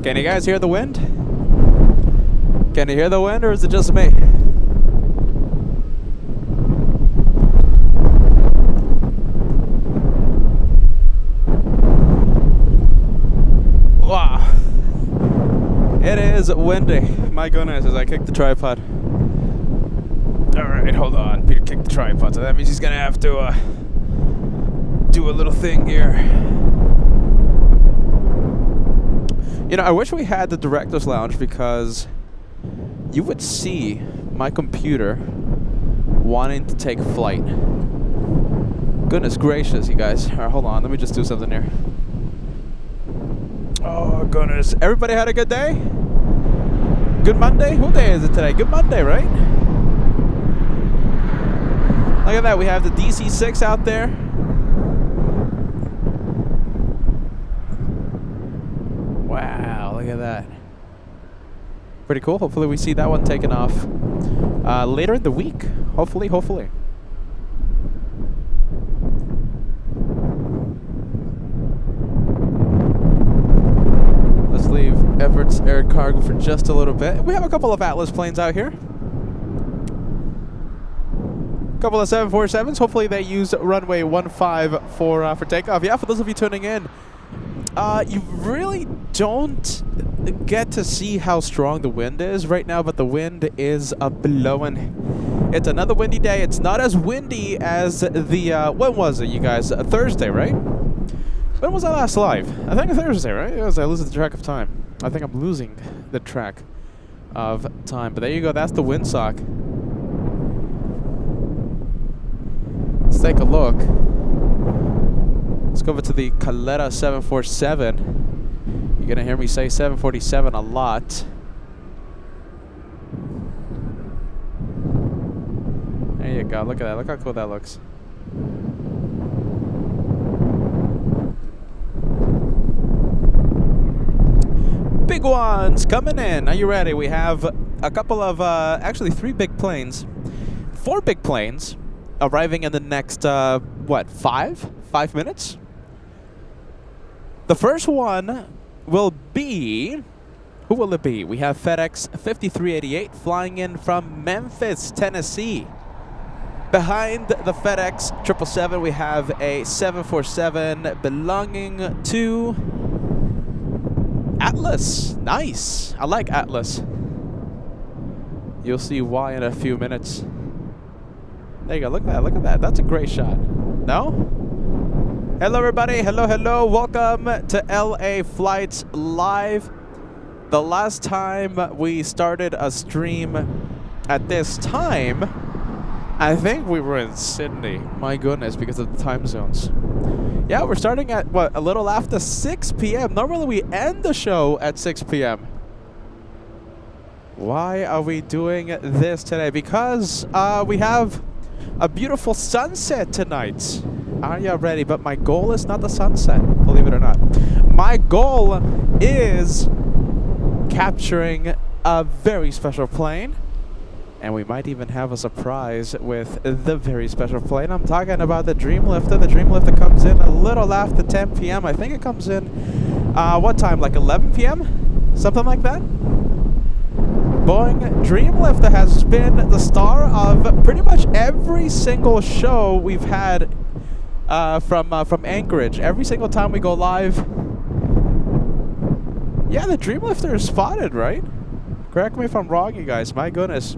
Can you guys hear the wind? Can you hear the wind, or is it just me? Wow. It is windy. My goodness, as I kick the tripod. Alright, hold on. Peter kicked the tripod, so that means he's gonna have to do a little thing here. You know, I wish we had the director's lounge because you would see my computer wanting to take flight. Goodness gracious, you guys. Alright, hold on. Let me just do something here. Oh, goodness. Everybody had a good day? Good Monday? What day is it today? Good Monday, right? Look at that. We have the DC-6 out there. Wow, look at that. Pretty cool. Hopefully we see that one taken off later in the week. Hopefully. Let's leave Everett's Air Cargo for just a little bit. We have a couple of Atlas planes out here. Couple of 747s. Hopefully they use runway 15 for takeoff. Yeah, for those of you tuning in, you really don't get to see how strong the wind is right now, but the wind is blowing. It's another windy day. It's not as windy as the when was it, you guys? Thursday, right? When was I last live? I think Thursday, right? Yes, I lose the track of time. I think I'm losing the track of time. But there you go. That's the windsock. Let's take a look. Let's go over to the Caletta 747. You're going to hear me say 747 a lot. There you go. Look at that. Look how cool that looks. Big ones coming in. Are you ready? We have a couple of, actually 3 big planes. 4 big planes arriving in the next, what, 5 minutes? The first one will be, who will it be? We have FedEx 5388 flying in from Memphis, Tennessee. Behind the FedEx 777, we have a 747 belonging to Atlas. Nice. I like Atlas. You'll see why in a few minutes. There you go. Look at that. Look at that. That's a great shot. No? Hello, everybody. Hello. Welcome to LA Flights Live. The last time we started a stream at this time, I think we were in Sydney. My goodness, because of the time zones. Yeah, we're starting at, what, a little after 6 p.m. Normally we end the show at 6 p.m. Why are we doing this today? Because we have a beautiful sunset tonight. Are you ready? But my goal is not the sunset, believe it or not. My goal is capturing a very special plane. And we might even have a surprise with the very special plane. I'm talking about the Dreamlifter. The Dreamlifter comes in a little after 10 p.m. I think it comes in, what time? Like 11 p.m.? Something like that? Boeing Dreamlifter has been the star of pretty much every single show we've had from Anchorage. Every single time we go live. Yeah, the Dreamlifter is spotted, right? Correct me if I'm wrong, you guys. My goodness.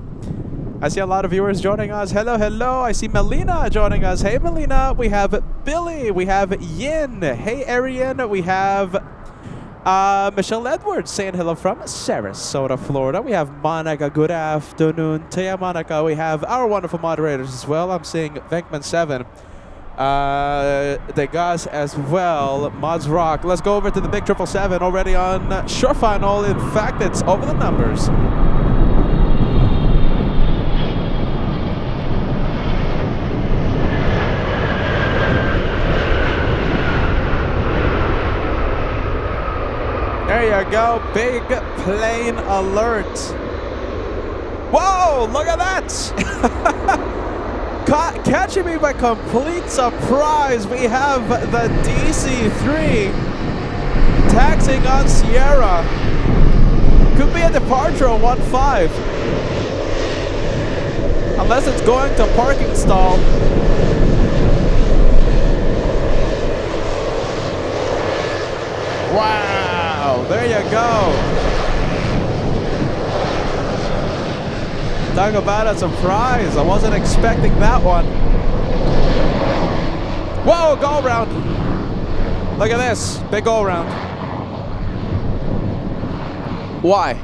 I see a lot of viewers joining us. Hello. I see Melina joining us. Hey, Melina. We have Billy. We have Yin. Hey, Arian. We have Michelle Edwards saying hello from Sarasota, Florida. We have Monica. Good afternoon to you, Monica. We have our wonderful moderators as well. I'm seeing Venkman7. Degas as well. Mods Rock. Let's go over to the big 777 already on shore final. In fact, it's over the numbers. There you go. Big plane alert. Whoa, look at that. Catching me by complete surprise, we have the DC-3 taxiing on Sierra. Could be a departure on 1-5. Unless it's going to parking stall. Wow, there you go. Talk about a surprise. I wasn't expecting that one. Whoa, go around. Look at this, big go around. Why?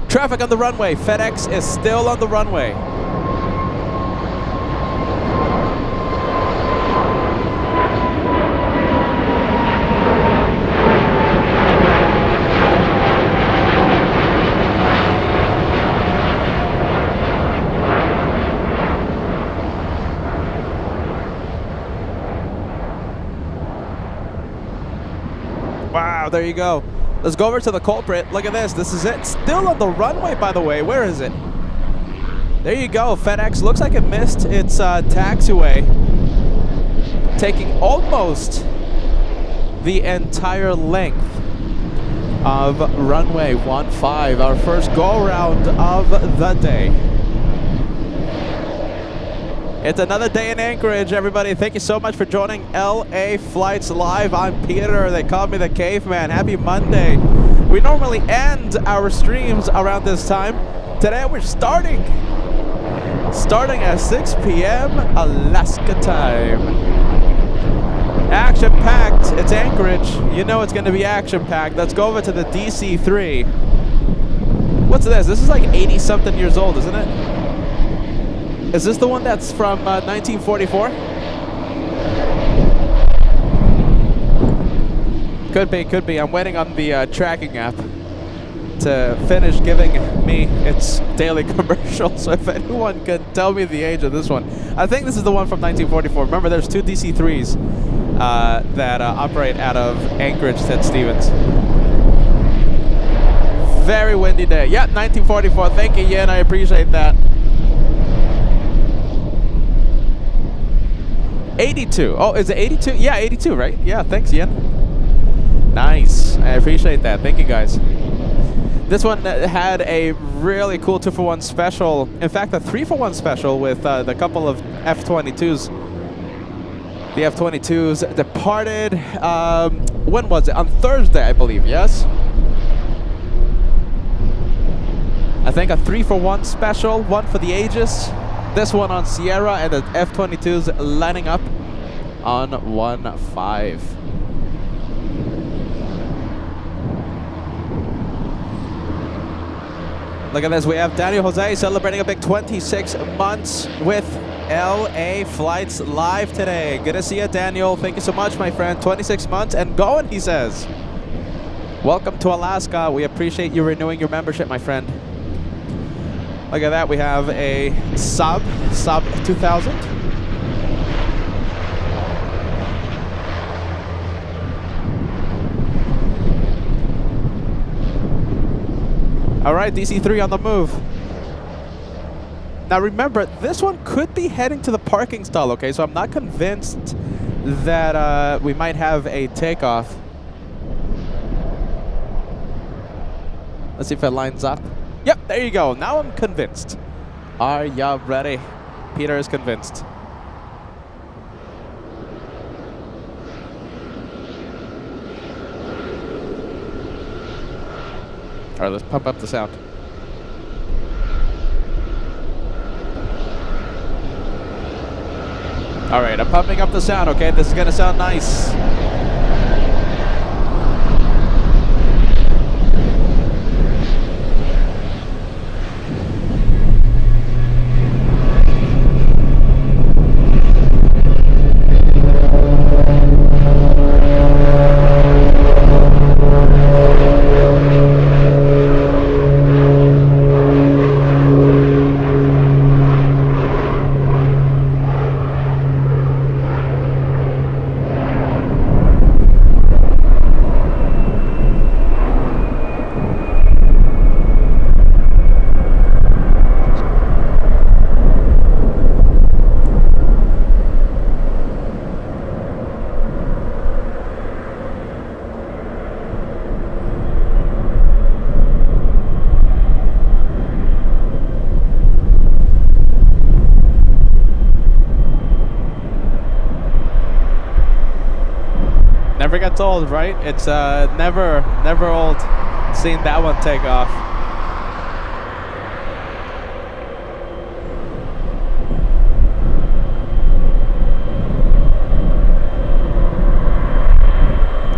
Traffic on the runway. FedEx is still on the runway. Wow, there you go. Let's go over to the culprit. Look at this. This is it. Still on the runway, by the way. Where is it? There you go. FedEx looks like it missed its taxiway, taking almost the entire length of runway 15, our first go-around of the day. It's another day in Anchorage, everybody. Thank you so much for joining LA Flights Live. I'm Peter. They call me the Caveman. Happy Monday. We normally end our streams around this time. Today we're starting at 6 p.m. Alaska time. Action-packed. It's Anchorage. You know it's going to be action-packed. Let's go over to the DC-3. What's this? This is like 80-something years old, isn't it? Is this the one that's from 1944? Could be. I'm waiting on the tracking app to finish giving me its daily commercial. So if anyone could tell me the age of this one. I think this is the one from 1944. Remember, there's two DC-3s that operate out of Anchorage, St. Stevens. Very windy day. Yeah, 1944. Thank you, Yen. I appreciate that. 82. Oh, is it 82? Yeah, 82, right? Yeah, thanks, Ian. Nice. I appreciate that. Thank you, guys. This one had a really cool 2-for-1 special. In fact, a 3-for-1 special with the couple of F-22s. The F-22s departed, when was it? On Thursday, I believe, yes? I think a 3-for-1 special, one for the Aegis. This one on Sierra, and the F-22s lining up on 15. Look at this. We have Daniel Jose celebrating a big 26 months with LA Flights Live today. Good to see you, Daniel. Thank you so much, my friend. 26 months and going, he says. Welcome to Alaska. We appreciate you renewing your membership, my friend. Look at that, we have a Saab 2000. All right, DC-3 on the move. Now remember, this one could be heading to the parking stall, okay? So I'm not convinced that we might have a takeoff. Let's see if it lines up. Yep, there you go. Now I'm convinced. Are ya ready? Peter is convinced. All right, let's pump up the sound. All right, I'm pumping up the sound, okay? This is going to sound nice. never gets old, right? It's never old seeing that one take off.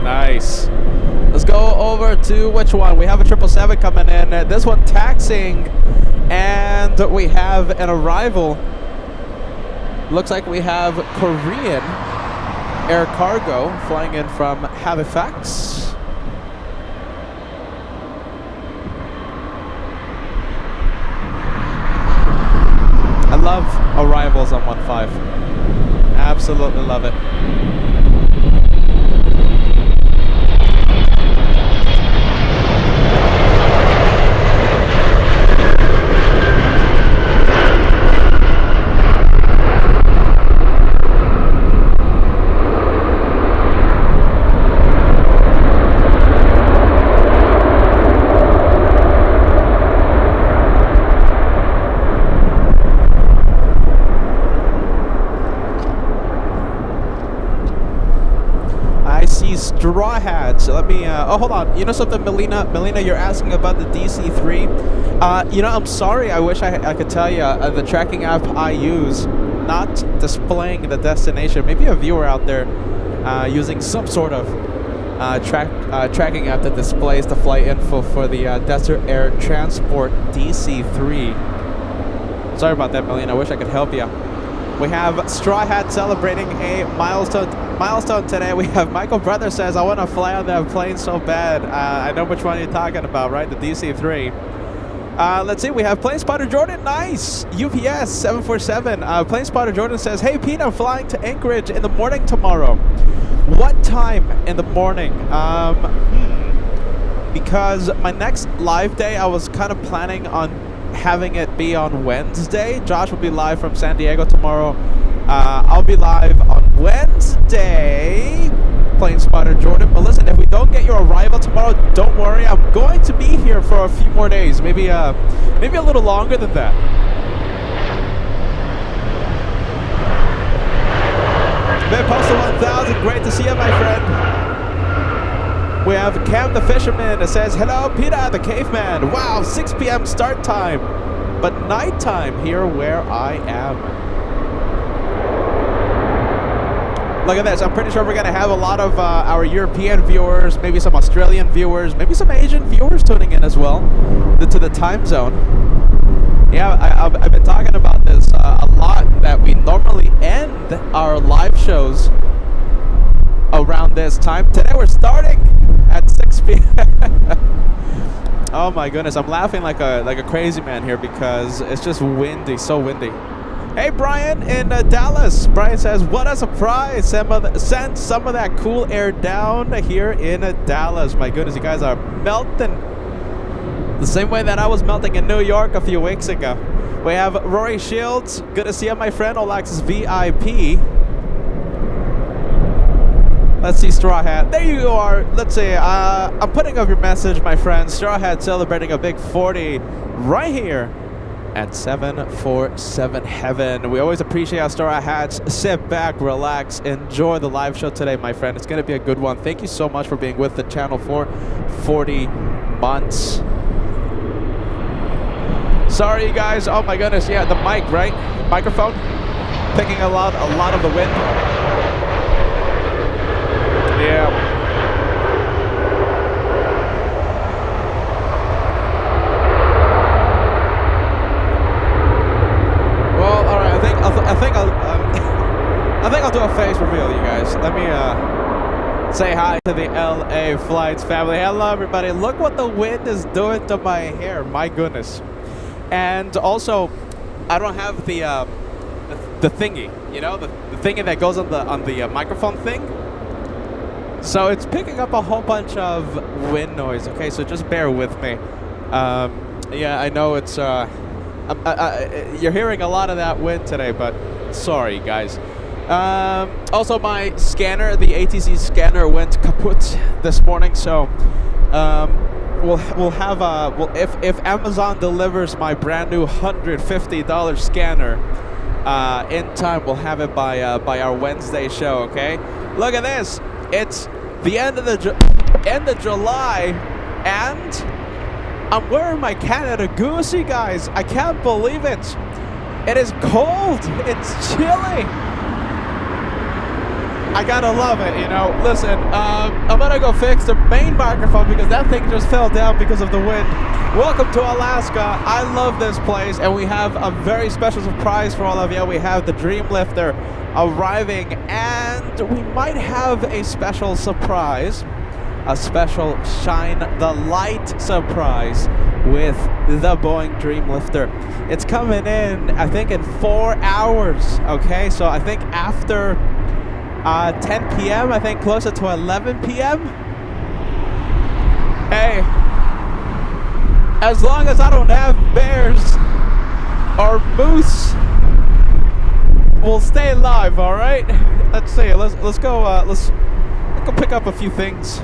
Nice. Let's go over to which one? We have a 777 coming in. This one taxiing, and we have an arrival. Looks like we have Korean Air Cargo flying in from Halifax. I love arrivals on 1.5. Absolutely love it. Straw hats. Let me. Oh, hold on. You know something, Melina? Melina, you're asking about the DC-3. You know, I'm sorry. I wish I could tell you the tracking app I use not displaying the destination. Maybe a viewer out there using some sort of tracking app that displays the flight info for the Desert Air Transport DC-3. Sorry about that, Melina. I wish I could help you. We have Straw Hat celebrating a milestone today. We have Michael Brother says, I want to fly on that plane so bad. I know which one you're talking about, right? The DC-3. Let's see. We have Plane Spotter Jordan. Nice. UPS 747. Plane Spotter Jordan says, hey, Pete, I'm flying to Anchorage in the morning tomorrow. What time in the morning? Because my next live day, I was kind of planning on having it be on Wednesday. Josh will be live from San Diego tomorrow. I'll be live on Wednesday. Plane Spotter Jordan. But listen, if we don't get your arrival tomorrow, don't worry. I'm going to be here for a few more days. Maybe a little longer than that. Man, Postal 1000, great to see you, my friend. We have Cam the Fisherman that says, hello, Peter the Caveman. Wow, 6 p.m. start time, but nighttime here where I am. Look at this. I'm pretty sure we're going to have a lot of our European viewers, maybe some Australian viewers, maybe some Asian viewers tuning in as well to the time zone. Yeah, I've been talking about this a lot, that we normally end our live shows around this time. Today we're starting at 6 p.m. Oh my goodness, I'm laughing like a crazy man here because it's just windy, so windy. Hey Brian in Dallas. Brian says, what a surprise. Send some of that cool air down here in Dallas. My goodness, you guys are melting the same way that I was melting in New York a few weeks ago. We have Rory Shields. Good to see you, my friend. ALAKSA's VIP. Let's see, Straw Hat. There you are. Let's see. I'm putting up your message, my friend. Straw Hat celebrating a big 40 right here at 747 Heaven. We always appreciate our Straw Hats. Sit back, relax, enjoy the live show today, my friend. It's going to be a good one. Thank you so much for being with the channel for 40 months. Sorry, you guys. Oh my goodness. Yeah, the mic, right? Microphone picking a lot of the wind. Yeah. Well, all right. I think I'll do a face reveal, you guys. Let me say hi to the LA Flights family. Hello, everybody. Look what the wind is doing to my hair. My goodness. And also, I don't have the thingy. You know, the thingy that goes on the microphone thing. So it's picking up a whole bunch of wind noise, okay? So just bear with me. Yeah, I know it's... you're hearing a lot of that wind today, but sorry, guys. Also, my scanner, the ATC scanner, went kaput this morning, so we'll have if Amazon delivers my brand new $150 scanner in time, we'll have it by our Wednesday show, okay? Look at this. It's the end of end of July, and I'm wearing my Canada Goose, you guys. I can't believe it. It is cold. It's chilly. I gotta love it, you know. Listen, I'm gonna go fix the main microphone because that thing just fell down because of the wind. Welcome to Alaska. I love this place, and we have a very special surprise for all of you. We have the Dream Lifter arriving, and we might have a special surprise, a special shine the light surprise with the Boeing Dream Lifter. It's coming in, I think, in 4 hours. Okay, so I think after 10 p.m., I think closer to 11 p.m. Hey, as long as I don't have bears or moose, we'll stay alive, all right? Let's see. Let's go pick up a few things.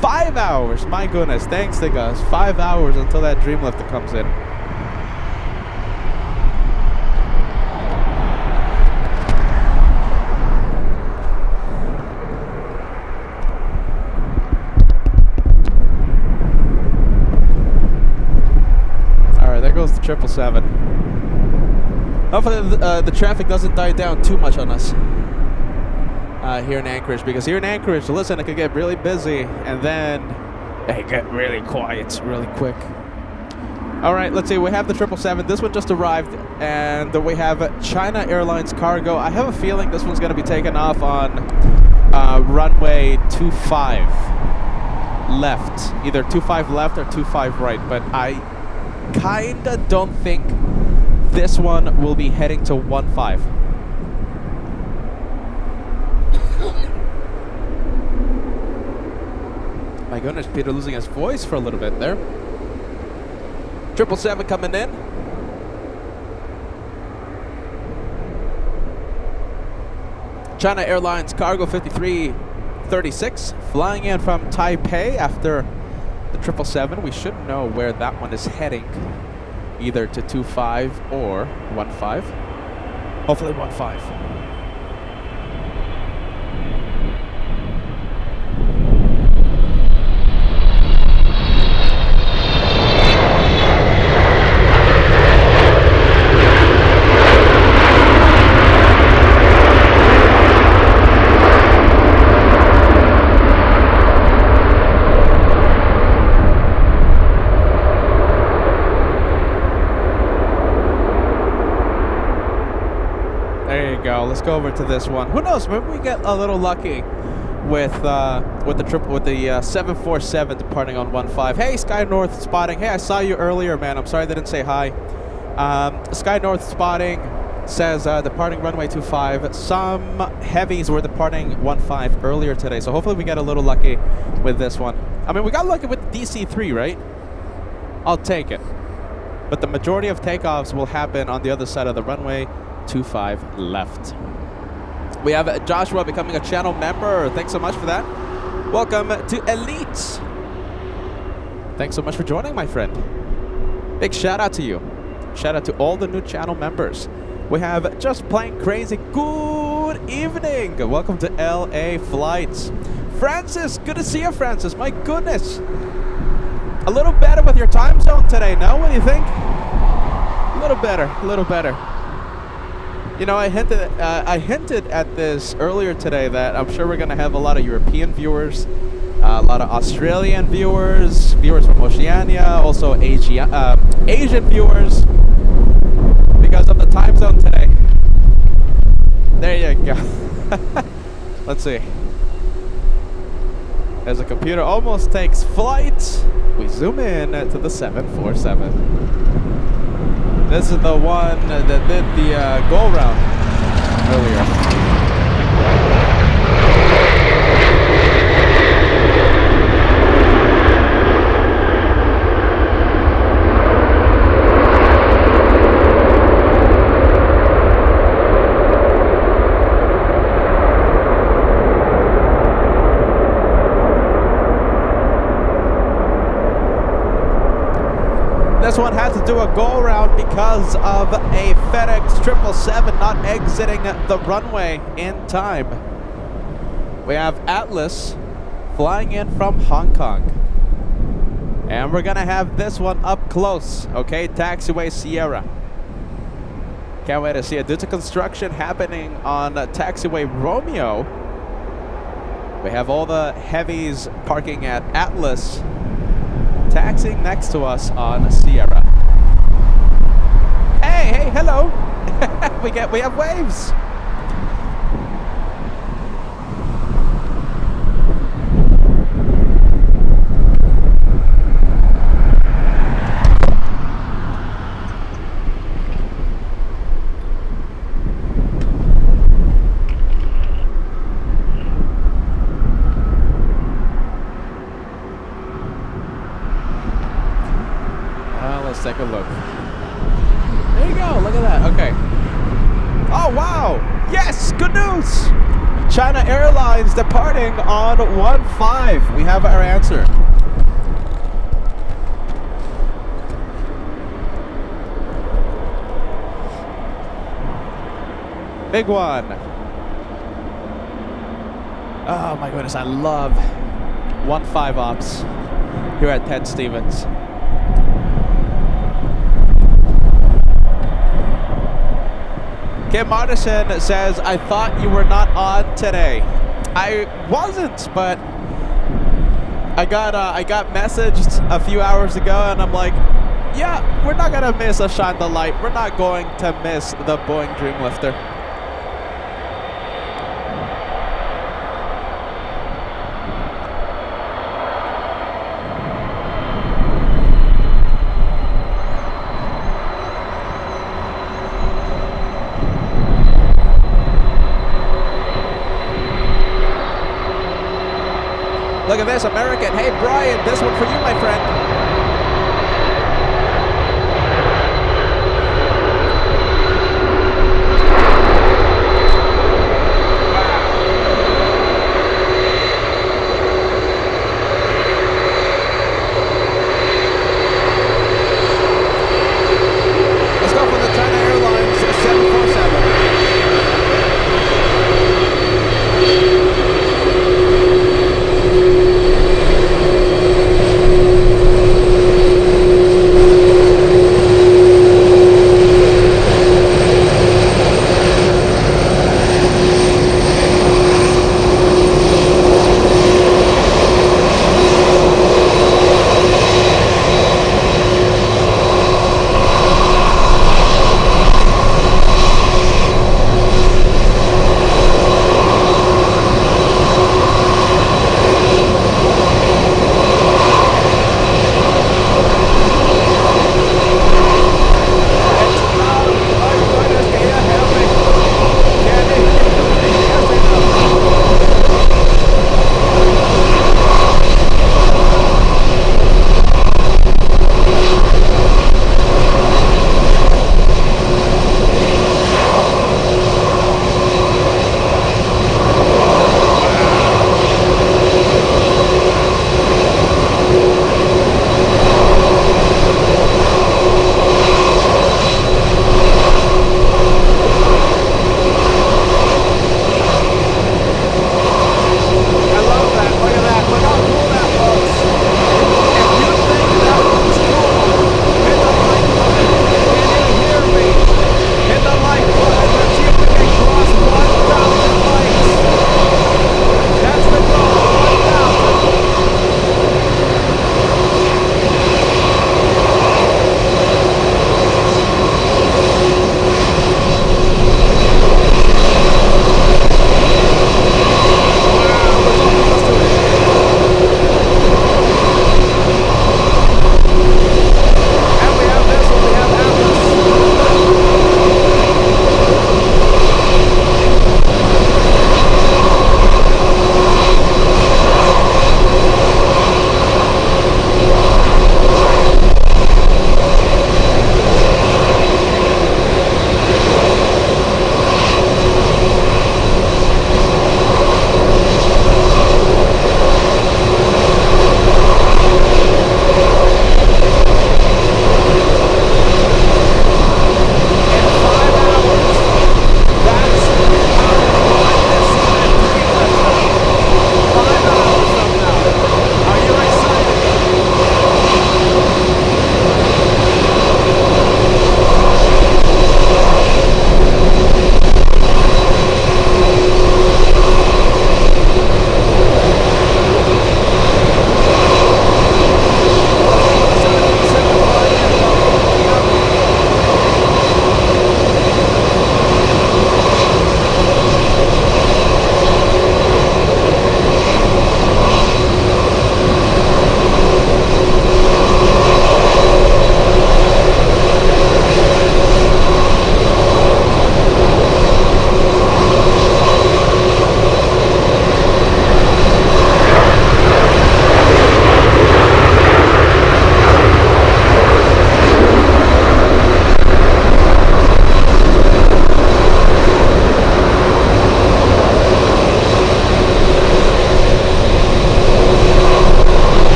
5 hours, my goodness. Thanks to guys. 5 hours until that Dream Lifter comes in. Goes the 777. Hopefully the traffic doesn't die down too much on us here in Anchorage, because here in Anchorage, listen, it could get really busy and then it get really quiet really quick. All right, let's see. We have the 777. This one just arrived, and we have China Airlines cargo. I have a feeling this one's going to be taken off on runway 25 left, either 25 left or 25 right, but I kinda don't think this one will be heading to 15. My goodness, Peter losing his voice for a little bit there. 777 coming in. China Airlines Cargo 5336 flying in from Taipei after the 777. We should know where that one is heading, either to 25 or 15. Hopefully 15. Let's go over to this one. Who knows? Maybe we get a little lucky with the 747 departing on 15. Hey, Sky North spotting. Hey, I saw you earlier, man. I'm sorry I didn't say hi. Sky North spotting says departing runway 25. Some heavies were departing 15 earlier today, so hopefully we get a little lucky with this one. I mean, we got lucky with DC-3, right? I'll take it. But the majority of takeoffs will happen on the other side of the runway. 25 left. We have Joshua becoming a channel member. Thanks so much for that. Welcome to Elite. Thanks so much for joining, my friend. Big shout out to you. Shout out to all the new channel members. We have Just Plain Crazy. Good evening. Welcome to LA Flights. Francis, good to see you, Francis. My goodness. A little better with your time zone today, no? What do you think? A little better, a little better. You know, I hinted at this earlier today that I'm sure we're going to have a lot of European viewers, a lot of Australian viewers, viewers from Oceania, also Asian viewers, because of the time zone today. There you go. Let's see. As the computer almost takes flight, we zoom in to the 747. This is the one that did the go-round earlier. This one had to do a go-around because of a FedEx 777 not exiting the runway in time. We have Atlas flying in from Hong Kong. And we're gonna have this one up close, okay? Taxiway Sierra. Can't wait to see it. Due to construction happening on Taxiway Romeo, we have all the heavies parking at Atlas, taxiing next to us on Sierra. Hey, hello! we have waves! Let's take a look. There you go, look at that, okay. Oh, wow! Yes, good news! China Airlines departing on 1-5. We have our answer. Big one. Oh my goodness, I love 1-5 ops here at Ted Stevens. Kim Martison says, I thought you were not on today. I wasn't, but I got messaged a few hours ago, and I'm like, yeah, we're not gonna miss a Shine the Light. We're not going to miss the Boeing Dreamlifter. Look at this, American. Hey, Brian, this one for you, my friend. Let's go for the China Airlines 747.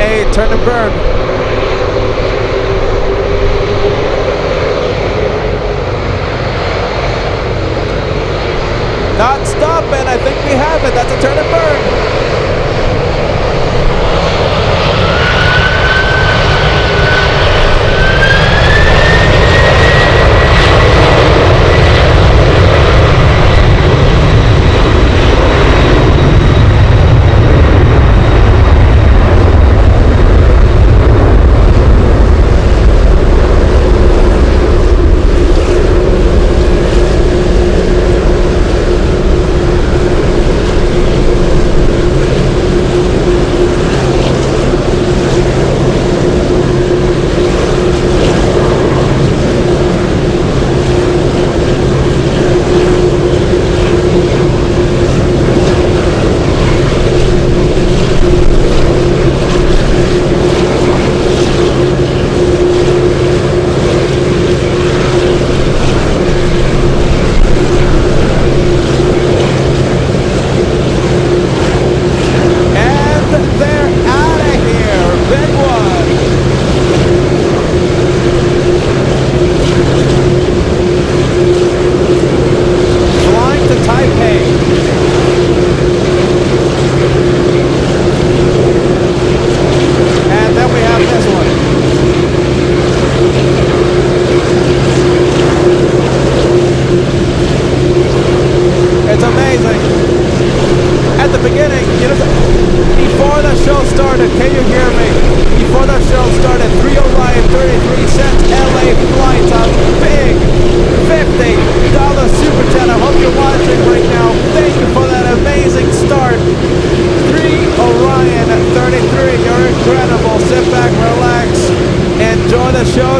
Hey, turn and burn. Not stopping. I think we have it. That's a turn and burn.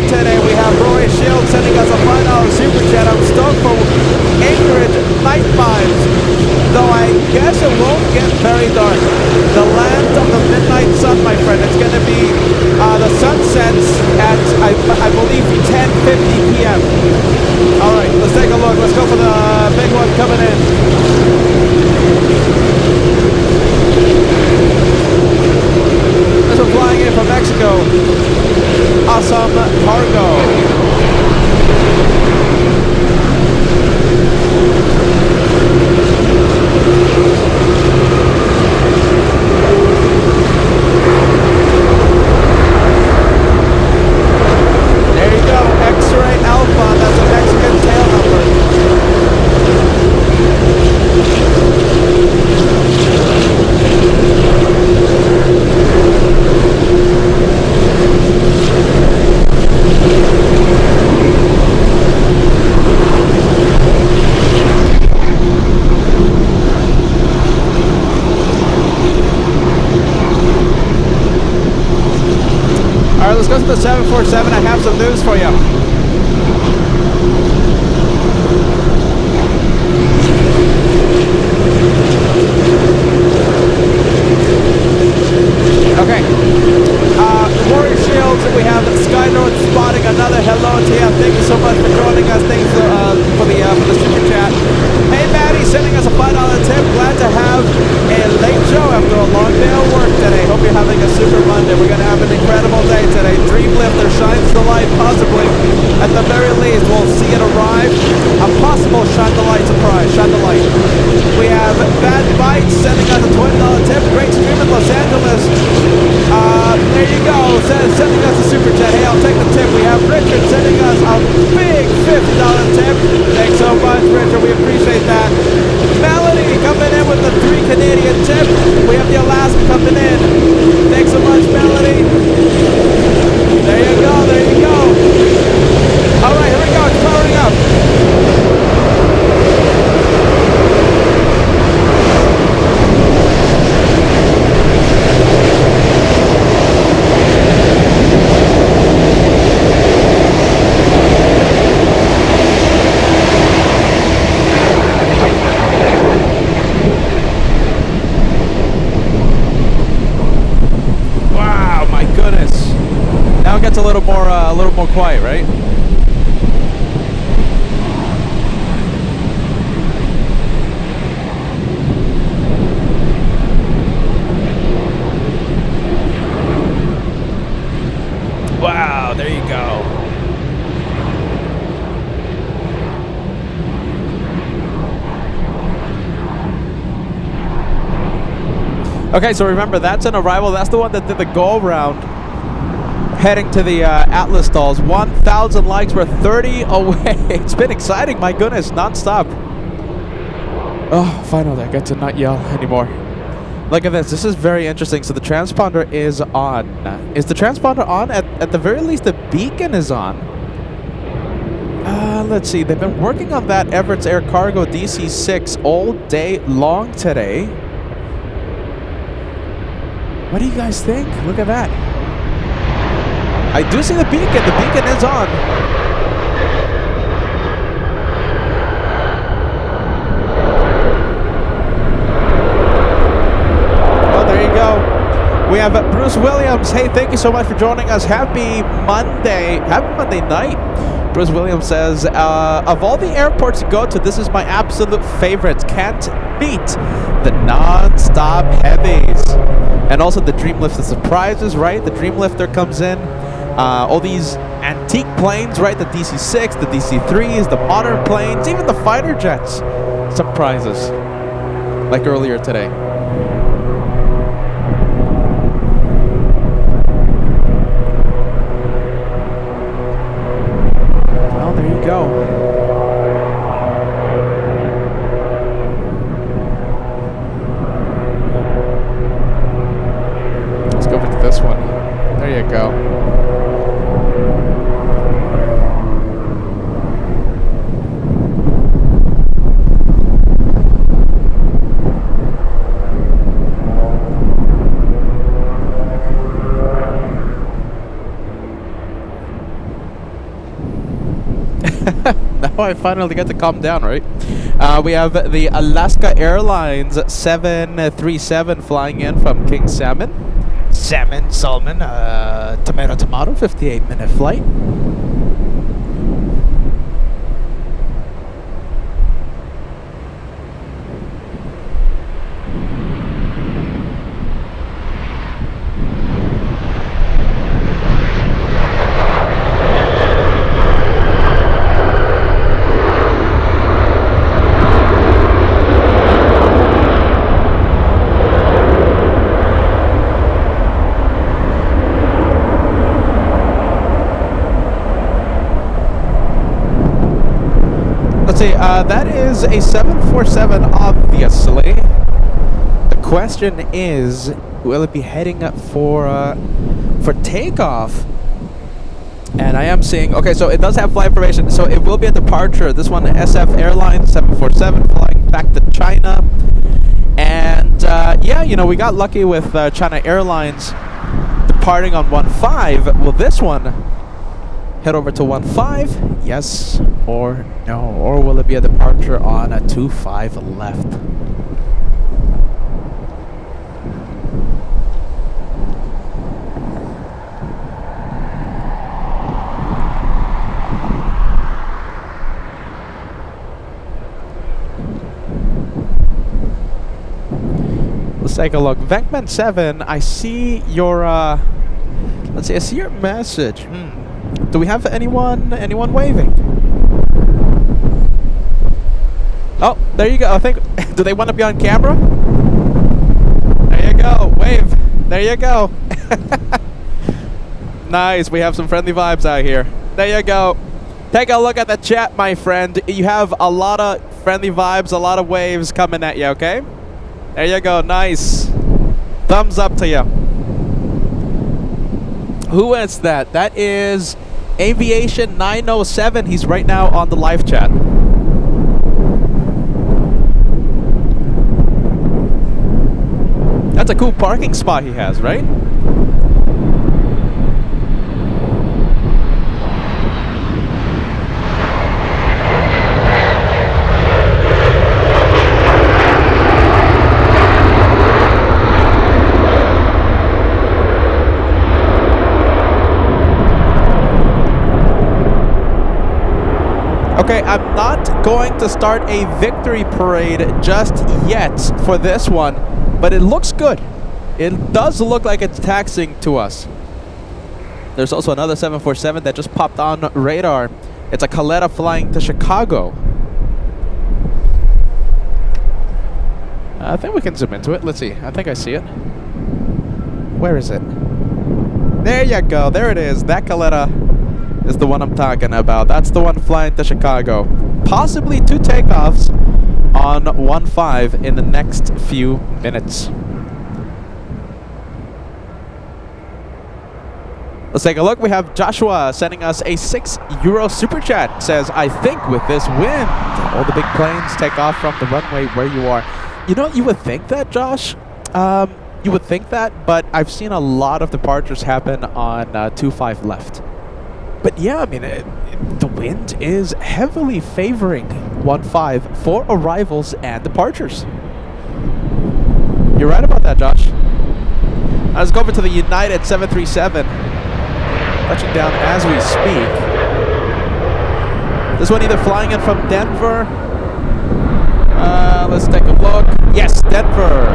Today we have Roy Shield sending us a $5 super chat. I'm stoked for Anchorage night vibes, though I guess it won't get very dark. The land of the midnight sun, my friend. It's going to be the sun sets at I believe 10:50 p.m. All right, let's take a look. Let's go for the big one coming in. This one flying in from Mexico. Awesome cargo. There you go, X-Ray Alpha. That's a Mexican tail number. Alright, let's go to the 747. I have some news for you. Okay. Warrior Shields, we have Sky North spotting another hello to you. Thank you so much for joining us. Thanks for the super chat. Hey Maddie, sending us a $5 tip. Glad to have a late show after a long day of work today. Hope you're having a super Monday. We're going to have an incredible day today. Dreamlifter shines the light, possibly. At the very least, we'll see it arrive. A possible shine the light surprise. Shine the light. We have Bad Bites sending us a $20 tip. Great stream in Los Angeles. There you go. Sending us a super chat. Hey, I'll take the tip. We have Richard sending us a big $50 tip. Thanks so much, Richard. We appreciate that. Melody coming in with the 3 Canadian tip. We have the Alaska coming in. Thanks so much, Melody. There you go. There you go. All right, here we go. It's powering up. Now it gets a little more quiet, right? Wow, there you go. Okay, so remember, that's an arrival. That's the one that did the go-around heading to the Atlas stalls. 1,000 likes. We're 30 away. It's been exciting, my goodness, non-stop. Oh, finally, I get to not yell anymore. Look at this. This is very interesting. So the transponder is on. Is the transponder on? At the very least, the beacon is on. Let's see. They've been working on that Everett's Air Cargo DC-6 all day long today. What do you guys think? Look at that. I do see the beacon. The beacon is on. Oh, there you go. We have Bruce Williams. Hey, thank you so much for joining us. Happy Monday. Happy Monday night. Bruce Williams says, of all the airports to go to, this is my absolute favorite. Can't beat the non-stop heavies. And also the Dreamlifter surprises, right? The Dreamlifter comes in. All these antique planes, right? The DC-6, the DC-3s, the modern planes, even the fighter jets. Surprises. Like earlier today. Well, there you go. Let's go over to this one. There you go. Now I finally get to calm down, right? We have the Alaska Airlines 737 flying in from King Salmon. Salmon, tomato, 58-minute flight. That is a 747, obviously. The question is, will it be heading up for takeoff? And I am seeing, okay, so it does have flight information, so it will be a departure. This one, SF Airlines 747, flying back to China. And yeah, you know, we got lucky with China Airlines departing on 15. Will this one head over to 15? Yes or no? Or will it be a departure on a 25 left? Let's take a look. Venkman 7, I see your let's see, I see your message. Do we have anyone waving? Oh, there you go. I think, do they want to be on camera? There you go. Wave. There you go. Nice. We have some friendly vibes out here. There you go. Take a look at the chat, my friend. You have a lot of friendly vibes, a lot of waves coming at you, okay? There you go. Nice. Thumbs up to you. Who is that? That is Aviation 907. He's right now on the live chat. That's a cool parking spot he has, right? Okay, I'm not going to start a victory parade just yet for this one, but it looks good. It does look like it's taxiing to us. There's also another 747 that just popped on radar. It's a Caletta flying to Chicago. I think we can zoom into it. Let's see. I think I see it. Where is it? There you go. There it is. That Caletta is the one I'm talking about. That's the one flying to Chicago. Possibly 2 takeoffs on 1-5 in the next few minutes. Let's take a look. We have Joshua sending us a €6 super chat. Says, I think with this win, all the big planes take off from the runway where you are. You know, you would think that, Josh. You would think that, but I've seen a lot of departures happen on 2-5 left. But yeah, I mean, the wind is heavily favoring 1-5 for arrivals and departures. You're right about that, Josh. Let's go over to the United 737. Touching down as we speak. This one either flying in from Denver. Let's take a look. Yes, Denver.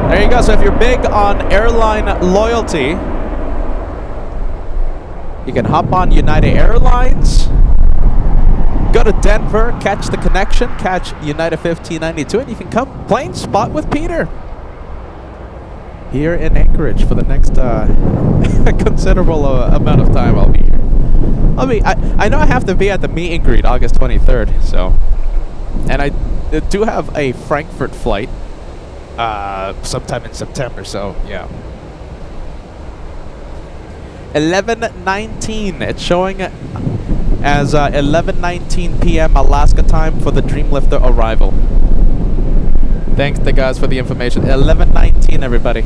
There you go. So if you're big on airline loyalty, you can hop on United Airlines, go to Denver, catch the connection, catch United 1592, and you can come plane spot with Peter here in Anchorage for the next considerable amount of time I'll be here. I know I have to be at the meet and greet August 23rd, so, and I do have a Frankfurt flight sometime in September, so yeah. 11:19. It's showing as 11:19 p.m. Alaska time for the Dreamlifter arrival. Thanks to guys for the information. 11:19, everybody.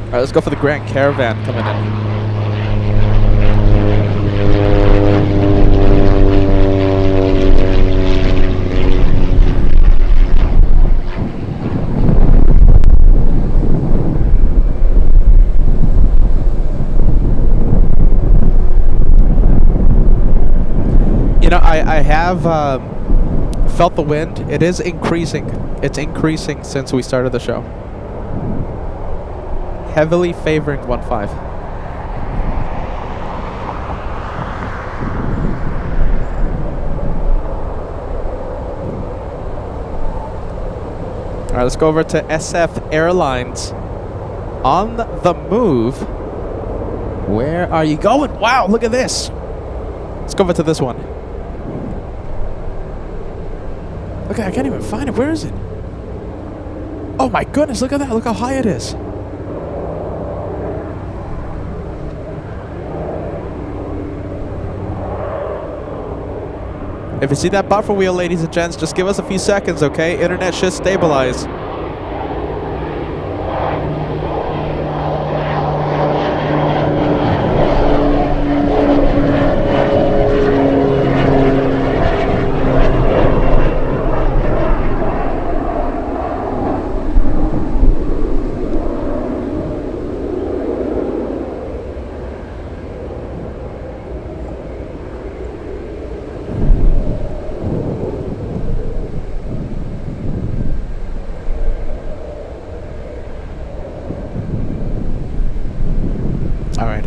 All right, let's go for the Grand Caravan coming in. You know, I have felt the wind. It is increasing. It's increasing since we started the show. Heavily favoring 1-5. All right, let's go over to SF Airlines. On the move. Where are you going? Wow, look at this. Let's go over to this one. Okay, I can't even find it. Where is it? Oh my goodness, look at that. Look how high it is. If you see that buffer wheel, ladies and gents, just give us a few seconds, okay? Internet should stabilize.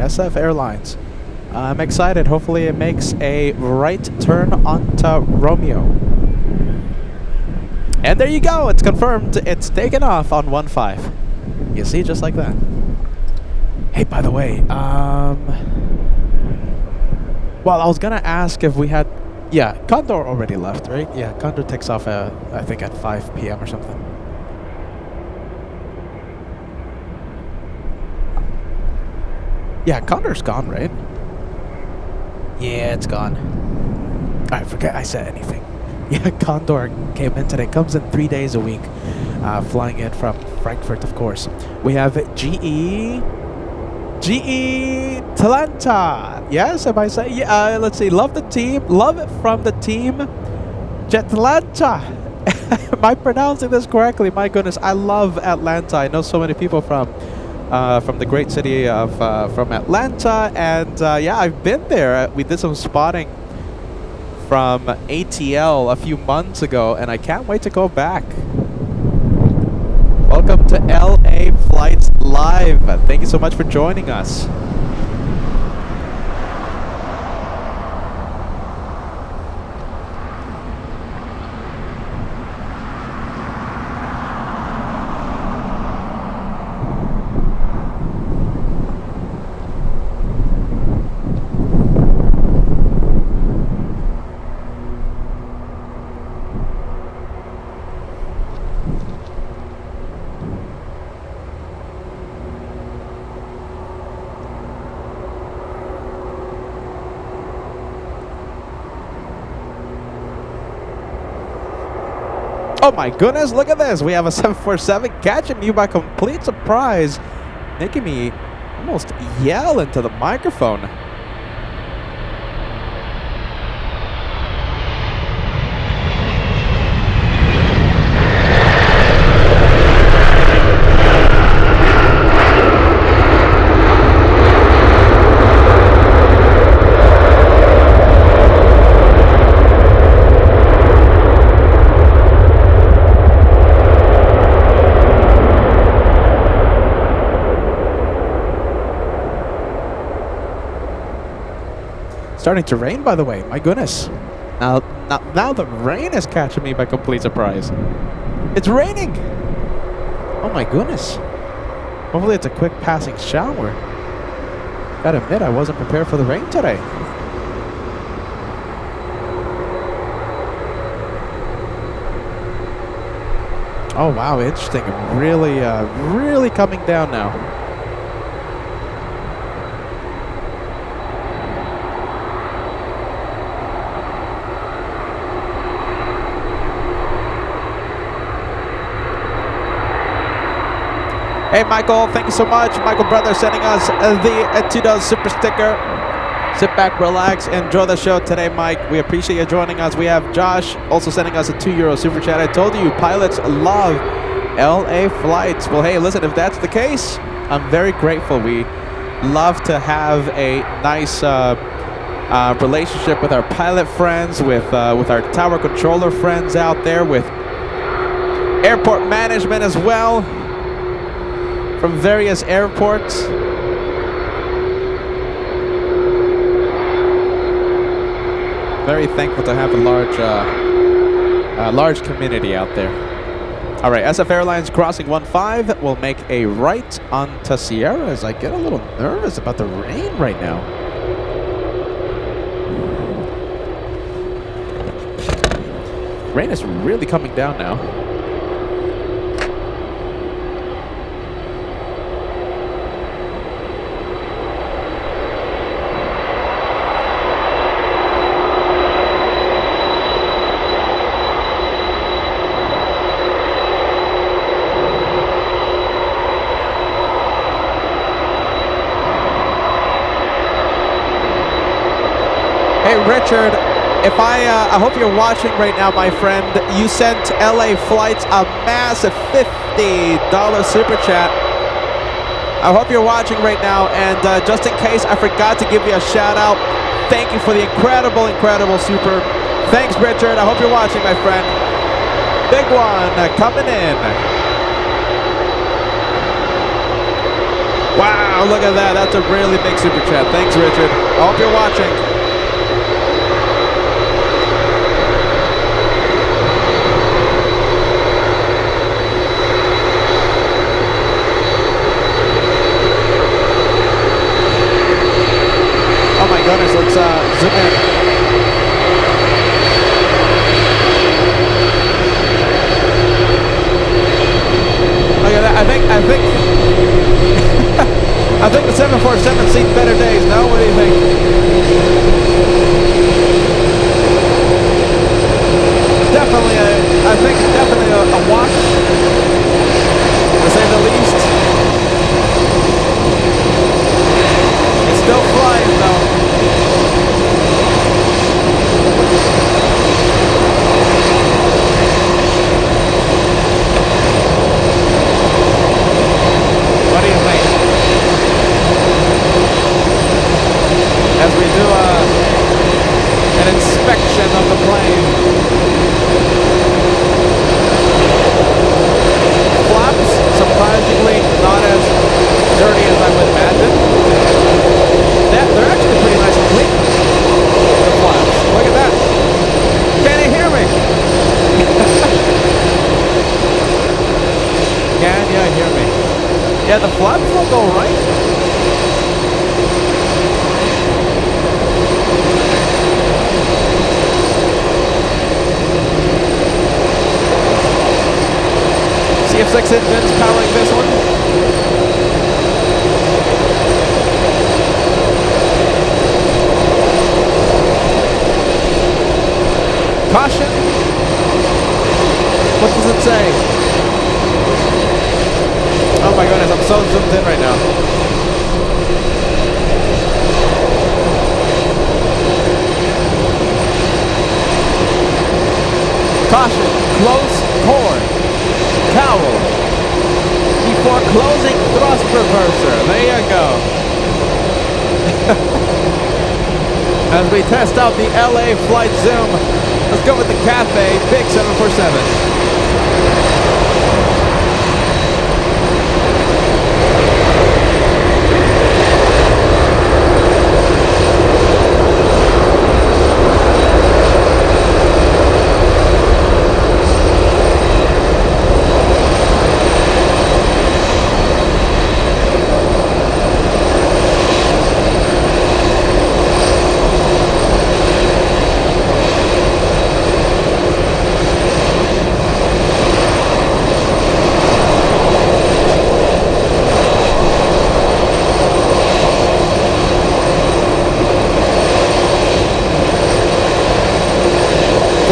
SF Airlines. I'm excited. Hopefully it makes a right turn onto Romeo. And there you go. It's confirmed. It's taken off on 1-5. You see, just like that. Hey, by the way, well, I was gonna ask if we had, yeah, Condor already left, right? Yeah, Condor takes off, I think at 5 p.m. or something. Yeah, Condor's gone, right? Yeah, it's gone. I forget I said anything. Yeah, Condor came in today. Comes in 3 days a week. Flying in from Frankfurt, of course. We have GE Talenta. Yes, if I say, yeah, let's see. Love the team. Love it from the team. Jetlanta. Am I pronouncing this correctly? My goodness, I love Atlanta. I know so many people from from the great city of from Atlanta, and yeah, I've been there. We did some spotting from ATL a few months ago, and I can't wait to go back. Welcome to LA Flights Live. Thank you so much for joining us. Oh my goodness, look at this. We have a 747 catching me by complete surprise, making me almost yell into the microphone. Starting to rain, by the way. My goodness. Now the rain is catching me by complete surprise. It's raining. Oh my goodness. Hopefully it's a quick passing shower. Gotta admit, I wasn't prepared for the rain today. Oh wow, interesting. Really coming down now. Hey Michael, thank you so much. Michael Brother sending us the $2 super sticker. Sit back, relax, enjoy the show today, Mike. We appreciate you joining us. We have Josh also sending us a €2 super chat. I told you, pilots love LA flights. Well, hey, listen, if that's the case, I'm very grateful. We love to have a nice relationship with our pilot friends, with our tower controller friends out there, with airport management as well, from various airports. Very thankful to have a large community out there. All right, SF Airlines crossing 15 will make a right onto Sierras. I get a little nervous about the rain right now. Rain is really coming down now. Richard, if I hope you're watching right now, my friend. You sent LA Flights a massive $50 super chat. I hope you're watching right now, and just in case I forgot to give you a shout out, thank you for the incredible super. Thanks, Richard. I hope you're watching, my friend. Big one coming in. Wow, look at that. That's a really big super chat. Thanks, Richard. I hope you're watching. Oh my goodness, let's zoom in. Look at that. I think the 747's seen better days. No, what do you think? Definitely, I think definitely a wash, to say the least. It's still flying though. What do you think? Yeah, the flaps will go right. CF6 engines powering this one. Caution. What does it say? Oh my goodness, I'm so zoomed in right now. Caution, close cord, cowl, before closing thrust reverser. There you go. As we test out the LA flight zoom, let's go with the Cafe Big 747.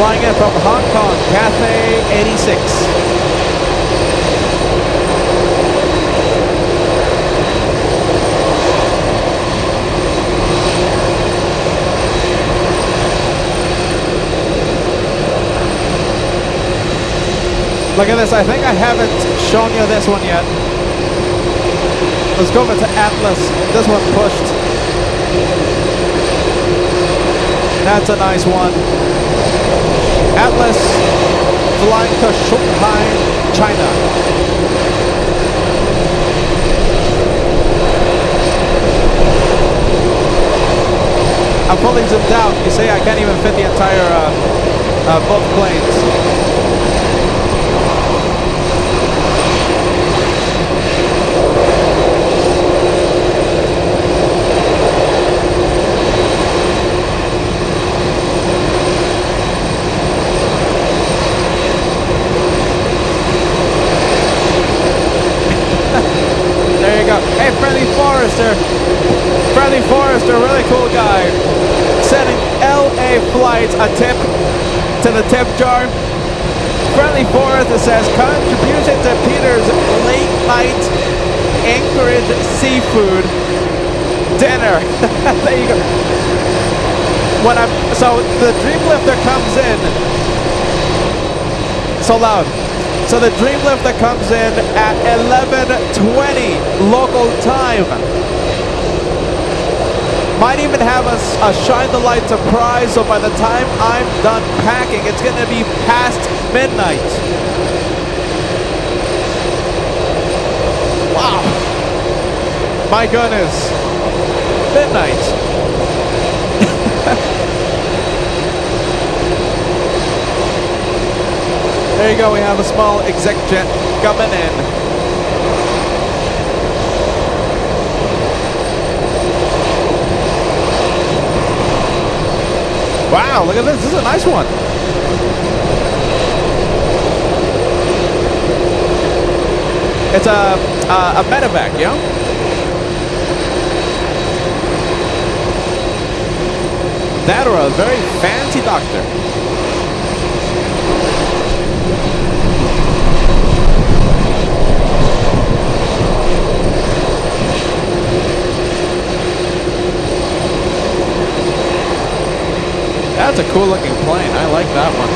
Flying in from Hong Kong, Cathay 86. Look at this, I think I haven't shown you this one yet. Let's go over to Atlas. This one pushed. That's a nice one. Atlas flying to Shanghai, China. I'm fully zoomed out. You see, I can't even fit the entire both planes. Hey, Friendly Forrester, really cool guy. Sending LA flights a tip to the tip jar. Friendly Forrester says, contribution to Peter's late night Anchorage seafood dinner. There you go. So the Dreamlifter comes in. So loud. So the Dreamlifter comes in at 11:20 local time. Might even have a shine the light surprise, so by the time I'm done packing, it's gonna be past midnight. Wow. My goodness. Midnight. There you go, we have a small exec jet coming in. Wow, look at this. This is a nice one. It's a medevac, yeah? That or a very fancy doctor. That's a cool looking plane. I like that one.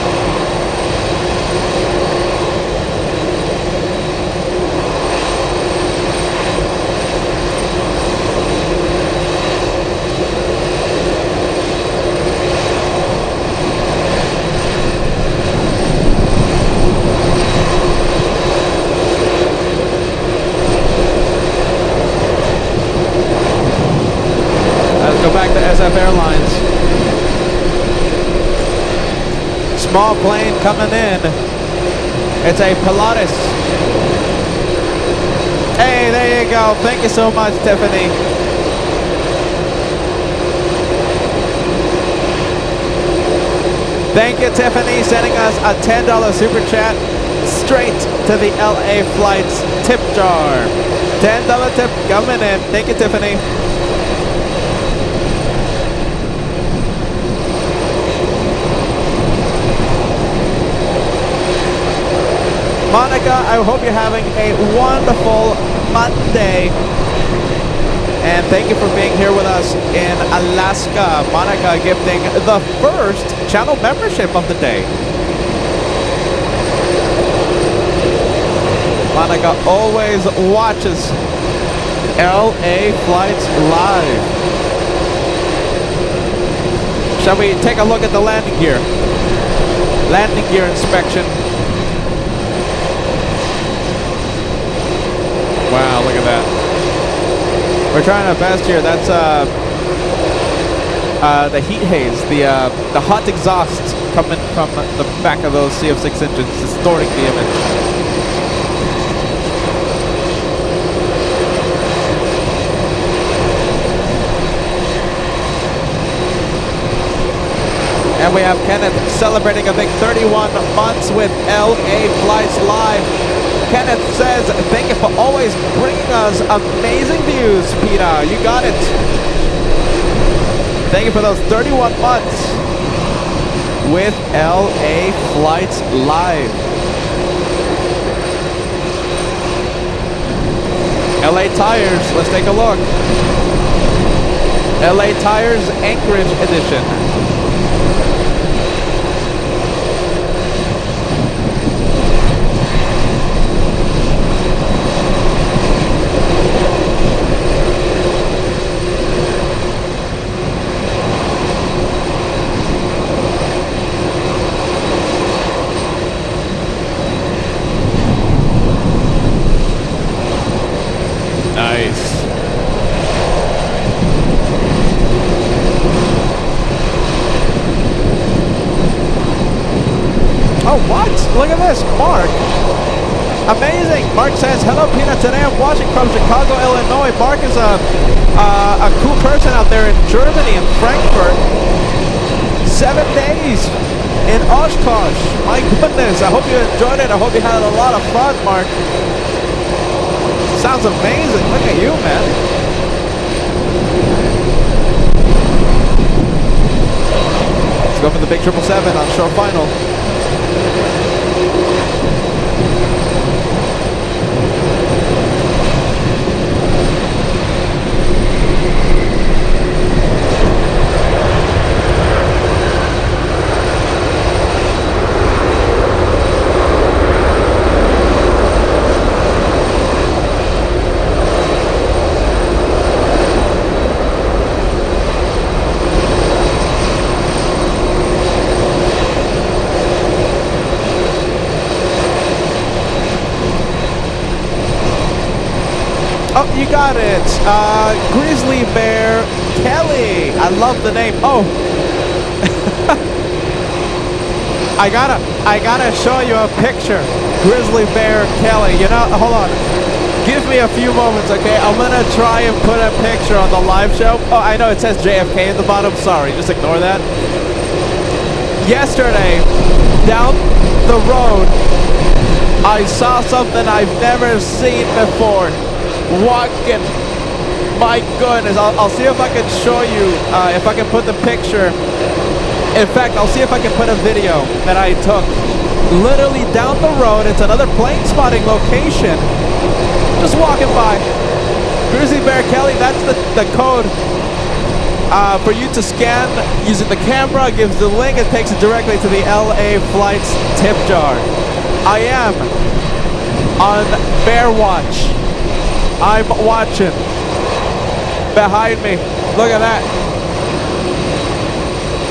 Let's go back to SF Airlines. Small plane coming in. It's a Pilatus. Hey, there you you go. Thank you so much, Tiffany. Thank you, Tiffany, sending us a $10 super chat straight to the LA Flights tip jar. $10 tip coming in. Thank you, Tiffany. Monica, I hope you're having a wonderful Monday. And thank you for being here with us in Alaska. Monica gifting the first channel membership of the day. Monica always watches LA Flights live. Shall we take a look at the landing gear? Landing gear inspection. Wow, look at that. We're trying our best here. That's the heat haze, the hot exhaust coming from the back of those CF6 engines, distorting the image. And we have Kenneth celebrating a big 31 months with LA Flights Live. Kenneth says, thank you for always bringing us amazing views, Peter. You got it. Thank you for those 31 months with LA Flights Live. LA Tires, let's take a look. LA Tires Anchorage edition. Oh, what? Look at this, Mark. Amazing. Mark says, hello, Peanut. Today I'm watching from Chicago, Illinois. Mark is a cool person out there in Germany, in Frankfurt. 7 days in Oshkosh. My goodness. I hope you enjoyed it. I hope you had a lot of fun, Mark. Sounds amazing. Look at you, man. Let's go for the big 777 on shore final. Oh, you got it. Grizzly Bear Kelly. I love the name. Oh. I gotta show you a picture. Grizzly Bear Kelly. You know, hold on. Give me a few moments, okay? I'm gonna try and put a picture on the live show. Oh, I know it says JFK in the bottom. Sorry, just ignore that. Yesterday, down the road, I saw something I've never seen before. Walking, my goodness. I'll see if I can show you, if I can put the picture. In fact, I'll see if I can put a video that I took literally down the road. It's another plane spotting location. Just walking by. Grizzly Bear Kelly, that's the code for you to scan using the camera. Gives the link, it takes it directly to the LA Flights tip jar. I am on Bear Watch. I'm watching. Behind me. Look at that.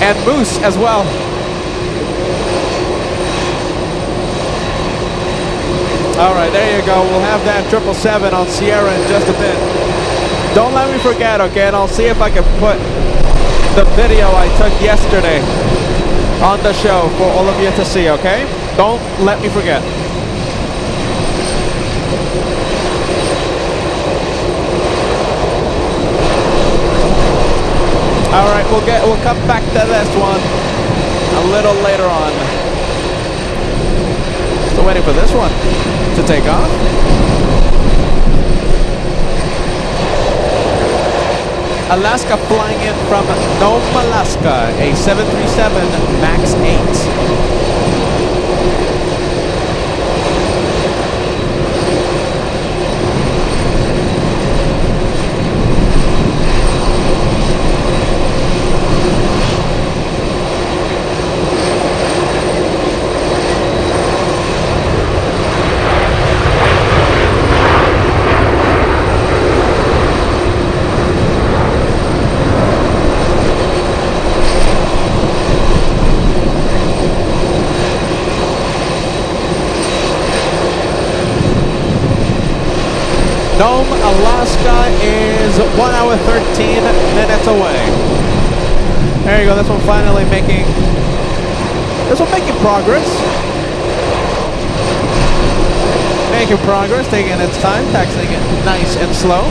And Moose as well. Alright, there you go. We'll have that 777 on Sierra in just a bit. Don't let me forget, okay? And I'll see if I can put the video I took yesterday on the show for all of you to see, okay? Don't let me forget. Alright, we'll come back to this one a little later on. Still waiting for this one to take off. Alaska flying in from Nome, Alaska, a 737 MAX 8. Nome, Alaska is 1 hour 13 minutes away. There you go, this one finally making progress. Making progress, taking its time, taxiing it nice and slow.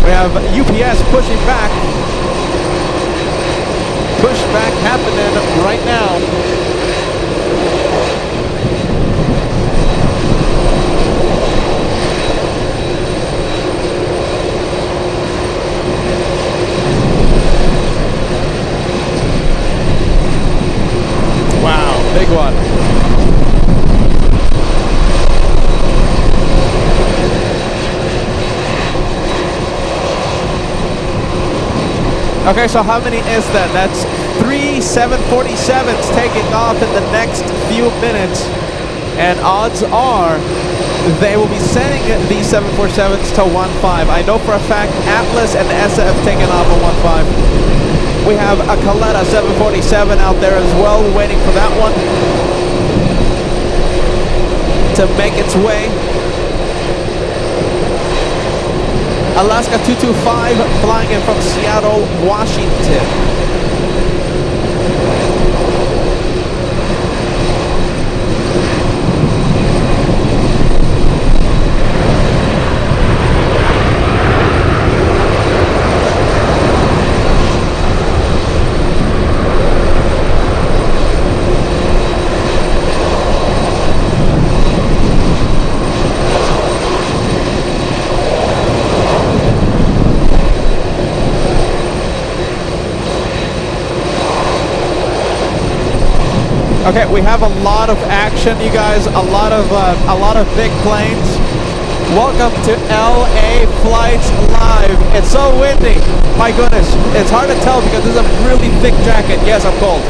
We have UPS pushing back. Pushback happening right now. Big one. Okay, so how many is that? That's 3 747s taking off in the next few minutes. And odds are they will be sending these 747s to 1-5. I know for a fact Atlas and ESA have taken off at 1-5. We have a Kaleta 747 out there as well, waiting for that one to make its way. Alaska 225 flying in from Seattle, Washington. Okay, we have a lot of action, you guys. A lot of big planes. Welcome to LA Flights Live. It's so windy. My goodness, it's hard to tell because this is a really thick jacket. Yes, I'm cold.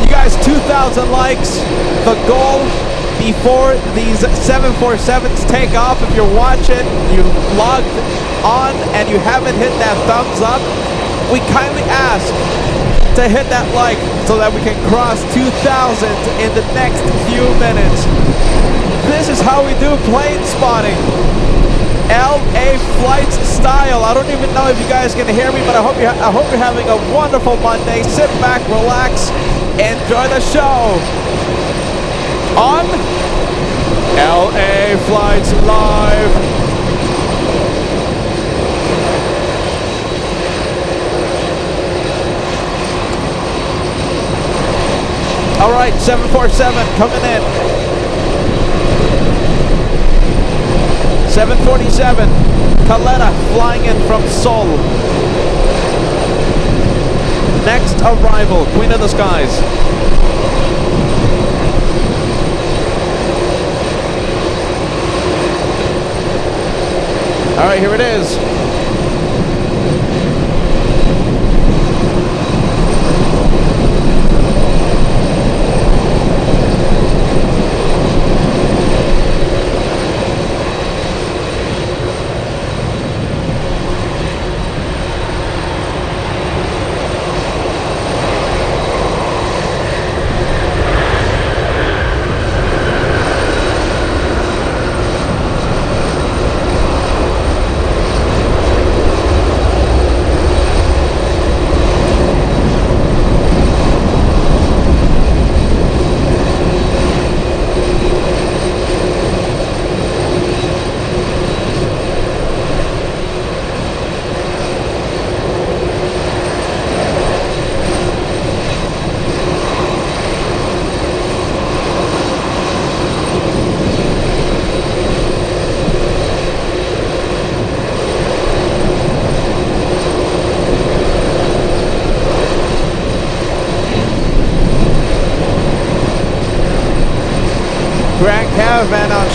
You guys, 2,000 likes. The goal before these 747s take off. If you're watching, you logged on, and you haven't hit that thumbs up, we kindly ask to hit that like so that we can cross 2,000 in the next few minutes. This is how we do plane spotting. LA Flights style. I don't even know if you guys can hear me, but I hope you're having a wonderful Monday. Sit back, relax, enjoy the show on LA Flights Live. All right, 747 coming in. 747, Kaleta flying in from Seoul. Next arrival, Queen of the Skies. All right, here it is.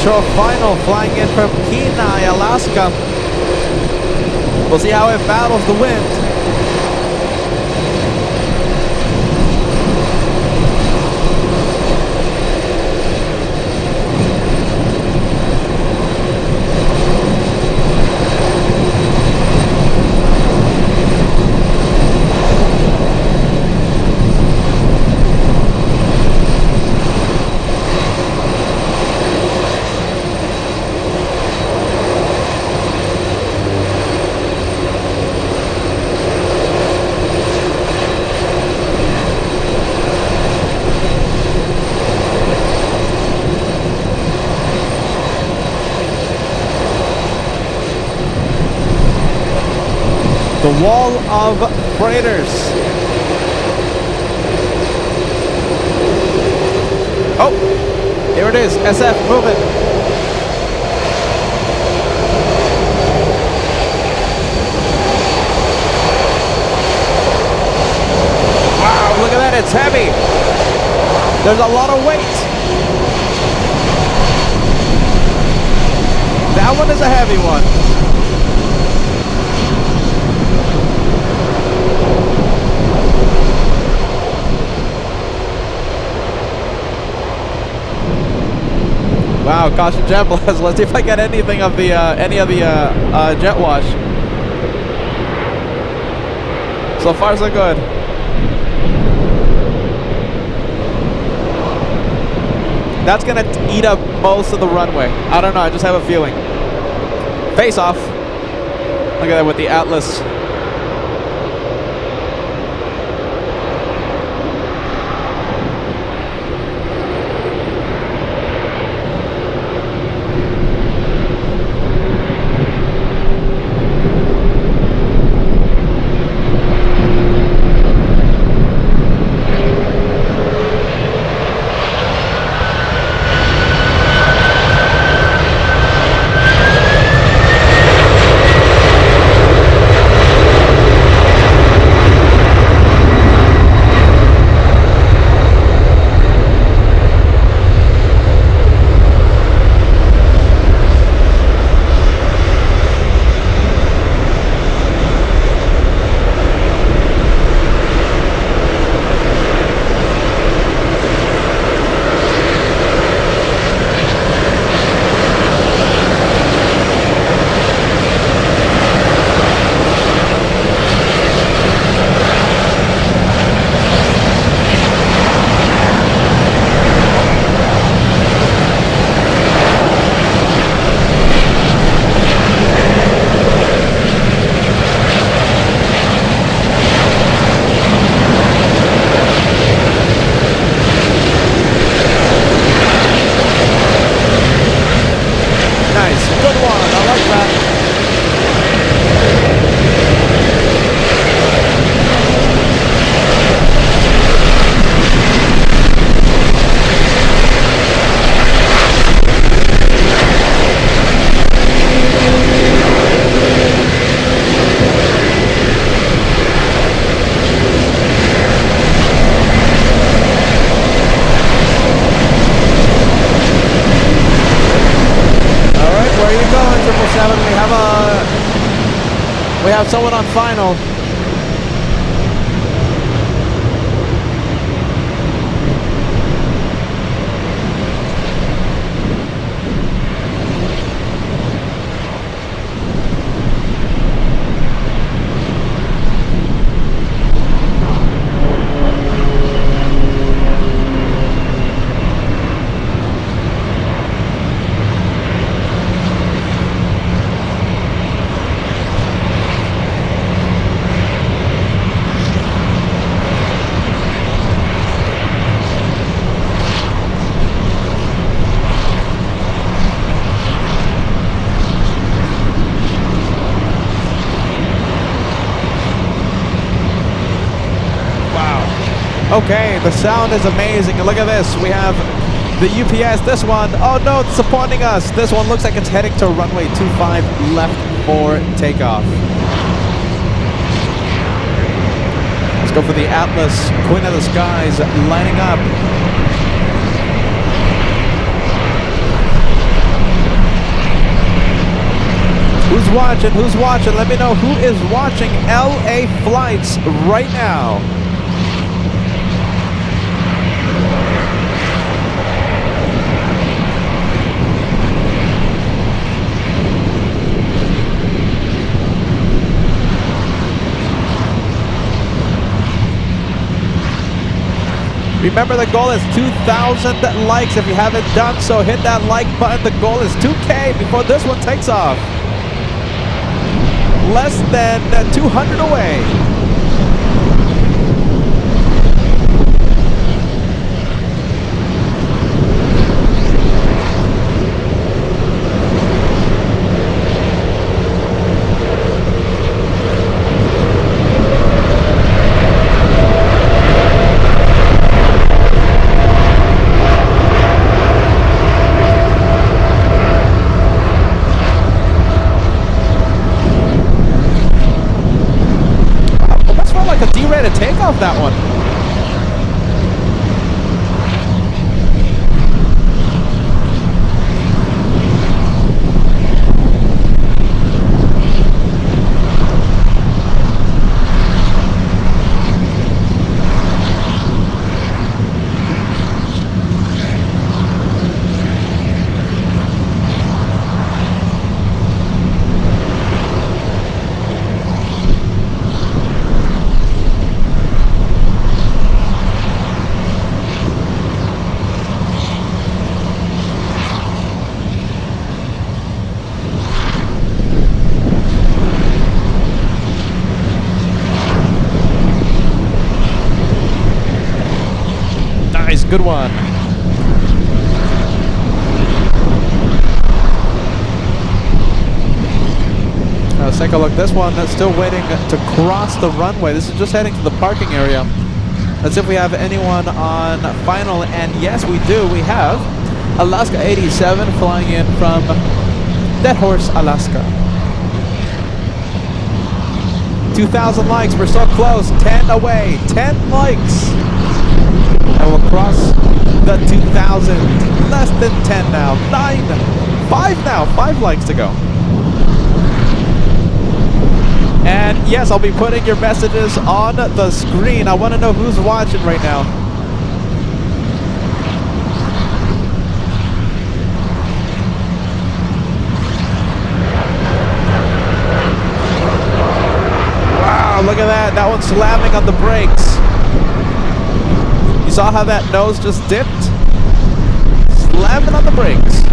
Metro final flying in from Kenai, Alaska. We'll see how it battles the wind. The wall of freighters. Oh, here it is. SF moving. Wow, look at that. It's heavy. There's a lot of weight. That one is a heavy one. Wow, caution jet blast. Let's see if I get anything of the any of the jet wash. So far, so good. That's gonna eat up most of the runway. I don't know. I just have a feeling. Face off. Look at that with the Atlas. We have someone on final. Okay, the sound is amazing. And look at this. We have the UPS. This one, oh no, it's disappointing us. This one looks like it's heading to runway 25 left for takeoff. Let's go for the Atlas, Queen of the Skies, lining up. Who's watching? Who's watching? Let me know who is watching LA flights right now. Remember, the goal is 2,000 likes. If you haven't done so, hit that like button. The goal is 2K before this one takes off. Less than 200 away. To take off that one. Good one. Let's take a look. This one that's still waiting to cross the runway. This is just heading to the parking area. Let's see if we have anyone on final. And yes, we do. We have Alaska 87 flying in from Dead Horse, Alaska. 2,000 likes. We're so close. 10 away. 10 likes. And we'll cross the 2,000. Less than 10 now. 9. 5 now. 5 likes to go. And yes, I'll be putting your messages on the screen. I want to know who's watching right now. Wow, look at that. That one's slamming on the brakes. You saw how that nose just dipped? Slamming on the brakes.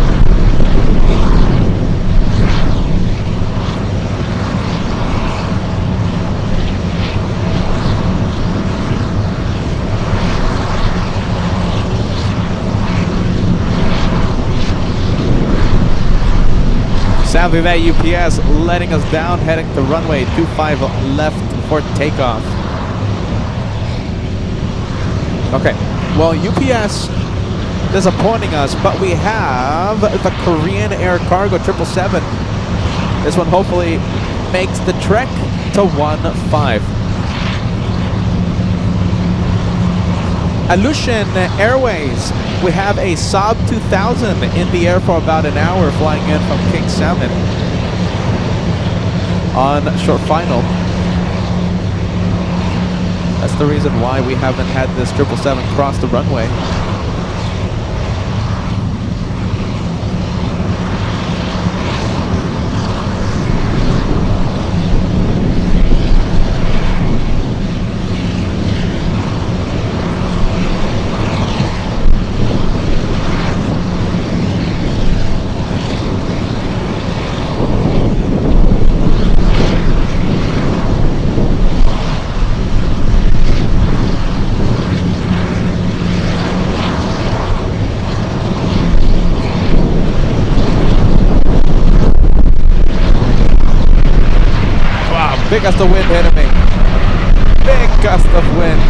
Sadly, that UPS letting us down, heading to runway 25 left for takeoff. Okay, well, UPS disappointing us, but we have the Korean Air Cargo 777. This one hopefully makes the trek to 15. Aleutian Airways, we have a Saab 2000 in the air for about an hour, flying in from King Salmon on short final. That's the reason why we haven't had this 777 cross the runway. Big gust of wind hitting me. Big gust of wind.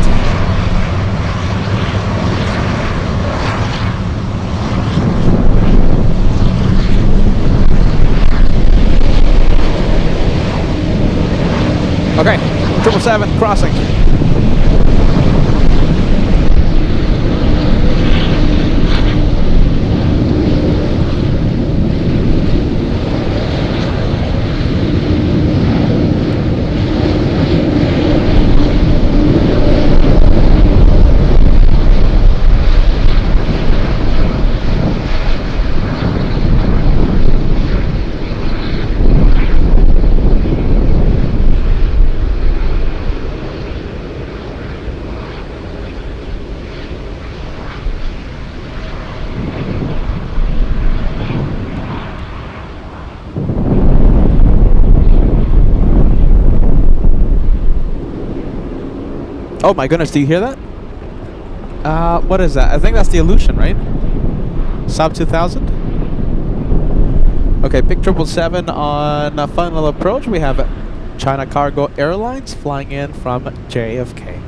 Okay, 777 crossing. Oh my goodness, do you hear that? What is that? I think that's the Illusion, right? Sub 2000? Okay, pick 777 on final approach. We have China Cargo Airlines flying in from JFK.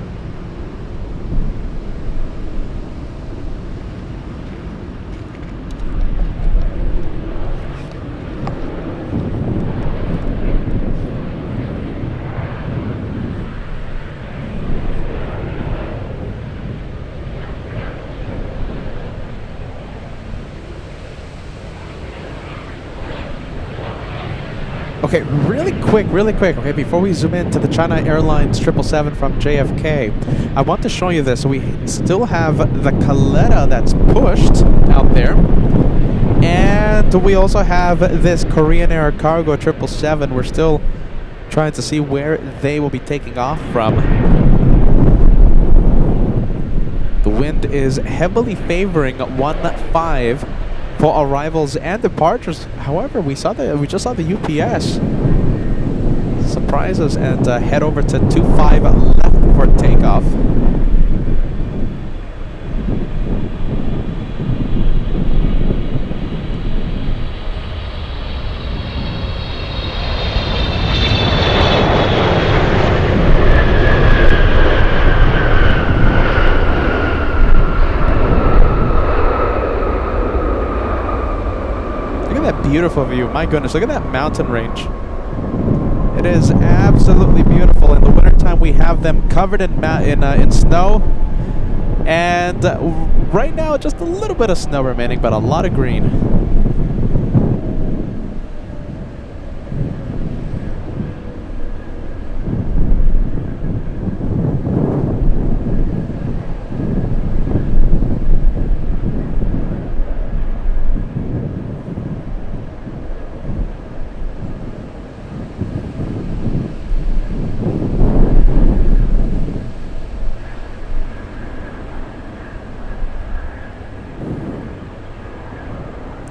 Okay, really quick, okay, before we zoom into the China Airlines 777 from JFK, I want to show you this. So we still have the Kaleta that's pushed out there, and we also have this Korean Air Cargo 777. We're still trying to see where they will be taking off from. The wind is heavily favoring 15 for arrivals and departures. However, we just saw the UPS surprise us and head over to 25 left for takeoff. Beautiful view. My goodness, look at that mountain range. It is absolutely beautiful. In the wintertime, we have them covered in snow. And right now, just a little bit of snow remaining, but a lot of green.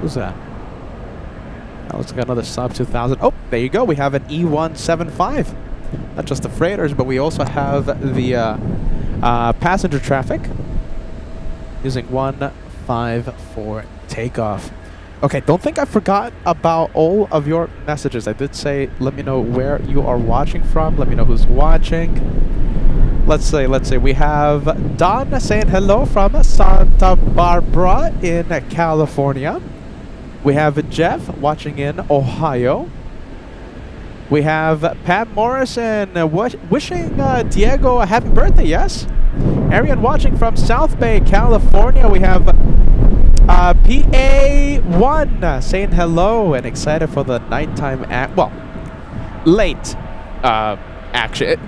Who's that? Now let's get another sub 2000. Oh, there you go. We have an E175. Not just the freighters, but we also have the passenger traffic using 154 takeoff. Okay, don't think I forgot about all of your messages. I did say, let me know where you are watching from. Let me know who's watching. Let's say we have Don saying hello from Santa Barbara in California. We have Jeff watching in Ohio. We have Pat Morrison wishing Diego a happy birthday, yes? Arian watching from South Bay, California. We have PA1 saying hello and excited for the nighttime late action.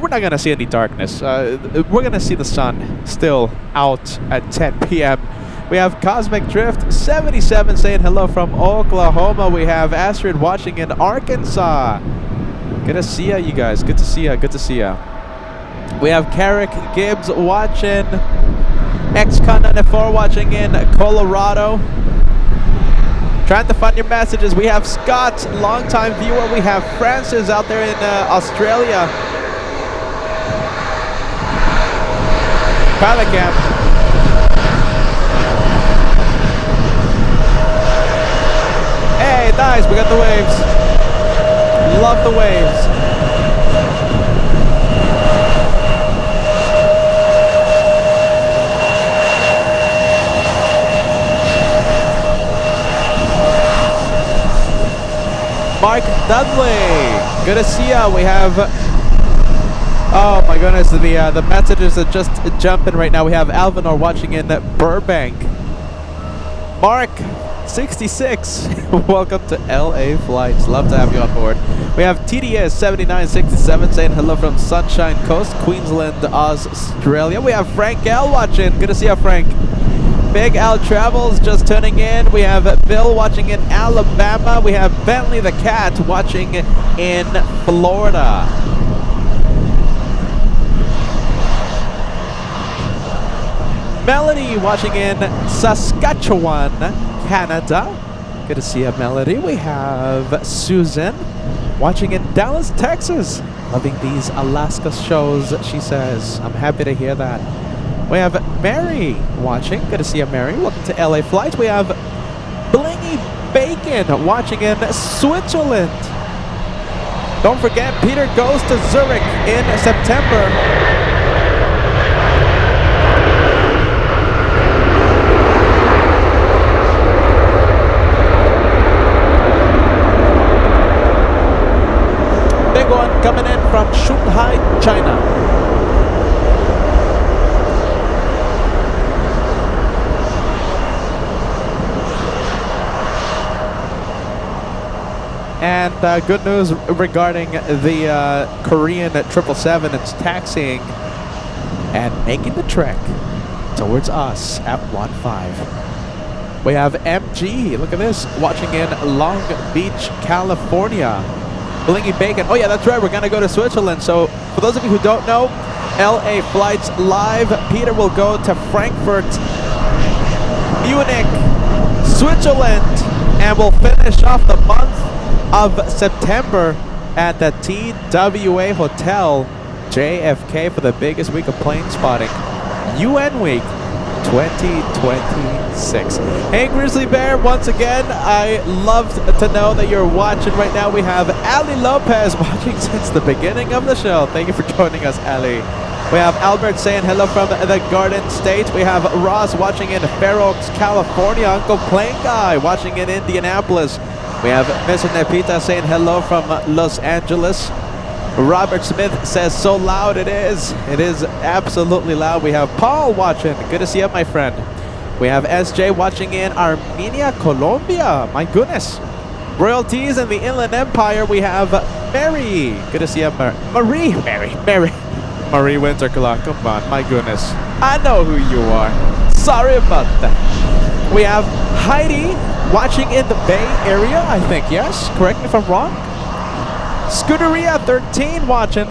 We're not going to see any darkness. We're going to see the sun still out at 10 p.m. We have Cosmic Drift 77 saying hello from Oklahoma. We have Astrid watching in Arkansas. Good to see ya, you guys. Good to see ya. Good to see ya. We have Carrick Gibbs watching. XCon94 watching in Colorado. Trying to find your messages. We have Scott, longtime viewer. We have Francis out there in Australia. Pilot camp. Hey, nice, we got the waves. Love the waves. Mark Dudley, good to see ya. We have, oh my goodness, the messages are just jumping right now. We have Alvinor watching in Burbank. Mark 66, welcome to LA Flights. Love to have you on board. We have TDS 7967 saying hello from Sunshine Coast, Queensland, Australia. We have Frank L watching. Good to see you, Frank. Big Al Travels just tuning in. We have Bill watching in Alabama. We have Bentley the Cat watching in Florida. Melody watching in Saskatchewan, Canada. Good to see you, Melody. We have Susan watching in Dallas, Texas. Loving these Alaska shows, she says. I'm happy to hear that. We have Mary watching. Good to see you, Mary. Welcome to LA Flights. We have Blingy Bacon watching in Switzerland. Don't forget, Peter goes to Zurich in September. Big one coming in from Shanghai, China. And good news regarding the Korean 777. It's taxiing and making the trek towards us at 1-5. We have MG, look at this, watching in Long Beach, California. Blingy Bacon. Oh yeah, that's right, we're going to go to Switzerland. So for those of you who don't know, LA Flights Live. Peter will go to Frankfurt, Munich, Switzerland, and we'll finish off the month of September at the TWA Hotel, JFK, for the biggest week of plane spotting, UN Week 2026. Hey Grizzly Bear, once again, I love to know that you're watching right now. We have Ali Lopez watching since the beginning of the show. Thank you for joining us, Ali. We have Albert saying hello from the Garden State. We have Ross watching in Fair Oaks, California. Uncle Plane Guy watching in Indianapolis. We have Mr. Nepita saying hello from Los Angeles. Robert Smith says, so loud it is. It is absolutely loud. We have Paul watching. Good to see you, my friend. We have SJ watching in Armenia, Colombia. My goodness. Royalties in the Inland Empire. We have Mary. Good to see you, Marie. Marie Winterclock. Come on, my goodness. I know who you are. Sorry about that. We have Heidi watching in the Bay Area, I think. Yes, correct me if I'm wrong. Scuderia 13 watching.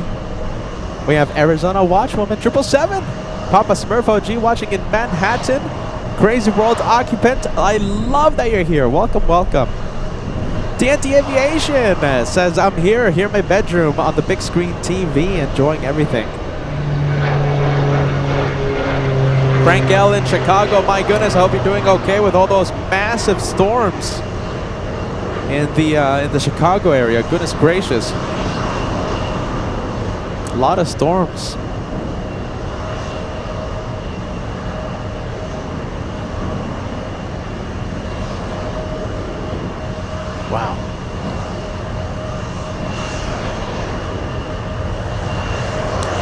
We have Arizona Watchwoman 777. Papa Smurf OG watching in Manhattan. Crazy World Occupant, I love that you're here. Welcome, welcome. TNT Aviation says, I'm here in my bedroom on the big screen TV, enjoying everything. Frank L in Chicago, my goodness, I hope you're doing okay with all those massive storms in the Chicago area. Goodness gracious. A lot of storms. Wow.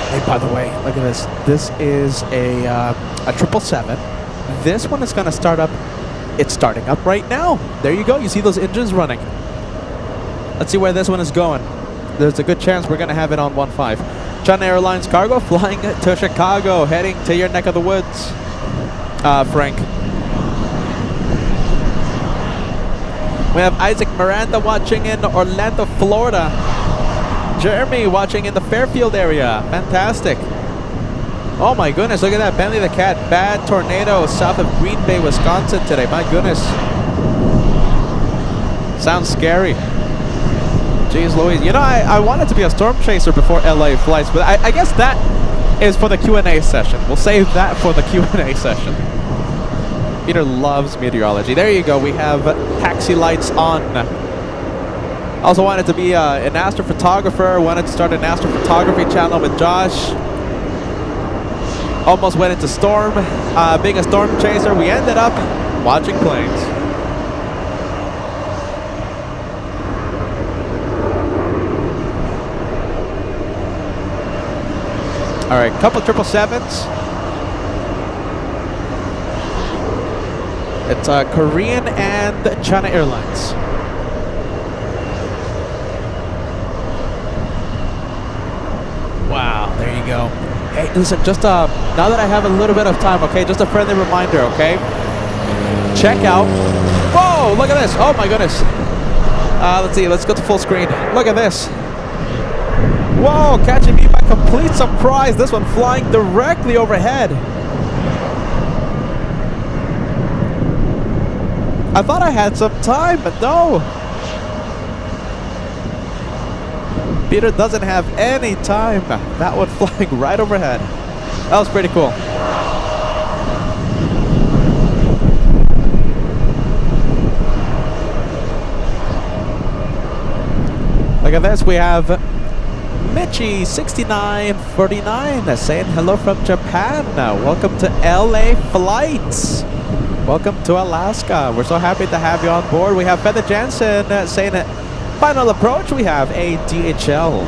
Hey, by the way, look at this. This is a 777. This one is going to start up. It's starting up right now. There you go. You see those engines running. Let's see where this one is going. There's a good chance we're going to have it on 1-5. China Airlines Cargo flying to Chicago, heading to your neck of the woods, Frank. We have Isaac Miranda watching in Orlando, Florida. Jeremy watching in the Fairfield area. Fantastic. Oh my goodness, look at that. Bentley the Cat. Bad tornado south of Green Bay, Wisconsin today. My goodness. Sounds scary. Jeez Louise. You know, I wanted to be a storm chaser before LA Flights, but I guess that is for the Q&A session. We'll save that for the Q&A session. Peter loves meteorology. There you go. We have taxi lights on. Also wanted to be an astrophotographer. Wanted to start an astrophotography channel with Josh. Almost went into storm. Being a storm chaser, we ended up watching planes. All right, couple 777s. It's Korean and China Airlines. Wow, there you go. Hey, listen, just now that I have a little bit of time, okay, just a friendly reminder, okay? Check out. Whoa, look at this. Oh my goodness. Let's see, let's go to full screen. Look at this. Whoa, catching me by complete surprise. This one flying directly overhead. I thought I had some time, but no. Peter doesn't have any time. That one flying right overhead. That was pretty cool. Look at this. We have Michi6949 saying hello from Japan. Welcome to LA flights. Welcome to Alaska. We're so happy to have you on board. We have Feather Jansen saying that final approach. We have a DHL.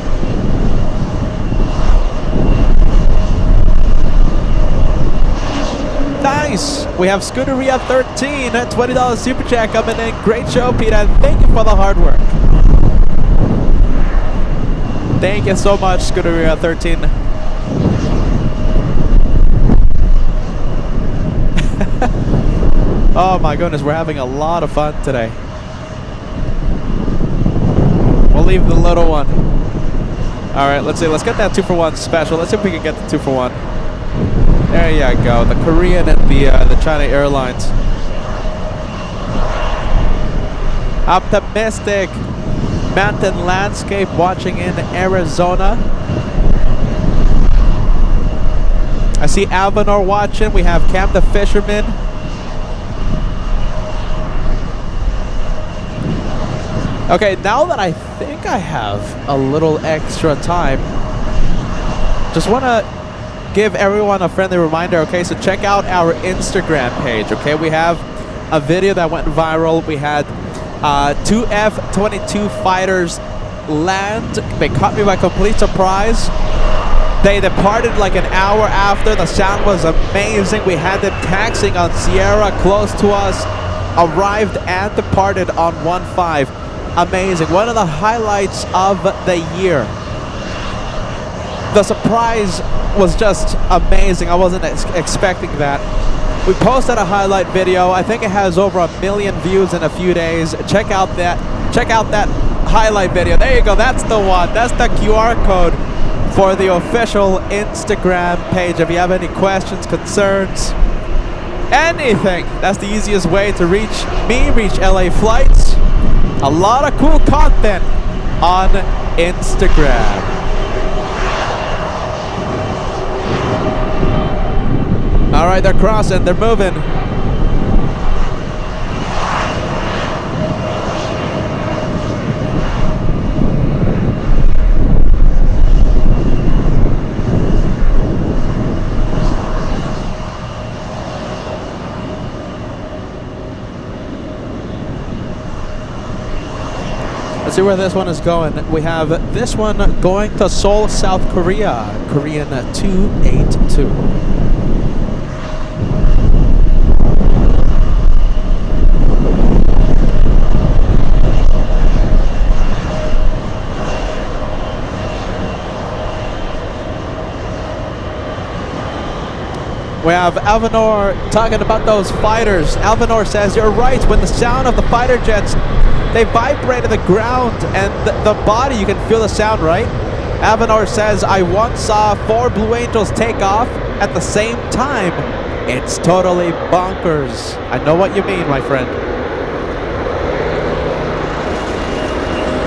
Nice. We have Scooteria 13 $20 super chat coming in. Great show, Peter. And thank you for the hard work. Thank you so much, Scooteria 13. Oh my goodness, we're having a lot of fun today. We'll leave the little one. Alright, let's see. Let's get that 2-for-1 special. Let's see if we can get the 2-for-1. There you go. The Korean and the China Airlines. Optimistic mountain landscape watching in Arizona. I see Alvanor watching. We have Cam the Fisherman. Okay, now that I think I have a little extra time, just want to give everyone a friendly reminder, okay? So check out our Instagram page, okay? We have a video that went viral. We had two F-22 fighters land. They caught me by complete surprise. They departed like an hour after. The sound was amazing. We had them taxiing on Sierra close to us. Arrived and departed on 1-5. Amazing. One of the highlights of the year. The surprise was just amazing. I wasn't expecting that. We posted a highlight video. I think it has over 1 million views in a few days. Check out that highlight video. There you go. That's the one. That's the QR code for the official Instagram page. If you have any questions, concerns, anything, that's the easiest way to reach me, reach LA Flights. A lot of cool content on Instagram. All right, they're crossing, they're moving. Let's see where this one is going. We have this one going to Seoul, South Korea. Korean 282. We have Alvanor talking about those fighters. Alvanor says, you're right, when the sound of the fighter jets, they vibrate to the ground and the body, you can feel the sound, right? Alvanor says, I once saw 4 Blue Angels take off at the same time. It's totally bonkers. I know what you mean, my friend.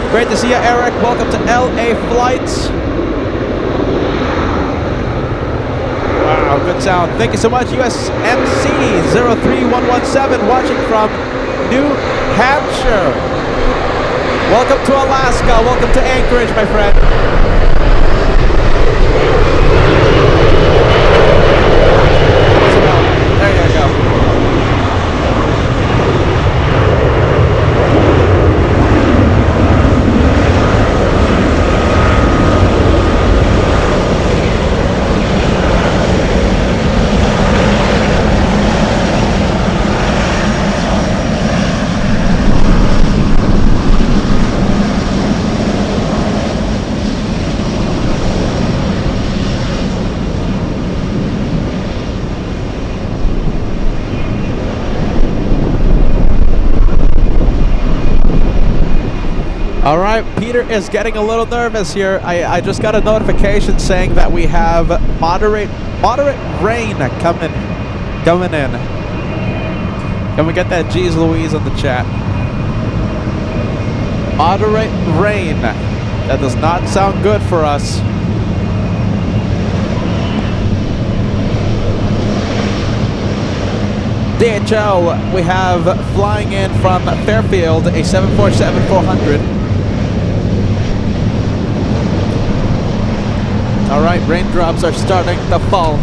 Great to see you, Eric. Welcome to LA Flights. Wow, good sound. Thank you so much, USMC03117, watching from New Hampshire. Welcome to Alaska. Welcome to Anchorage, my friend. There you go. All right, Peter is getting a little nervous here. I just got a notification saying that we have moderate rain coming in. Can we get that Jeez Louise on the chat? Moderate rain That does not sound good for us. DHL, we have flying in from Fairfield a 747-400. All right, raindrops are starting to fall.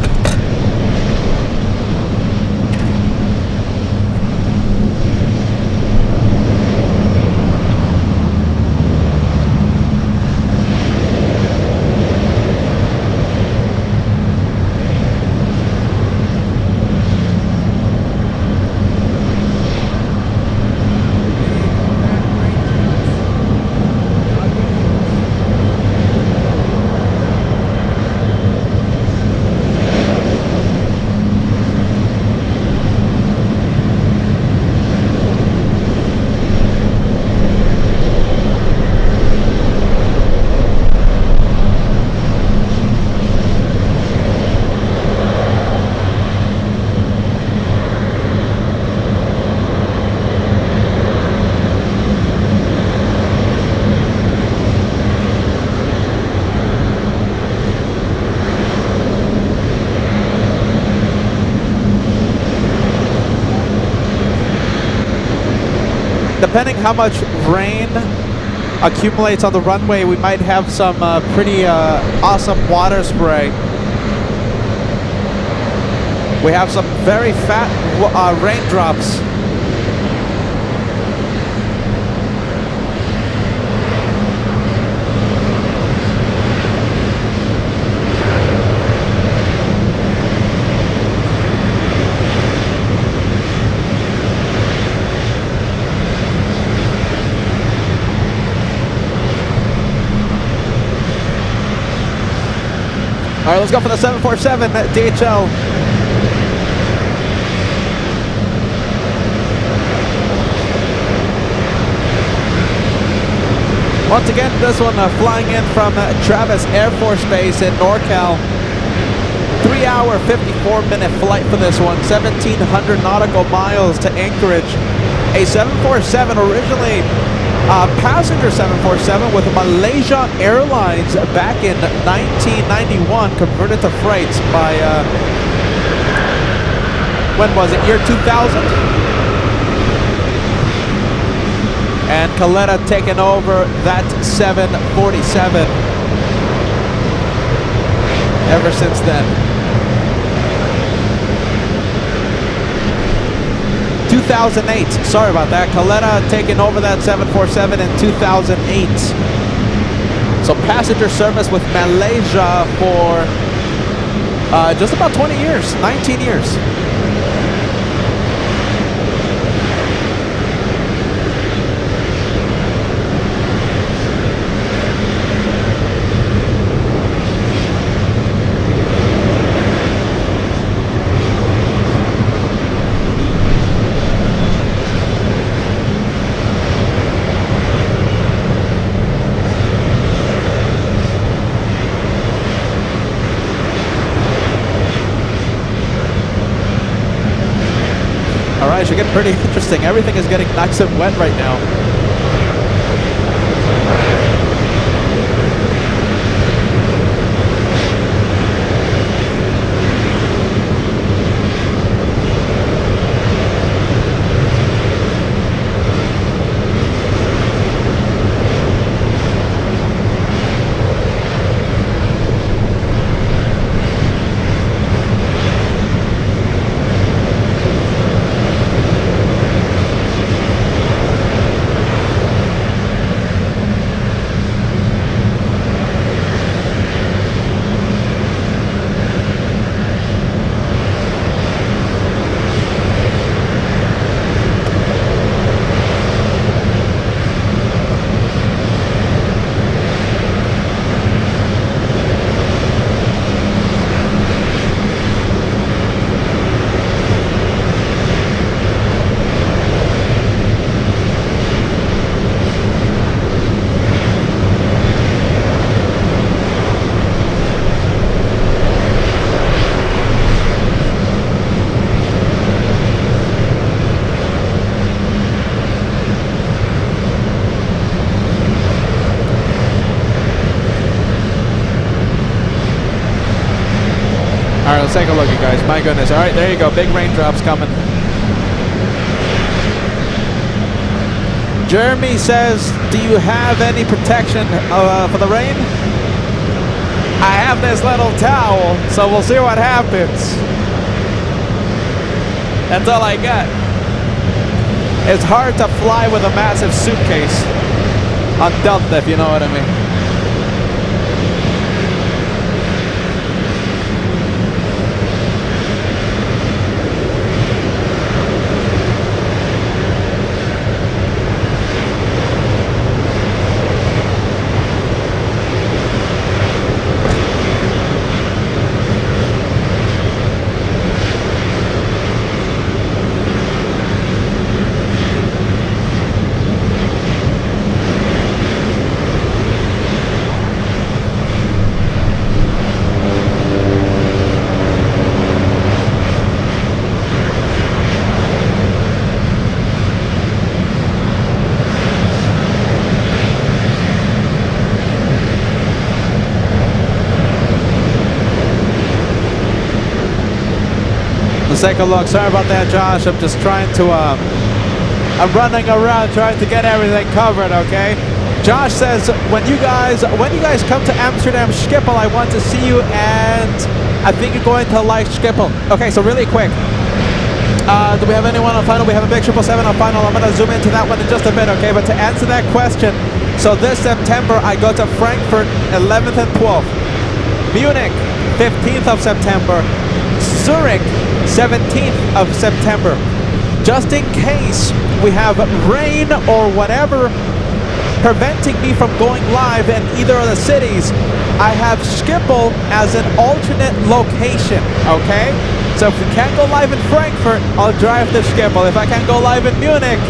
Depending how much rain accumulates on the runway, we might have some pretty awesome water spray. We have some very fat raindrops. All right, let's go for the 747 DHL. Once again, this one flying in from Travis Air Force Base in NorCal. 3-hour, 54-minute flight for this one. 1,700 nautical miles to Anchorage. A 747 originally passenger 747 with Malaysia Airlines back in 1991, converted to freights by, when was it, year 2000? And Coletta taking over that 747 ever since then. 2008, sorry about that. Coletta taking over that 747 in 2008. So passenger service with Malaysia for just about 20 years, 19 years. It should get pretty interesting. Everything is getting nice and wet right now. Alright, let's take a look, you guys. My goodness. Alright, there you go. Big raindrops coming. Jeremy says, do you have any protection for the rain? I have this little towel, so we'll see what happens. That's all I got. It's hard to fly with a massive suitcase on Delta, if you know what I mean. Let's take a look. Sorry about that, Josh. I'm just trying to, I'm running around trying to get everything covered, okay? Josh says, when you guys come to Amsterdam Schiphol, I want to see you, and I think you're going to like Schiphol. Okay, so really quick. Do we have anyone on final? We have a big 777 on final. I'm going to zoom into that one in just a bit, okay? But to answer that question, so this September, I go to Frankfurt 11th and 12th. Munich, 15th of September. Zurich, 17th of September. Just in case we have rain or whatever preventing me from going live in either of the cities, I have Schiphol as an alternate location, okay? So if we can't go live in Frankfurt, I'll drive to Schiphol. If I can't go live in Munich,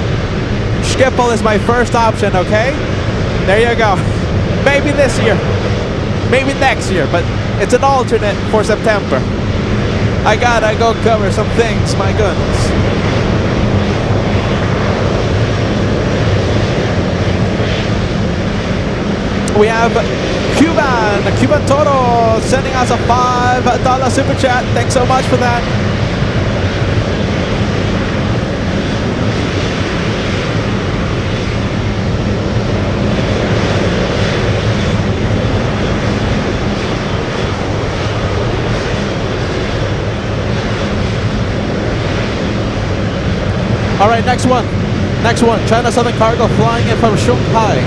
Schiphol is my first option, okay? There you go. Maybe this year, maybe next year, but it's an alternate for September. I gotta go cover some things, my goodness. We have Cuban Toro sending us a $5 super chat. Thanks so much for that. All right, next one. China Southern Cargo flying in from Shanghai.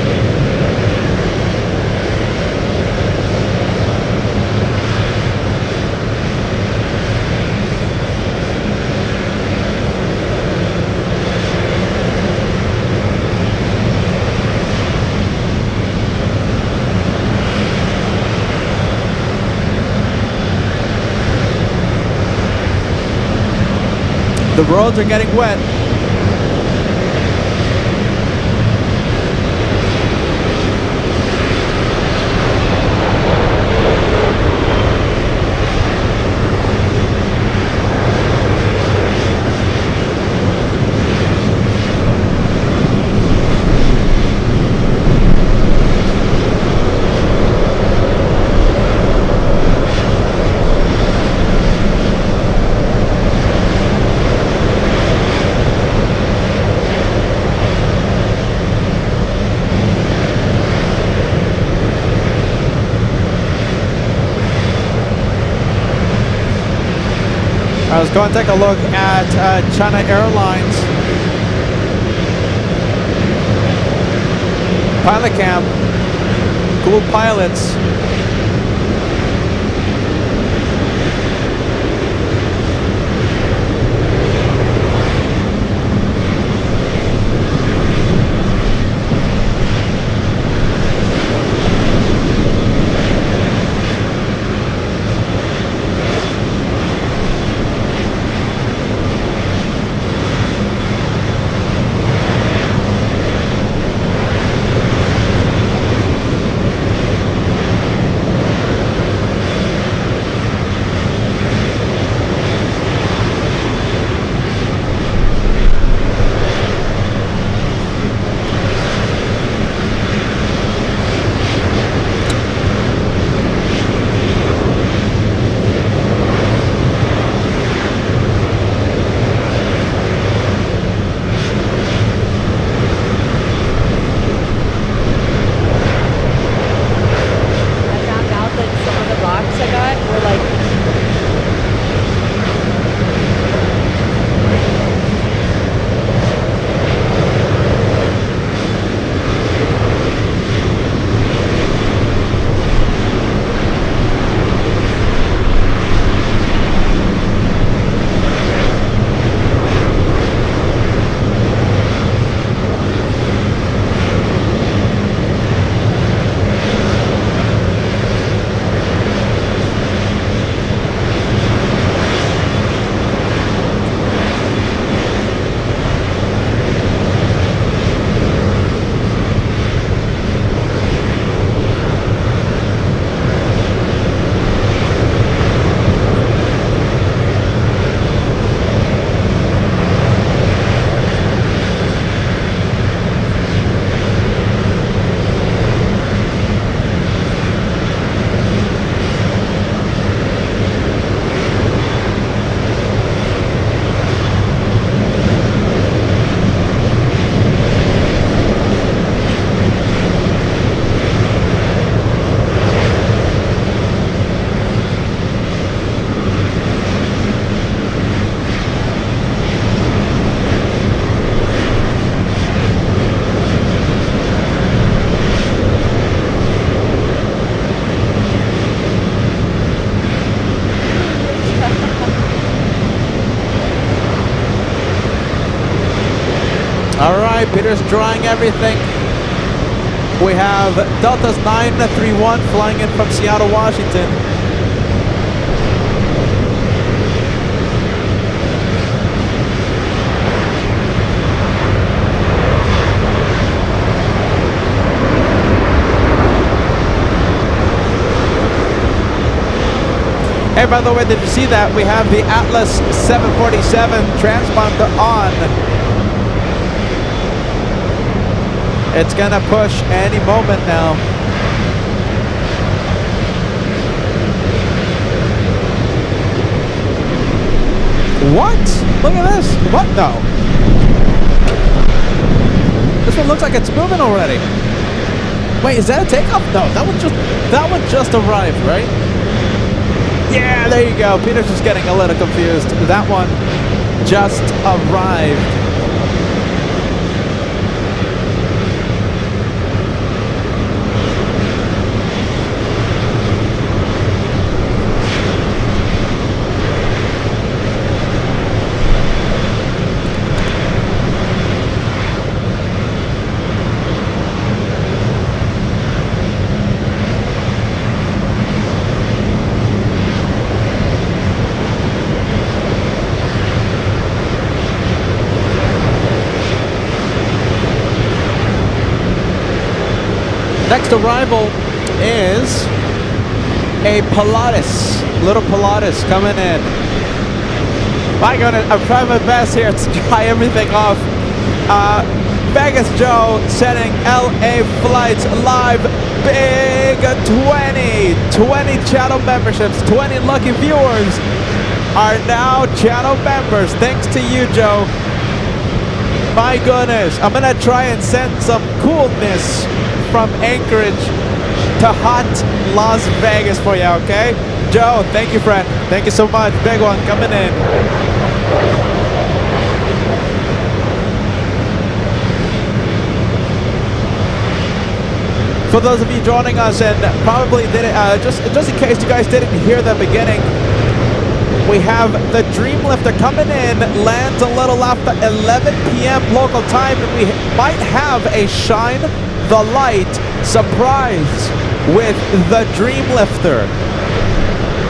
The roads are getting wet. Let's go and take a look at China Airlines pilot cam. Cool pilots. Okay, Peter's drawing everything. We have Delta's 931 flying in from Seattle, Washington. Hey, by the way, did you see that? We have the Atlas 747 transponder on. It's gonna push any moment now. What? Look at this. What? No. This one looks like it's moving already. Wait, is that a takeoff? No, that one just arrived, right? Yeah, there you go. Peter's just getting a little confused. That one just arrived. Next arrival is a Pilatus, little Pilatus coming in. My goodness, I'm trying my best here to dry everything off. Vegas Joe setting LA flights live. Big 20 channel memberships, 20 lucky viewers are now channel members. Thanks to you, Joe. My goodness, I'm gonna try and send some coolness from Anchorage to hot Las Vegas for you, okay? Joe, thank you, friend. Thank you so much. Big one coming in. For those of you joining us and probably didn't, just in case you guys didn't hear the beginning, we have the Dreamlifter coming in, lands a little after 11 p.m. local time, and we might have a Shine the Light surprise with the Dreamlifter.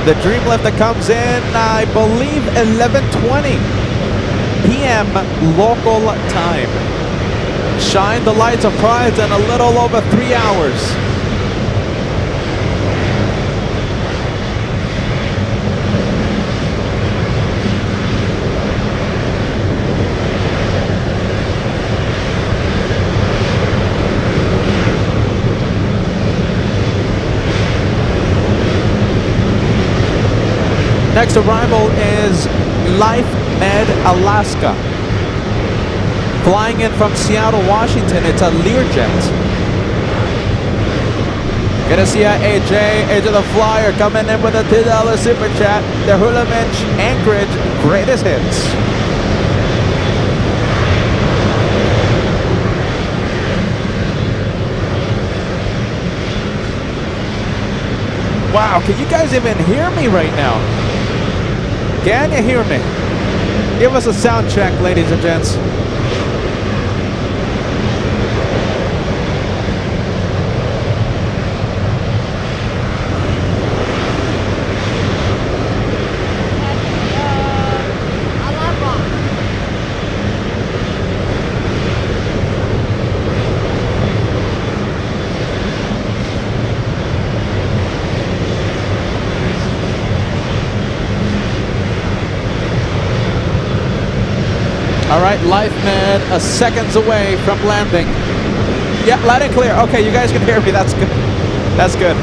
The Dreamlifter comes in, I believe, 11:20 p.m. local time. Shine the Light surprise in a little over 3 hours. Next arrival is Life Med Alaska. Flying in from Seattle, Washington. It's a Learjet. Gonna see AJ the Flyer coming in with a $2 super chat. The Hula Minch Anchorage greatest hits. Wow, can you guys even hear me right now? Can you hear me? Give us a sound check, ladies and gents. All right, Life Med, seconds away from landing. Yeah, loud and clear. Okay, you guys can hear me. That's good. That's good.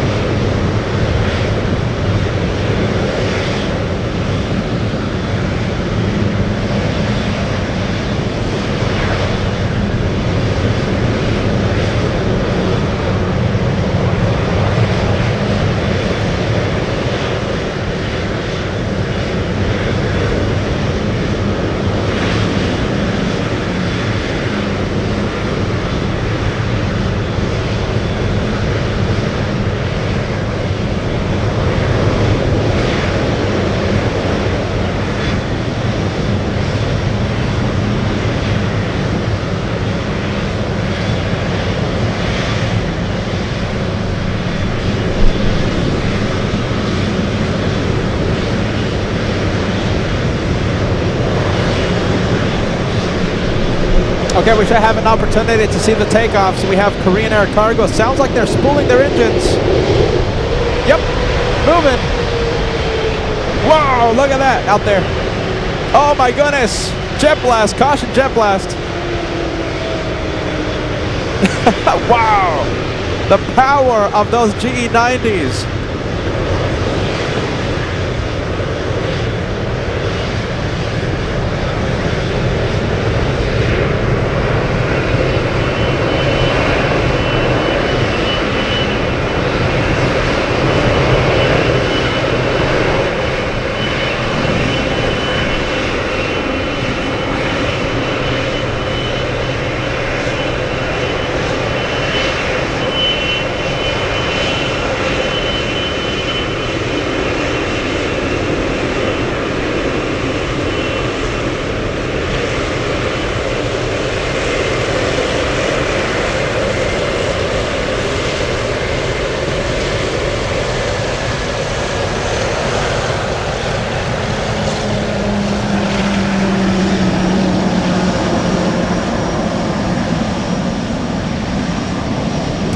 Okay, we should have an opportunity to see the takeoffs. We have Korean Air Cargo. Sounds like they're spooling their engines. Yep, moving. Whoa, look at that out there. Oh my goodness. Jet blast, caution jet blast. Wow, the power of those GE90s.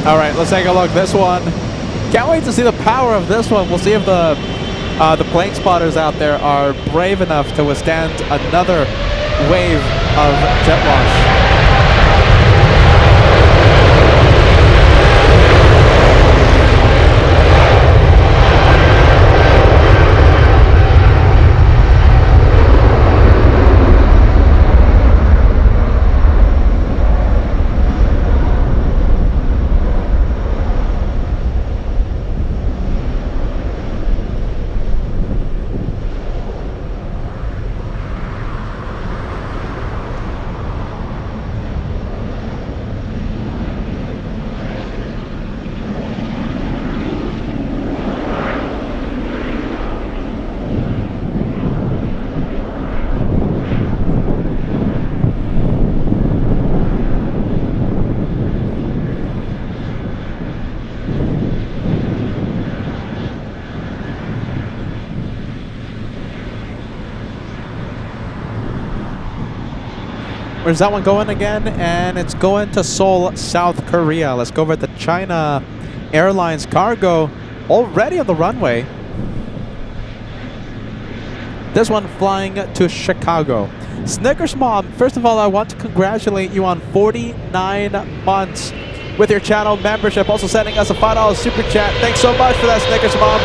All right, let's take a look. This one, can't wait to see the power of this one. We'll see if the plane spotters out there are brave enough to withstand another wave of jet wash. Where's that one going again? And it's going to Seoul, South Korea. Let's go over to China Airlines Cargo, already on the runway. This one flying to Chicago. Snickers Mom, first of all, I want to congratulate you on 49 months with your channel membership. Also sending us a $5 super chat. Thanks so much for that, Snickers Mom.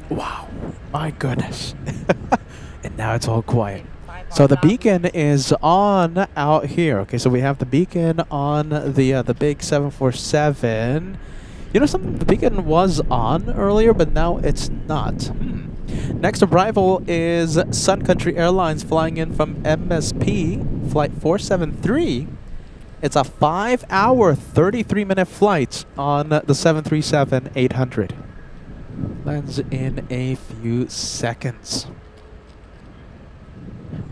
Wow, my goodness. And now it's all quiet. So the beacon is on out here. Okay, so we have the beacon on the big 747. You know something? The beacon was on earlier, but now it's not. Next arrival is Sun Country Airlines flying in from MSP, flight 473. It's a 5-hour, 33-minute flight on the 737-800. Lands in a few seconds.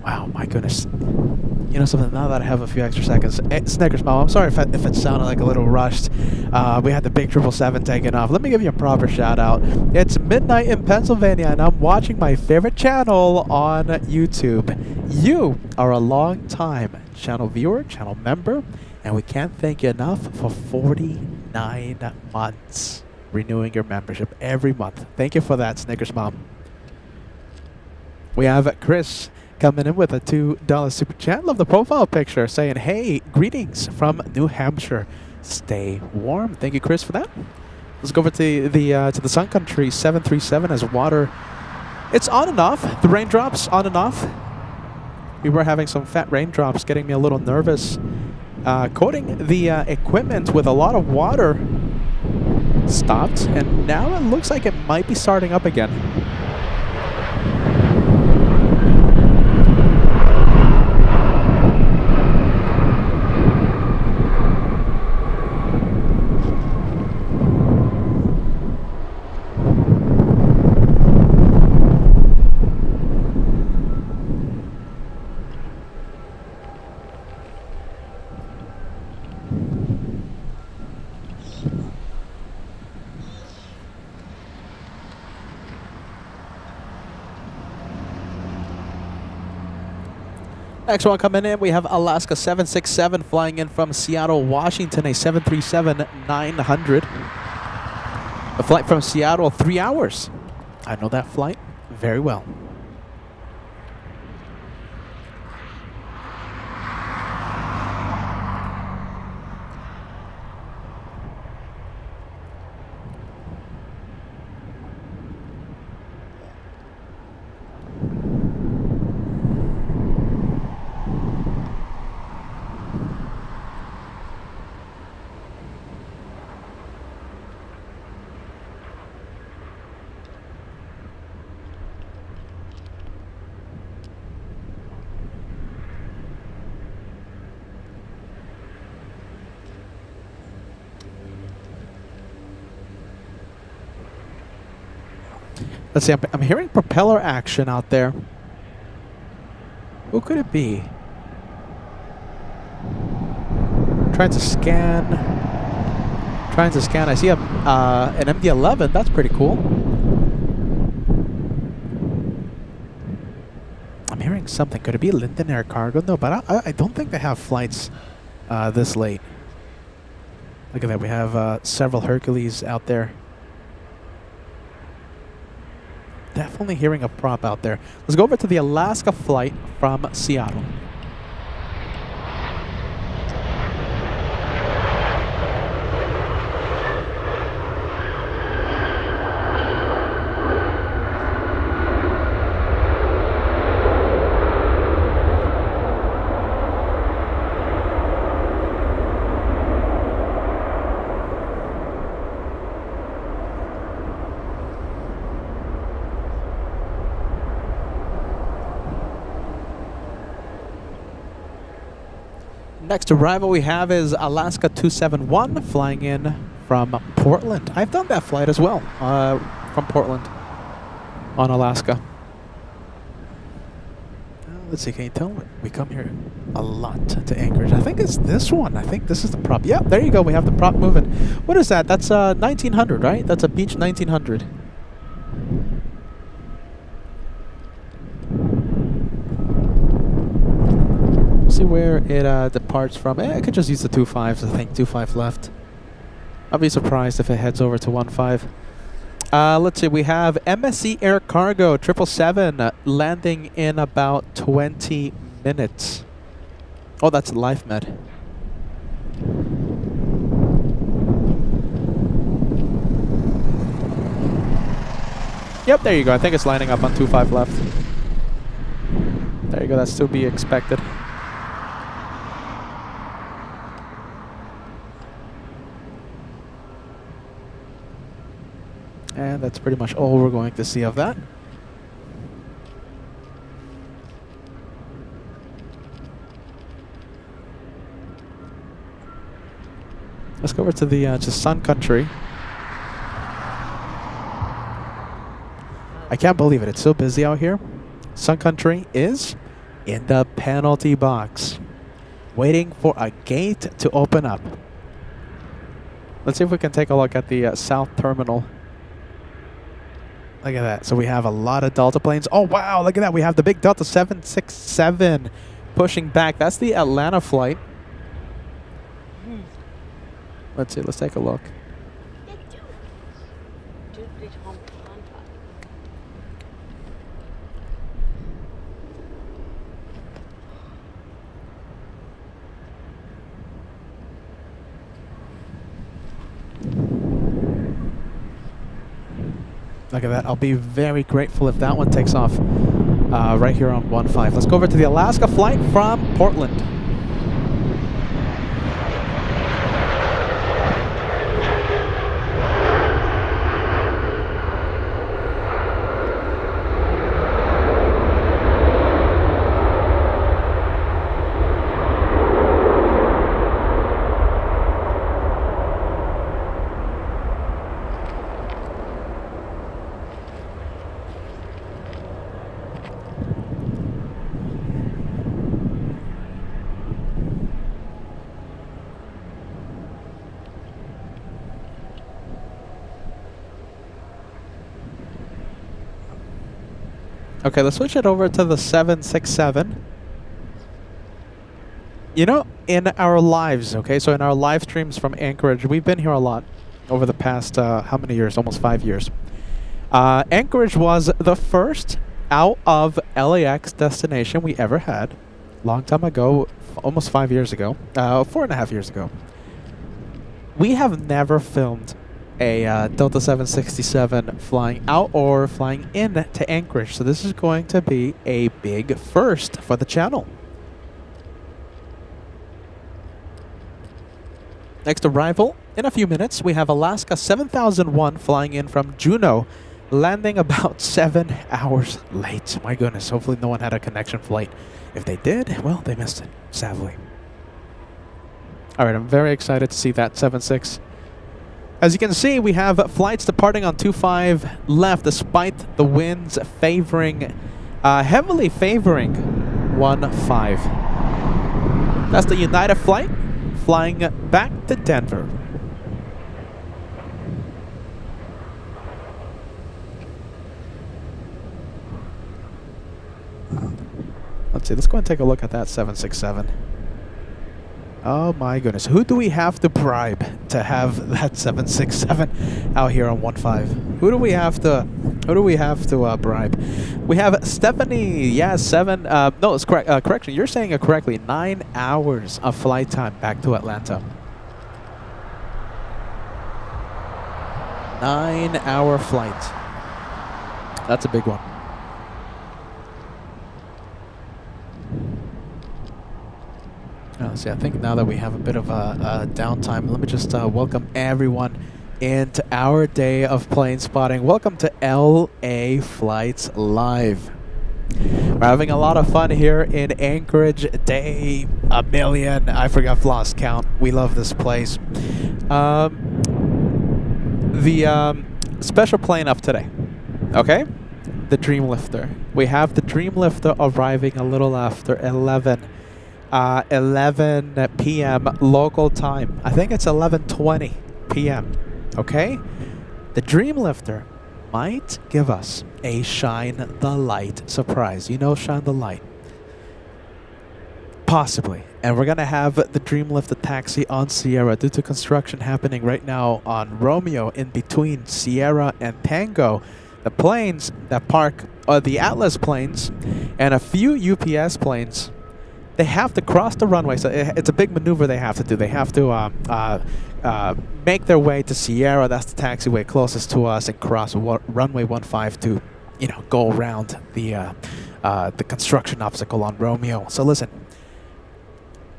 Wow, my goodness. You know something, now that I have a few extra seconds. Snickers Mom, I'm sorry if it sounded like a little rushed. We had the big 777 taking off. Let me give you a proper shout out. It's midnight in Pennsylvania and I'm watching my favorite channel on YouTube. You are a long time channel viewer, channel member, and we can't thank you enough for 49 months renewing your membership every month. Thank you for that, Snickers Mom. We have Chris coming in with a $2 super chat. Love the profile picture saying, hey, greetings from New Hampshire. Stay warm. Thank you, Chris, for that. Let's go over to the Sun Country 737 as water. It's on and off. The raindrops on and off. We were having some fat raindrops getting me a little nervous. Coating the equipment with a lot of water stopped, and now it looks like it might be starting up again. Next one coming in, we have Alaska 767 flying in from Seattle, Washington, a 737-900. A flight from Seattle, 3 hours. I know that flight very well. Let's see, I'm hearing propeller action out there. Who could it be? Trying to scan. I see an MD-11. That's pretty cool. I'm hearing something. Could it be Linden Air Cargo? No, but I don't think they have flights this late. Look at that. We have several Hercules out there. Definitely hearing a prop out there. Let's go over to the Alaska flight from Seattle. Next arrival we have is Alaska 271 flying in from Portland. I've done that flight as well, from Portland on Alaska. Let's see, can you tell? We come here a lot to Anchorage. I think it's this one. I think this is the prop. Yeah, there you go. We have the prop moving. What is that? That's 1900, right? That's a Beech 1900. See where it departs from. I could just use the 25s. I think 25 left. I'll be surprised if it heads over to 15. Let's see. We have MSC Air Cargo 777 landing in about 20 minutes. Oh, that's Life Med. Yep, there you go. I think it's lining up on 25 left. There you go. That's to be expected. And that's pretty much all we're going to see of that. Let's go over to the Sun Country. I can't believe it. It's so busy out here. Sun Country is in the penalty box, waiting for a gate to open up. Let's see if we can take a look at the South Terminal. Look at that. So we have a lot of Delta planes. Oh, wow. Look at that. We have the big Delta 767 pushing back. That's the Atlanta flight. Let's see. Let's take a look. Look at that. I'll be very grateful if that one takes off right here on 1-5. Let's go over to the Alaska flight from Portland. Okay, let's switch it over to the 767. You know, in our lives, okay, so in our live streams from Anchorage, we've been here a lot over the past, how many years? Almost 5 years. Anchorage was the first out of LAX destination we ever had. Long time ago, almost 5 years ago, 4.5 years ago. We have never filmed a Delta 767 flying out or flying in to Anchorage. So this is going to be a big first for the channel. Next arrival, in a few minutes, we have Alaska 7001 flying in from Juneau, landing about 7 hours late. My goodness, hopefully no one had a connection flight. If they did, well, they missed it, sadly. All right, I'm very excited to see that 76. As you can see, we have flights departing on 25 left, despite the winds favoring, heavily favoring 15. That's the United flight flying back to Denver. Let's see, let's go and take a look at that 767. Oh my goodness, who do we have to bribe to have that 767 out here on 15? Who do we have to bribe? We have Stephanie. Yeah, no, it's correct. Correction, you're saying it correctly. 9 hours of flight time back to Atlanta. 9-hour flight. That's a big one. See, I think now that we have a bit of a downtime, let me just welcome everyone into our day of plane spotting. Welcome to LA Flights Live. We're having a lot of fun here in Anchorage. Day a million. I forgot, I've lost count. We love this place. The special plane up today, okay? The Dreamlifter. We have the Dreamlifter arriving a little after 11 p.m. local time. I think it's 11:20 p.m. Okay? The Dreamlifter might give us a shine the light surprise. You know, shine the light. Possibly. And we're going to have the Dreamlifter taxi on Sierra due to construction happening right now on Romeo in between Sierra and Tango. The planes that park are the Atlas planes and a few UPS planes. They have to cross the runway, so it's a big maneuver they have to do. They have to make their way to Sierra, that's the taxiway closest to us, and cross runway 15 to, you know, go around the construction obstacle on Romeo. So listen,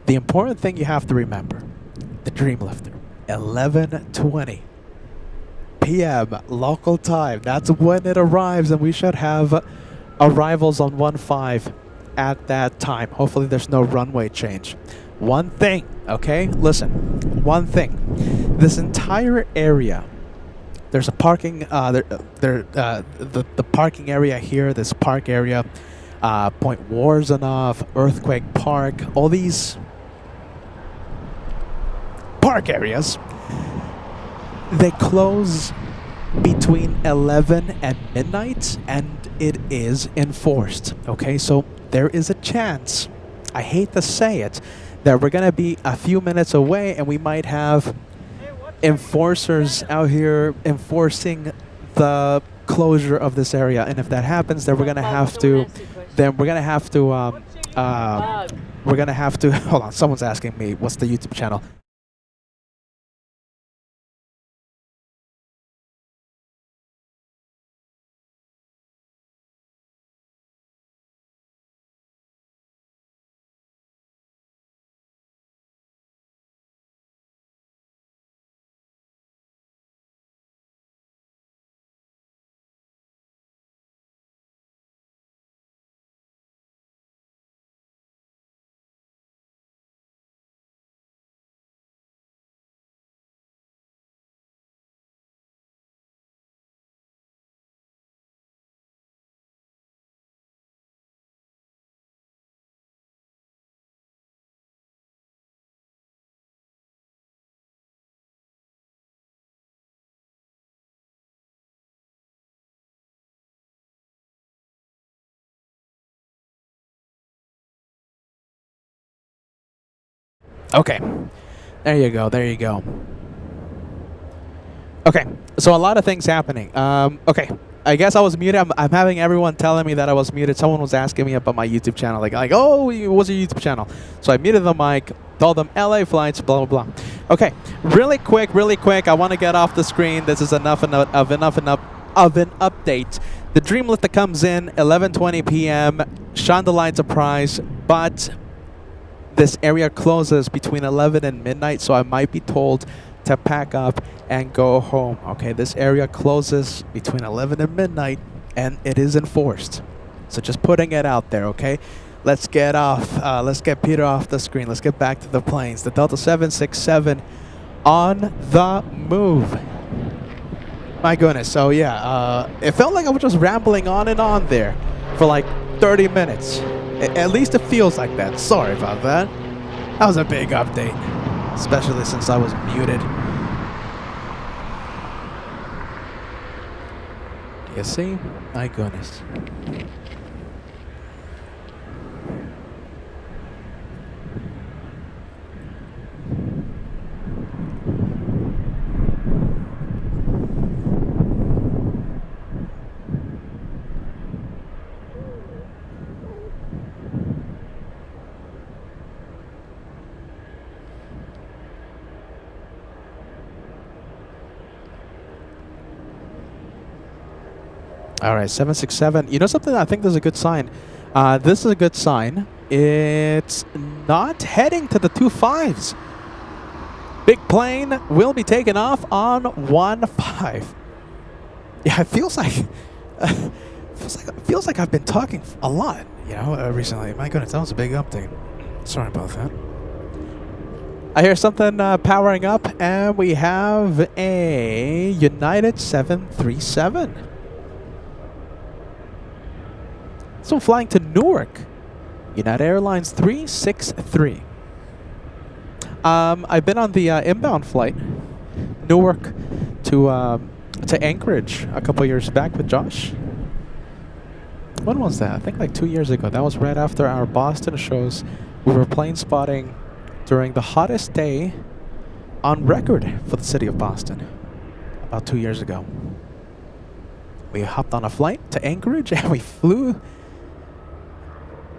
the important thing you have to remember, the Dreamlifter, 11:20 p.m. local time. That's when it arrives, and we should have arrivals on 15 at that time. Hopefully there's no runway change. One thing, okay? Listen, one thing. This entire area, there's a parking, the parking area here, this park area, Point Warzanoff, Earthquake Park, all these park areas, they close between 11 and midnight, and it is enforced, okay? So there is a chance, I hate to say it, that we're going to be a few minutes away and we might have enforcers out here enforcing the closure of this area. And if that happens, then we're going to have to, hold on, someone's asking me, what's the YouTube channel? Okay. There you go. There you go. Okay. So a lot of things happening. Okay. I guess I was muted. I'm having everyone telling me that I was muted. Someone was asking me about my YouTube channel. Like, oh, what's your YouTube channel? So I muted the mic, told them LA flights, blah, blah, blah. Okay. Really quick. I want to get off the screen. This is enough of an update. The Dreamlet that comes in 11:20 p.m. Shine the light surprise, but this area closes between 11 and midnight, so I might be told to pack up and go home. Okay, this area closes between 11 and midnight, and it is enforced. So just putting it out there, okay? Let's get off. Let's get Peter off the screen. Let's get back to the planes. The Delta 767 on the move. My goodness. So yeah, it felt like I was just rambling on and on there for like 30 minutes. At least it feels like that. Sorry about that. That was a big update, especially since I was muted. You see? My goodness. All right, 767. You know something? I think this is a good sign. This is a good sign. It's not heading to the 25s. Big plane will be taken off on 15. Yeah, it feels like I've been talking a lot, you know, recently. My goodness, that was a big update. Sorry about that. I hear something powering up, and we have a United 737. So flying to Newark, United Airlines 363. I've been on the inbound flight, Newark to Anchorage a couple years back with Josh. When was that? I think like 2 years ago. That was right after our Boston shows. We were plane spotting during the hottest day on record for the city of Boston about 2 years ago. We hopped on a flight to Anchorage and we flew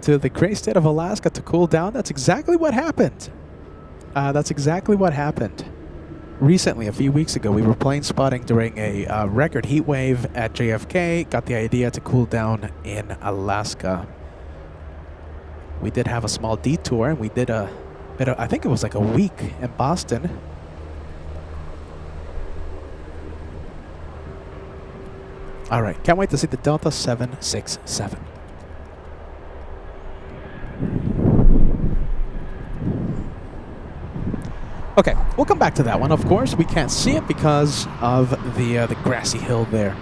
to the great state of Alaska to cool down. That's exactly what happened. Recently, a few weeks ago, we were plane spotting during a record heat wave at JFK. Got the idea to cool down in Alaska. We did have a small detour, and we did a bit of, I think it was like a week in Boston. All right, can't wait to see the Delta 767. Okay, we'll come back to that one. Of course, we can't see it because of the grassy hill there.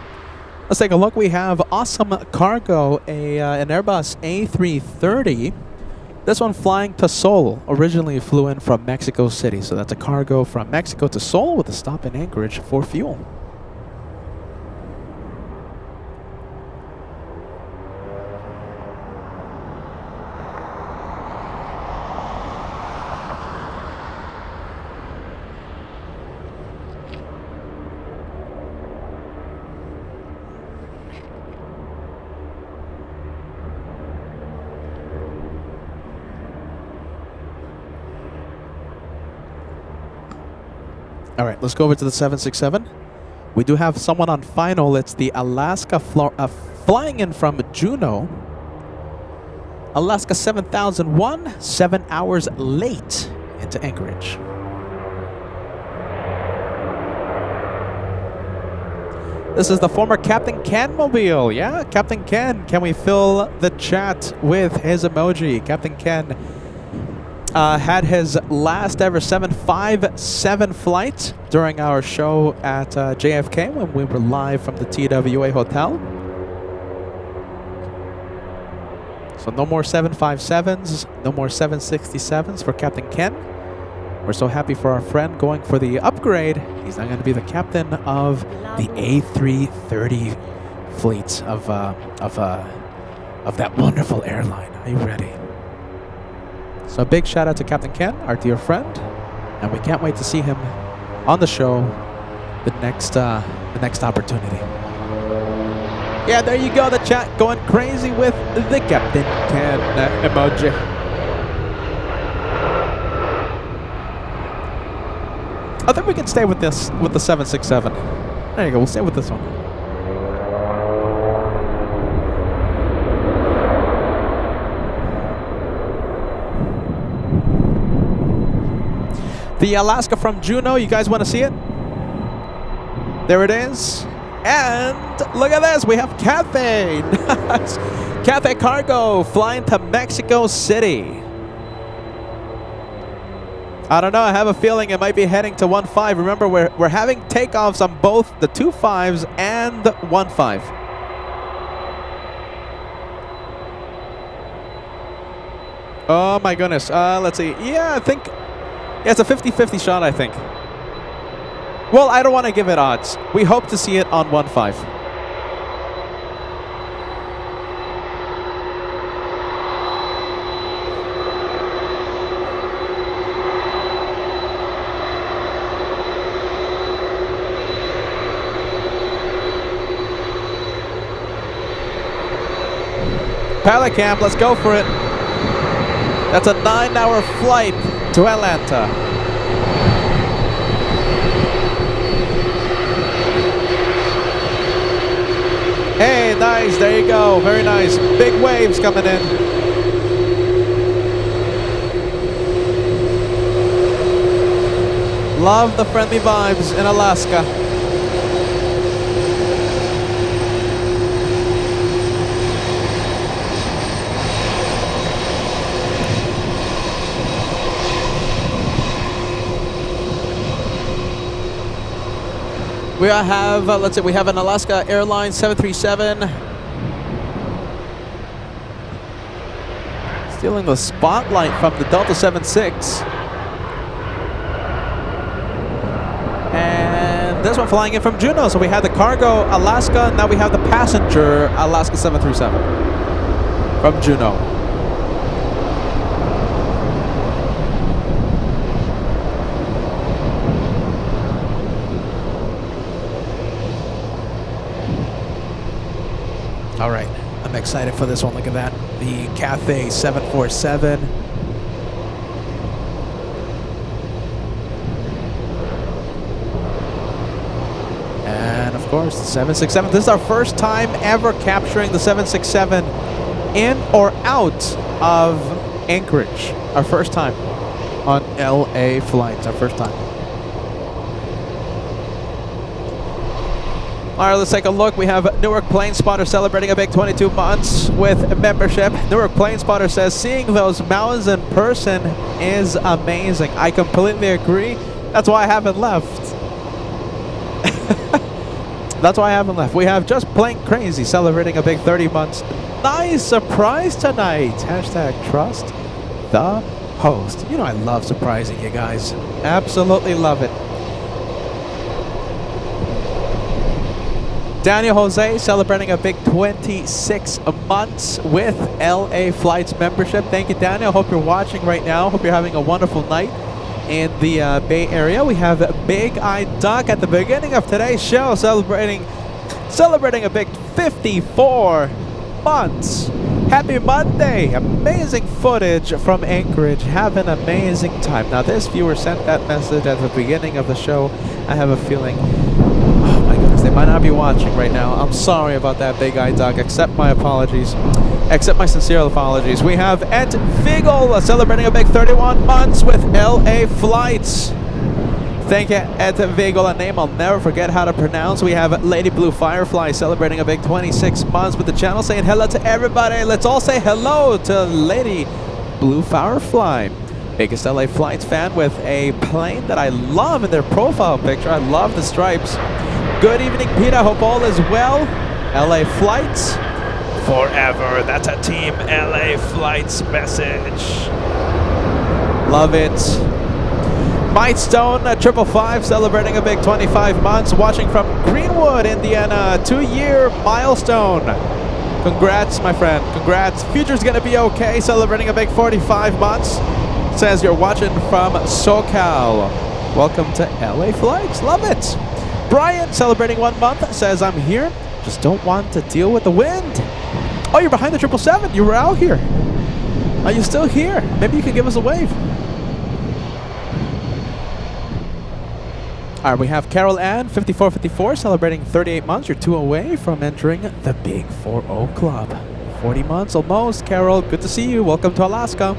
Let's take a look. We have awesome cargo, an Airbus A330. This one flying to Seoul. Originally flew in from Mexico City, so that's a cargo from Mexico to Seoul with a stop in Anchorage for fuel. All right, let's go over to the 767. We do have someone on final. It's the Alaska flying in from Juneau. Alaska 7001, 7 hours late into Anchorage. This is the former Captain Ken mobile. Yeah, Captain Ken. Can we fill the chat with his emoji? Captain Ken had his last ever 757 flight during our show at JFK when we were live from the TWA Hotel. So no more 757s, no more 767s for Captain Ken. We're so happy for our friend going for the upgrade. He's now going to be the captain of the A330 fleet of that wonderful airline. Are you ready? So a big shout out to Captain Ken, our dear friend, and we can't wait to see him on the show the next opportunity. Yeah, there you go, the chat going crazy with the Captain Ken emoji. I think we can stay with this, with the 767. There you go, we'll stay with this one. The Alaska from Juneau, you guys want to see it? There it is. And look at this, we have Cathay. Nice. Cathay Cargo flying to Mexico City. I don't know, I have a feeling it might be heading to 1-5. Remember, we're having takeoffs on both the 2-5s and 1-5. Oh my goodness, let's see. Yeah, I think, yeah, it's a 50-50 shot, I think. Well, I don't want to give it odds. We hope to see it on 1-5. Pilot cam, let's go for it. That's a 9-hour flight to Atlanta. Hey, nice, there you go, very nice. Big waves coming in. Love the friendly vibes in Alaska. We have, let's see, we have an Alaska Airlines 737. Stealing the spotlight from the Delta 76. And this one flying in from Juneau. So we had the cargo Alaska, now we have the passenger Alaska 737 from Juneau. All right, I'm excited for this one. Look at that. The Cathay 747. And of course, the 767. This is our first time ever capturing the 767 in or out of Anchorage. Our first time on LA flights, our first time. All right, let's take a look. We have Newark Plane Spotter celebrating a big 22 months with membership. Newark Plane Spotter says, seeing those mountains in person is amazing. I completely agree. That's why I haven't left. That's why I haven't left. We have Just Plain Crazy celebrating a big 30 months. Nice surprise tonight. Hashtag trust the host. You know I love surprising you guys. Absolutely love it. Daniel Jose celebrating a big 26 months with LA Flights membership. Thank you, Daniel. Hope you're watching right now. Hope you're having a wonderful night in the Bay Area. We have Big Eye Duck at the beginning of today's show celebrating a big 54 months. Happy Monday. Amazing footage from Anchorage. Have an amazing time. Now, this viewer sent that message at the beginning of the show. I have a feeling, oh my goodness, they might not be watching right now. I'm sorry about that, Big Eye Duck. Accept my apologies. Accept my sincere apologies. We have Ed Vigel celebrating a big 31 months with LA Flights. Thank you, Ed Vigel, a name I'll never forget how to pronounce. We have Lady Blue Firefly celebrating a big 26 months with the channel, saying hello to everybody. Let's all say hello to Lady Blue Firefly. Biggest LA Flights fan with a plane that I love in their profile picture. I love the stripes. Good evening, Peter. Hope all is well. LA Flights forever. That's a Team LA Flights message. Love it. Mike Stone, 555, celebrating a big 25 months, watching from Greenwood, Indiana, 2-year milestone. Congrats, my friend. Congrats. Future's gonna be okay, celebrating a big 45 months. says you're watching from SoCal. Welcome to LA Flights. Love it. Brian, celebrating 1 month, says I'm here. Just don't want to deal with the wind. Oh, you're behind the 777. You were out here. Are you still here? Maybe you can give us a wave. All right, we have Carol Ann, 5454, celebrating 38 months. You're 2 away from entering the Big 4-0 Club. 40 months almost, Carol. Good to see you. Welcome to Alaska.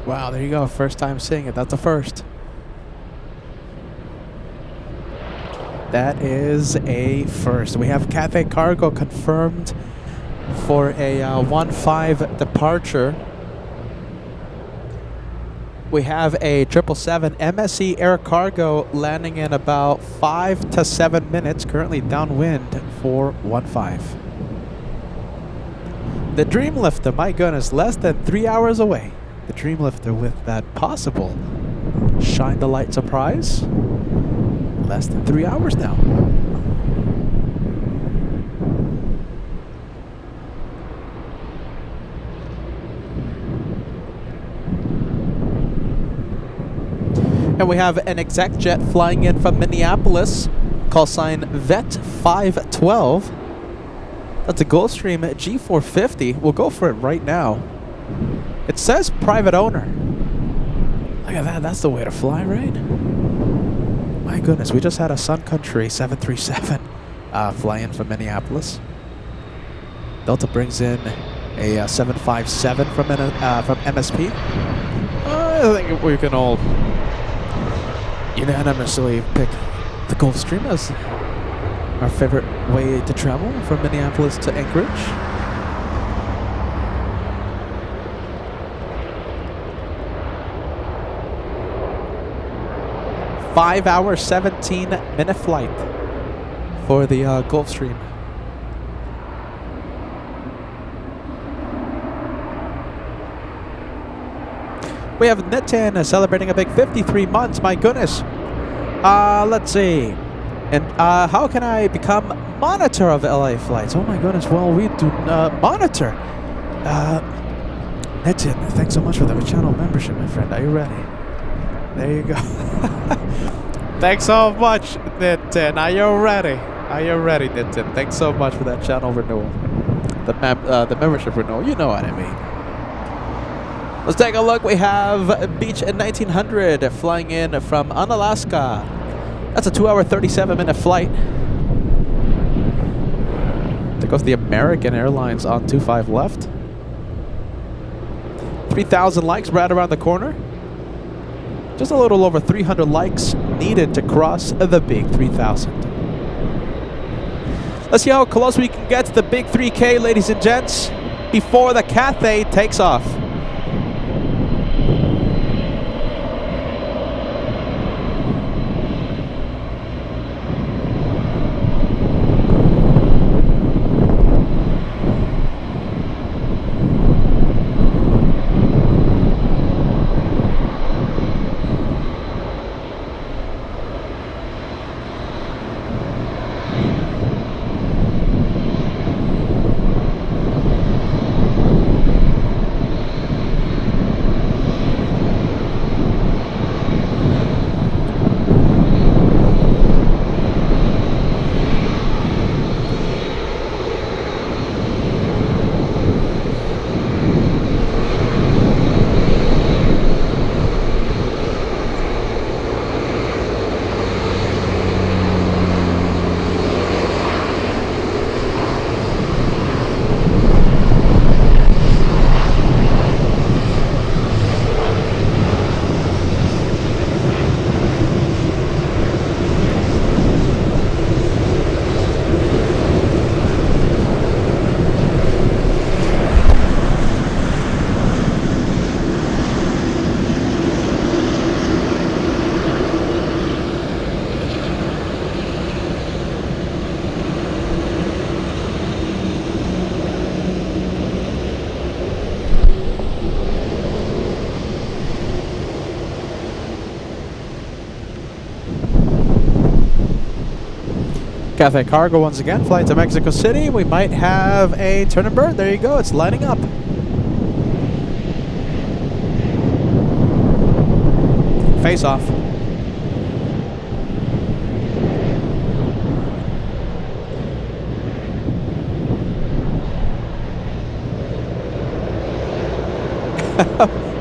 Wow, there you go. First time seeing it. That's a first. That is a first. We have Cathay Cargo confirmed for a 1-5 departure. We have a 777 MSC Air Cargo landing in about 5 to 7 minutes, currently downwind for 1-5. The Dreamlifter, my goodness, less than 3 hours away. The Dreamlifter with that possible shine the light surprise. Less than 3 hours now. And we have an exec jet flying in from Minneapolis, call sign VET 512. That's a Gulfstream G450. We'll go for it right now. It says private owner. Look at that. That's the way to fly, right? My goodness, we just had a Sun Country 737 fly in from Minneapolis. Delta brings in a 757 from MSP. I think we can all unanimously pick the Gulfstream as our favorite way to travel from Minneapolis to Anchorage. 5 hour, 17-minute flight for the Gulfstream. We have Nitin celebrating a big 53 months. My goodness. Let's see. And how can I become monitor of LA flights? Oh my goodness. Well, we do monitor. Nitin, thanks so much for the channel membership, my friend. Are you ready? There you go. Thanks so much, Nitin. Are you ready? Are you ready, Nitin? Thanks so much for that channel renewal. The membership renewal. You know what I mean. Let's take a look. We have Beach in 1900 flying in from Unalaska. That's a 2 hour, 37-minute flight. There goes the American Airlines on 25 left. 3,000 likes right around the corner. Just a little over 300 likes needed to cross the big 3,000. Let's see how close we can get to the big 3K, ladies and gents, before the Cathay takes off. Cathay Cargo once again, flight to Mexico City. We might have a turn and burn. There you go, it's lining up. Face off.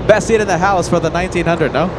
Best seat in the house for the 1900, no?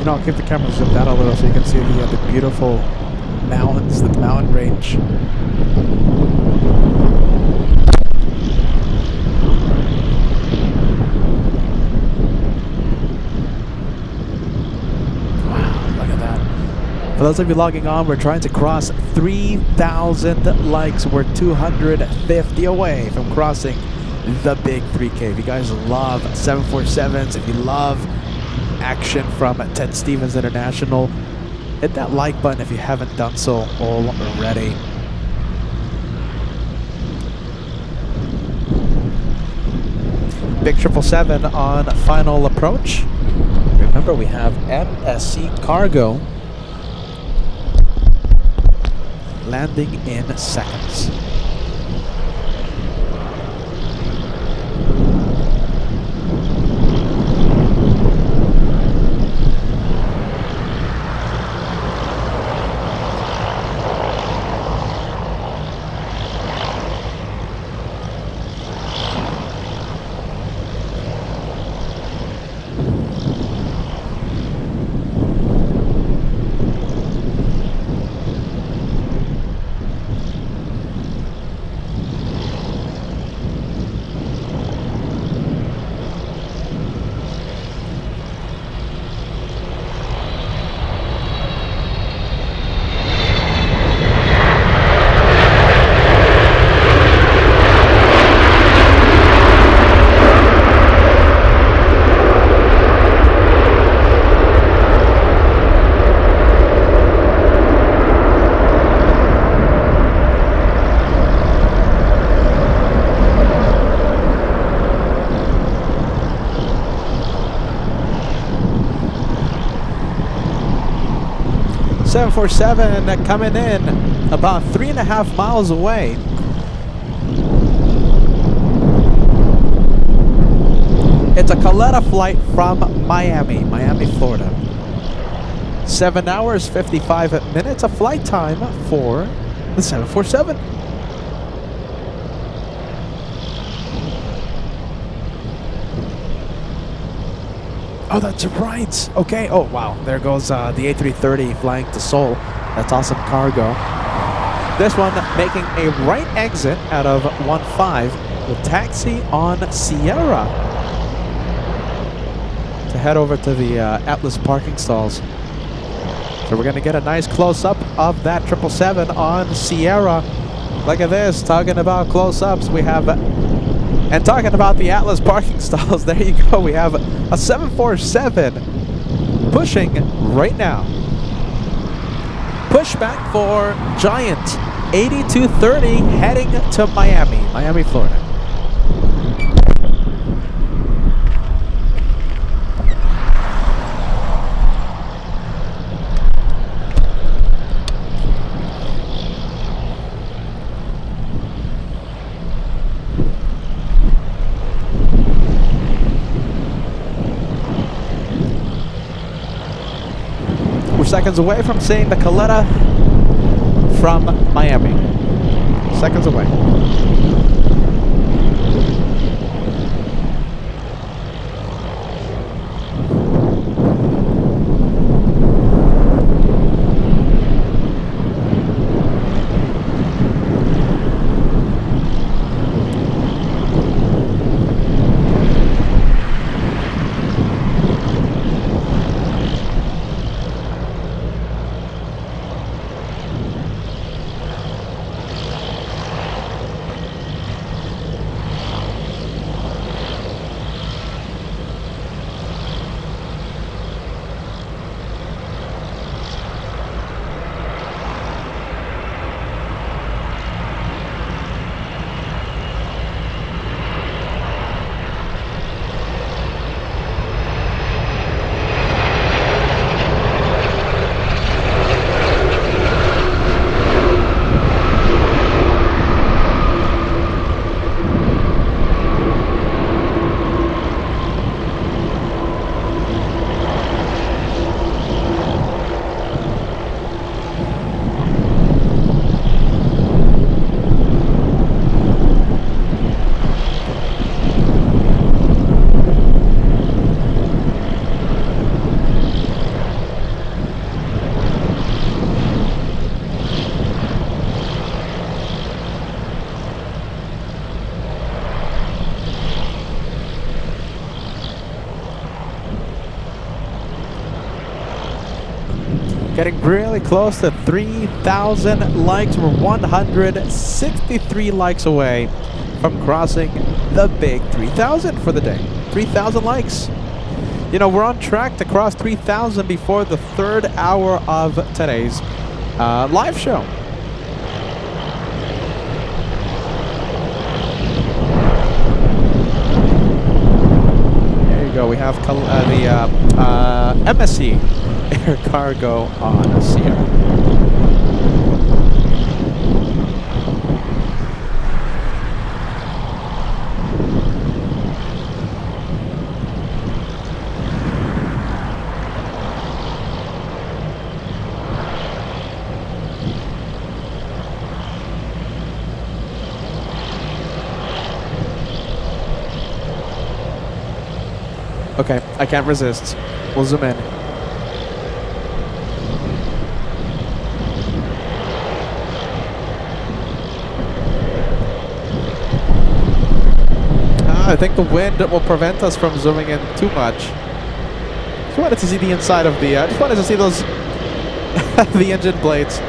I'll keep the camera zoomed out a little so you can see the beautiful mountains, the mountain range. Wow, look at that. For those of you logging on, we're trying to cross 3,000 likes. We're 250 away from crossing the big 3K. If you guys love 747s, if you love action from Ted Stevens International, hit that like button if you haven't done so already. Big 777 on final approach. Remember, we have MSC Cargo landing in seconds. .747 coming in about 3.5 miles away. It's a Caleta flight from Miami, Florida. 7 hours, 55 minutes of flight time for the 747. Oh, that's right. Okay. Oh, wow. There goes the A330 flying to Seoul. That's awesome cargo. This one making a right exit out of 15 will taxi on Sierra to head over to the Atlas parking stalls. So we're going to get a nice close-up of that 777 on Sierra. Look at this. Talking about close-ups, we have... And talking about the Atlas parking stalls, there you go. We have a 747 pushing right now. Pushback for Giant 8230 heading to Miami, Florida. seconds away from seeing the Coletta from Miami. Seconds away. Getting really close to 3,000 likes. We're 163 likes away from crossing the big 3,000 for the day. 3,000 likes. You know, we're on track to cross 3,000 before the third hour of today's live show. There you go. We have the MSC Air Cargo on Sierra. Okay, I can't resist. We'll zoom in. I think the wind will prevent us from zooming in too much. Just wanted to see the inside of the... I just wanted to see those... the engine blades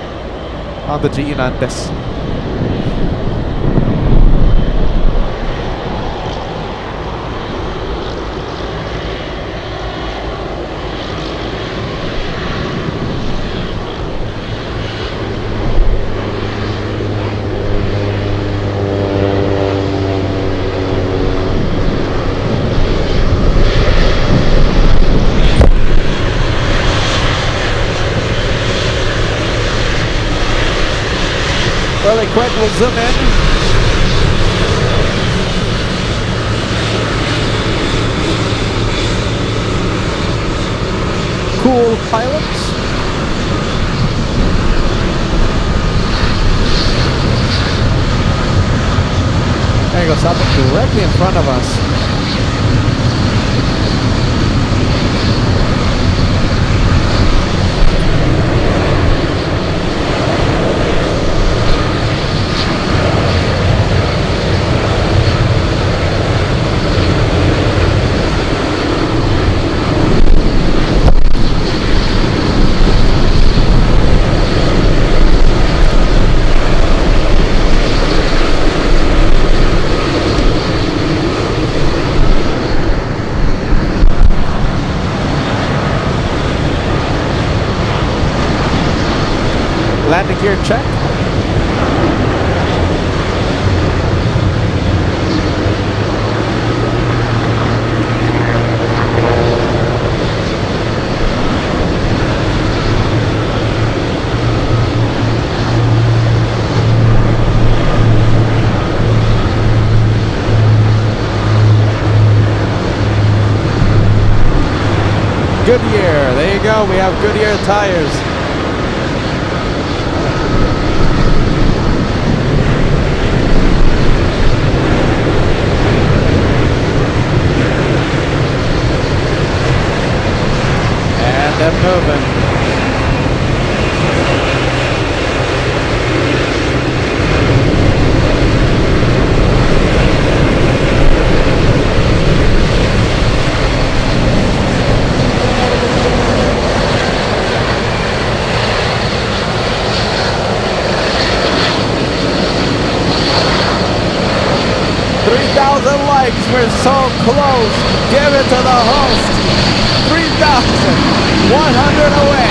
on the GE Nantes. Really quick, we'll zoom in. Cool pilots. There you go, something directly in front of us. Landing gear check. Good year. There you go. go. We have Goodyear tires. And they're moving. 3,000 likes. We're so close. Give it to the host. 3,100 away.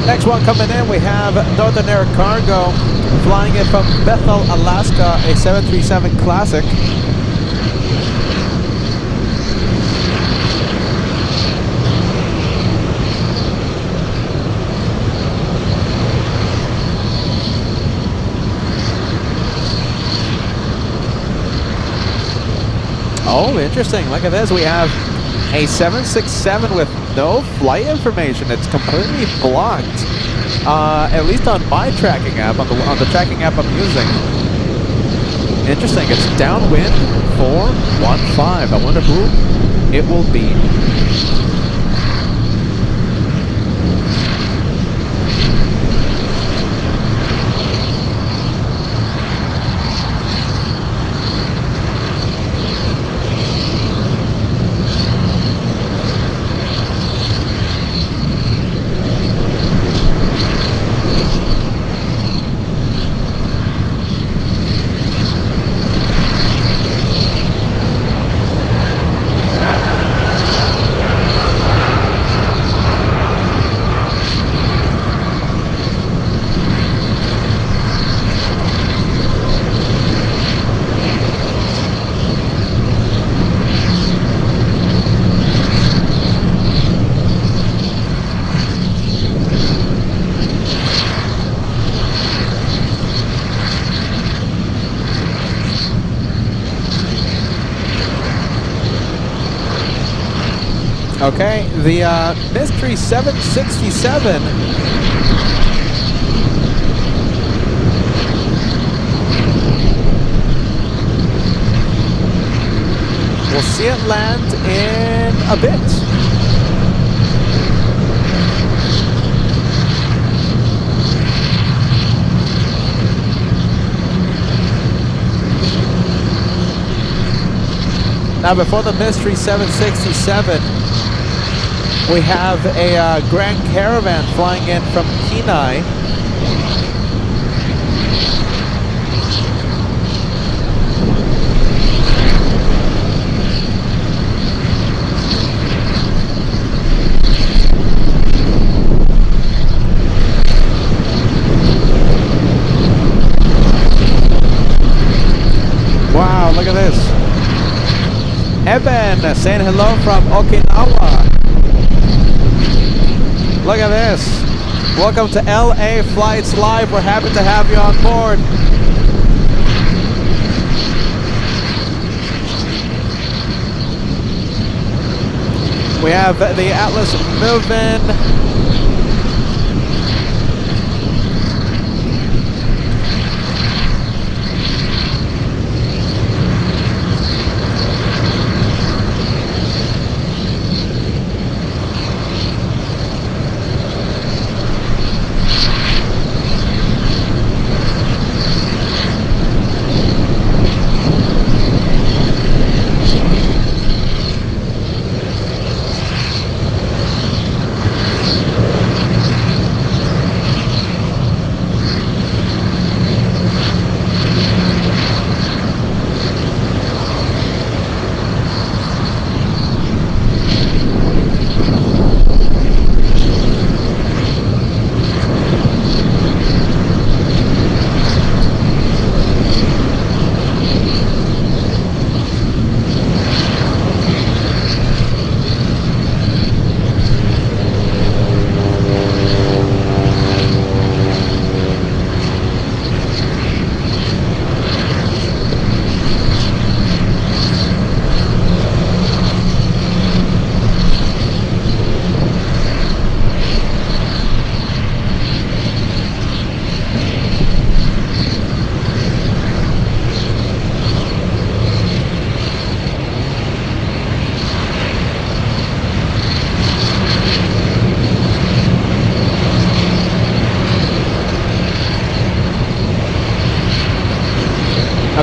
Next one coming in, we have Northern Air Cargo flying in from Bethel, Alaska, a 737 Classic. Oh, interesting. Look at this. We have a 767 with no flight information. It's completely blocked. At least on my tracking app, on the tracking app I'm using. Interesting. It's downwind 415. I wonder who it will be. Okay, the Mystery 767 we'll see it land in a bit. Now before the Mystery 767, we have a Grand Caravan flying in from Kenai. Wow, look at this. Evan saying hello from Okinawa. Look at this. Welcome to LA Flights Live. We're happy to have you on board. We have the Atlas moving.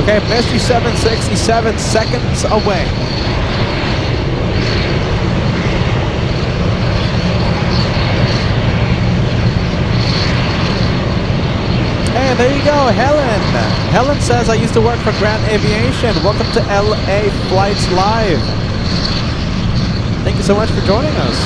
Okay, Mystery 767 seconds away. Hey, there you go, Helen. Helen says, I used to work for Grand Aviation. Welcome to LA Flights Live. Thank you so much for joining us.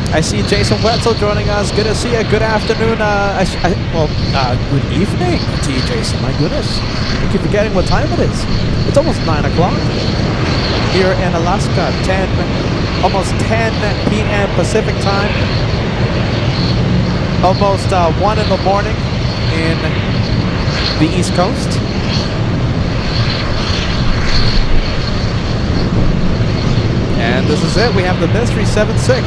I see Jason Wetzel joining us. Good to see you. Good afternoon. Good evening to you, Jason. My goodness. I keep forgetting what time it is. It's almost 9 o'clock here in Alaska. Almost 10 p.m. Pacific time. Almost 1 in the morning in the East Coast. And this is it. We have the Mystery 76.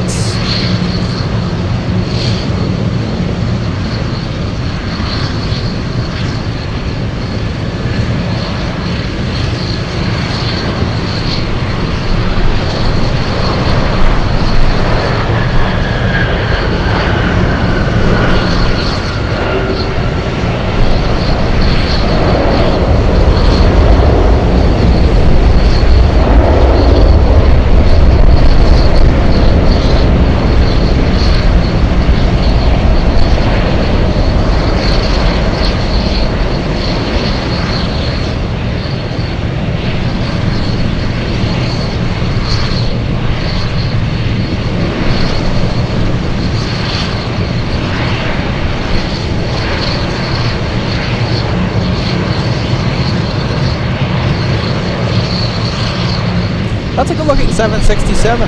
That's a good-looking 767.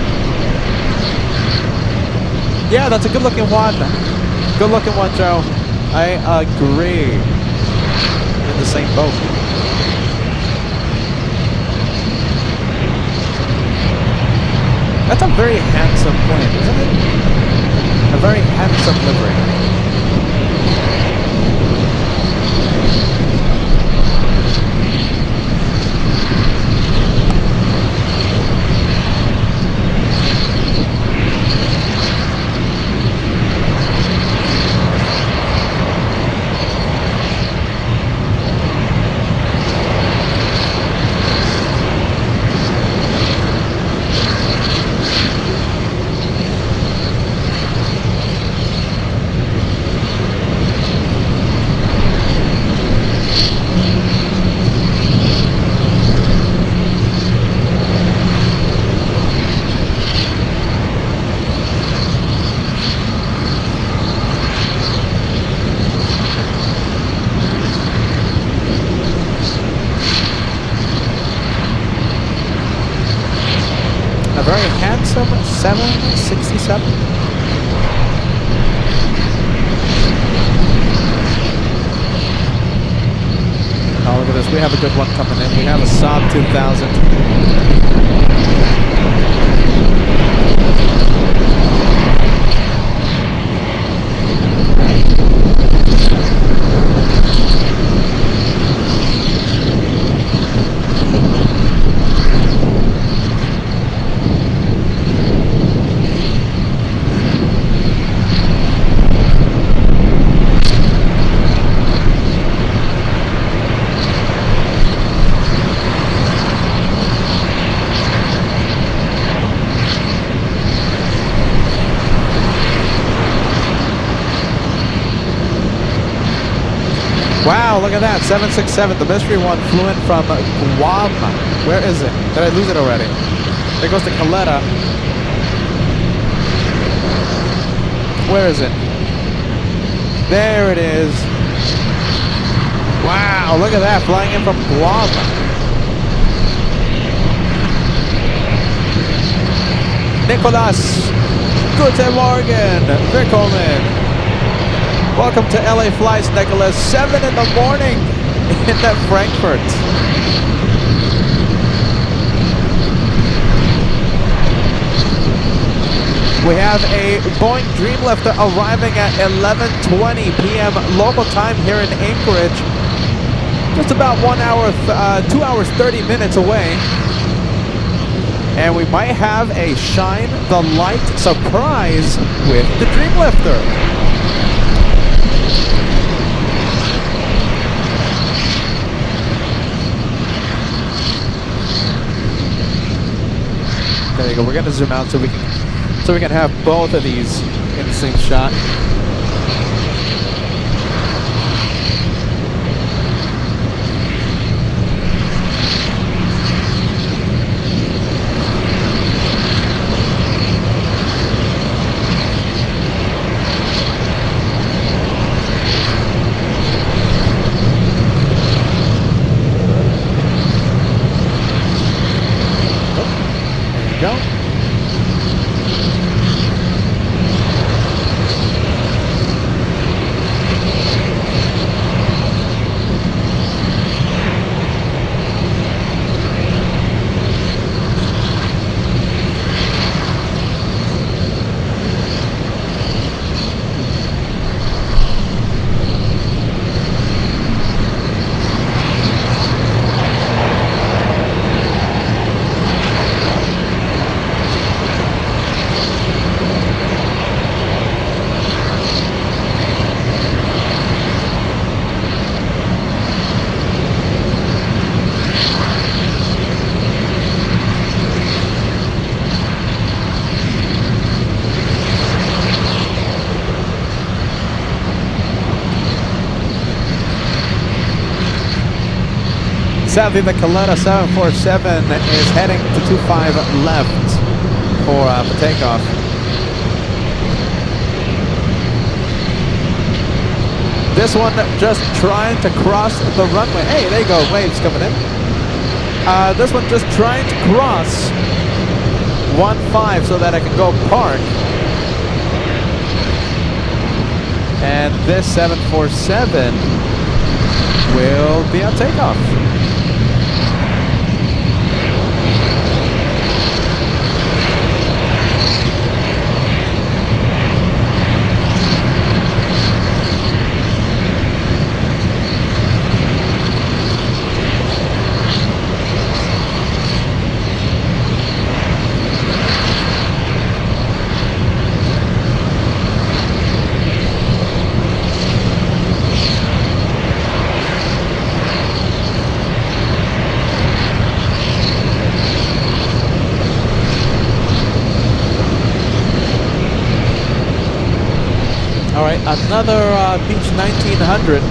Yeah, that's a good-looking one. Good-looking one, Joe. I agree. In the same boat. That's a very handsome plane, isn't it? A very handsome livery. A very handsome 767. Oh, look at this. We have a good one coming in. We have a Saab 2000. Wow, look at that, 767, the mystery one flew in from Guam. Where is it? Did I lose it already? There goes to Caleta. Where is it? There it is. Wow, look at that, flying in from Guam. Nicholas, guten Morgen, willkommen. Welcome to LA Flights, Nicholas. 7 in the morning in that Frankfurt. We have a Boeing Dreamlifter arriving at 11:20 p.m. local time here in Anchorage. Just about 2 hours, 30 minutes away. And we might have a shine the light surprise with the Dreamlifter. There you go. We're gonna zoom out so we can have both of these in the same shot. Go. Sadly, the KJFK 747 is heading to 25 left for takeoff. This one just trying to cross the runway. Hey, there you go, waves coming in. This one just trying to cross 15 so that I can go park. And this 747 will be on takeoff. All right, another Beech 1900.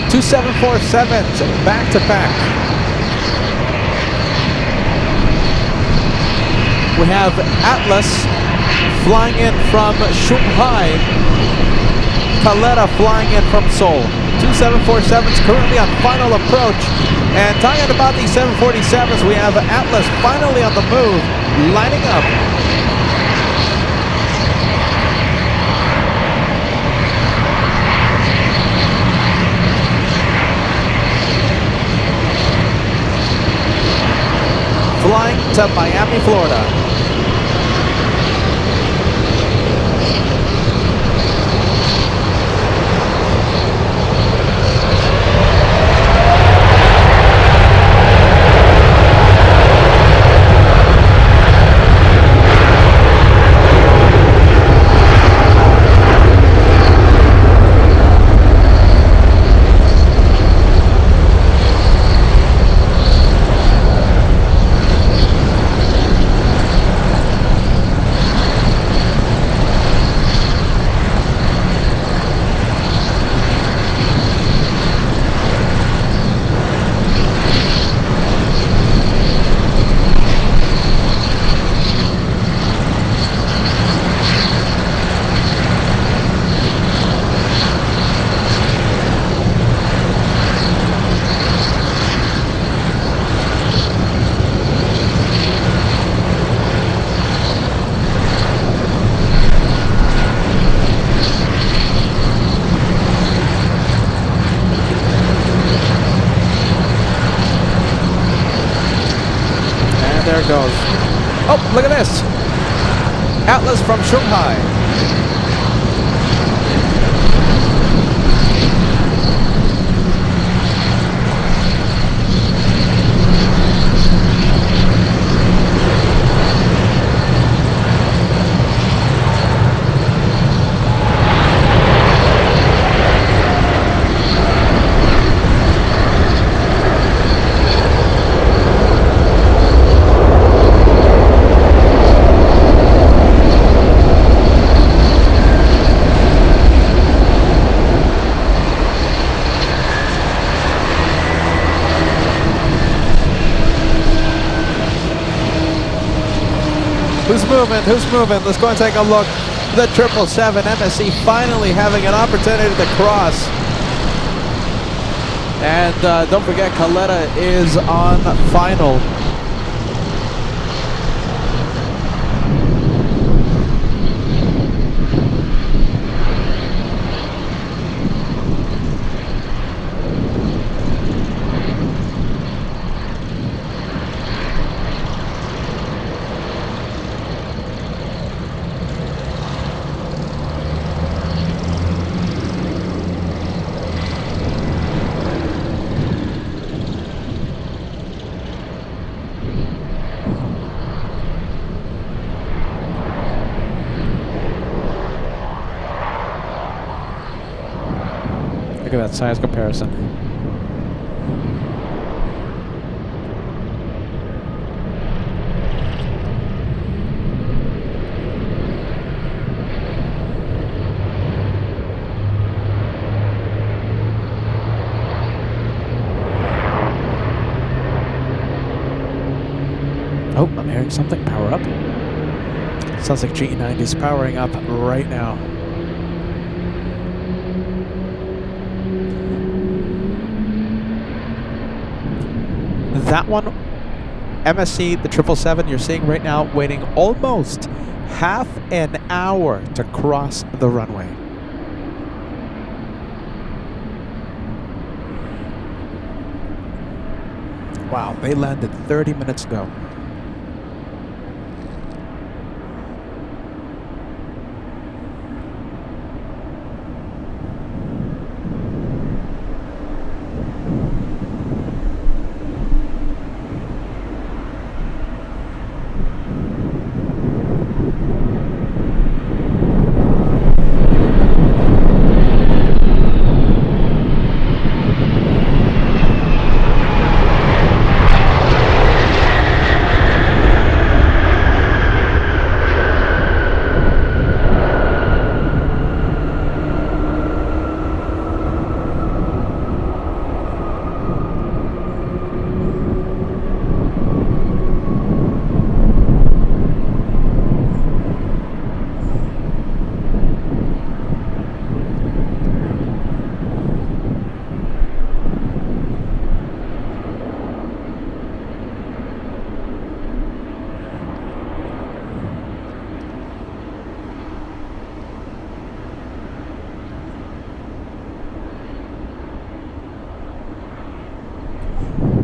Two 747s back to back. We have Atlas flying in from Shanghai, KJFK flying in from Seoul. Two 747s currently on final approach. And talking about these 747s, we have Atlas finally on the move, lining up. Flying to Miami, Florida. Atlas from Shanghai. Who's moving? Let's go and take a look. The 777 MSC finally having an opportunity to cross. And don't forget, Caletta is on final. Look at that size comparison. Oh, I'm hearing something power up. Sounds like GE90 is powering up right now. That one, MSC, the 777 you're seeing right now, waiting almost half an hour to cross the runway. Wow, they landed 30 minutes ago.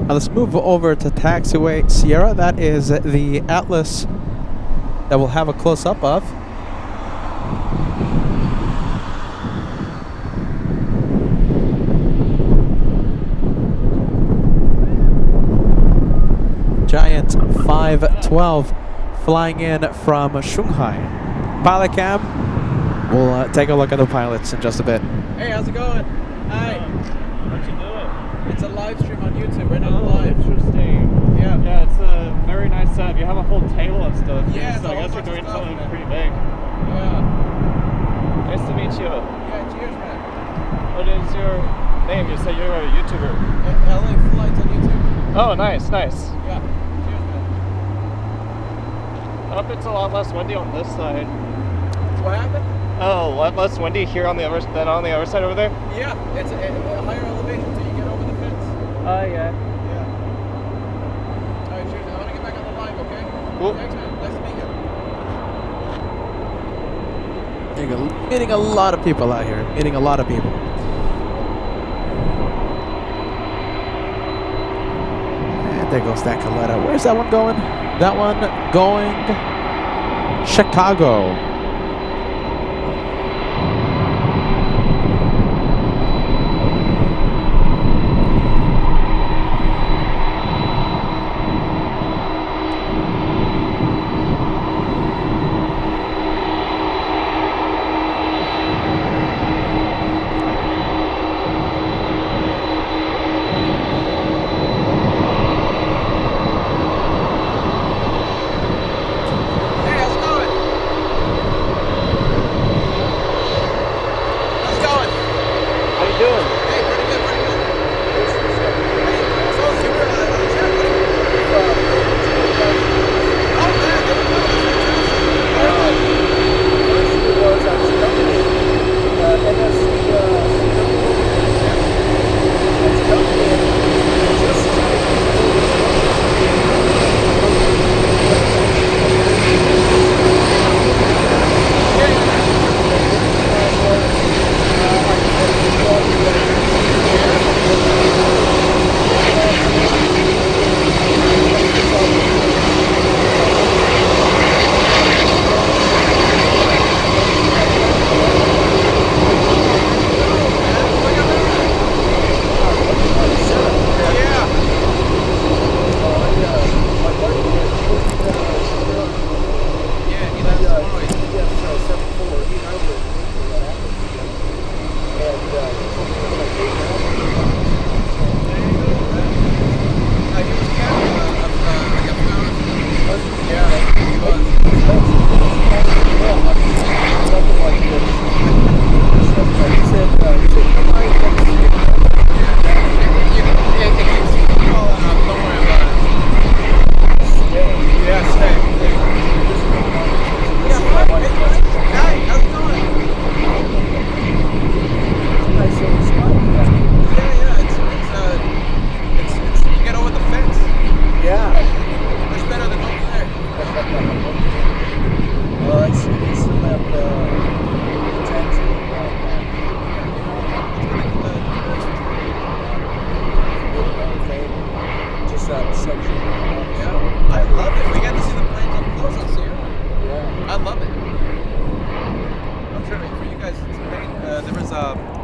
Now let's move over to taxiway Sierra. That is the Atlas that we'll have a close-up of. Giant 512 flying in from Shanghai. Pilot cam, we'll take a look at the pilots in just a bit. Hey, how's it going? Hi. What you doing? It's a live stream on YouTube. We're not live. Interesting. Yeah. Yeah, it's a very nice setup. You have a whole table of stuff. Yeah, so I guess you're doing something pretty big. Yeah. Nice to meet you. Yeah, cheers, man. What is your name? You say you're a YouTuber. LA Flights on YouTube. Oh, nice, nice. Yeah. Cheers, man. I hope it's a lot less windy on this side. What happened? Oh, a lot less windy here on the other than on the other side over there? Yeah, it's a higher elevation until you get over the fence. Oh, yeah. Yeah. All right, cheers. I want to get back on the live, okay? Cool. Thanks, man. Nice to meet you. There you go. Meeting a lot of people out here. Meeting a lot of people. And there goes that Caletta. Where's that one going? That one going Chicago.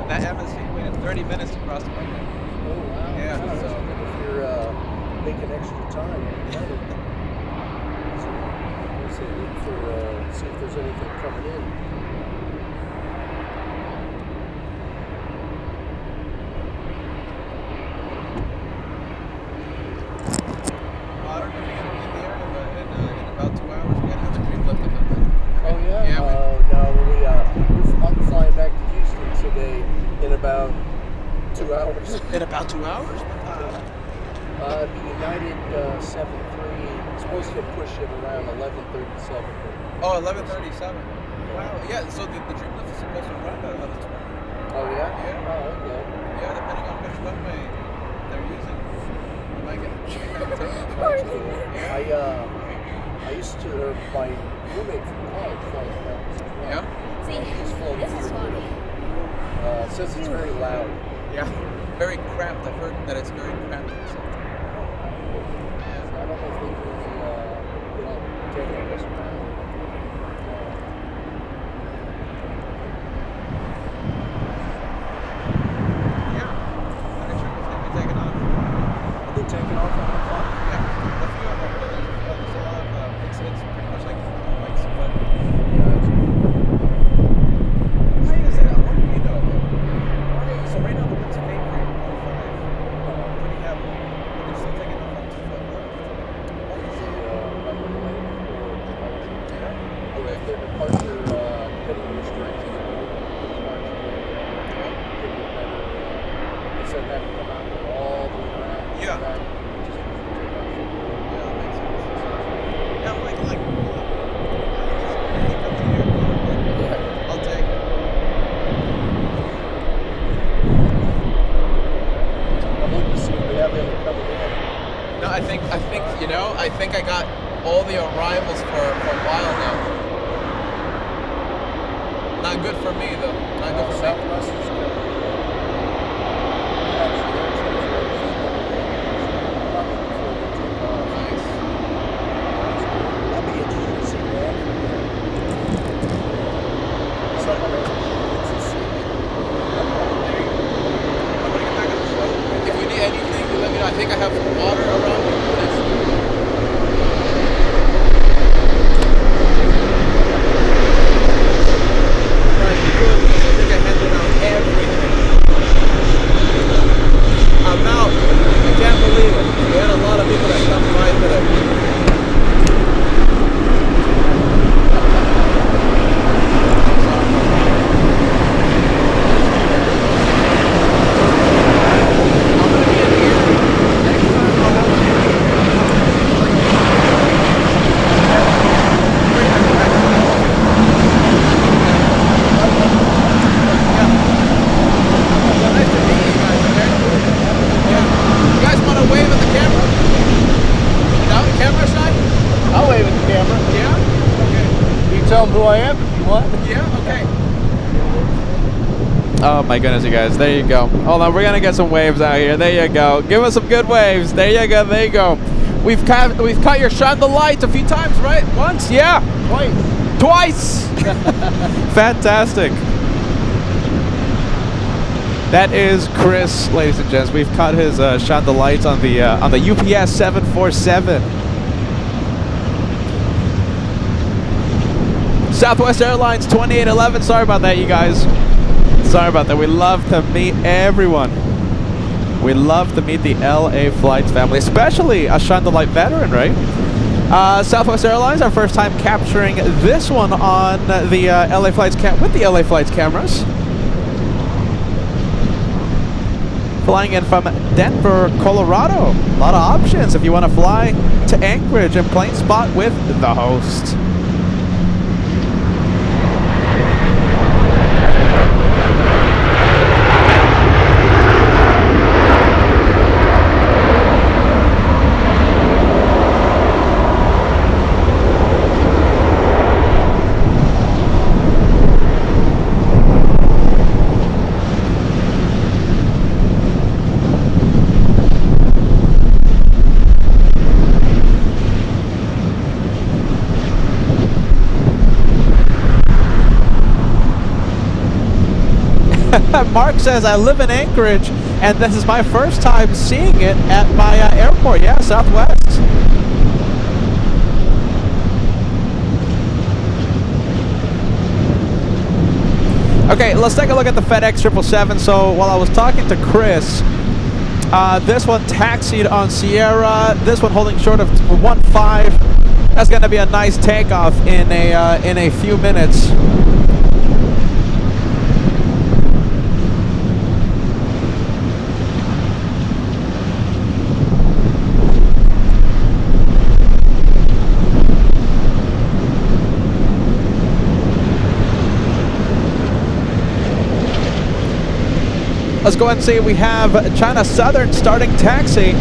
That MSV waited 30 minutes to cross the line. Oh, wow. Yeah, Wow, so- if you're making extra time, so we'll see, look for, see if there's anything coming in. Well, I don't know if you're going to be in the area, but in about 2 hours, we're going to have the dream lift event. Oh, yeah? Yeah, No, I'm flying back to Houston today in about 2 hours. in about 2 hours? The United 7-3 is supposed to push it around 11:37. Oh, 11:37. Wow. Yeah. So the dream lift is supposed to run about 11:20. Oh, yeah? Yeah. Oh, okay. Yeah, depending on which runway they're using, you might get. I used to, my roommate from college flies mountains as well. Yeah. See, He's flown this is through. funny. Says it's very loud. Yeah. Very cramped. I've heard that it's very cramped. So. I don't know if they really, take us around. Yeah. That trip is going to be taken off. Are they taking off on the clock? Yeah. A few of them. There's a lot of. It's pretty much like split. Why is that? What do you know? Why? So right now the wind's favoring 105 pretty heavily, but they're still taking off on 2 left. Why is it? Their departure heading this direction. They said have to come out and all the way around. Yeah. Back. Yeah, that makes sense. Yeah, like, anything comes in here, Yeah. I'll take it. I'm looking to see if we have any coming in. No, I think, I think I got all the arrivals for a while now. Not good for me, though. Not good for me. Southwest is coming in. Actually, there's no probably before they take off. Nice. That'd be interesting to see that from there. Okay. Oh my goodness, you guys. There you go. Hold on, we're gonna get some waves out here. There you go. Give us some good waves. There you go. There you go. We've caught your shine the lights a few times, right? Once, yeah. Twice. Fantastic. That is Chris, ladies and gents. We've caught his shine the lights on the UPS 747. Southwest Airlines 2811. Sorry about that, you guys. Sorry about that. We love to meet everyone. We love to meet the LA Flights family, especially a Shine the Light veteran, right? Southwest Airlines, our first time capturing this one on the LA Flights with the LA Flights cameras. Flying in from Denver, Colorado. A lot of options if you want to fly to Anchorage and plane spot with the host. Mark says, I live in Anchorage, and this is my first time seeing it at my airport. Yeah, Southwest. Okay, let's take a look at the FedEx 777. So while I was talking to Chris, this one taxied on Sierra. This one holding short of 1.5. That's going to be a nice takeoff in a few minutes. Let's go ahead and see. We have China Southern starting taxi.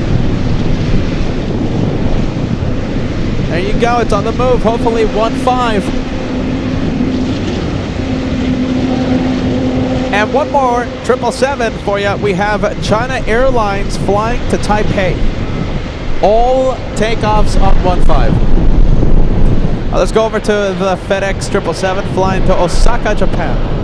There you go. It's on the move. Hopefully 1.5. And one more 777 for you. We have China Airlines flying to Taipei. All takeoffs on 1.5. Let's go over to the FedEx 777 flying to Osaka, Japan.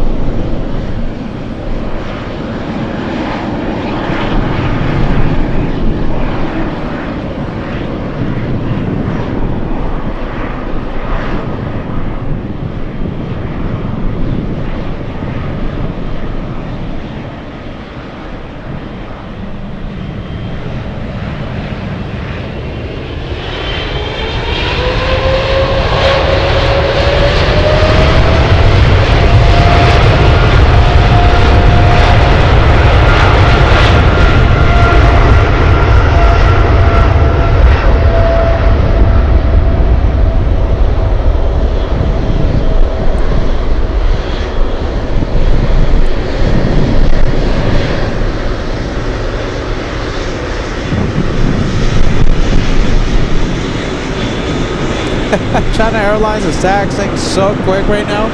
China Airlines is taxing so quick right now.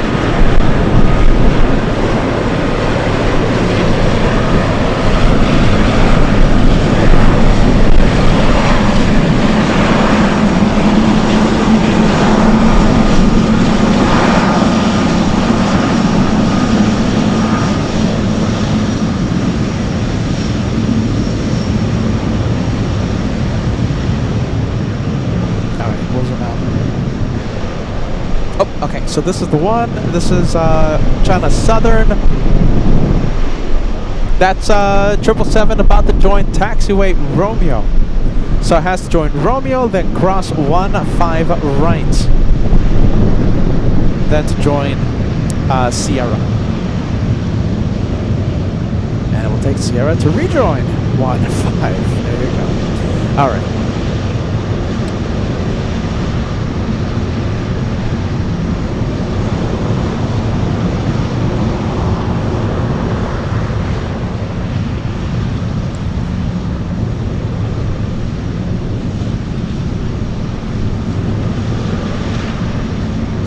Okay, so this is the one. This is China Southern. That's 777 about to join taxiway Romeo. So it has to join Romeo, then cross 1.5 right. Then to join Sierra. And it will take Sierra to rejoin 1.5. There you go. All right.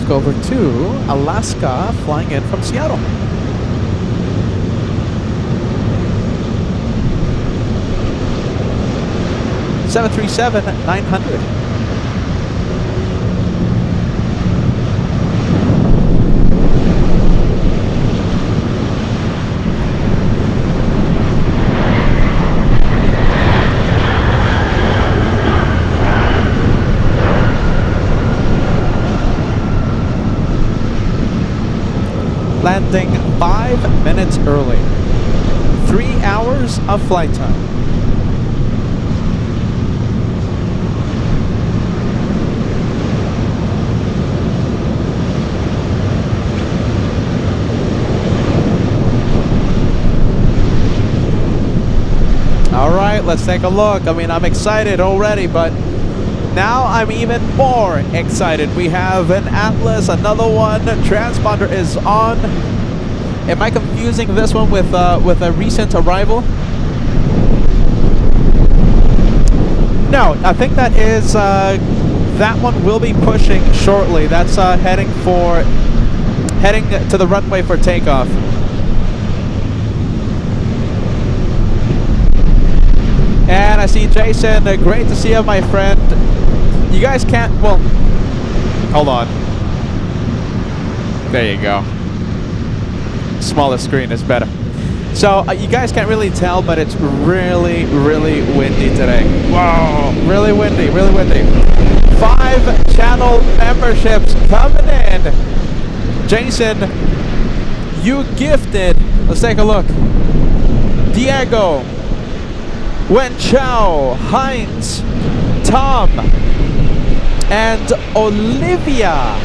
Over to Alaska, flying in from Seattle. (737-900). Landing 5 minutes early. 3 hours of flight time. All right, let's take a look. I mean, I'm excited already, but now I'm even more excited. We have an Atlas, another one. Transponder is on. Am I confusing this one with a recent arrival? No, I think that is that one will be pushing shortly. That's heading to the runway for takeoff. And I see Jason. Great to see you, my friend. You guys can't, well, hold on. There you go. Smaller screen is better. So, you guys can't really tell, but it's really, really windy today. Wow, really windy, really windy. 5 channel memberships coming in. Jason, you gifted. Let's take a look. Diego, Wen Chao, Heinz, Tom, and Olivia.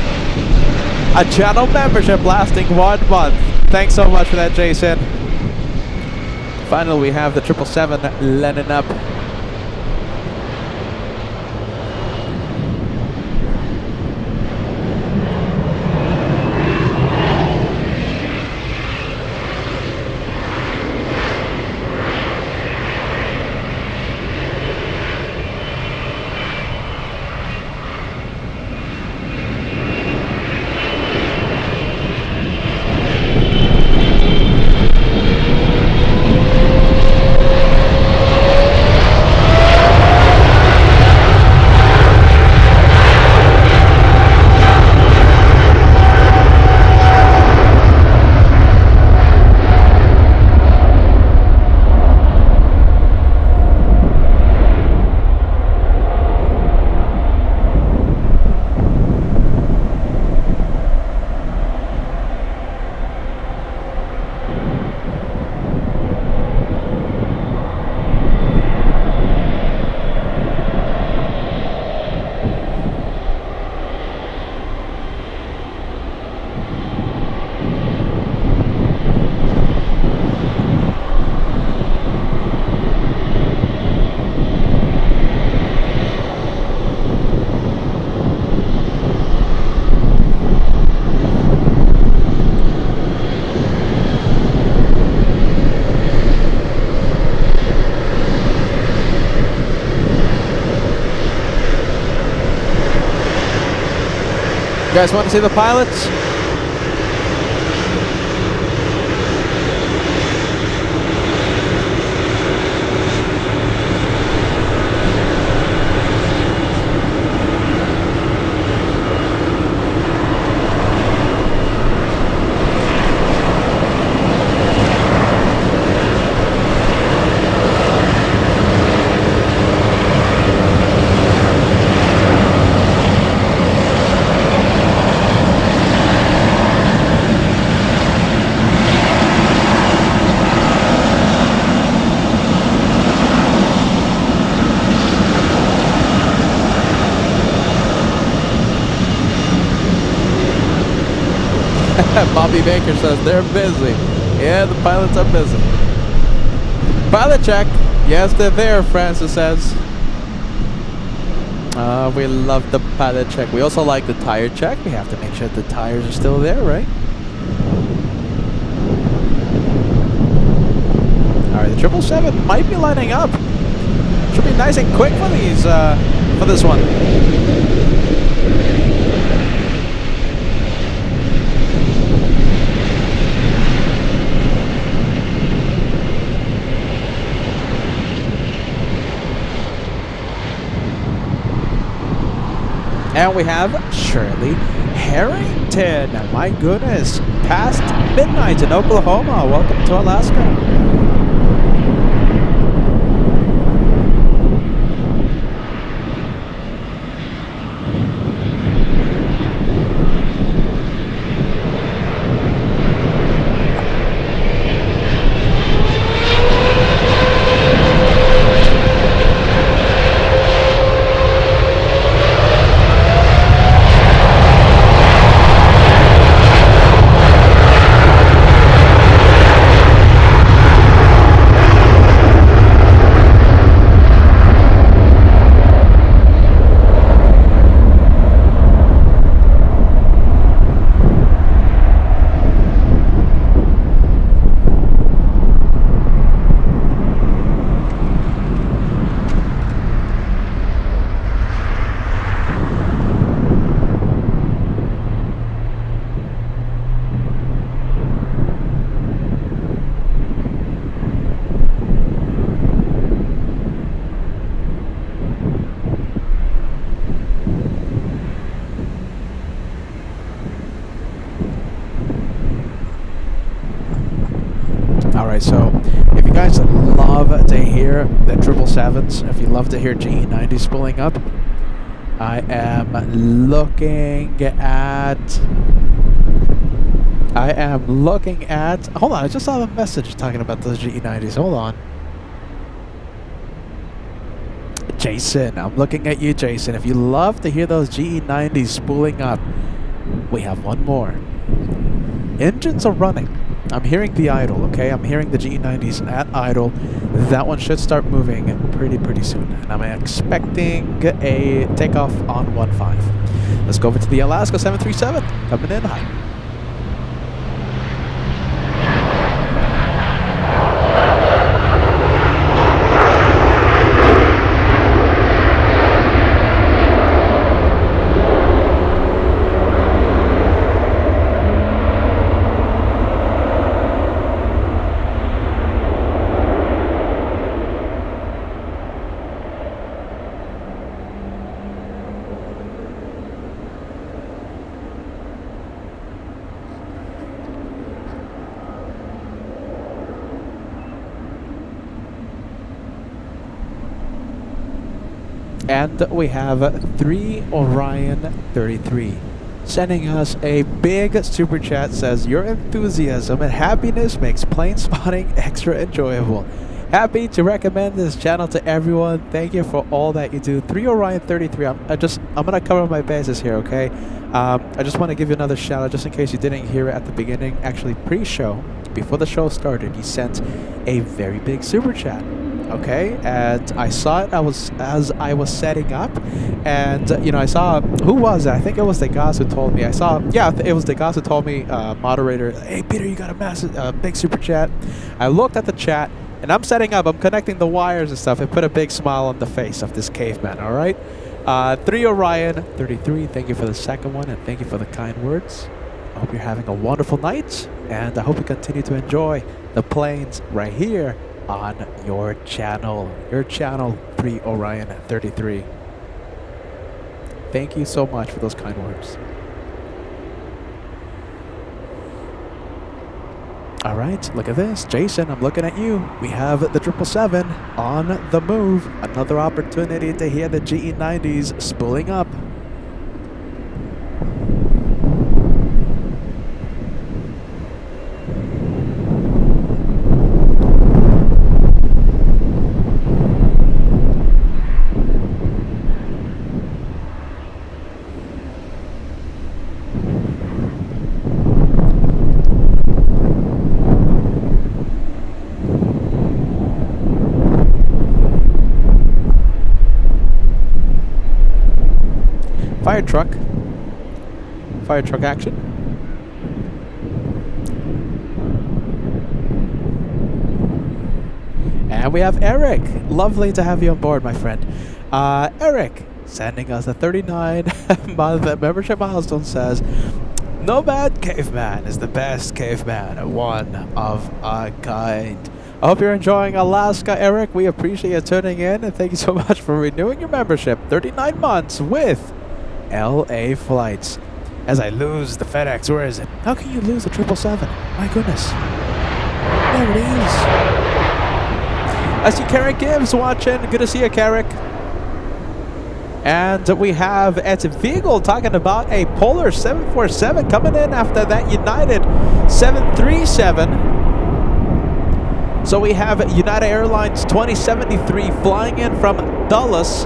A channel membership lasting 1 month. Thanks so much for that, Jason. Finally, we have the 777 landing up. You guys want to see the pilots? Bobby Baker says they're busy. Yeah, the pilots are busy. Pilot check. Yes, they're there, Francis says. We love the pilot check. We also like the tire check. We have to make sure the tires are still there, right? Alright, the 777 might be lining up. Should be nice and quick for these, for this one. And we have Shirley Harrington. My goodness, past midnight in Oklahoma. Welcome to Alaska. Alright, so if you guys love to hear the 777s, if you love to hear GE90s spooling up, I am looking at, hold on, I just saw the message talking about those GE90s, hold on. Jason, I'm looking at you, Jason. If you love to hear those GE90s spooling up, we have one more. Engines are running. I'm hearing the idle, okay? I'm hearing the GE90s at idle. That one should start moving pretty soon. And I'm expecting a takeoff on 1-5. Let's go over to the Alaska 737. Coming in high. And we have 3 Orion 33 sending us a big super chat. Says your enthusiasm and happiness makes plane spotting extra enjoyable. Happy to recommend this channel to everyone. Thank you for all that you do. 3 Orion 33. I'm gonna cover my bases here, okay? I just want to give you another shout out just in case you didn't hear it at the beginning. Actually, pre-show, before the show started, he sent a very big super chat. Okay, and I saw it. As I was setting up, and you know, I saw, who was it? I think it was the guys who told me. It was the guys who told me, moderator, hey Peter, you got a massive, big super chat. I looked at the chat, and I'm setting up. I'm connecting the wires and stuff. It put a big smile on the face of this caveman. All right, 3 Orion 33. Thank you for the second one, and thank you for the kind words. I hope you're having a wonderful night, and I hope you continue to enjoy the planes right here on your channel 3 Orion 33. Thank you so much for those kind words. All right, look at this, Jason, I'm looking at you. We have the 777 on the move. Another opportunity to hear the GE90s spooling up. Fire truck action. And we have Eric. Lovely to have you on board, my friend. Eric sending us a 39-month membership milestone. Says, no bad caveman is the best caveman, one of a kind. I hope you're enjoying Alaska, Eric. We appreciate you tuning in, and thank you so much for renewing your membership. 39 months with LA flights. As I lose the FedEx, where is it? How can you lose the 777? My goodness. There it is. I see Carrick Gibbs watching. Good to see you, Carrick. And we have Ed Viegel talking about a Polar 747 coming in after that United 737. So we have United Airlines 2073 flying in from Dulles,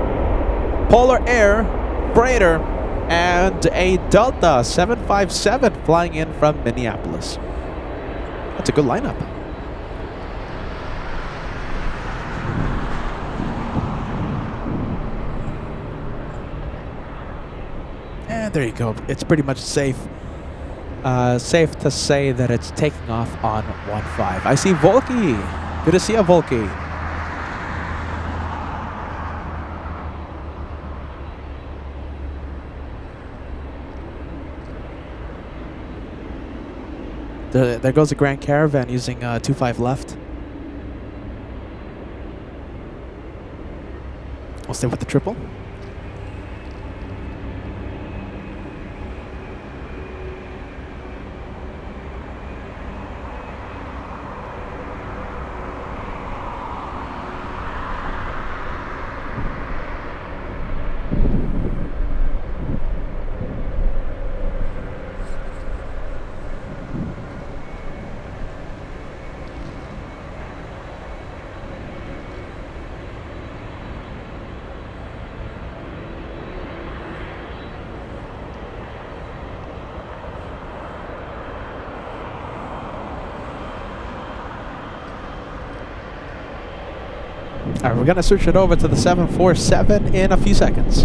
Polar Air, Freighter, and a Delta 757 flying in from Minneapolis. That's a good lineup. And there you go. It's pretty much safe. Safe to say that it's taking off on 1-5. I see Volky. Good to see you, Volky. There goes the Grand Caravan using 2-5 left. We'll stay with the triple. All right, we're going to switch it over to the 747 in a few seconds.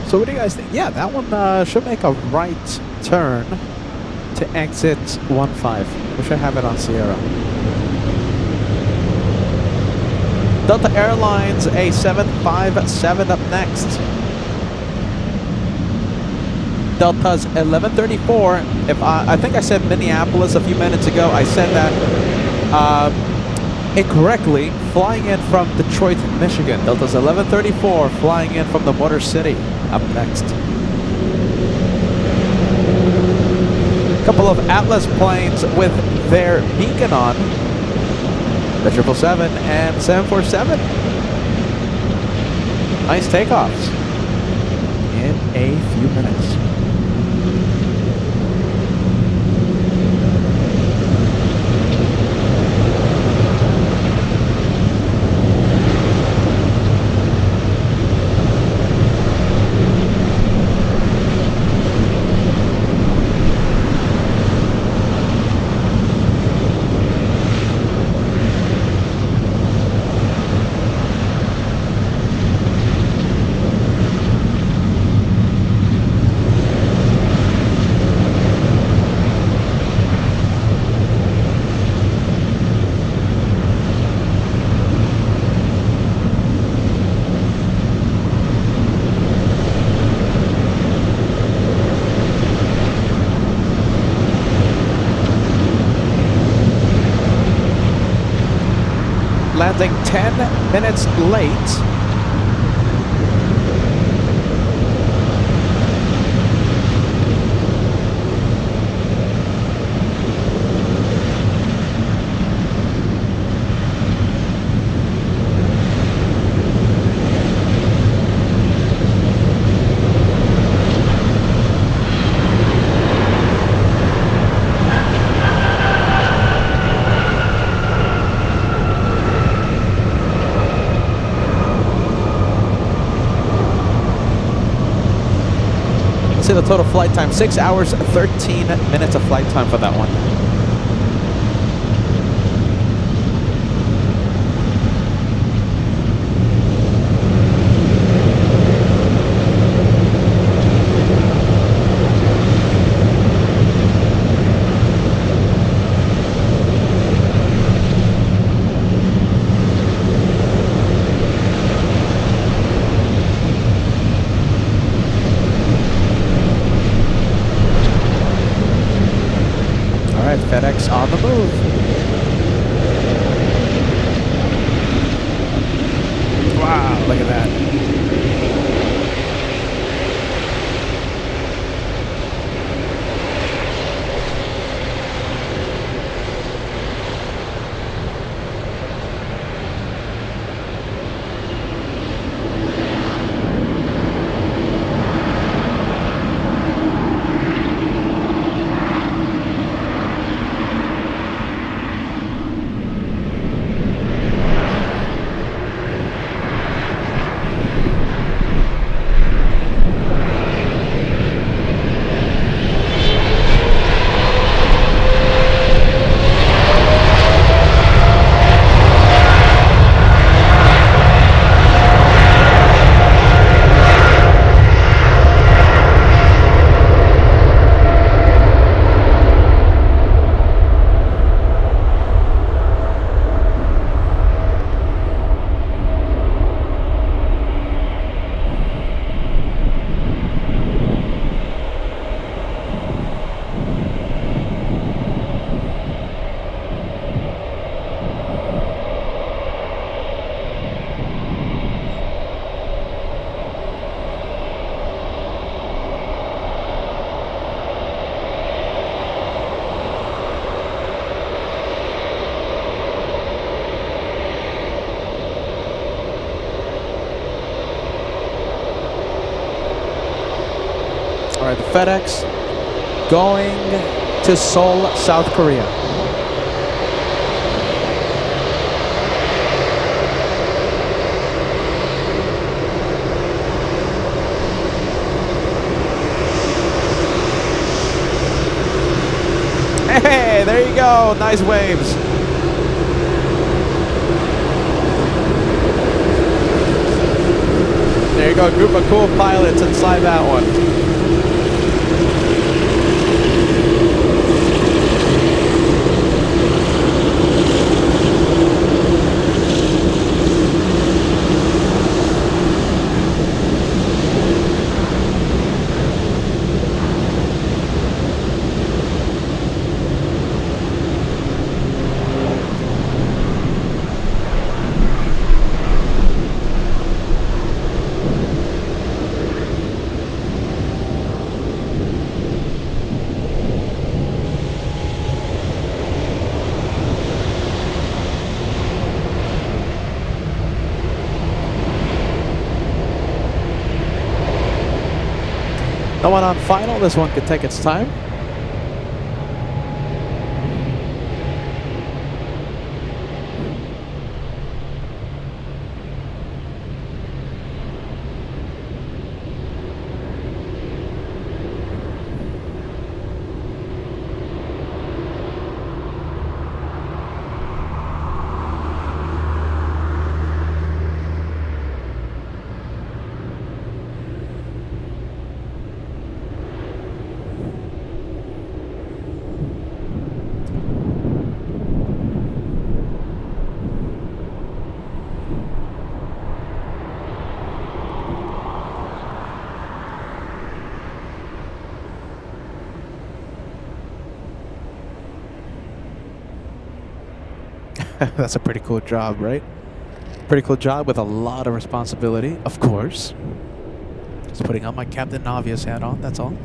So what do you guys think? Yeah, that one should make a right turn to exit 1-5. Wish I have it on Sierra. Delta Airlines, a 757 up next. Delta's 1134. If I think I said Minneapolis a few minutes ago. I said that incorrectly. Flying in from Detroit, Michigan. Delta's 1134 flying in from the Motor City. Up next. A couple of Atlas planes with their beacon on. The 777 and 747. Nice takeoffs in a few minutes. Landing 10 minutes late. the total flight time. 6 hours, 13 minutes of flight time for that one. FedEx on the move. Wow, look at that. All right, the FedEx going to Seoul, South Korea. Hey, there you go. Nice waves. There you go. A group of cool pilots inside that one. No one on final. This one could take its time. That's a pretty cool job, right? Pretty cool job with a lot of responsibility, of course. Just putting on my Captain Obvious hat on, that's all.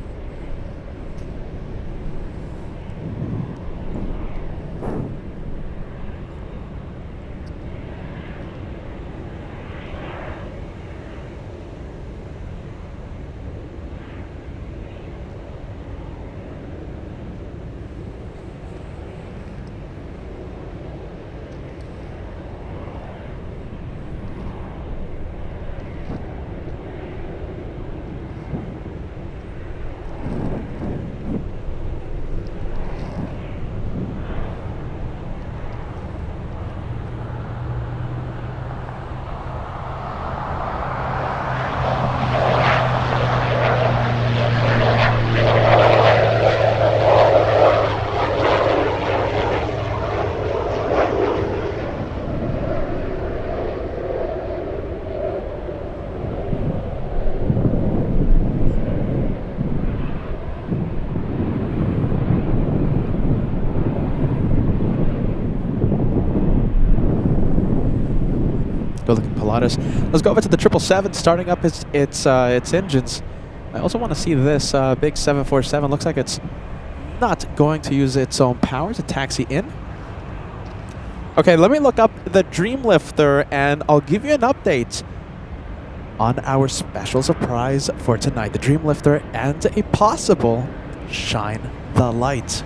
good-looking Pilatus. Let's go over to the 777 starting up its engines. I also want to see this big 747. Looks like it's not going to use its own power to taxi in. Okay, let me look up the Dreamlifter and I'll give you an update on our special surprise for tonight. The Dreamlifter and a possible Shine the Light.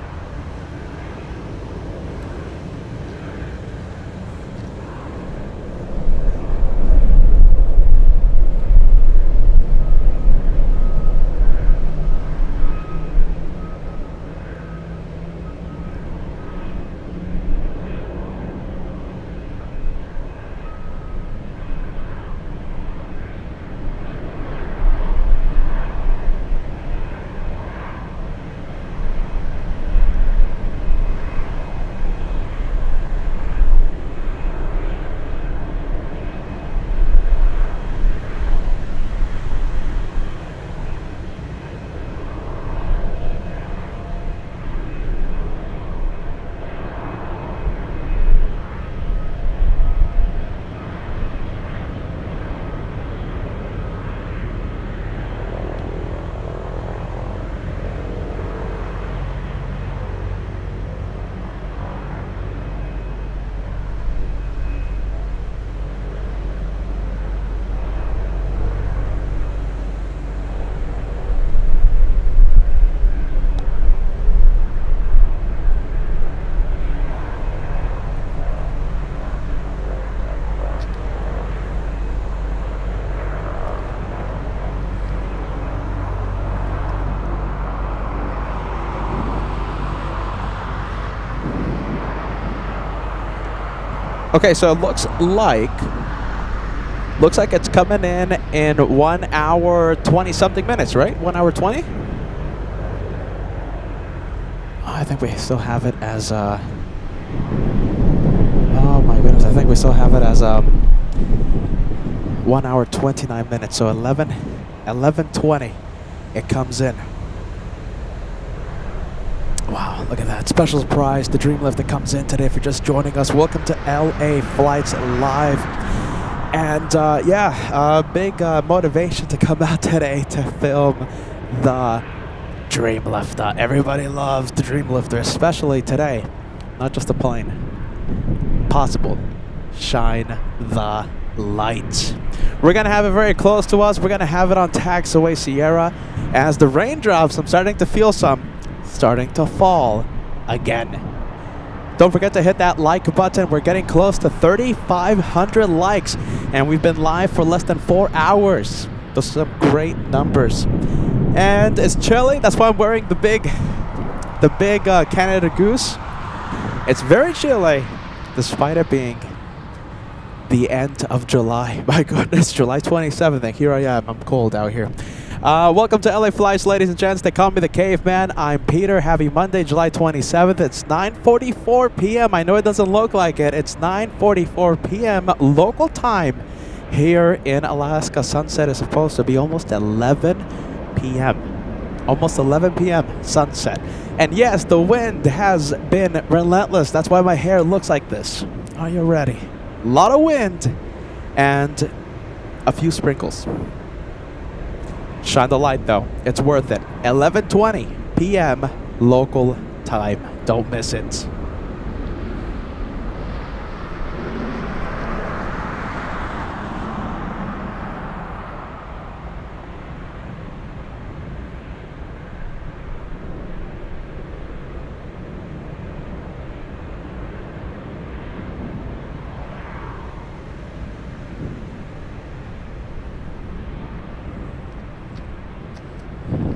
Okay, so it looks like it's coming in 1 hour 20 something minutes, right? 1 hour 20? I think we still have it as oh my goodness, I think we still have it as 1 hour 29 minutes. So 11:20 it comes in. Wow, look at that. Special surprise, the Dreamlifter comes in today. If you're just joining us, welcome to LA Flights Live. And big motivation to come out today to film the Dreamlifter. Everybody loves the Dreamlifter, especially today. Not just the plane. Possible. Shine the light. We're going to have it very close to us. We're going to have it on Taxiway Sierra. As the raindrops, I'm starting to feel some starting to fall again. Don't forget to hit that like button. We're getting close to 3,500 likes, and we've been live for less than 4 hours. Those are some great numbers. And it's chilly. That's why I'm wearing the big Canada Goose. It's very chilly, despite it being the end of July. My goodness, July 27th, and here I am. I'm cold out here. Welcome to LA Flights, ladies and gents. They call me the Caveman. I'm Peter. Happy Monday, July 27th. It's 9:44 p.m. I know it doesn't look like it. It's 9:44 p.m. local time here in Alaska. Sunset is supposed to be almost 11 p.m. Almost 11 p.m. sunset. And yes, the wind has been relentless. That's why my hair looks like this. Are you ready? A lot of wind and a few sprinkles. Shine the light, though. It's worth it. 11:20 p.m. local time. Don't miss it.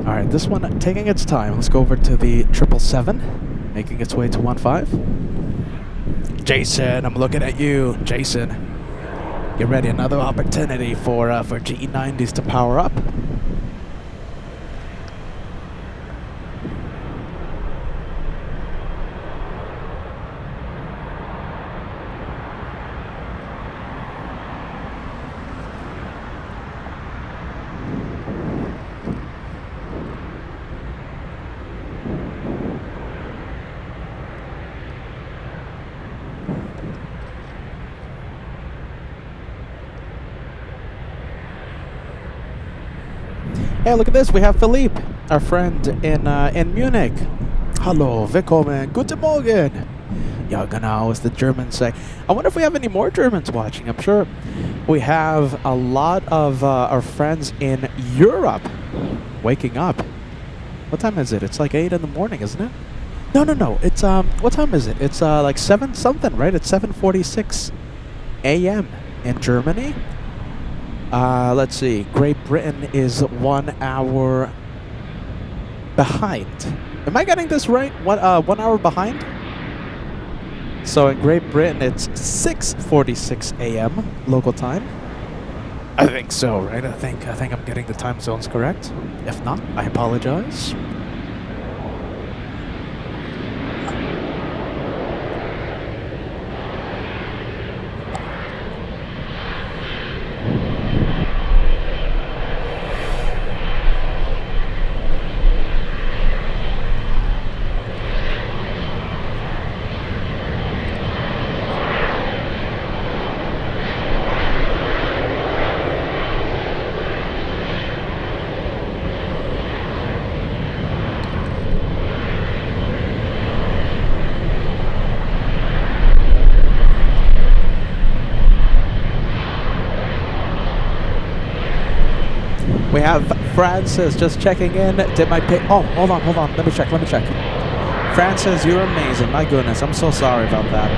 Alright, this one taking its time. Let's go over to the 777, making its way to 15. Jason, I'm looking at you. Jason, get ready. Another opportunity for GE90s to power up. Hey, look at this. We have Philippe, our friend in Munich. Hallo, willkommen, guten Morgen. Ja, genau, as the Germans say. I wonder if we have any more Germans watching. I'm sure we have a lot of our friends in Europe waking up. What time is it? It's like 8 in the morning, isn't it? No. It's what time is it? It's like 7 something, right? It's 7:46 a.m. in Germany. Let's see. Great Britain is 1 hour behind. Am I getting this right? 1 hour behind? So in Great Britain, it's 6:46 a.m. local time. I think so, right? I think I'm getting the time zones correct. If not, I apologize. We have Francis just checking in. Did my pay? Oh, hold on. Let me check. Francis, you're amazing. My goodness, I'm so sorry about that.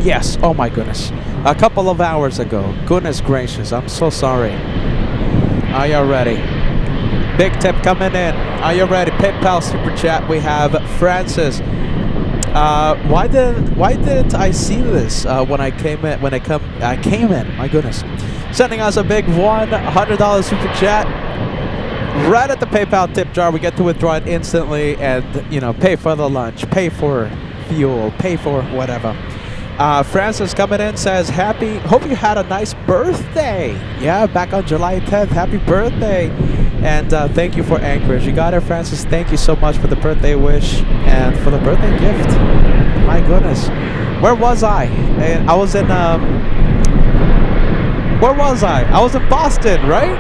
Yes, oh my goodness. A couple of hours ago. Goodness gracious, I'm so sorry. Are you ready? Big tip coming in. Are you ready? PayPal super chat. We have Francis. Why didn't I see this when I came in? I came in. My goodness, sending us a big $100 super chat right at the PayPal tip jar. We get to withdraw it instantly, and pay for the lunch, pay for fuel, pay for whatever. Francis coming in says, hope you had a nice birthday. Yeah, back on July 10th. Happy birthday. And thank you for Anchorage. You got it, Francis. Thank you so much for the birthday wish and for the birthday gift. My goodness. Where was I? And I was in, where was I? I was in Boston, right?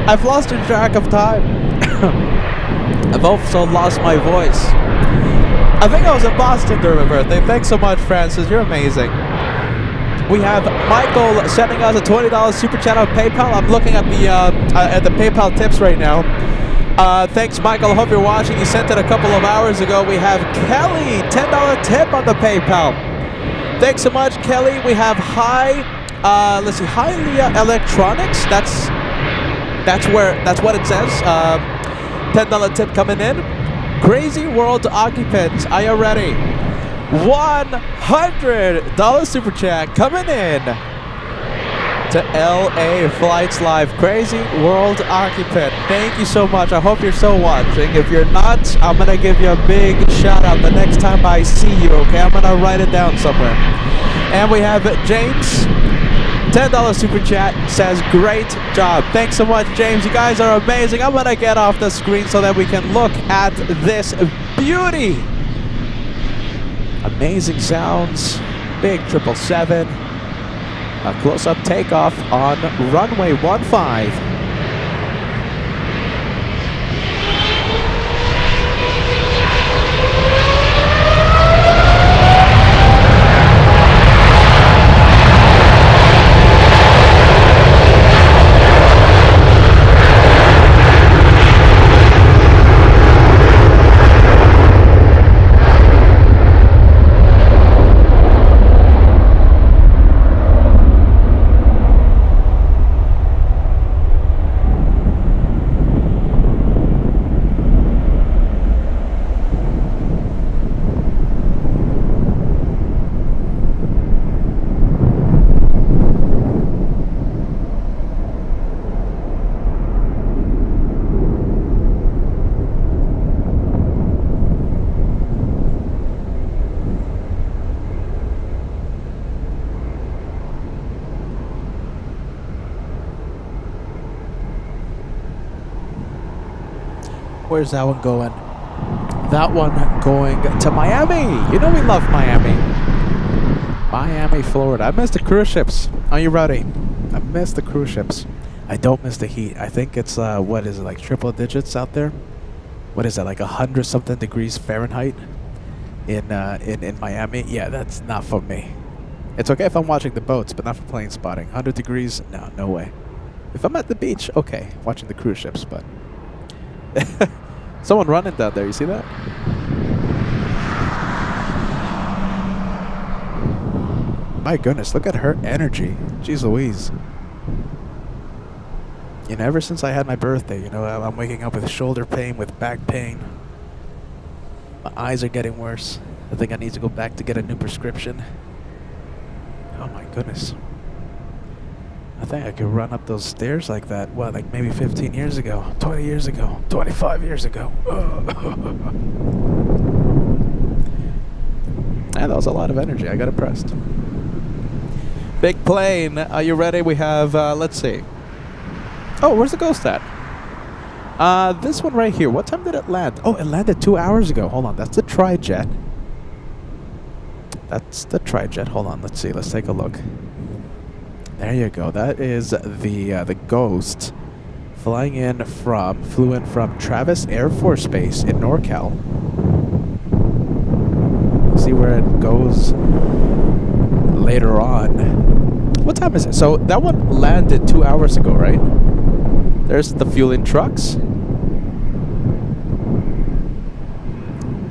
I've lost track of time. I've also lost my voice. I think I was in Boston during my birthday. Thanks so much, Francis. You're amazing. We have Michael sending us a $20 super chat on PayPal. I'm looking at the PayPal tips right now. Thanks, Michael. I hope you're watching. You sent it a couple of hours ago. We have Kelly, $10 tip on the PayPal. Thanks so much, Kelly. We have Hialeah Electronics. That's what it says. $10 tip coming in. Crazy World Occupants. Are you ready? $100 super chat coming in to LA Flights Live. Crazy World Occupant. Thank you so much. I hope you're still watching. If you're not, I'm going to give you a big shout out the next time I see you, okay? I'm going to write it down somewhere. And we have James, $10 super chat, says great job. Thanks so much, James. You guys are amazing. I'm going to get off the screen so that we can look at this beauty. Amazing sounds, big 777, a close-up takeoff on runway 15. Where's that one going? That one going to Miami. You know we love Miami. Miami, Florida. I miss the cruise ships. Are you ready? I miss the cruise ships. I don't miss the heat. I think it's what is it, like triple digits out there? What is that, like 100 something degrees Fahrenheit in Miami? Yeah, that's not for me. It's okay if I'm watching the boats, but not for plane spotting. 100 degrees? No, no way. If I'm at the beach, okay, watching the cruise ships, but someone running down there. You see that? My goodness, look at her energy. Jeez Louise. You know, ever since I had my birthday, you know, I'm waking up with shoulder pain, with back pain. My eyes are getting worse. I think I need to go back to get a new prescription. Oh my goodness. I think I could run up those stairs like that, what, like maybe 15 years ago, 20 years ago, 25 years ago. And that was a lot of energy. I got impressed. Big plane. Are you ready? We have, let's see. Oh, where's the Ghost at? This one right here. What time did it land? Oh, it landed 2 hours ago. Hold on. That's the Tri-Jet. That's the Tri-Jet. Hold on. Let's see. Let's take a look. There you go. That is the Ghost flew in from Travis Air Force Base in NorCal. See where it goes later on. What time is it? So that one landed 2 hours ago, right? There's the fueling trucks.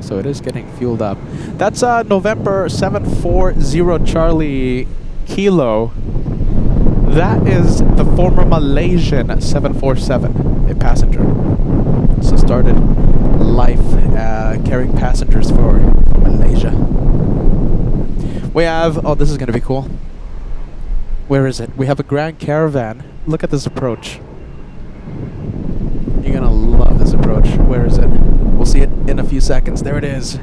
So it is getting fueled up. That's November 740 Charlie Kilo. That is the former Malaysian 747, a passenger. So started life carrying passengers for Malaysia. We have, oh, this is going to be cool. Where is it? We have a Grand Caravan. Look at this approach. You're going to love this approach. Where is it? We'll see it in a few seconds. There it is.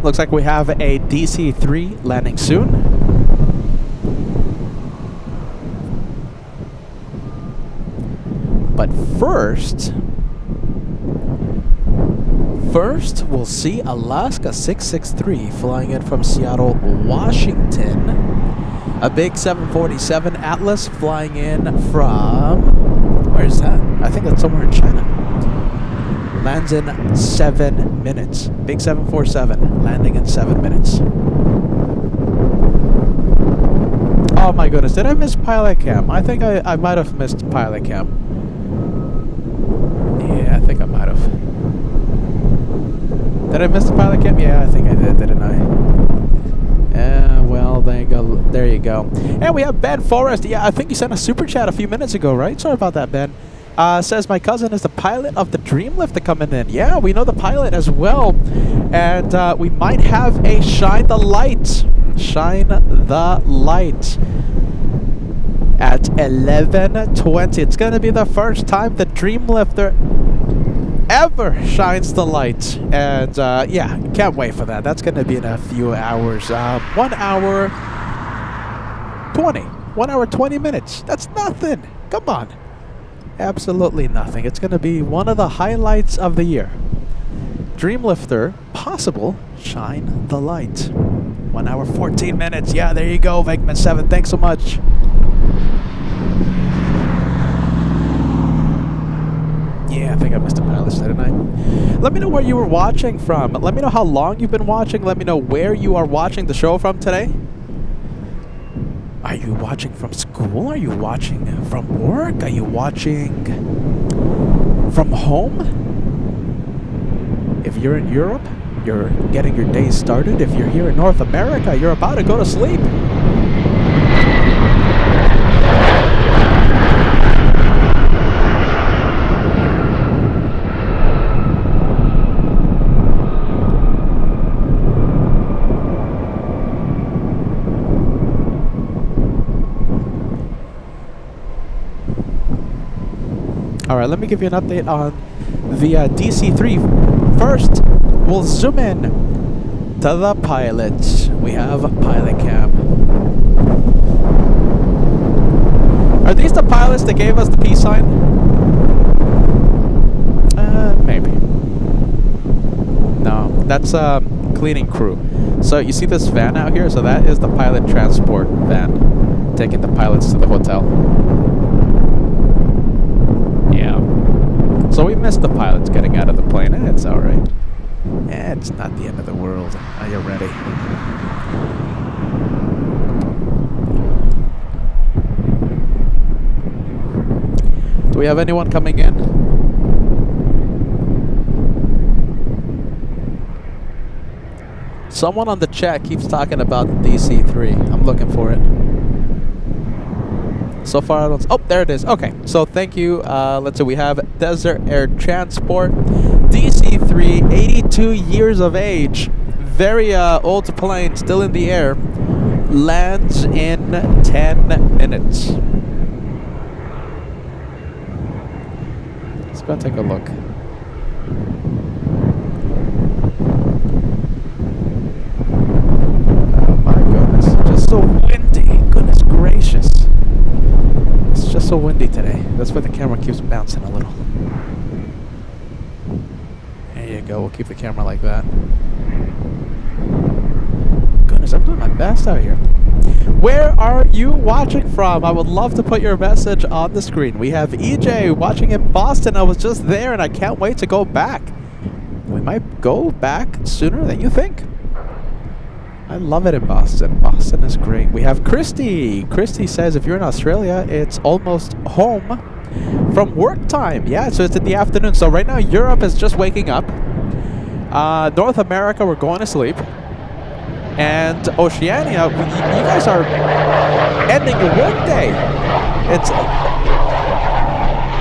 Looks like we have a DC-3 landing soon. But first we'll see Alaska 663 flying in from Seattle, Washington. A big 747 Atlas flying in from, where's that? I think that's somewhere in China. Lands in 7 minutes. Big 747 landing in 7 minutes. Oh my goodness, did I miss pilot cam? I think I might have missed pilot cam. Yeah, I think I might have. Did I miss the pilot cam? Yeah, I think I did, didn't I? Well, there you go. There you go. And we have Ben Forrest. Yeah, I think you sent a super chat a few minutes ago, right? Sorry about that, Ben. Says my cousin is the pilot of the Dreamlifter coming in. Yeah, we know the pilot as well. And we might have a Shine the Light. Shine the Light at 11:20. It's going to be the first time the Dreamlifter ever shines the light. And yeah, can't wait for that. That's going to be in a few hours. 1 hour 20. 1 hour 20 minutes. That's nothing. Come on. Absolutely nothing. It's going to be one of the highlights of the year. Dreamlifter, possible, shine the light. 1 hour 14 minutes. Yeah, there you go, Venkman7. Thanks so much. Yeah, I think I missed a pilot, didn't I? Let me know where you were watching from. Let me know how long you've been watching. Let me know where you are watching the show from today. Are you watching from school? Are you watching from work? Are you watching from home? If you're in Europe, you're getting your day started. If you're here in North America, you're about to go to sleep. Alright, let me give you an update on the DC-3. First, we'll zoom in to the pilot. We have a pilot cam. Are these the pilots that gave us the peace sign? Maybe. No, that's a cleaning crew. So you see this van out here? So that is the pilot transport van, taking the pilots to the hotel. Yeah. So we missed the pilots getting out of the plane. It's alright. It's not the end of the world. Are you ready? Do we have anyone coming in? Someone on the chat keeps talking about the DC-3. I'm looking for it. So far, I don't... Oh, there it is. Okay, so thank you. Let's see. We have Desert Air Transport. DC-3, 82 years of age. Very old plane, still in the air. Lands in 10 minutes. Let's go take a look. Oh my goodness. Just so windy. Goodness gracious. It's just so windy today. That's why the camera keeps bouncing a little. There you go. We'll keep the camera like that. Goodness, I'm doing my best out here. Where are you watching from? I would love to put your message on the screen. We have EJ watching in Boston. I was just there and I can't wait to go back. We might go back sooner than you think. I love it in Boston. Boston is great. We have Christy. Christy says if you're in Australia, it's almost home from work time. Yeah, so it's in the afternoon. So right now, Europe is just waking up. North America, we're going to sleep. And Oceania, you guys are ending your work day. It's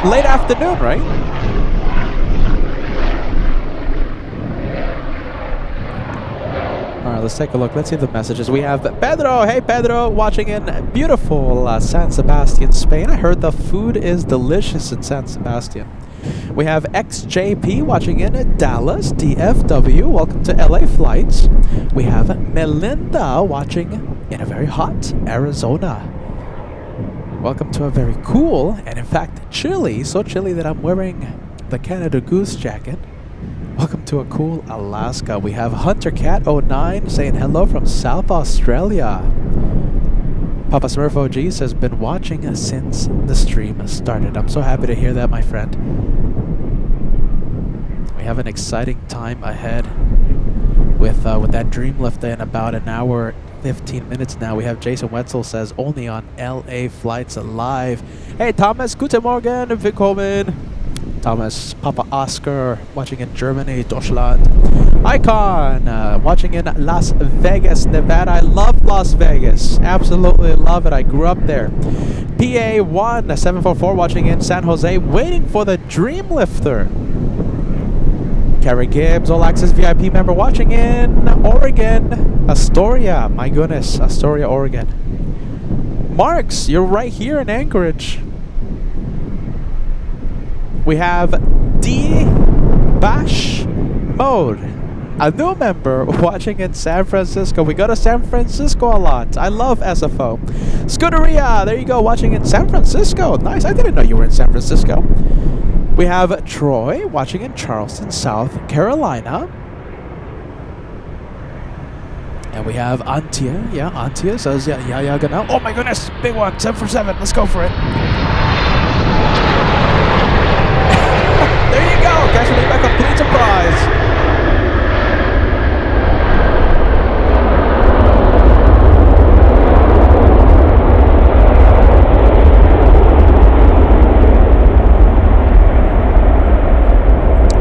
late afternoon, right? All right, let's take a look. Let's see the messages. We have Pedro. Hey, Pedro, watching in beautiful San Sebastian, Spain. I heard the food is delicious in San Sebastian. We have XJP watching in Dallas, DFW. Welcome to LA Flights. We have Melinda watching in a very hot Arizona. Welcome to a very cool and in fact chilly, so chilly that I'm wearing the Canada Goose jacket. Welcome to a cool Alaska. We have Hunter Cat 09 saying hello from South Australia. Papa Smurf OG says been watching since the stream started. I'm so happy to hear that, my friend. We have an exciting time ahead with that Dreamlift in about an hour 15 minutes now. We have Jason Wetzel says only on LA Flights Live. Hey Thomas, guten Morgen, willkommen. Thomas, Papa Oscar watching in Germany, Deutschland. Icon watching in Las Vegas, Nevada. I love Las Vegas. Absolutely love it. I grew up there. PA1744 watching in San Jose, waiting for the Dreamlifter. Carrie Gibbs, ALAKSA's VIP member watching in Oregon, Astoria. My goodness, Astoria, Oregon. Marks, you're right here in Anchorage. We have D Bash Mode, a new member watching in San Francisco. We go to San Francisco a lot. I love SFO. Scuderia, there you go, watching in San Francisco. Nice, I didn't know you were in San Francisco. We have Troy watching in Charleston, South Carolina. And we have Antia. Yeah, Antia says, yeah, genau. Oh my goodness, big one, 747. Let's go for it. There you go, catching me by complete surprise.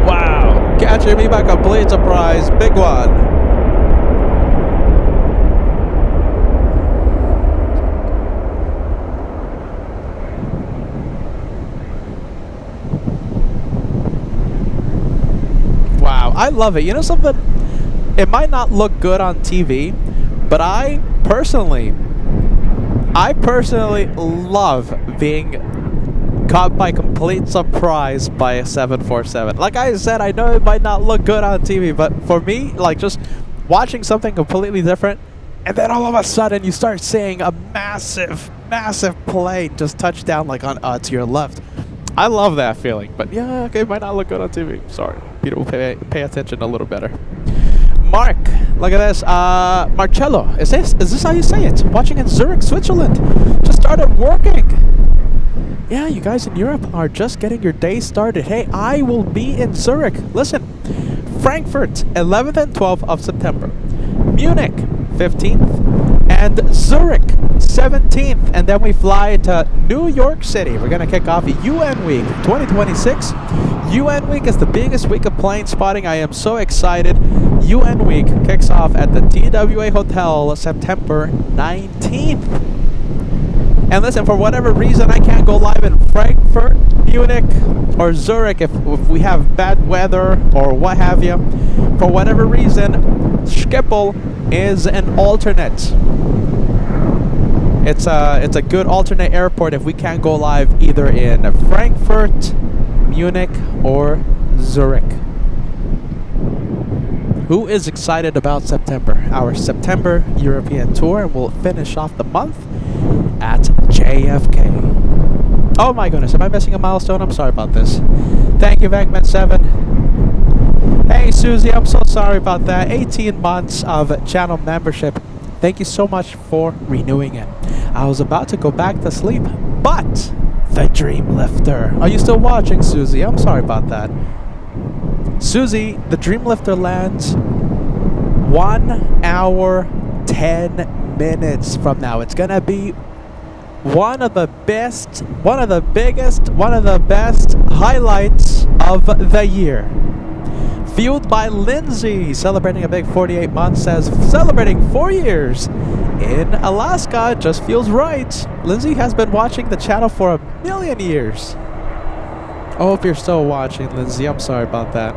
Wow, catching me by complete surprise, big one. I love it. You know something? It might not look good on TV, but I personally love being caught by complete surprise by a 747. Like I said, I know it might not look good on TV, but for me, like just watching something completely different, and then all of a sudden you start seeing a massive plane just touch down like on to your left. I love that feeling, but yeah, okay, it might not look good on TV. Sorry, Peter will pay attention a little better. Mark, look at this. Marcello, is this how you say it? Watching in Zurich, Switzerland. Just started working. Yeah, you guys in Europe are just getting your day started. Hey, I will be in Zurich. Listen, Frankfurt, 11th and 12th of September. Munich, 15th. And Zurich, 17th. And then we fly to New York City. We're going to kick off UN Week 2026. UN Week is the biggest week of plane spotting. I am so excited. UN Week kicks off at the TWA Hotel September 19th. And listen, for whatever reason, I can't go live in Frankfurt, Munich, or Zurich if we have bad weather or what have you. For whatever reason, Schiphol is an alternate. It's a good alternate airport if we can't go live either in Frankfurt, Munich, or Zurich. Who is excited about September? Our September European tour, and we'll finish off the month at JFK. Oh my goodness, am I missing a milestone? I'm sorry about this. Thank you, Vangman7. Hey, Susie, I'm so sorry about that. 18 months of channel membership. Thank you so much for renewing it. I was about to go back to sleep, but the Dream Lifter. Are you still watching, Susie? I'm sorry about that. Susie, the Dream Lifter lands 1 hour, 10 minutes from now. It's gonna be one of the best, one of the biggest, one of the best highlights of the year. Fueled by Lindsay, celebrating a big 48 months, says celebrating 4 years in Alaska just feels right. Lindsay has been watching the channel for 1,000,000 years. I hope you're still watching, Lindsay. I'm sorry about that.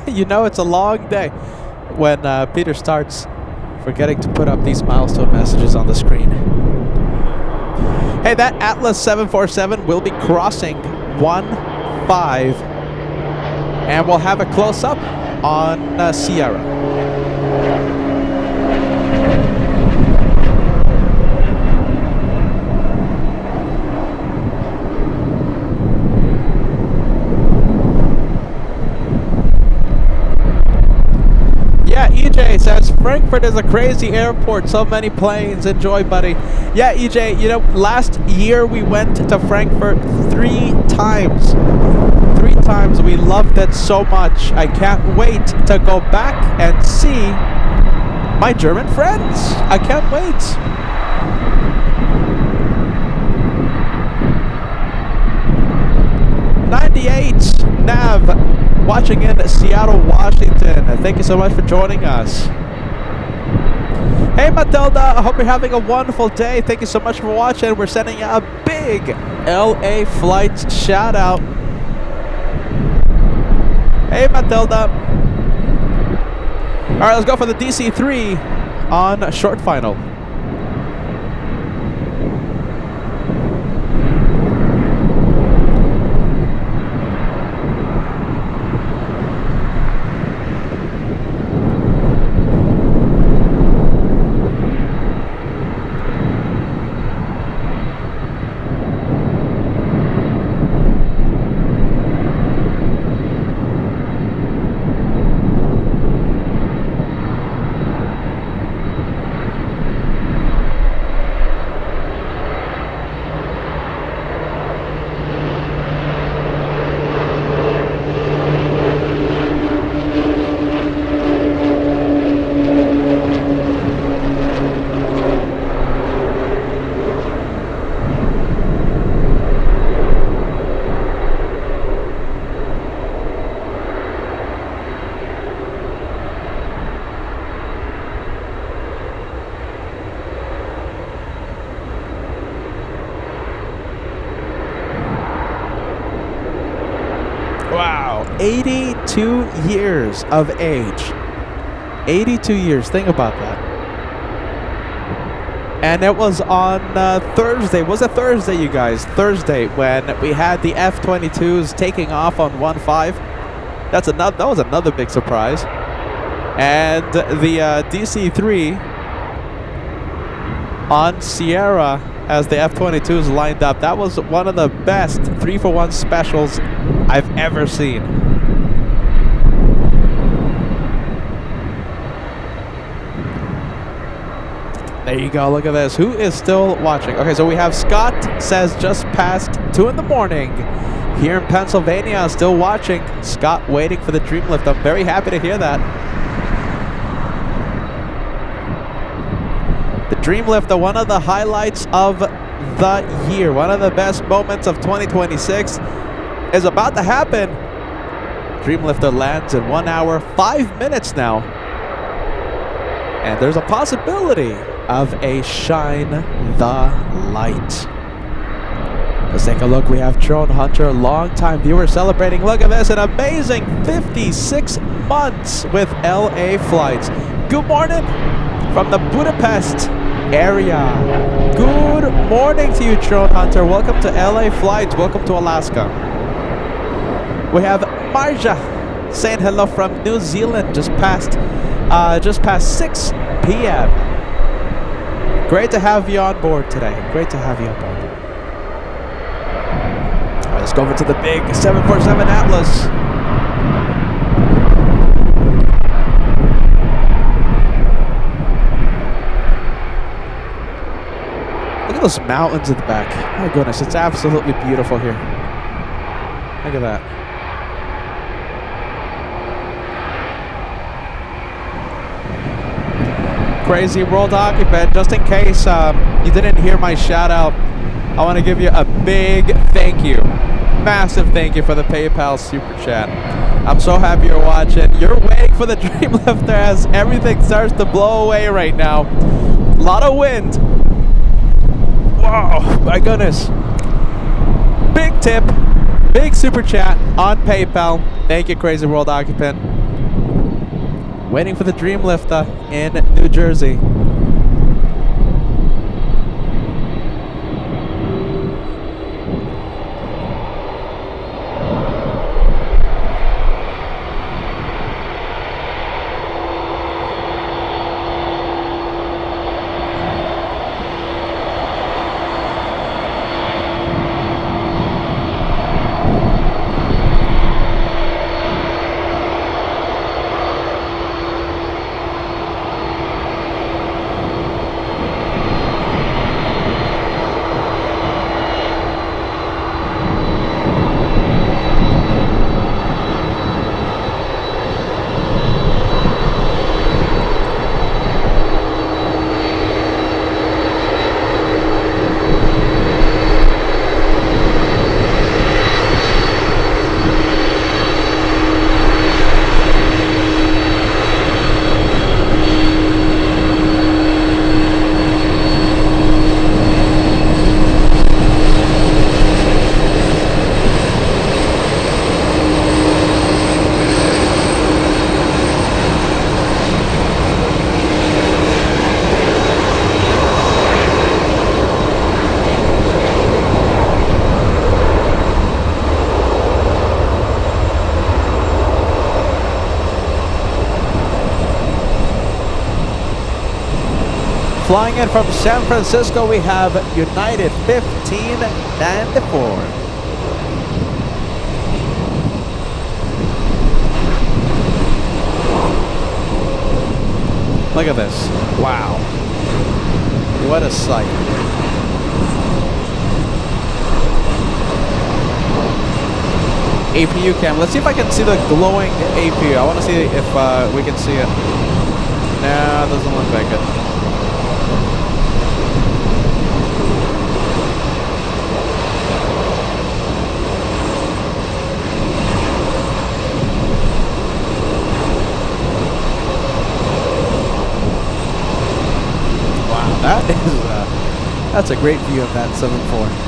You know, it's a long day when Peter starts forgetting to put up these milestone messages on the screen. Hey, that Atlas 747 will be crossing 1-5, and we'll have a close-up on Sierra. Yeah, EJ says Frankfurt is a crazy airport. So many planes. Enjoy, buddy. Yeah, EJ, you know, last year we went to Frankfurt 3 times. 3 times. We loved it so much. I can't wait to go back and see my German friends. I can't wait. '98 Nav, watching in Seattle, Washington. Thank you so much for joining us. Hey Matilda, I hope you're having a wonderful day. Thank you so much for watching. We're sending you a big LA flight shout out. Hey Matilda. Alright, let's go for the DC-3 on short final. Wow, 82 years of age. 82 years, think about that. And it was on Thursday. Was it Thursday, you guys? Thursday, when we had the F-22s taking off on 1-5. That was another big surprise. And the DC-3 on Sierra as the F-22s lined up. That was one of the best 3-for-1 specials I've ever seen. There you go, look at this. Who is still watching? Okay, so we have Scott says just past 2 in the morning. Here in Pennsylvania, still watching. Scott waiting for the dream lift. I'm very happy to hear that. The dream lift, one of the highlights of the year, one of the best moments of 2026 is about to happen. Dreamlifter lands in 1 hour, 5 minutes now. And there's a possibility of a shine the light. Let's take a look. We have Drone Hunter, longtime viewer, celebrating. Look at this, an amazing 56 months with LA flights. Good morning from the Budapest area. Good morning to you, Drone Hunter. Welcome to LA flights. Welcome to Alaska. We have Marja saying hello from New Zealand, just past 6 p.m. Great to have you on board today. Great to have you on board. All right, let's go over to the big 747 Atlas. Look at those mountains in the back. My goodness, it's absolutely beautiful here. Look at that. Crazy World Occupant, just in case you didn't hear my shout out, I want to give you a big thank you, massive thank you for the PayPal super chat. I'm so happy you're watching. You're waiting for the Dreamlifter as everything starts to blow away right now. A lot of wind. Wow, my goodness. Big tip, big super chat on PayPal. Thank you, Crazy World Occupant. Waiting for the Dreamlifter in New Jersey. Flying in from San Francisco, we have United 1594. Look at this. Wow. What a sight. APU cam. Let's see if I can see the glowing APU. I want to see if we can see it. No, it doesn't look like it. That's a great view of that 7-4.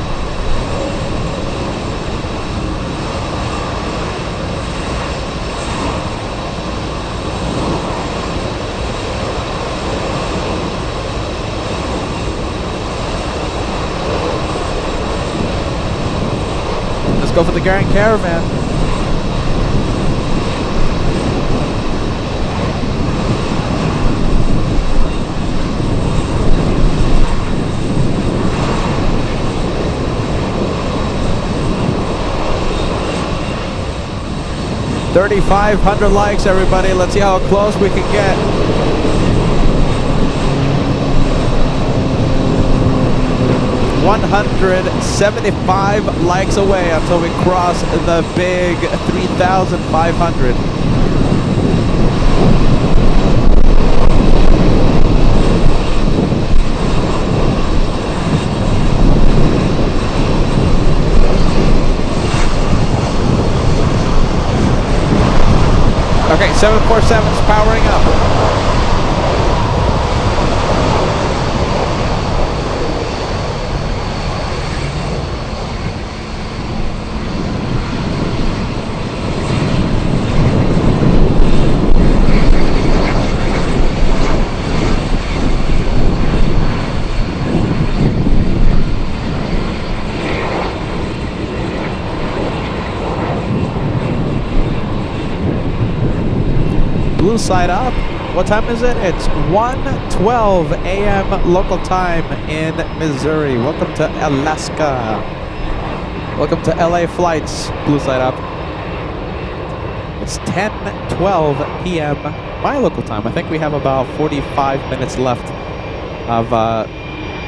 go for the Grand Caravan. $3,500 likes, everybody. Let's see how close we can get. $175 likes away until we cross the big 3,500. Okay, 747 is powering up. Blue side up. What time is it? It's 1:12 a.m. local time in Missouri. Welcome to Alaska. Welcome to LA flights. Blue side up. It's 10:12 p.m. my local time. I think we have about 45 minutes left of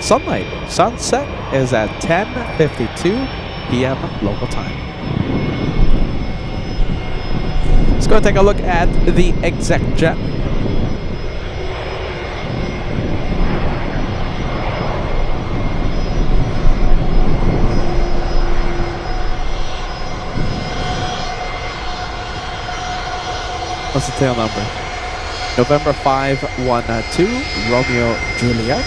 sunlight. Sunset is at 10:52 p.m. local time. Let's go take a look at the exec jet. What's the tail number? November 512, Romeo Juliet.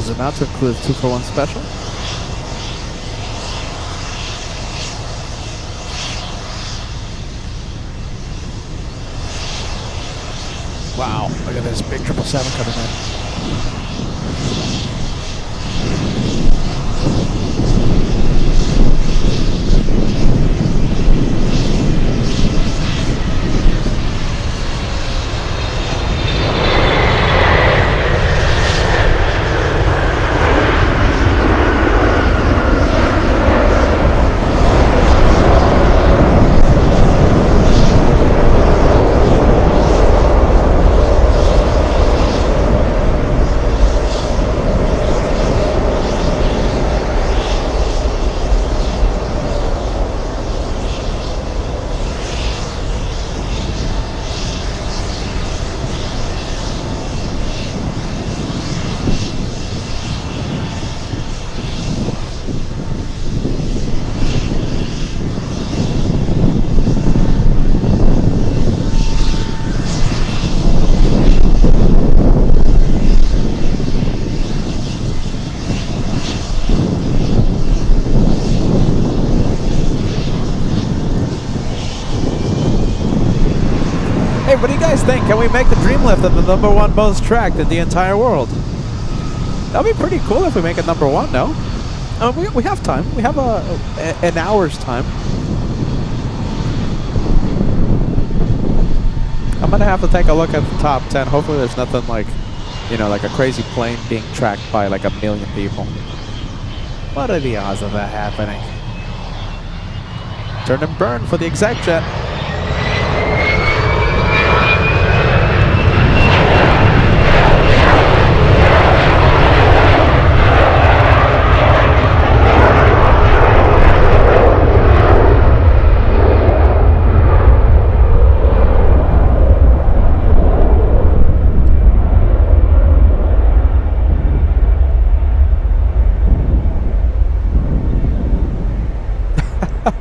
Zoom out to include 2-for-1 special. Wow, look at this big 777 coming in. Hey, what do you guys think? Can we make the Dreamlift the #1 most tracked in the entire world? That'd be pretty cool if we make it #1, no? We have time. We have an hour's time. I'm gonna have to take a look at the top 10. Hopefully there's nothing like, you know, like a crazy plane being tracked by like 1 million people. What are the odds of that happening? Turn and burn for the exec jet.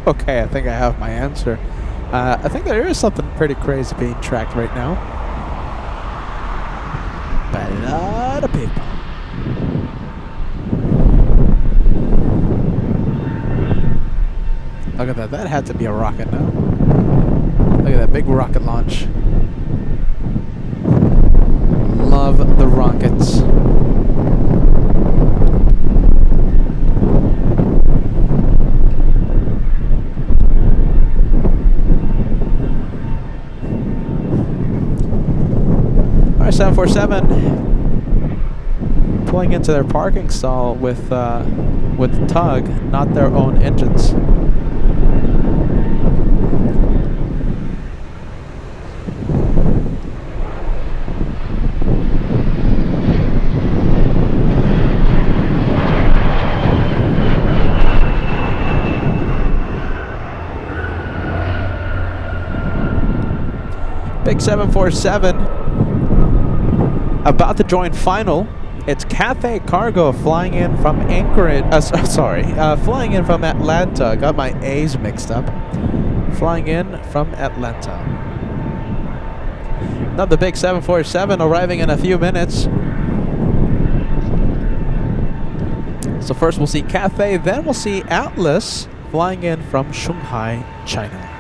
Okay, I think I have my answer. I think there is something pretty crazy being tracked right now. By a lot of people. Look at that. That had to be a rocket now. Look at that big rocket launch. Love the rockets. All right, 747 pulling into their parking stall with tug, not their own engines. Big 747 about to join final. It's Cathay Cargo flying in from Anchorage. Flying in from Atlanta. Got my A's mixed up. Flying in from Atlanta. Another big 747 arriving in a few minutes. So first we'll see Cathay, then we'll see Atlas flying in from Shanghai, China.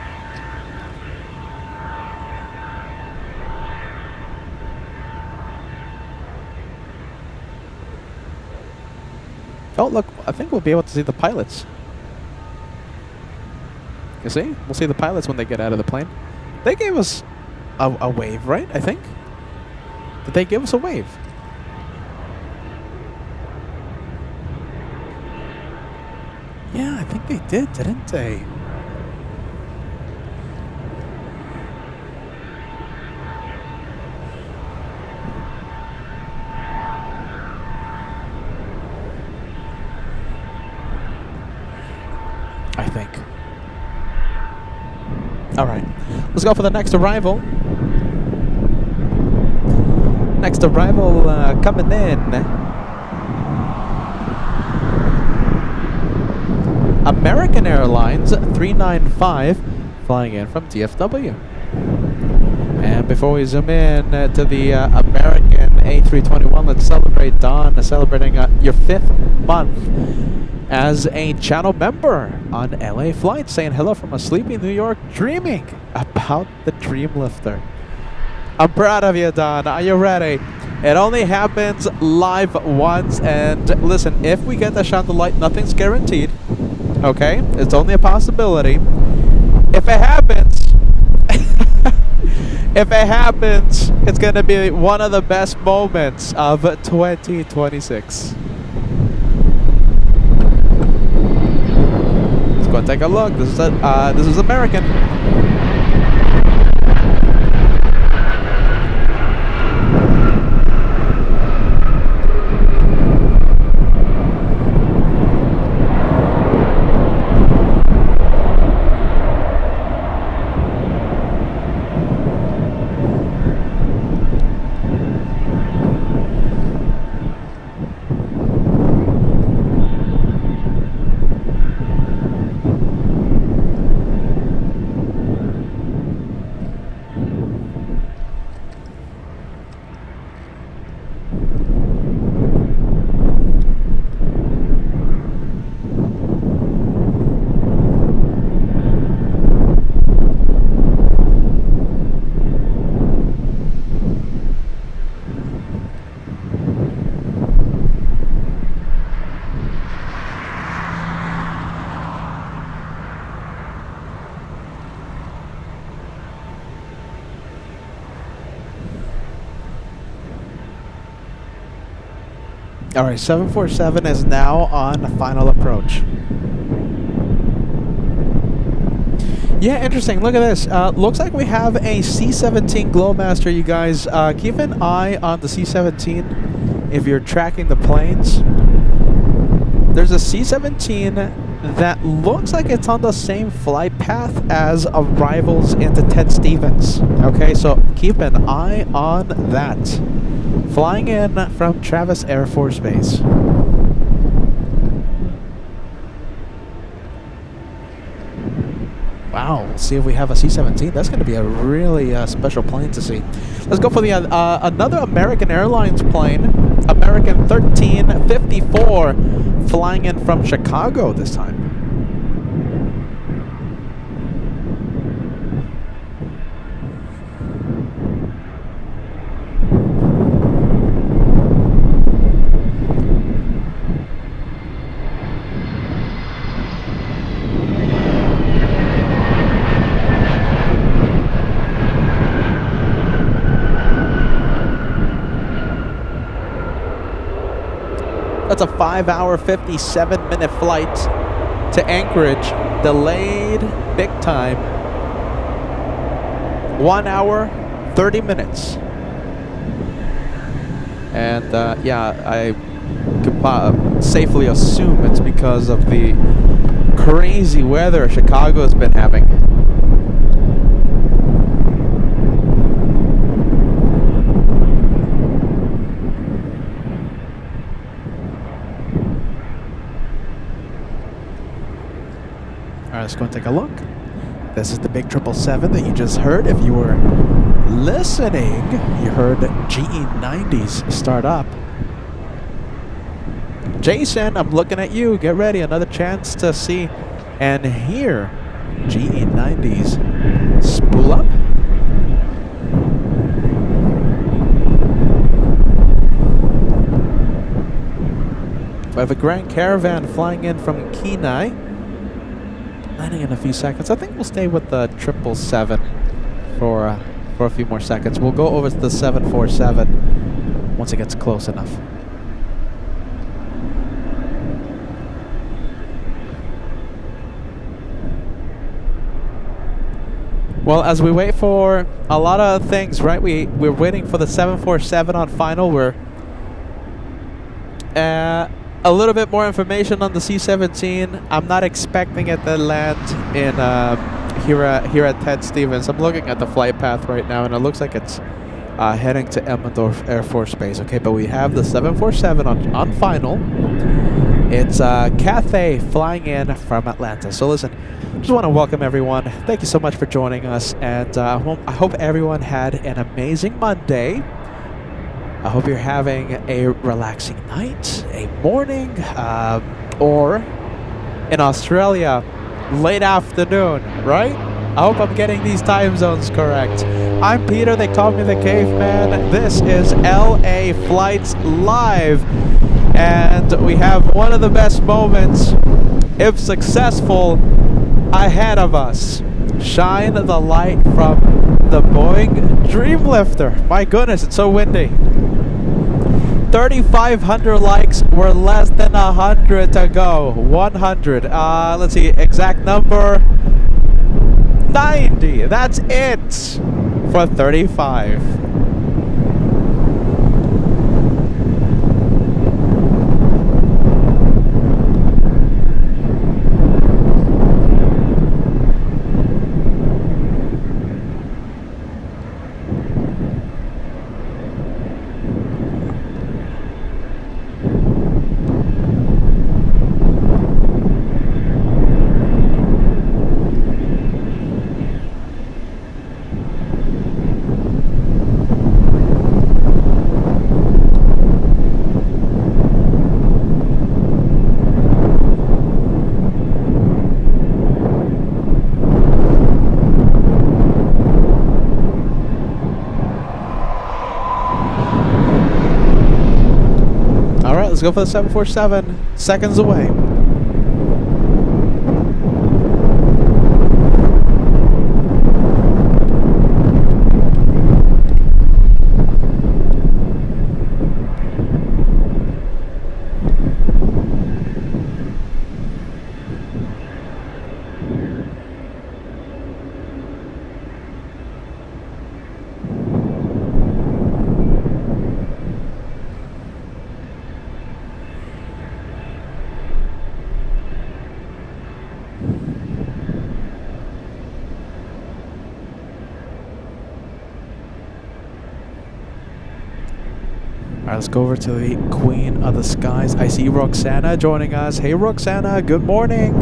Oh, look, I think we'll be able to see the pilots. You see? We'll see the pilots when they get out of the plane. They gave us a wave, right? I think. Did they give us a wave? Yeah, I think they did, didn't they? I think. All right, let's go for the next arrival. Next arrival coming in. American Airlines 395 flying in from DFW. And before we zoom in to the American A321, let's celebrate Don celebrating your 5th month as a channel member on LA Flight, saying hello from a sleepy New York, dreaming about the Dreamlifter. I'm proud of you, Don. Are you ready? It only happens live once, and listen, if we get the shot of light, nothing's guaranteed. Okay? It's only a possibility. If it happens, it's gonna be one of the best moments of 2026. Go and take a look. This is American. All right, 747 is now on final approach. Yeah, interesting. Look at this. Looks like we have a C-17 Glowmaster, you guys. Keep an eye on the C-17 if you're tracking the planes. There's a C-17 that looks like it's on the same flight path as arrivals into Ted Stevens. Okay, so keep an eye on that. Flying in from Travis Air Force Base. Wow, we'll see if we have a C-17. That's going to be a really special plane to see. Let's go for the another American Airlines plane, American 1354, flying in from Chicago this time. That's a 5-hour, 57-minute flight to Anchorage. Delayed big time. 1 hour, 30 minutes. And yeah, I could safely assume it's because of the crazy weather Chicago's been having. All right, let's go and take a look. This is the big 777 that you just heard. If you were listening, you heard GE90s start up. Jason, I'm looking at you. Get ready. Another chance to see and hear GE90s spool up. We have a Grand Caravan flying in from Kenai. Landing in a few seconds. I think we'll stay with the 777 for a few more seconds. We'll go over to the 747 once it gets close enough. Well, as we wait for a lot of things, right? We're waiting for the 747 on final. We're a little bit more information on the C-17. I'm not expecting it to land in here at Ted Stevens. I'm looking at the flight path right now, and it looks like it's heading to Emmendorf Air Force Base. Okay, but we have the 747 on final. It's Cathay flying in from Atlanta. So listen, just want to welcome everyone. Thank you so much for joining us, and I hope everyone had an amazing Monday. I hope you're having a relaxing night, a morning, or in Australia, late afternoon, right? I hope I'm getting these time zones correct. I'm Peter, they call me the Caveman. This is LA Flights Live, and we have one of the best moments, if successful, ahead of us. Shine the light from the Boeing Dreamlifter. My goodness, it's so windy. 3,500 likes. We're less than 100 to go. 100. Let's see. Exact number. 90. That's it for 35. Let's go for the 747. Seconds away. Alright, let's go over to the Queen of the Skies. I see Roxana joining us. Hey Roxana, good morning.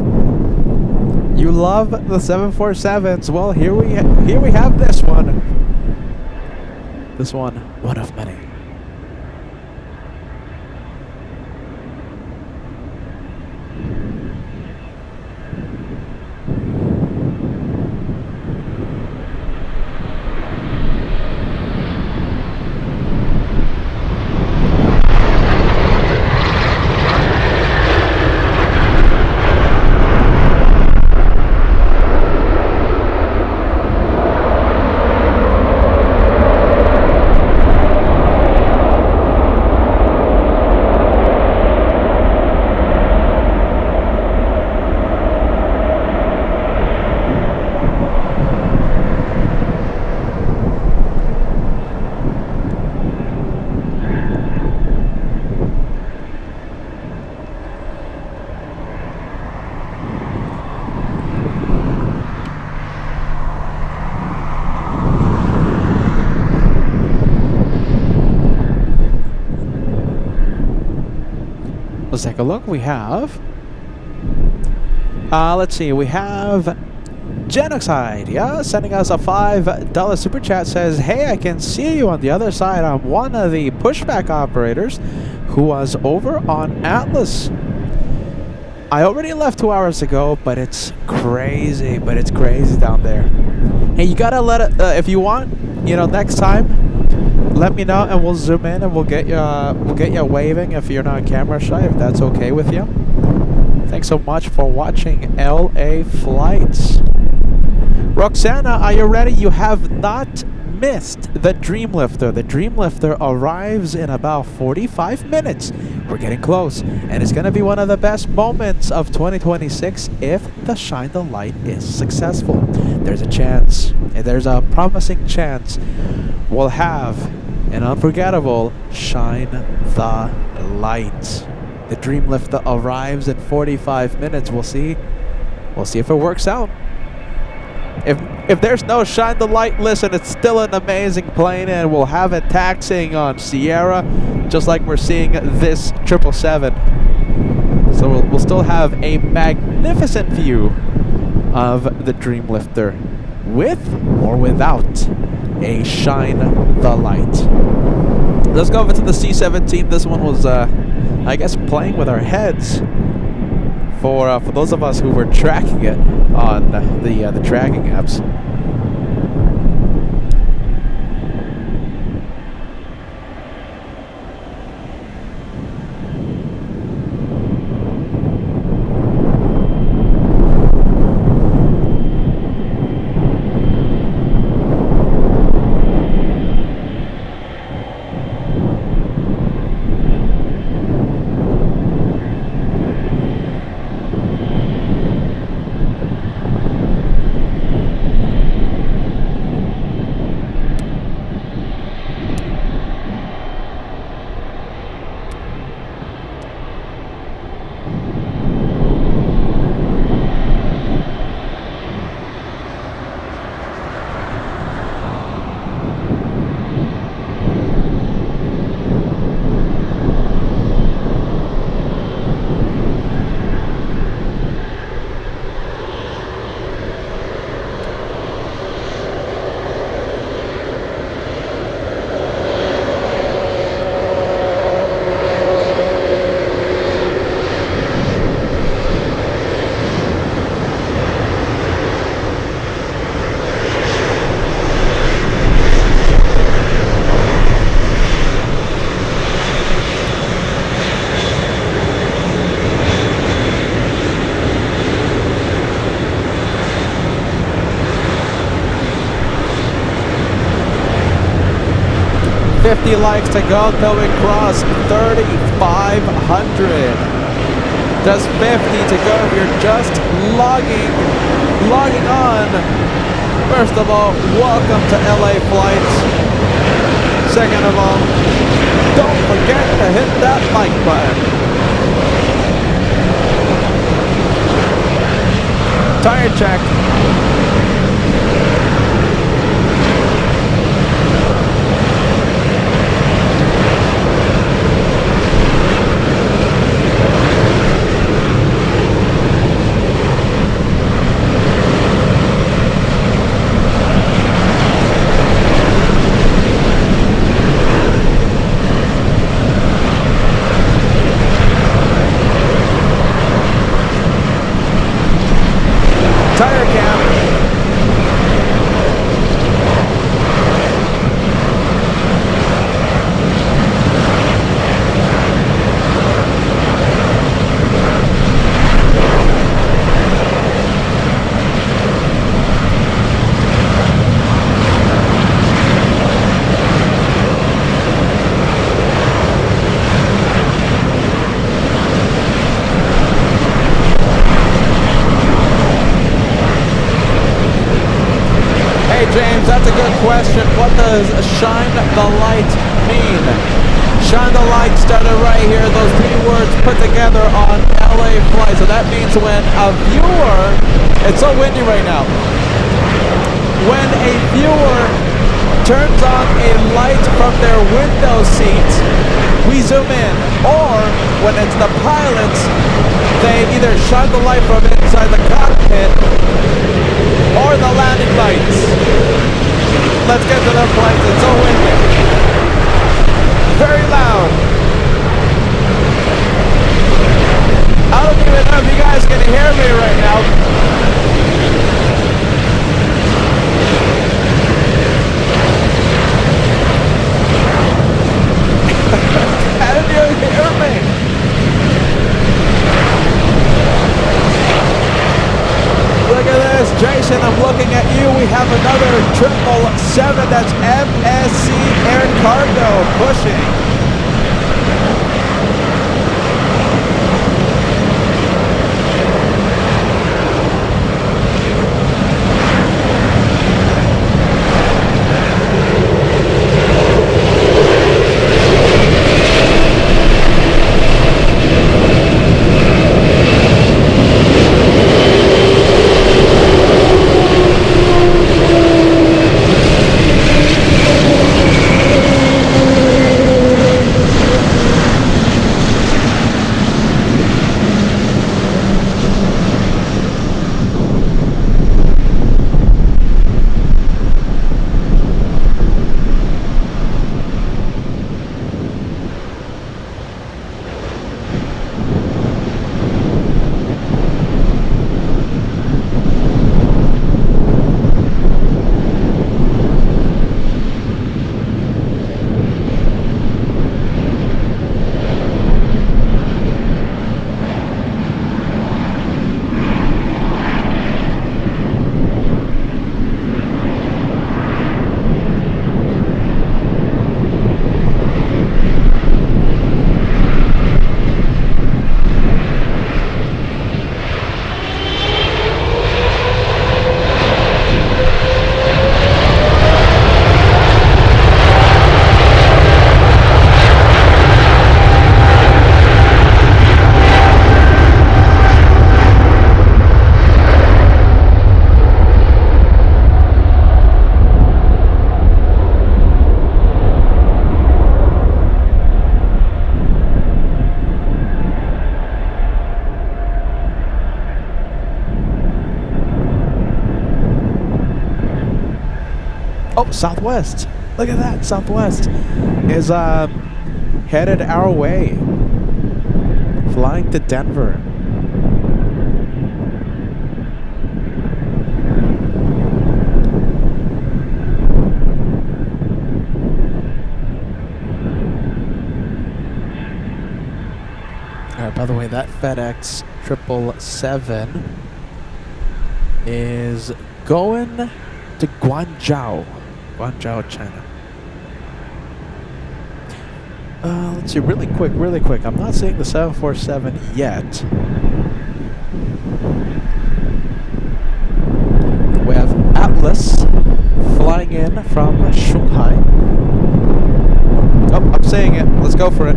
You love the 747s. Well, here we have this one. This one of many. Let's take a look. We have, let's see, we have Genoxide, yeah, sending us a $5 super chat. Says, hey, I can see you on the other side. I'm one of the pushback operators who was over on Atlas. I already left 2 hours ago, but it's crazy down there. Hey, you gotta let it, if you want, you know, next time, let me know and we'll zoom in and we'll get you waving if you're not camera shy, if that's okay with you. Thanks so much for watching LA Flights. Roxana, are you ready? You have not missed the Dreamlifter. The Dreamlifter arrives in about 45 minutes. We're getting close, and it's going to be one of the best moments of 2026 if the Shine the Light is successful. There's a chance, and there's a promising chance we'll have an unforgettable Shine the Light. The Dreamlifter arrives in 45 minutes. We'll see if it works out. If there's no Shine the Light, listen, it's still an amazing plane, and we'll have it taxiing on Sierra, just like we're seeing this 777. So we'll still have a magnificent view of the Dreamlifter, with or without a Shine the Light. Let's go over to the C-17. This one was, I guess, playing with our heads for those of us who were tracking it on the tracking apps. 50 likes to go till we cross 3,500. Just 50 to go if you're just logging on. First of all, welcome to LA Flights. Second of all, don't forget to hit that like button. Tire check. a good question. What does shine the light mean? Shine the light started right here. Those three words put together on LA flight. So that means when a viewer, it's so windy right now. When a viewer turns on a light from their window seat, we zoom in. Or when it's the pilots, they either shine the light from inside the cockpit or the landing lights. Let's get to the flights. It's so windy. Very loud. I don't even know if you guys can hear me right now. Can you hear me? Look at this, Jason, I'm looking at you. We have another 777, that's MSC Air Cargo pushing. Oh, Southwest. Look at that. Southwest is headed our way. Flying to Denver. Alright, by the way, that FedEx 777 is going to Guangzhou, China. Let's see, really quick. I'm not seeing the 747 yet. We have Atlas flying in from Shanghai. Oh, I'm saying it. Let's go for it.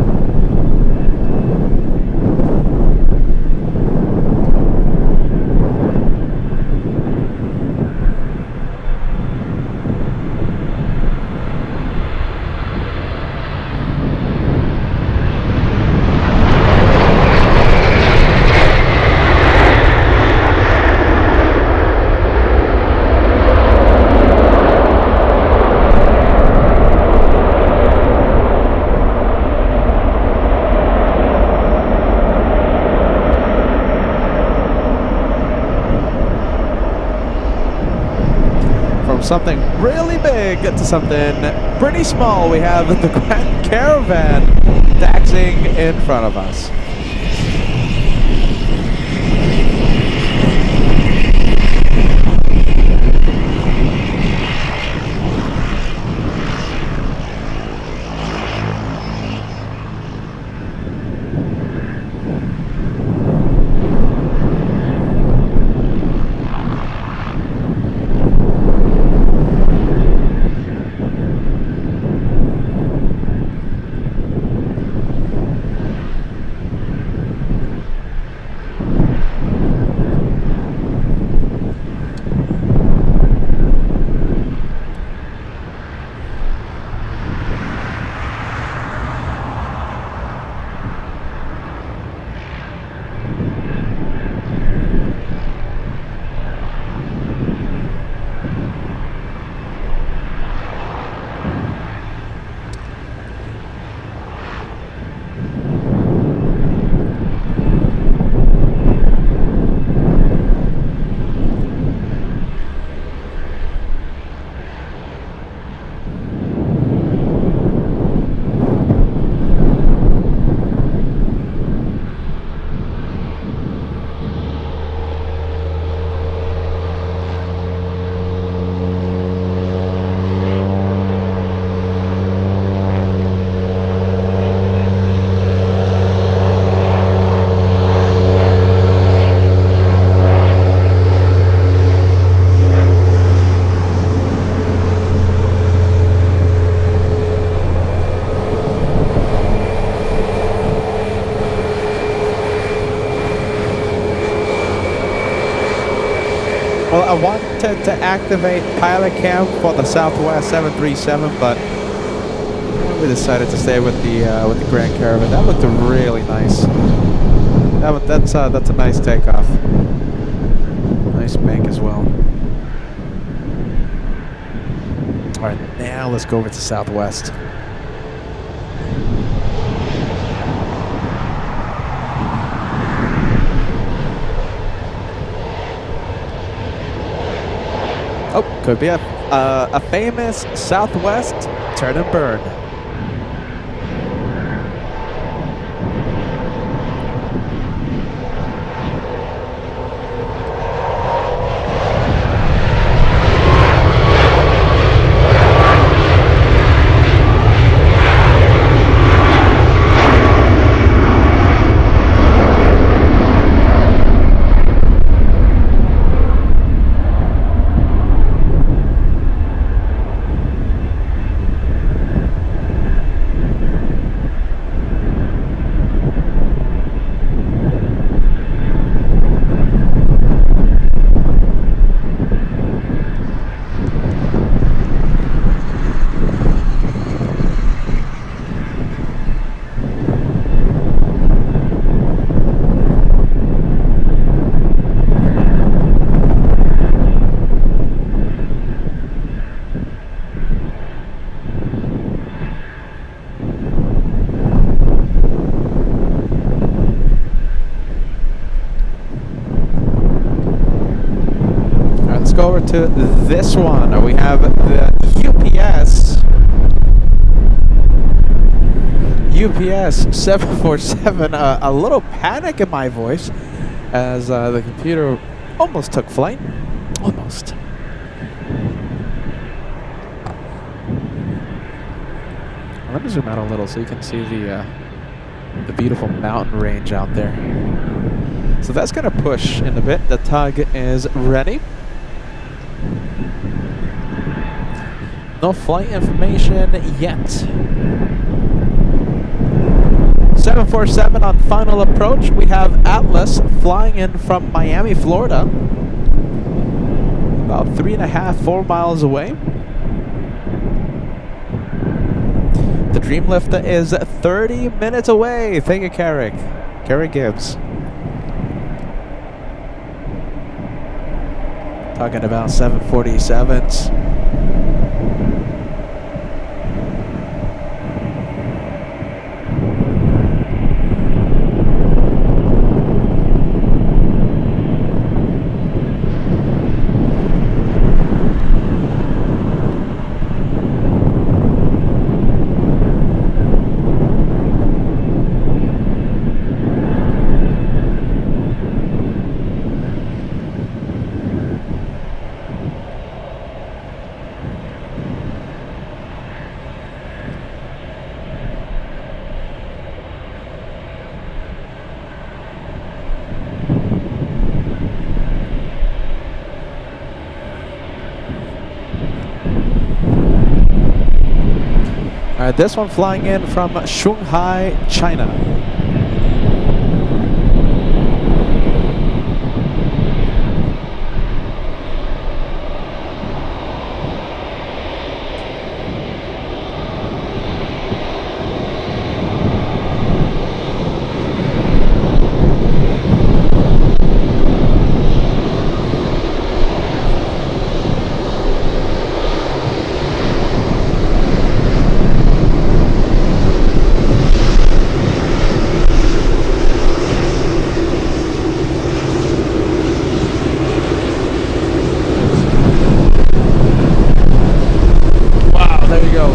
Something really big to something pretty small. We have the Grand Caravan taxiing in front of us. wanted to activate pilot cam for the Southwest 737, but we decided to stay with the Grand Caravan. That looked really nice. That's a nice takeoff. Nice bank as well. All right, now let's go over to Southwest. Oh, could be a famous Southwest turn and burn. Go over to this one. We have the UPS 747. A little panic in my voice as the computer almost took flight. Almost. Let me zoom out a little so you can see the beautiful mountain range out there. So that's going to push in a bit. The tug is ready. No flight information yet. 747 on final approach. We have Atlas flying in from Miami, Florida. About 3.5, 4 miles away. The Dreamlifter is 30 minutes away. Thank you, Carrick. Carrick Gibbs. Talking about 747s. This one flying in from Shanghai, China.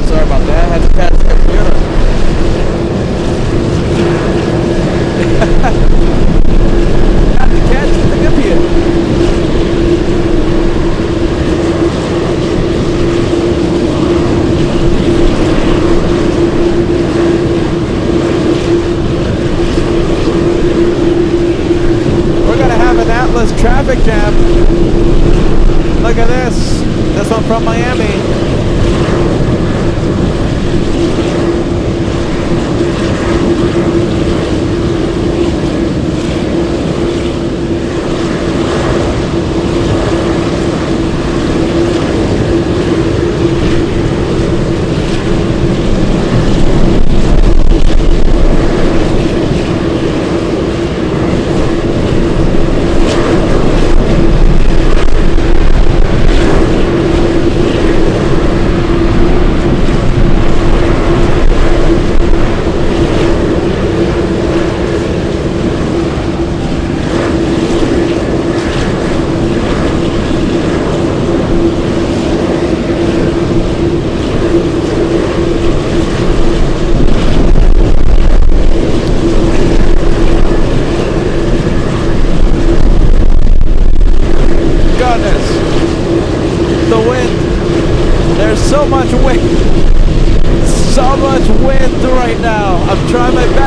Sorry about that. I had to pass the computer. Had to catch the computer. We're gonna have an Atlas traffic jam. Look at this. This one from Miami.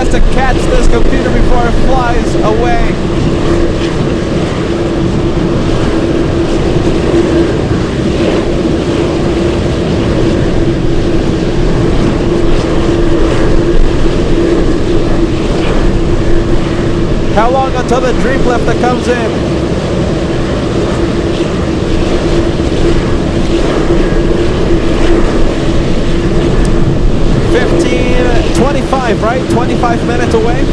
tries to catch this computer before it flies away. How long until the dream lifter comes in? $15, 25, right? 25 minutes away.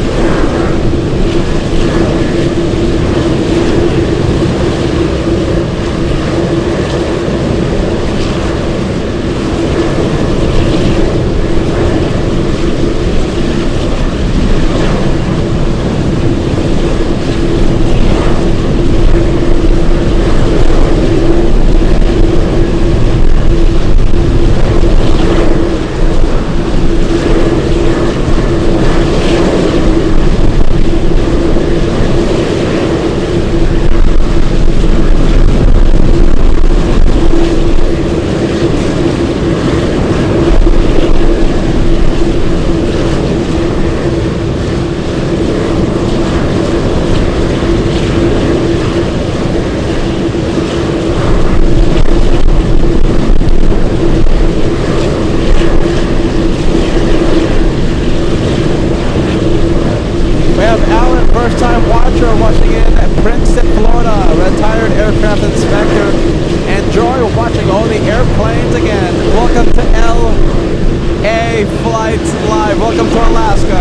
Flights live. Welcome to Alaska.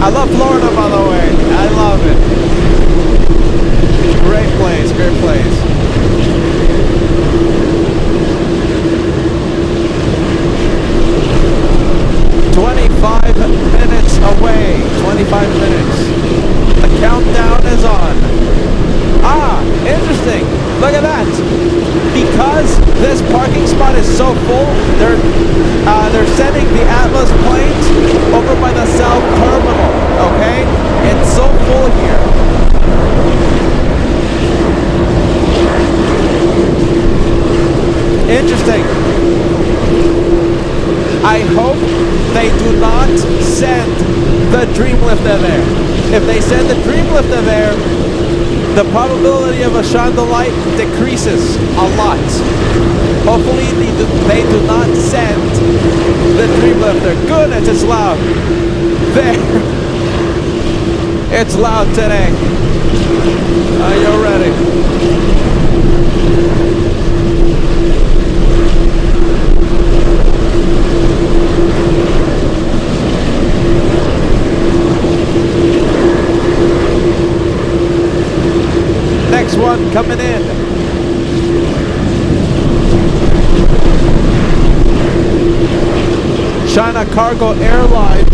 I love Florida, by the way. I love it. Great place, great place. "25 minutes away." 25 minutes. The countdown is on. Ah, interesting. Look at that. Because this parking spot is so full, they're sending the Atlas planes over by the South Terminal. Okay, it's so full here. Interesting. I hope they do not send the Dreamlifter there. If they send the Dreamlifter there, the probability of a Chandelight decreases a lot. Hopefully they do not send the Dreamlifter. Goodness, it's loud. There. It's loud today. Are you ready? Next one coming in. China Cargo Airlines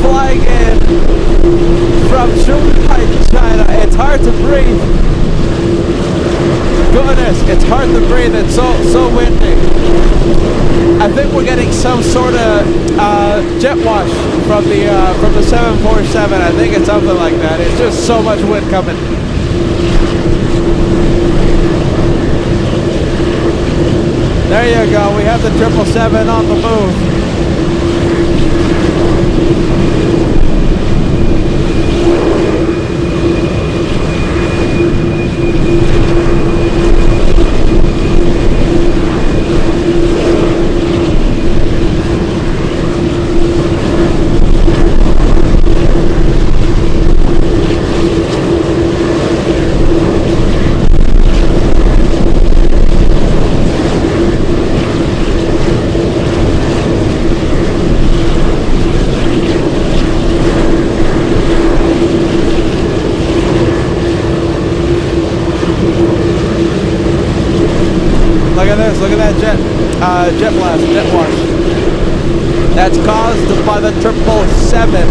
flying in from Shanghai, China. It's hard to breathe. Goodness, it's hard to breathe. It's so windy. I think we're getting some sort of jet wash from the 747. I think it's something like that. It's just so much wind coming. There you go. We have the 777 on the move. Look at that jet blast, jet wash. That's caused by the 777.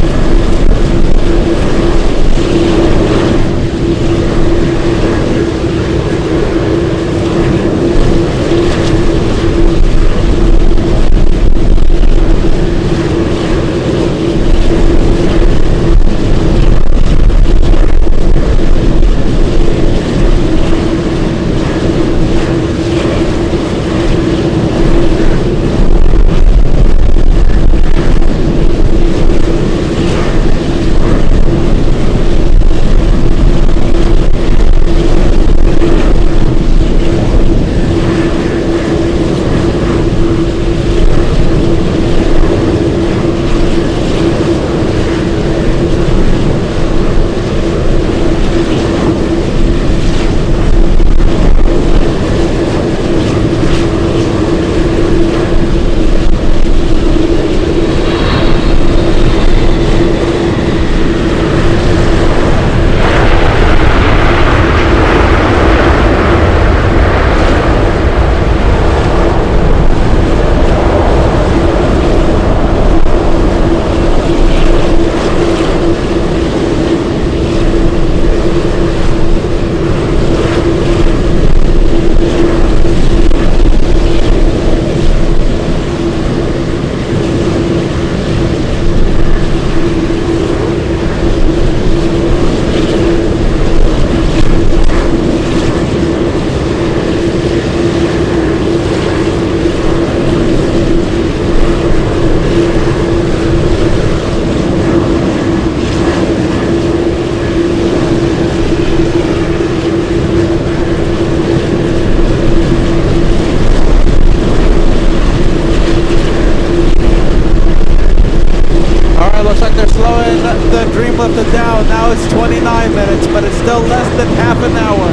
stream lifted down. Now it's 29 minutes, but it's still less than half an hour.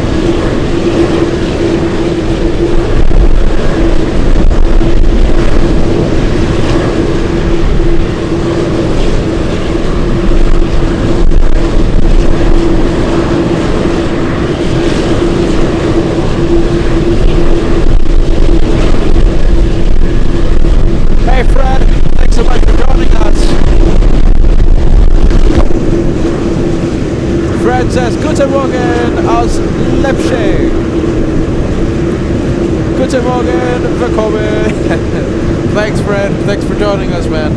Hey Fred, thanks so much for joining us. Fred says, Guten Morgen aus Leipzig. Guten Morgen, willkommen. Thanks Fred, thanks for joining us, man.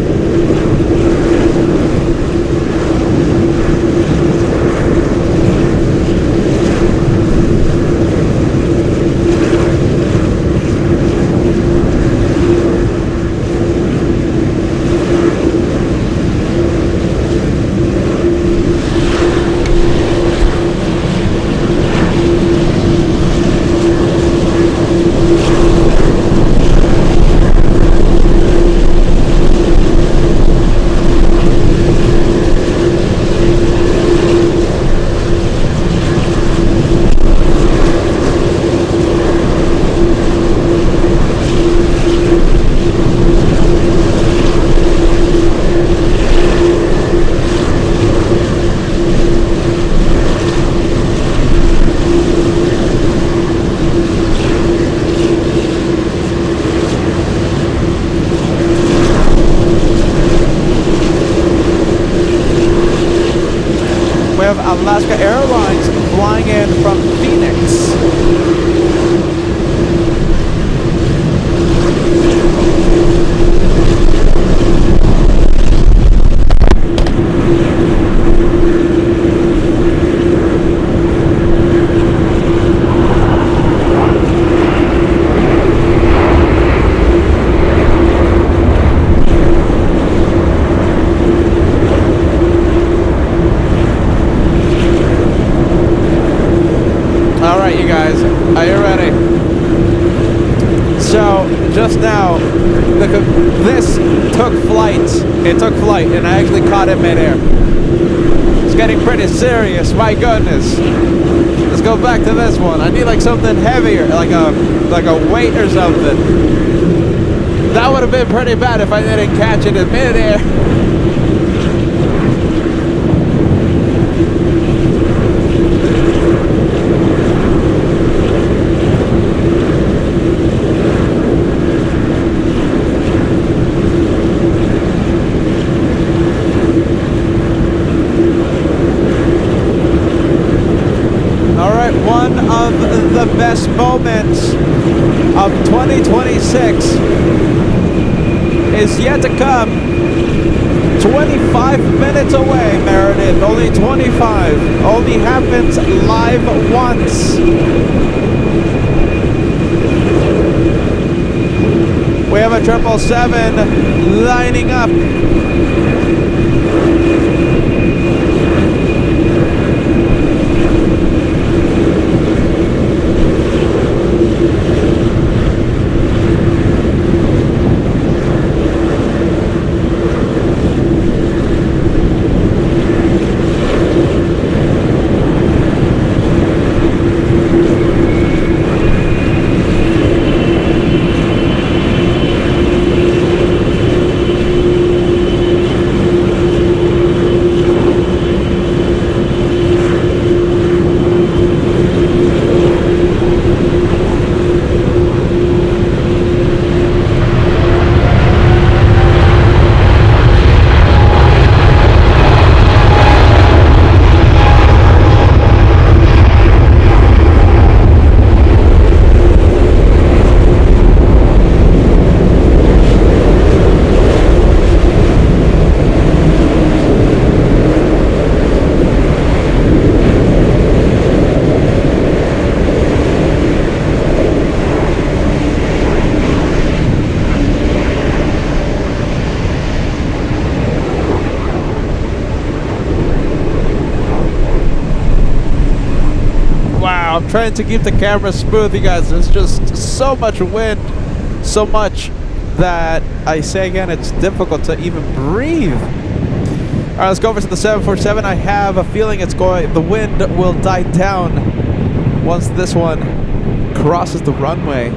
Alaska Airlines flying in from Phoenix. You guys, are you ready? So, just now, this took flight. It took flight, and I actually caught it midair. It's getting pretty serious, my goodness. Let's go back to this one. I need like something heavier, like a weight or something. That would have been pretty bad if I didn't catch it in midair. One of the best moments of 2026 is yet to come. 25 minutes away, Meredith. Only 25. Only happens live once. We have a 777 lining up. I'm trying to keep the camera smooth, you guys. There's just so much wind, so much that I say again, it's difficult to even breathe. right, let's go over to the 747. I have a feeling the wind will die down once this one crosses the runway.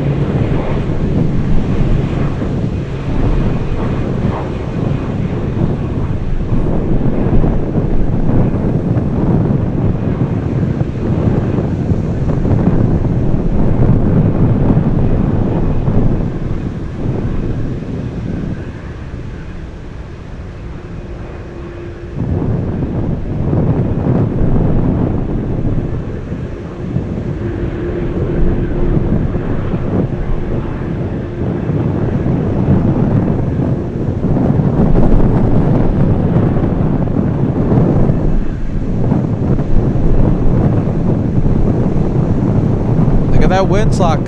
That windsock,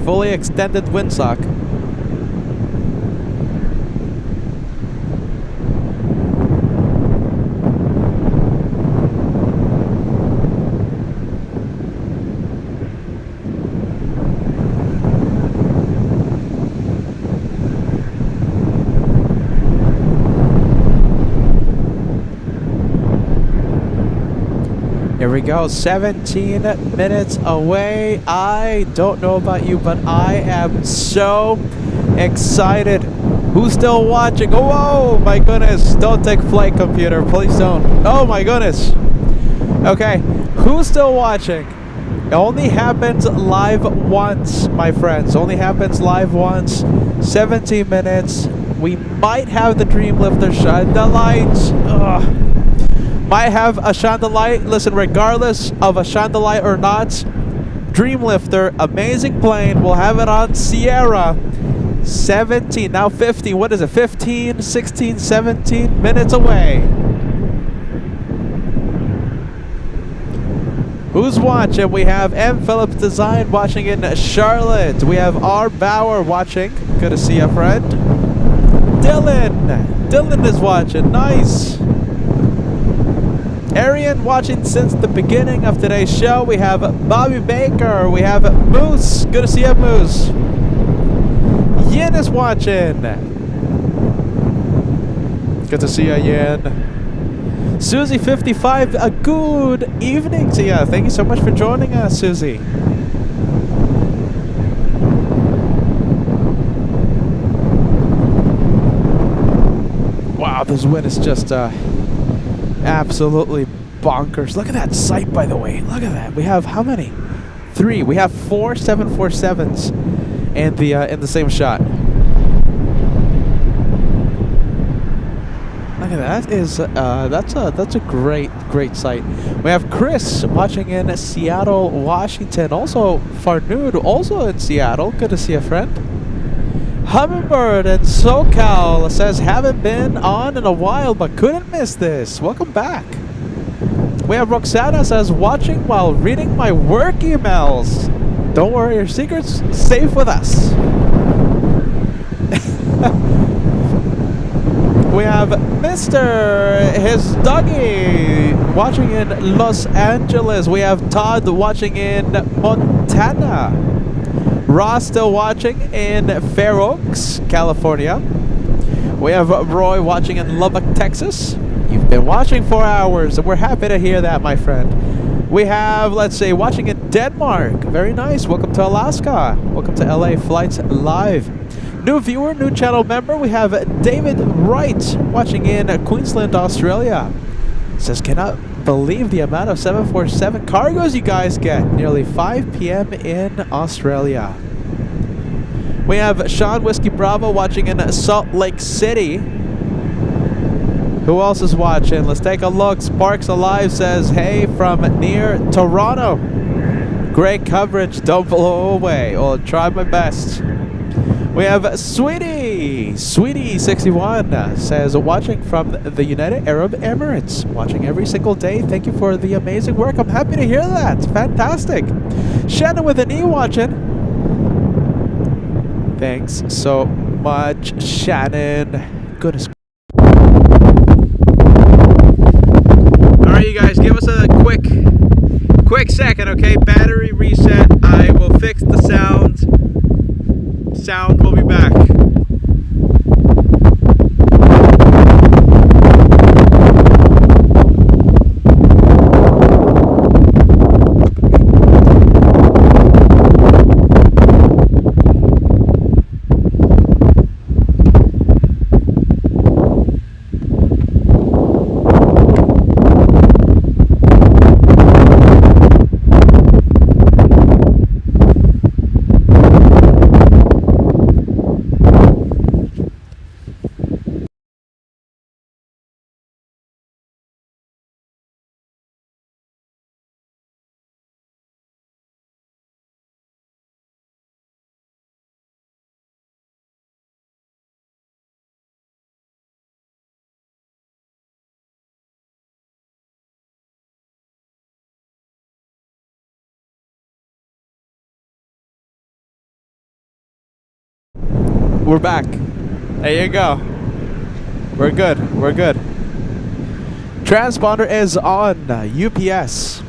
fully extended windsock. Here we go, 17 minutes away. I don't know about you, but I am so excited. Who's still watching? Oh, whoa, my goodness. Don't take flight, computer. Please don't. Oh, my goodness. Okay, who's still watching? It only happens live once, my friends. Only happens live once. 17 minutes. We might have the Dreamlifter shine the lights. Ugh. Might have a Chandelight. Listen, regardless of a Chandelight or not, Dreamlifter, amazing plane. We'll have it on Sierra. 17, now 15. What is it? 15, 16, 17 minutes away. Who's watching? We have M. Phillips Design watching in Charlotte. We have R. Bauer watching. Good to see you, friend. Dylan is watching. Nice. Arian watching since the beginning of today's show. We have Bobby Baker. We have Moose. Good to see you, Moose. Yin is watching. Good to see you, Yin. Susie55, a good evening to you. Thank you so much for joining us, Susie. Wow, this wind is just absolutely bonkers. Look at that sight, by the way. Look at that. We have how many? 3. We have 4 747s in the same shot. Look at that. That's a great sight. We have Chris watching in Seattle, Washington. Also Farnood, also in Seattle. Good to see you, friend. Hummingbird in SoCal says, haven't been on in a while, but couldn't miss this. Welcome back. We have Roxana says, watching while reading my work emails. Don't worry, your secret's safe with us. We have Mr. His Doggy watching in Los Angeles. We have Todd watching in Montana. Ross still watching in Fair Oaks, California. We have Roy watching in Lubbock, Texas. You've been watching for hours, and we're happy to hear that, my friend. We have, let's say, watching in Denmark. Very nice. Welcome to Alaska. Welcome to LA Flights Live. New viewer, new channel member. We have David Wright watching in Queensland, Australia. Says, cannot believe the amount of 747 cargoes you guys get. Nearly 5 p.m. in Australia. We have Sean Whiskey Bravo watching in Salt Lake City. Who else is watching? Let's take a look. Sparks Alive says, hey, from near Toronto. Great coverage. Don't blow away. I'll try my best. We have Sweetie61 says, watching from the United Arab Emirates. Watching every single day. Thank you for the amazing work. I'm happy to hear that. Fantastic. Shannon with an E watching. Thanks so much, Shannon. Goodness. Alright, you guys, give us a quick second, okay? Battery reset. I will fix the sound. Sound will be back. We're back. There you go. We're good. We're good. Transponder is on. UPS.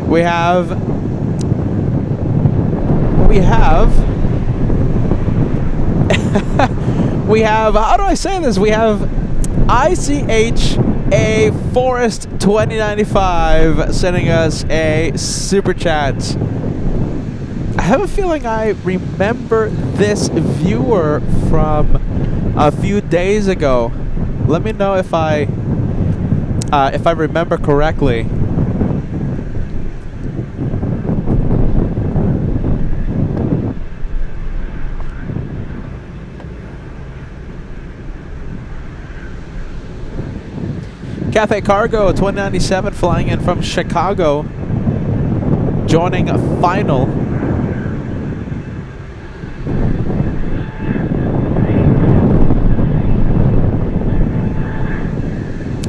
We have how do I say this? We have ICHA Forest 2095 sending us a super chat. I have a feeling I remember this viewer from a few days ago. Let me know if I remember correctly. Cafe Cargo 2097 flying in from Chicago, joining a final.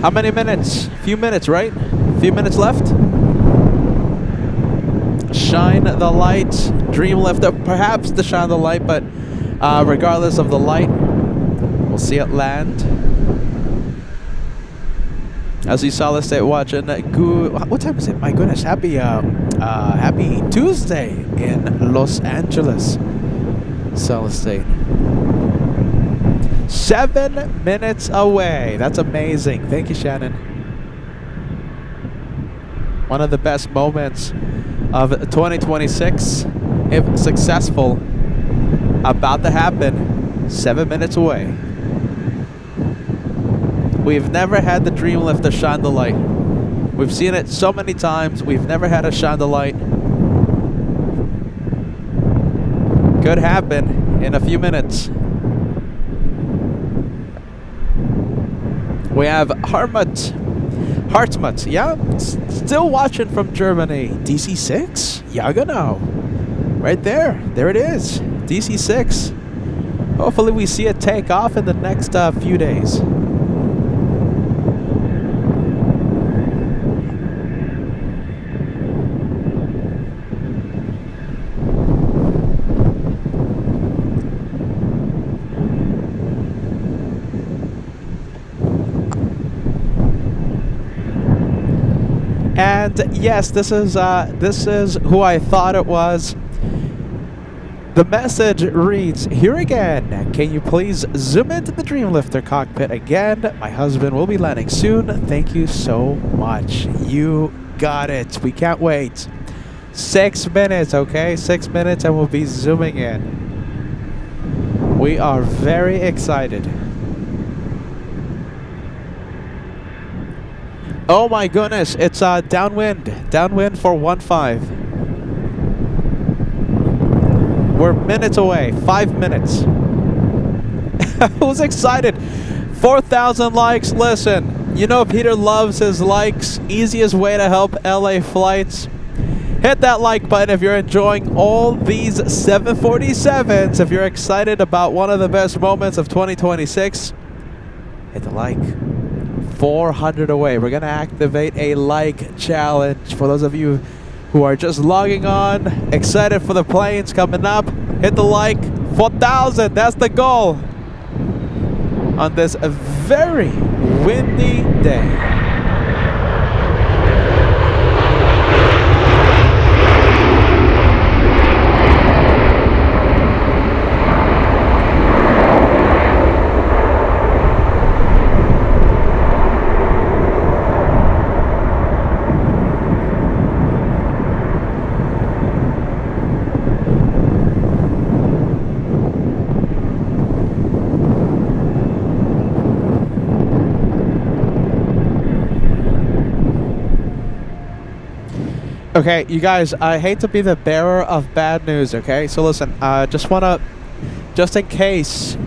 How many minutes? A few minutes, right? A few minutes left. Shine the light. Dream lifter, perhaps to shine the light, but regardless of the light, we'll see it land. As you saw, let's stay watching. What time is it? My goodness! Happy Tuesday in Los Angeles. Solid State. 7 minutes away. That's amazing. Thank you, Shannon. One of the best moments of 2026, if successful, about to happen. 7 minutes away. We've never had the Dream Lifter shine the light. We've seen it so many times. We've never had it shine the light. Could happen in a few minutes. We have Hartmut, yeah? Still watching from Germany. DC-6? Jagano. Right there. There it is. DC-6. Hopefully we see it take off in the next few days. And yes, this is who I thought it was. The message reads, "Here again. Can you please zoom into the Dreamlifter cockpit again? My husband will be landing soon. Thank you so much." You got it. We can't wait. 6 minutes, okay? 6 minutes and we'll be zooming in. We are very excited. Oh my goodness, it's downwind for 1-5. We're minutes away, 5 minutes. Who's excited? 4,000 likes. Listen, you know Peter loves his likes. Easiest way to help LA flights. Hit that like button if you're enjoying all these 747s. If you're excited about one of the best moments of 2026, hit the like. 400 away. We're gonna activate a like challenge for those of you who are just logging on, excited for the planes coming up. Hit the like. 4,000, that's the goal on this very windy day. Okay, you guys, I hate to be the bearer of bad news, okay? So listen, just in case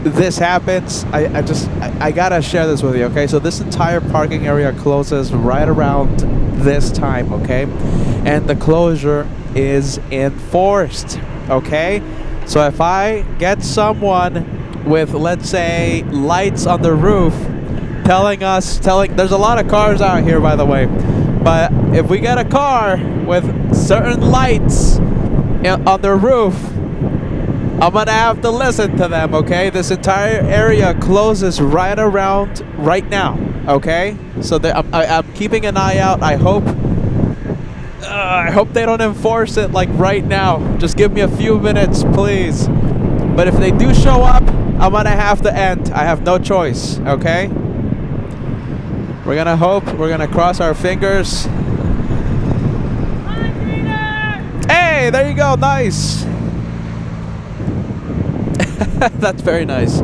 this happens, I gotta share this with you, okay? So this entire parking area closes right around this time, okay? And the closure is enforced, okay? So if I get someone with, let's say, lights on the roof telling there's a lot of cars out here, by the way, but if we get a car with certain lights on their roof, I'm gonna have to listen to them, okay? This entire area closes right now, okay? So I'm keeping an eye out. I hope they don't enforce it like right now. Just give me a few minutes, please. But if they do show up, I'm gonna have to end. I have no choice, okay? We're gonna hope. We're gonna cross our fingers. Hey, there you go. Nice. That's very nice.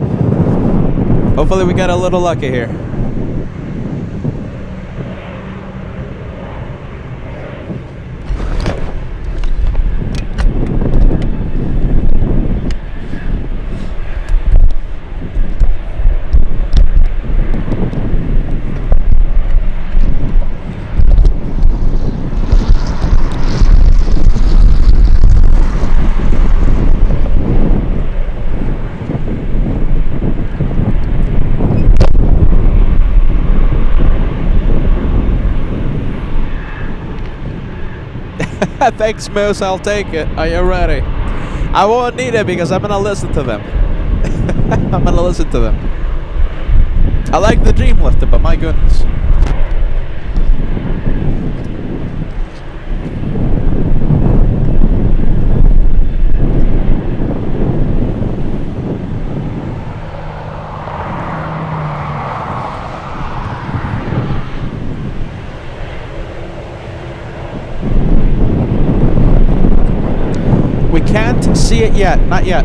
Hopefully we get a little lucky here. Thanks, Moose. I'll take it. Are you ready? I won't need it because I'm gonna listen to them. I'm gonna listen to them. I like the Dream Lifter, but my goodness. We can't see it yet, not yet.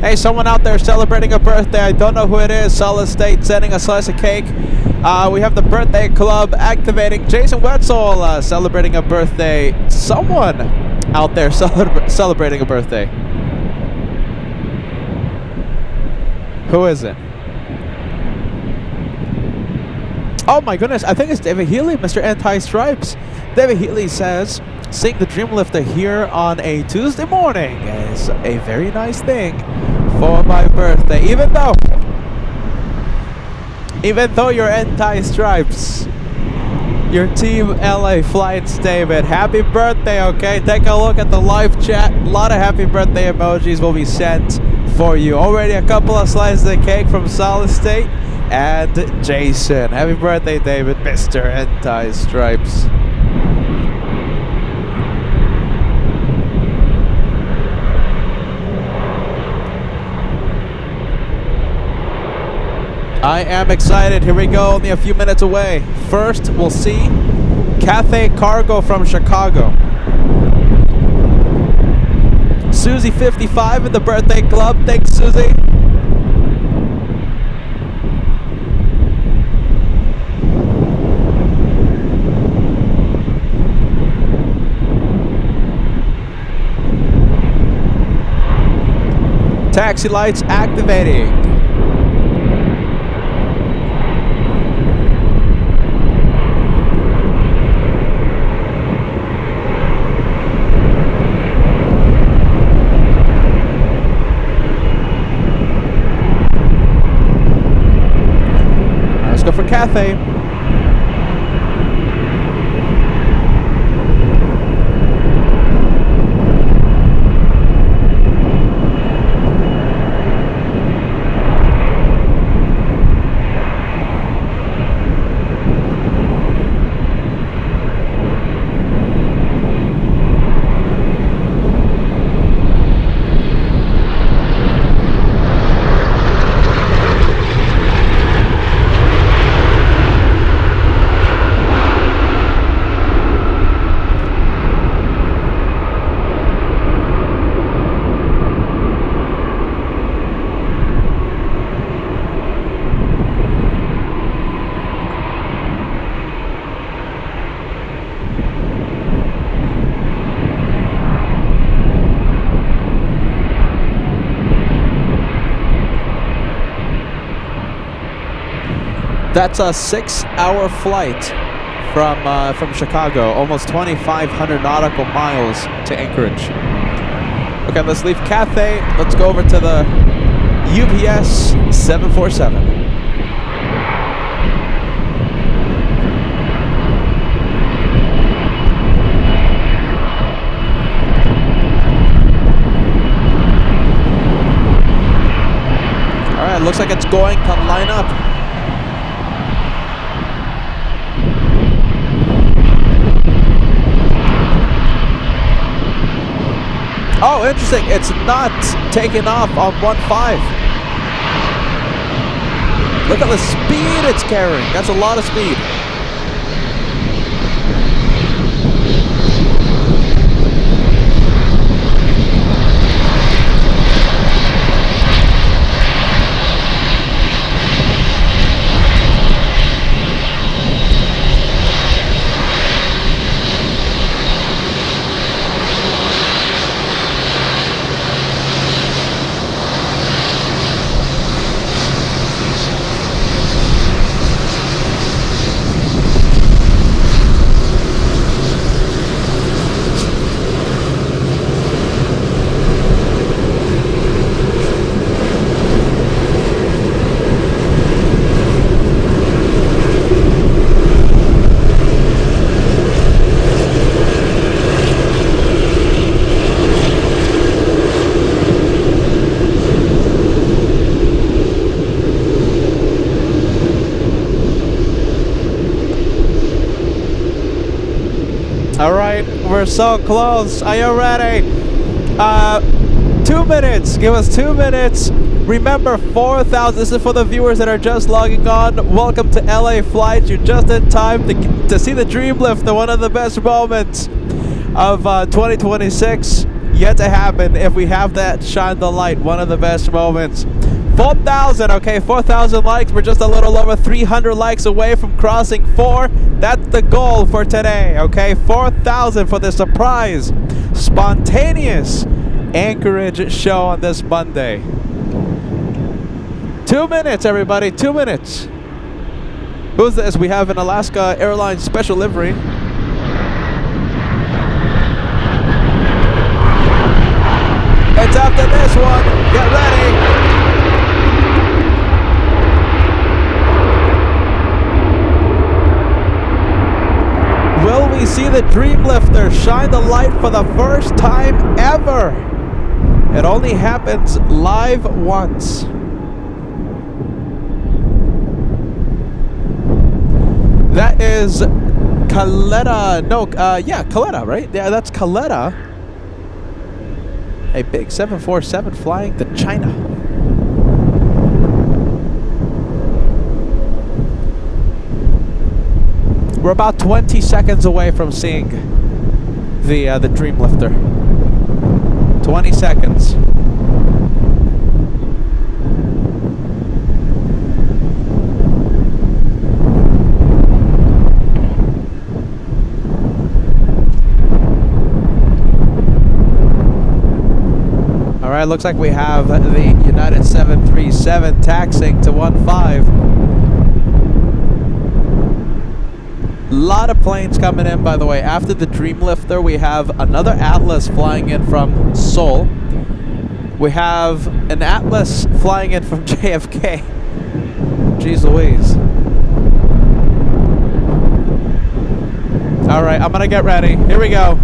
Hey, someone out there celebrating a birthday. I don't know who it is. Solid State sending a slice of cake. We have the birthday club activating. Jason Wetzel celebrating a birthday. Someone out there celebrating a birthday. Who is it? Oh my goodness, I think it's David Healy, Mr. Anti-Stripes. David Healy says, seeing the Dream Lifter here on a Tuesday morning is a very nice thing for my birthday. Even though you're Anti-Stripes, your Team LA flights, David. Happy birthday, okay? Take a look at the live chat. A lot of happy birthday emojis will be sent for you. Already a couple of slices of cake from Solid State and Jason. Happy birthday, David, Mr. Anti-Stripes. I am excited. Here we go, only a few minutes away. First, we'll see Cathay Cargo from Chicago. Susie 55 in the birthday club. Thanks, Susie. Taxi lights activating. Let's go for Cathay. That's a 6-hour flight from Chicago, almost 2,500 nautical miles to Anchorage. Okay, let's leave Cathay. Let's go over to the UPS 747. Alright, looks like it's going to line up. Oh, interesting. It's not taking off on 1.5. Look at the speed it's carrying. That's a lot of speed. All right, we're so close. Are you ready? 2 minutes. Give us 2 minutes. Remember, 4,000. This is for the viewers that are just logging on. Welcome to LA Flight. You're just in time to see the Dreamlifter, one of the best moments of 2026 yet to happen. If we have that, shine the light. One of the best moments. 4,000. Okay, 4,000 likes. We're just a little over 300 likes away from crossing 4. That's the goal for today. Okay, 4,000 for the surprise, spontaneous Anchorage show on this Monday. 2 minutes, everybody. 2 minutes. Who's this? We have an Alaska Airlines special livery. It's after this one. Get ready. Will we see the Dreamlifter shine the light for the first time ever? It only happens live once. That is Caletta. No, yeah, Caletta, right? Yeah, that's Caletta. A big 747 flying to China. We're about 20 seconds away from seeing the Dreamlifter. 20 seconds. All right, looks like we have the United 737 taxiing to 15. Lot of planes coming in, by the way. After the Dreamlifter, we have another Atlas flying in from Seoul. We have an Atlas flying in from JFK. Jeez Louise. All right, I'm gonna get ready. Here we go.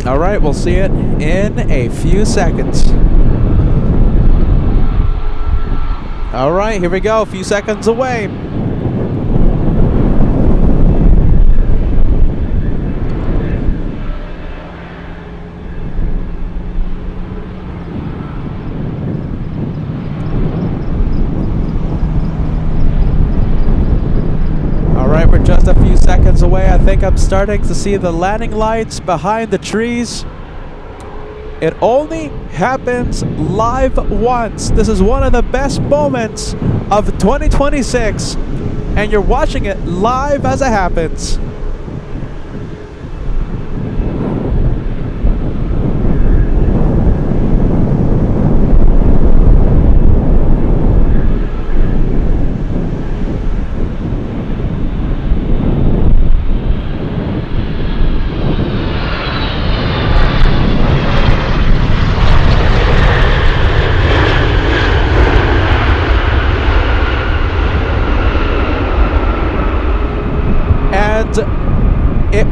All right, we'll see it in a few seconds. All right, here we go. A few seconds away. We're just a few seconds away. I think I'm starting to see the landing lights behind the trees. It only happens live once. This is one of the best moments of 2026, and you're watching it live as it happens.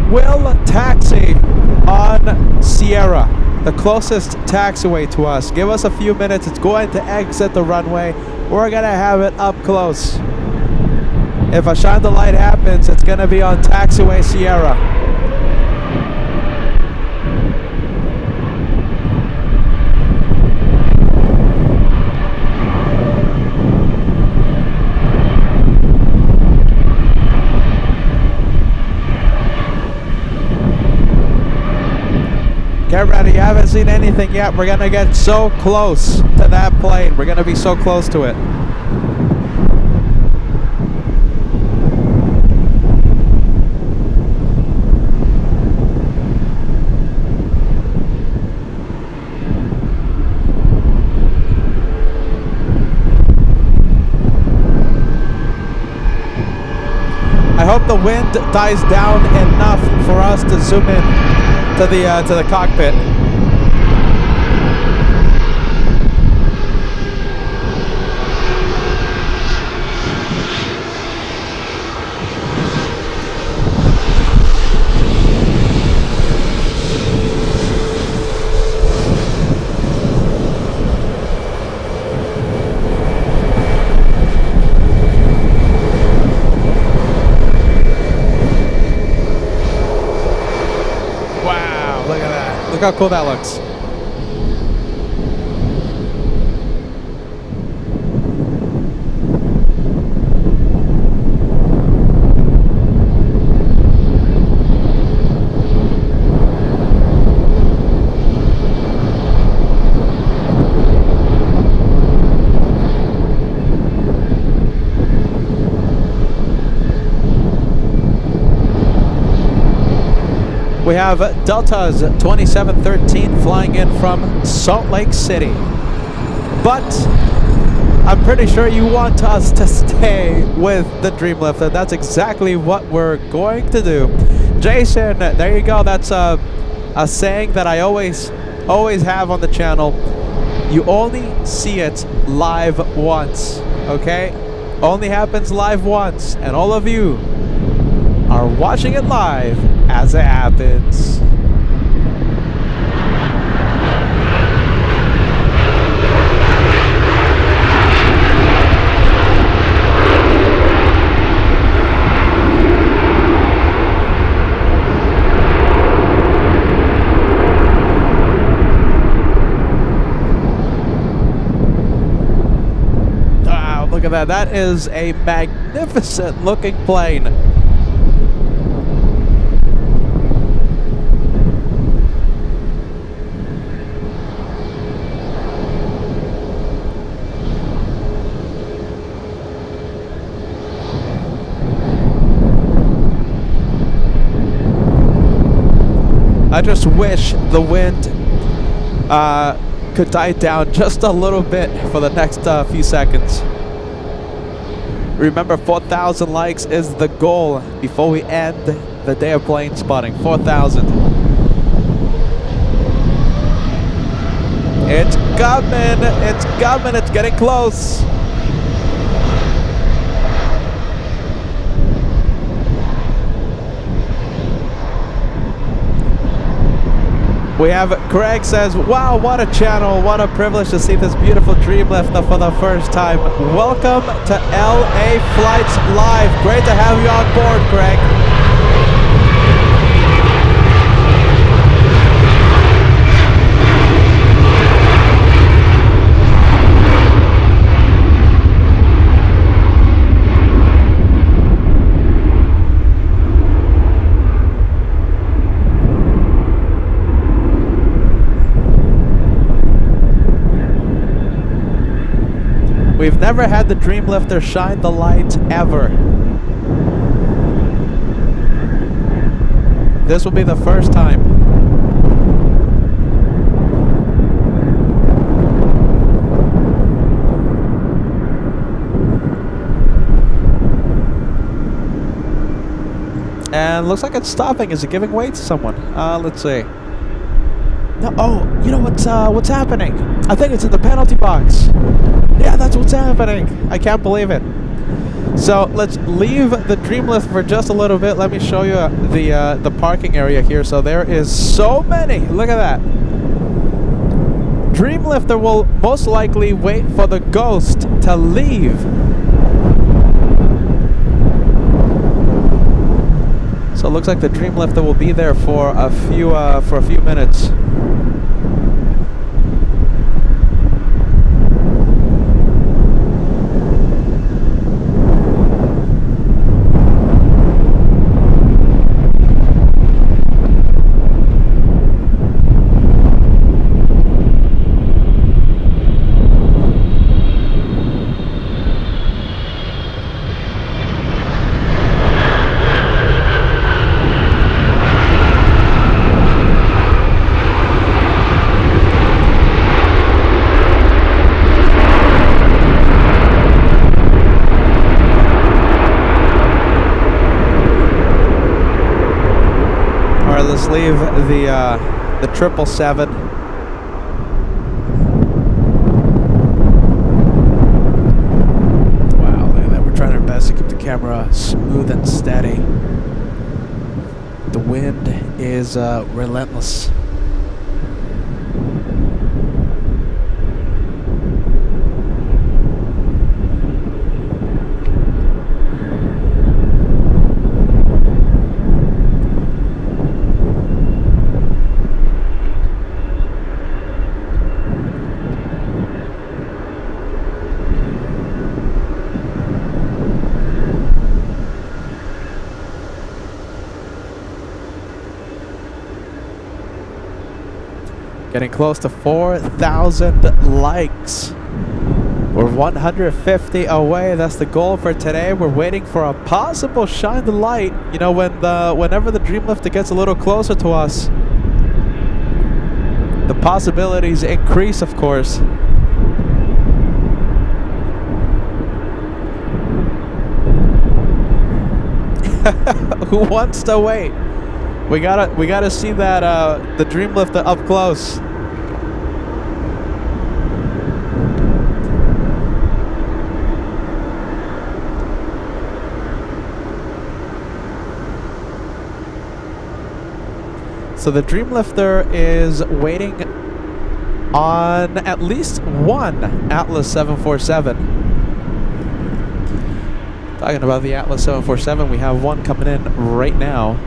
will taxi on Sierra, the closest taxiway to us. Give us a few minutes. It's going to exit the runway. We're going to have it up close. If a shine the light happens, it's going to be on taxiway Sierra. Get ready, I haven't seen anything yet. We're gonna get so close to that plane. We're gonna be so close to it. I hope the wind dies down enough for us to zoom in to the cockpit. Look how cool that looks. We have Delta's 2713 flying in from Salt Lake City. But I'm pretty sure you want us to stay with the Dreamlift, and that's exactly what we're going to do. Jason, there you go. That's a saying that I always have on the channel. You only see it live once, okay? Only happens live once, and all of you are watching it live as it happens. Wow, look at that. That is a magnificent looking plane. I just wish the wind could die down just a little bit for the next few seconds. Remember, 4,000 likes is the goal before we end the day of plane spotting. 4,000. It's coming! It's coming! It's getting close! We have Craig says, wow, what a channel, what a privilege to see this beautiful Dreamlift for the first time. Welcome to LA Flights Live. Great to have you on board, Craig. We've never had the Dreamlifter shine the light ever. This will be the first time. And looks like it's stopping. Is it giving way to someone? Let's see. No, oh, you know what's happening? I think it's in the penalty box. Yeah, that's what's happening. I can't believe it. So let's leave the Dreamlift for just a little bit. Let me show you the parking area here. So there is so many. Look at that. Dreamlifter will most likely wait for the Ghost to leave. So it looks like the Dreamlifter will be there for a few minutes. Let's leave the 777. Wow, look at that. We're trying our best to keep the camera smooth and steady. The wind is relentless. Getting close to 4,000 likes. We're 150 away. That's the goal for today. We're waiting for a possible shine the light. You know, whenever the Dreamlifter gets a little closer to us, the possibilities increase, of course. Who wants to wait? We gotta see that the Dreamlifter up close. So the Dreamlifter is waiting on at least one Atlas 747. Talking about the Atlas 747, we have one coming in right now.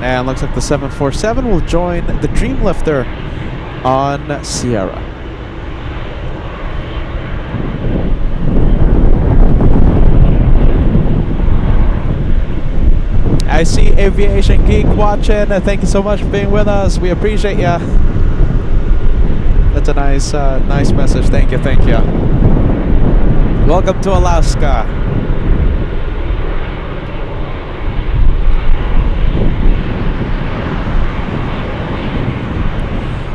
And looks like the 747 will join the Dreamlifter on Sierra. I see Aviation Geek watching. Thank you so much for being with us. We appreciate ya. That's a nice message. Thank you, thank you. Welcome to Alaska.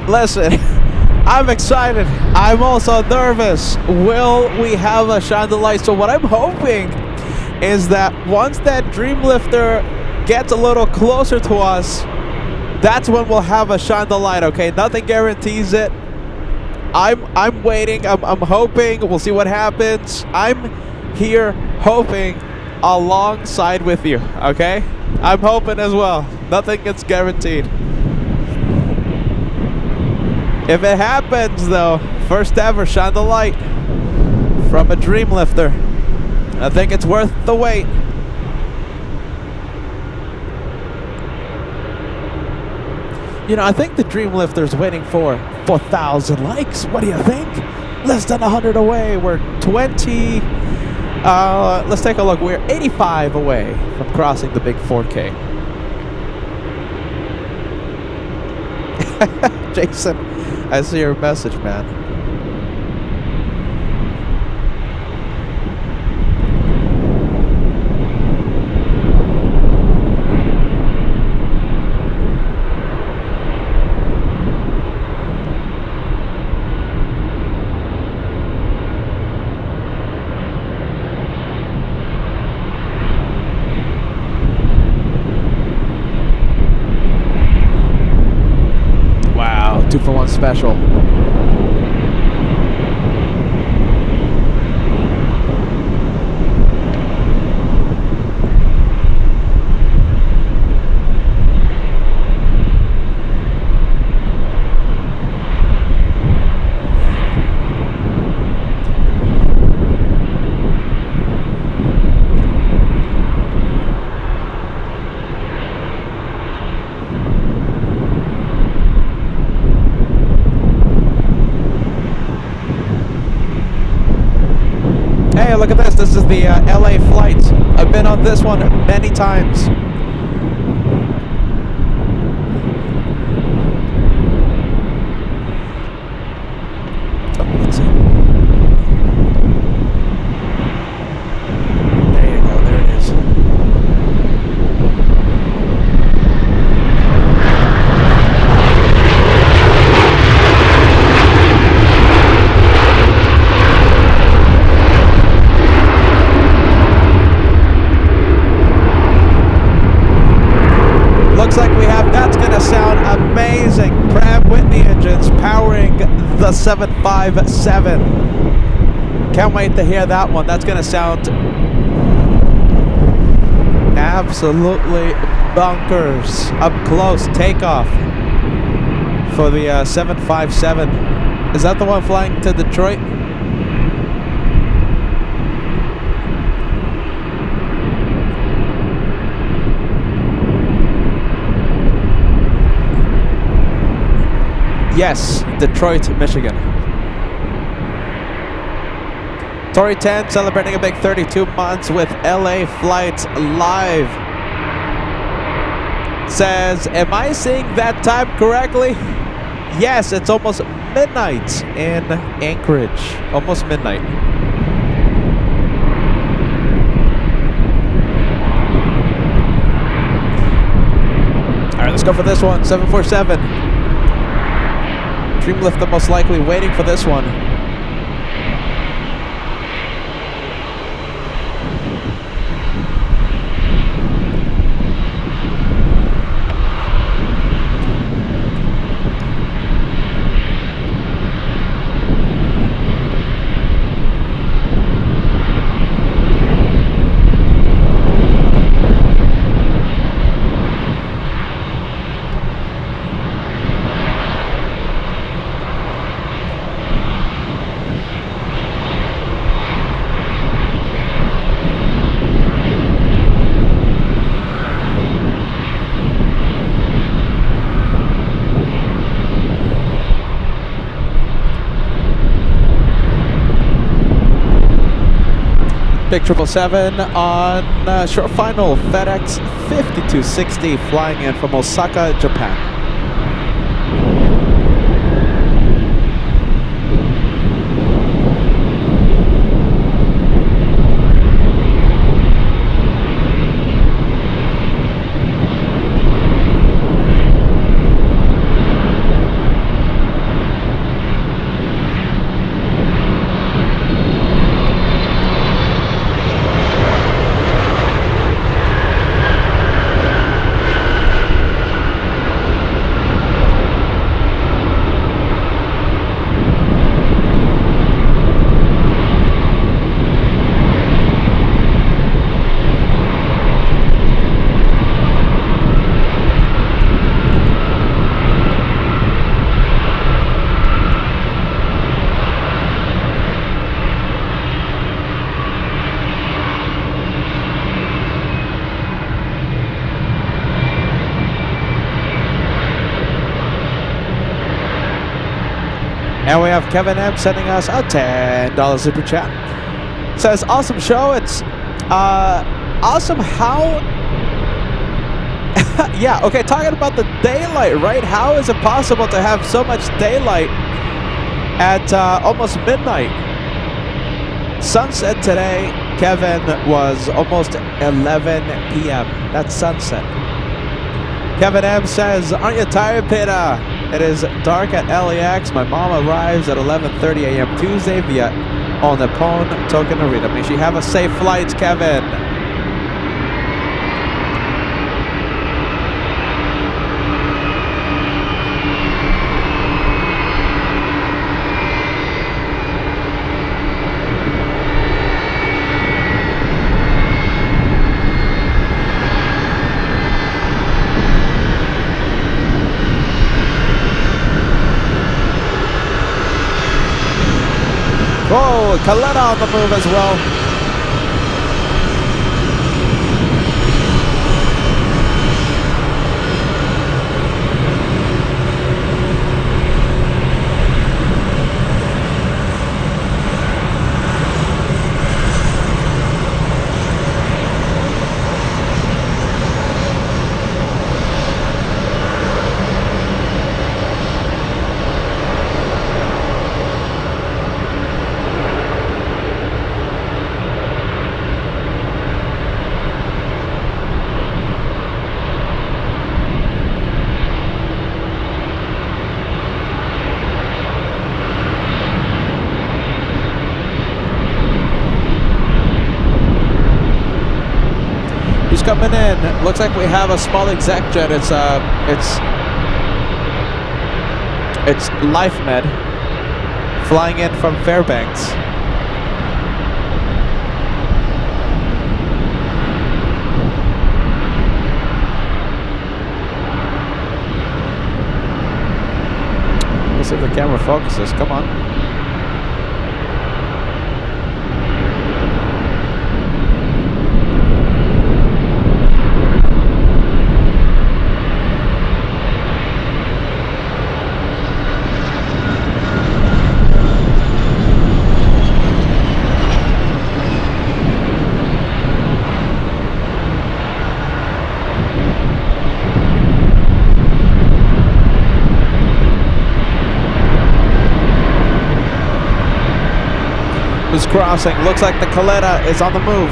Listen, I'm excited. I'm also nervous. Will we have a shine the light? So what I'm hoping is that once that Dreamlifter gets a little closer to us, that's when we'll have a shine the light, okay? Nothing guarantees it. I'm waiting. I'm hoping. We'll see what happens. I'm here hoping alongside with you. Okay? I'm hoping as well. Nothing gets guaranteed. If it happens, though, first ever, shine the light from a dream lifter. I think it's worth the wait. You know, I think the dream lifter's waiting for 4,000 likes. What do you think? Less than 100 away. We're 20. Let's take a look. We're 85 away from crossing the big 4K. Jason, I see your message, man. Wow, 2-for-1 special. Hey, look at this. This is the LA flight. I've been on this one many times. Oh, let's see. There you go. There it is. Looks like we have, that's going to sound amazing. Pratt Whitney engines powering the 757. Can't wait to hear that one. That's going to sound absolutely bonkers. Up close takeoff for the 757. Is that the one flying to Detroit? Yes, Detroit, Michigan. Tori 10 celebrating a big 32 months with LA Flights Live. Says, am I seeing that time correctly? Yes, it's almost midnight in Anchorage. Almost midnight. Alright, let's go for this one. 747. Dreamlifter most likely waiting for this one. Big 777 on short final FedEx 5260 flying in from Osaka, Japan. And we have Kevin M sending us a $10 super chat. Says, awesome show. It's awesome how... yeah, okay, talking about the daylight, right? How is it possible to have so much daylight at almost midnight? Sunset today, Kevin, was almost 11 p.m. That's sunset. Kevin M says, aren't you tired, Peter? It is dark at LAX. My mom arrives at 11:30 a.m. Tuesday via on the phone token to read. May she have a safe flight, Kevin. Whoa, Coletta on the move as well. Coming in, looks like we have a small exec jet. It's LifeMed flying in from Fairbanks. Let's see if the camera focuses. Come on. Who's crossing? Looks like the Coletta is on the move.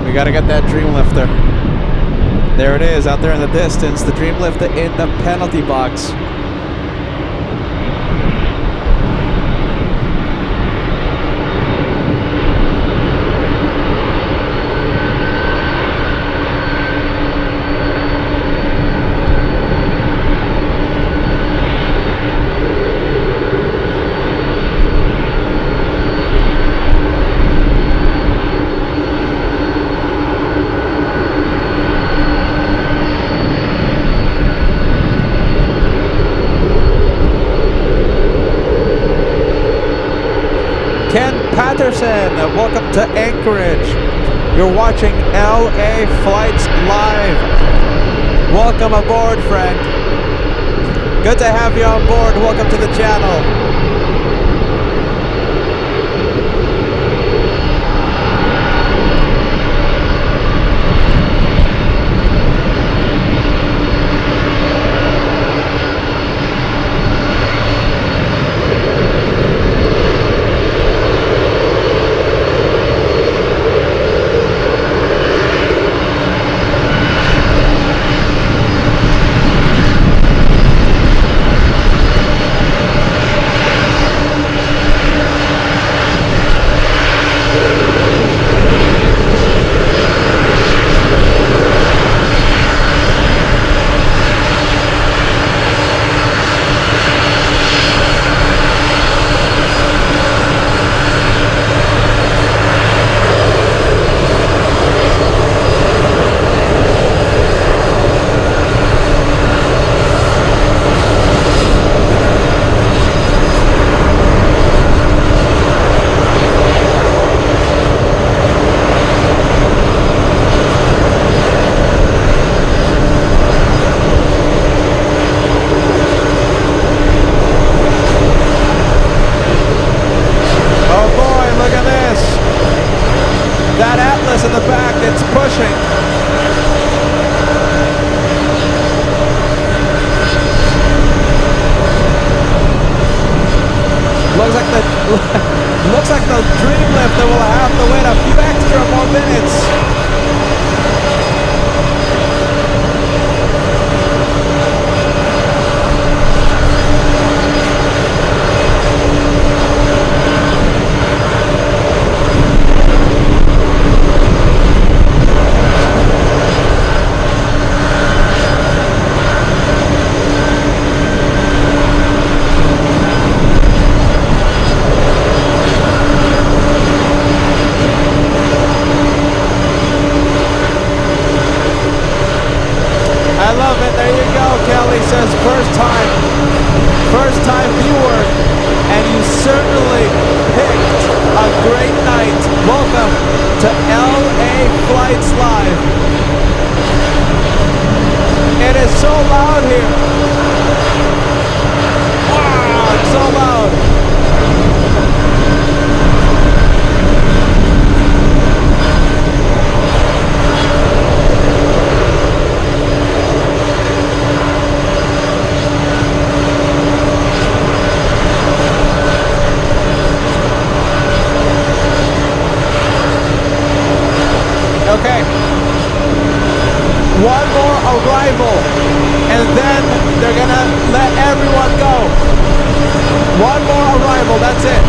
We gotta get that Dreamlifter. There it is, out there in the distance. The Dreamlifter in the penalty box. Ken Patterson, welcome to Anchorage. You're watching LA Flights Live. Welcome aboard, friend. Good to have you on board. Welcome to the channel. in the back. It's pushing. Looks like the dream lifter will have to wait a few extra more minutes. Says first time viewer, and you certainly picked a great night. Welcome to LA Flights Live. It is so loud here. Wow, it's so loud. Okay, one more arrival, and then they're gonna let everyone go. One more arrival, that's it.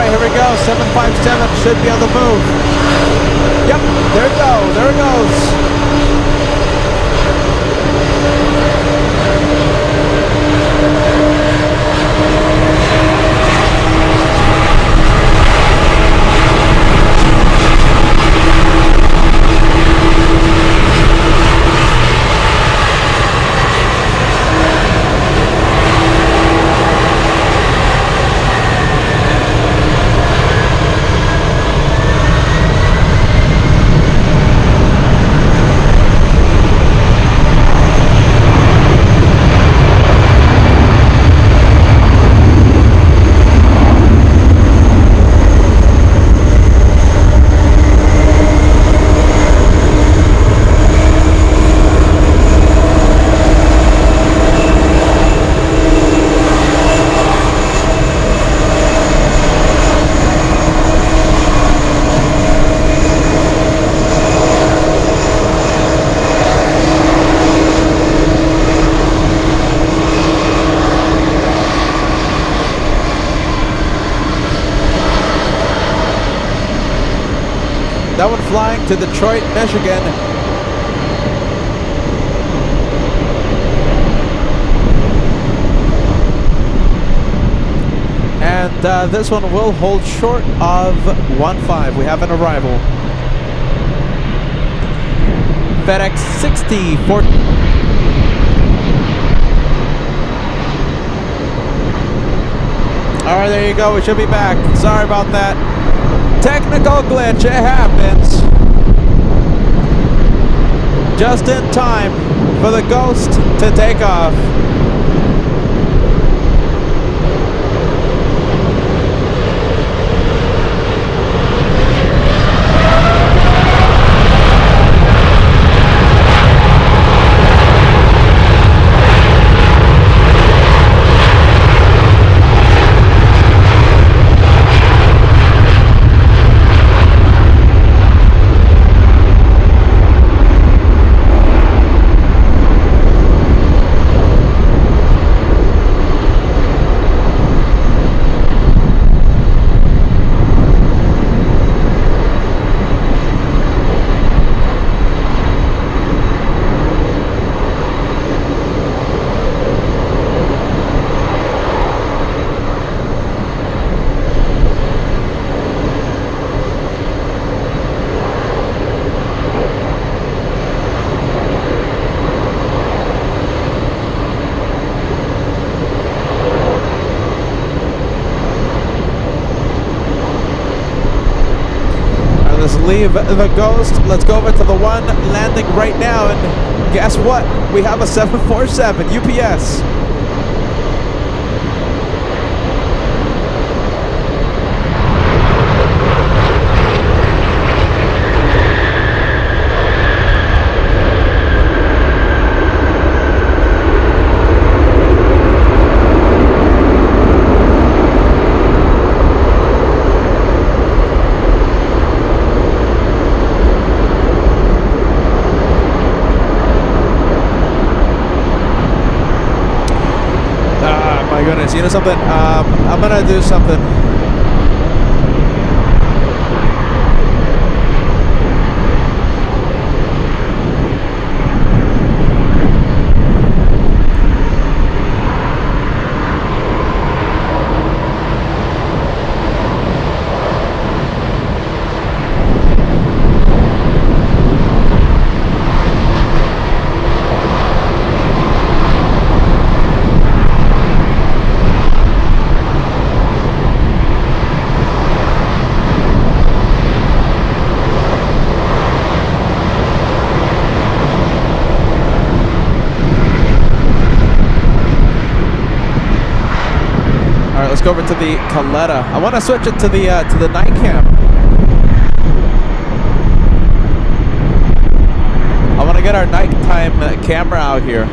Here we go, 757 should be on the move. Yep, there it goes. That one flying to Detroit, Michigan. And this one will hold short of 1-5. We have an arrival. FedEx 60-14. Alright, there you go. We should be back. Sorry about that. Technical glitch, it happens. Just in time for the Ghost to take off. leave the Ghost. Let's go over to the one landing right now, and guess what? We have a 747 UPS. My goodness, you know something? I'm gonna do something. Let's go over to the Caletta. I want to switch it to the night cam. I want to get our nighttime camera out here.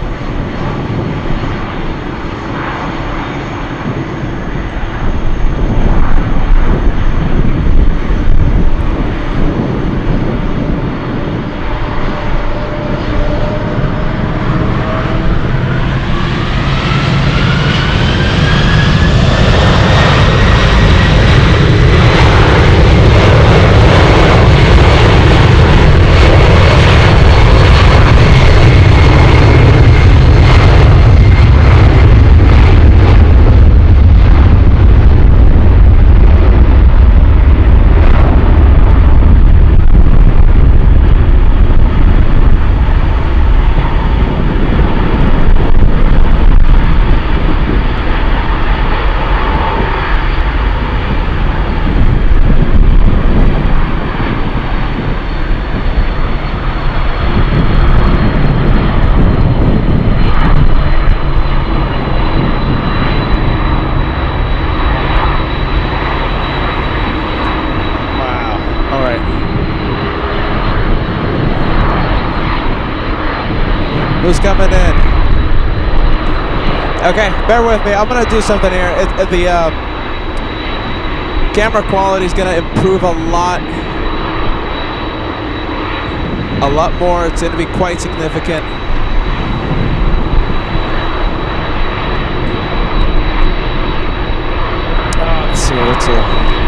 Who's coming in? Okay, bear with me. I'm gonna do something here. The camera quality is gonna improve a lot more. It's gonna be quite significant. Let's see.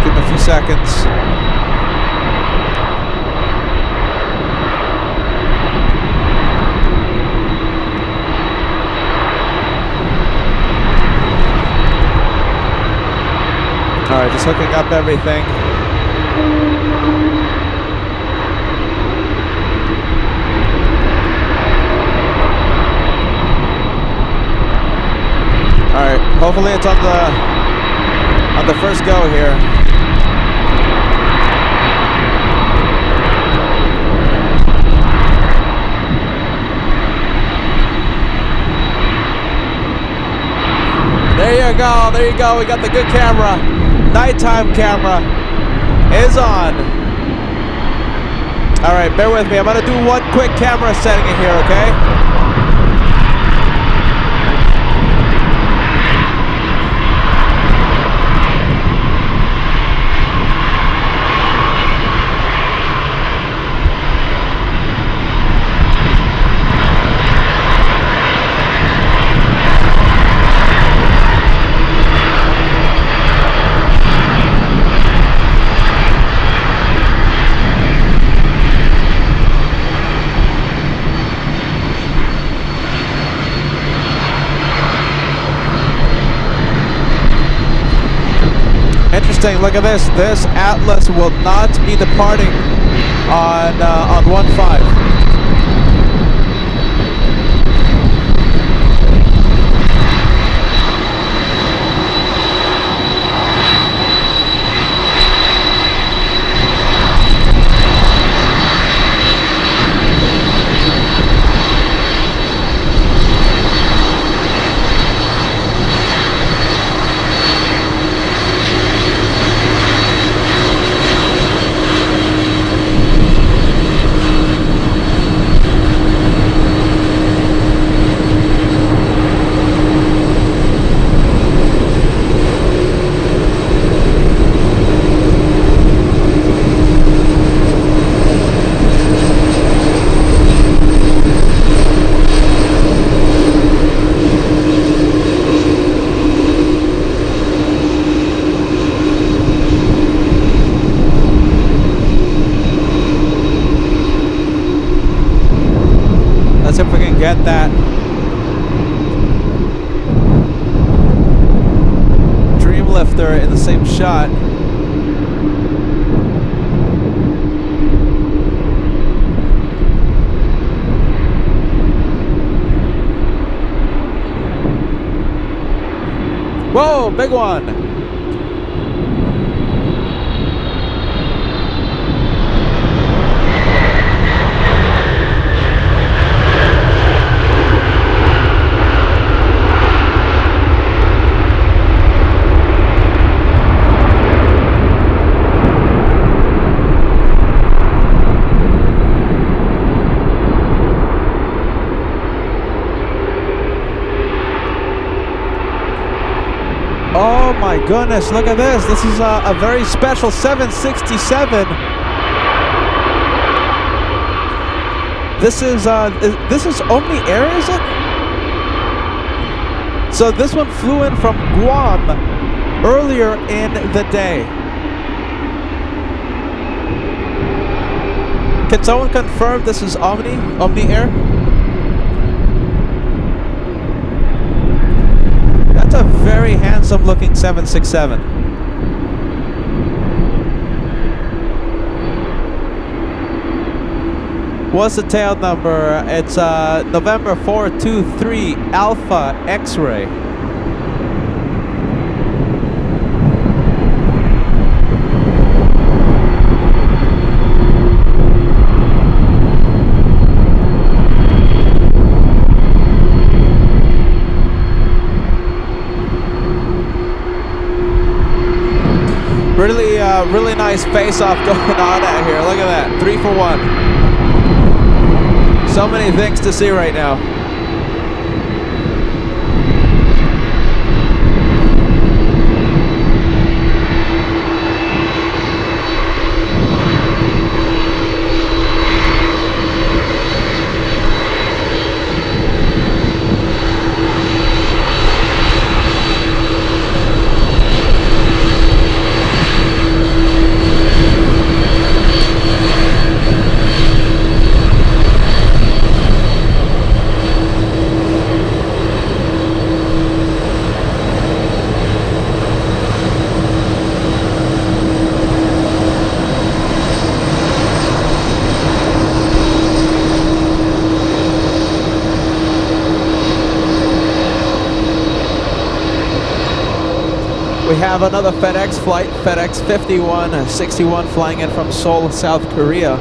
Give him a few seconds. Alright, just hooking up everything. Alright, hopefully it's on the first go here. There you go, we got the good camera. Nighttime camera is on. Alright, bear with me. I'm gonna do one quick camera setting in here, okay? Interesting. Look at this. This Atlas will not be departing on 1-5. Let's see if we can get that Dreamlifter in the same shot. Whoa, big one. Oh my goodness, look at this. This is a very special 767. This is Omni Air, is it? So this one flew in from Guam earlier in the day. Can someone confirm this is Omni Air? That's a very handsome looking 767. What's the tail number? It's November 423 Alpha X-Ray. Really nice face-off going on out here. Look at that, 3 for 1. So many things to see right now. We have another FedEx flight, FedEx 5161, flying in from Seoul, South Korea.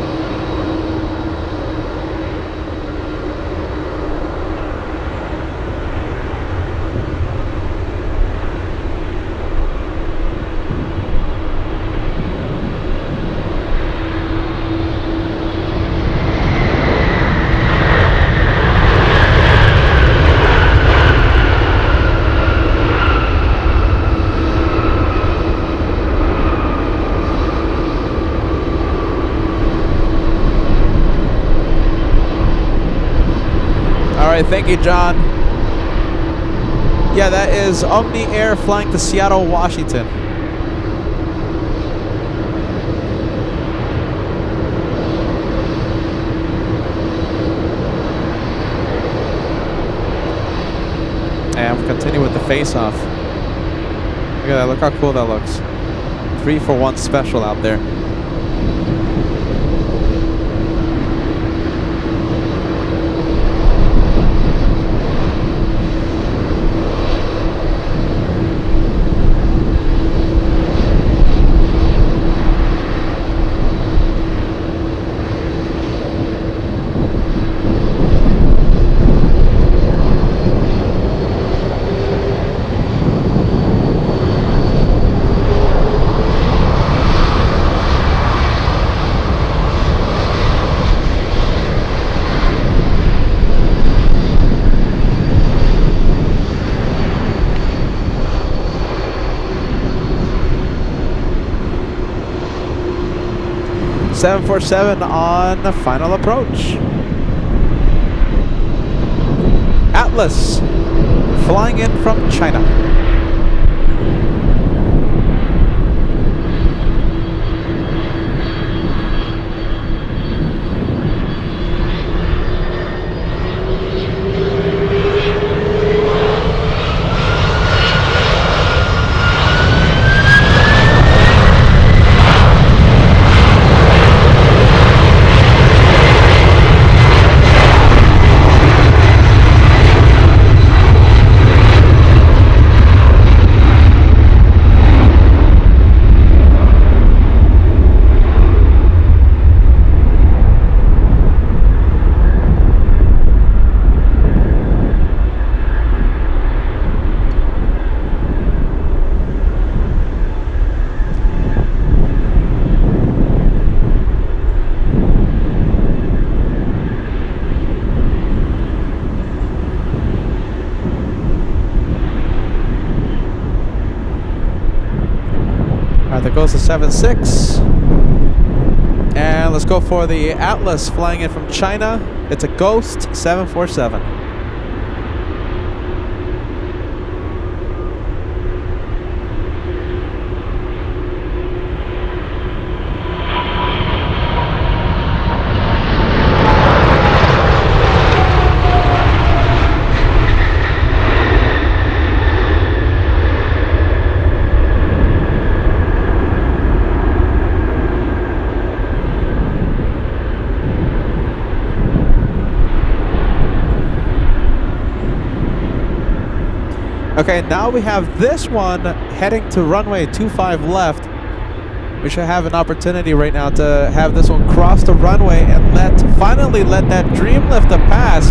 Thank you, John. Yeah, that is Omni Air flying to Seattle, Washington. And we'll continue with the face-off. Look at that, look how cool that looks. 3 for 1 special out there. .747 on final approach. Atlas flying in from China. There goes the 7.6. And let's go for the Atlas flying in from China. It's a Ghost 747. Okay, now we have this one heading to runway 25 left. We should have an opportunity right now to have this one cross the runway and finally let that Dreamlifter pass.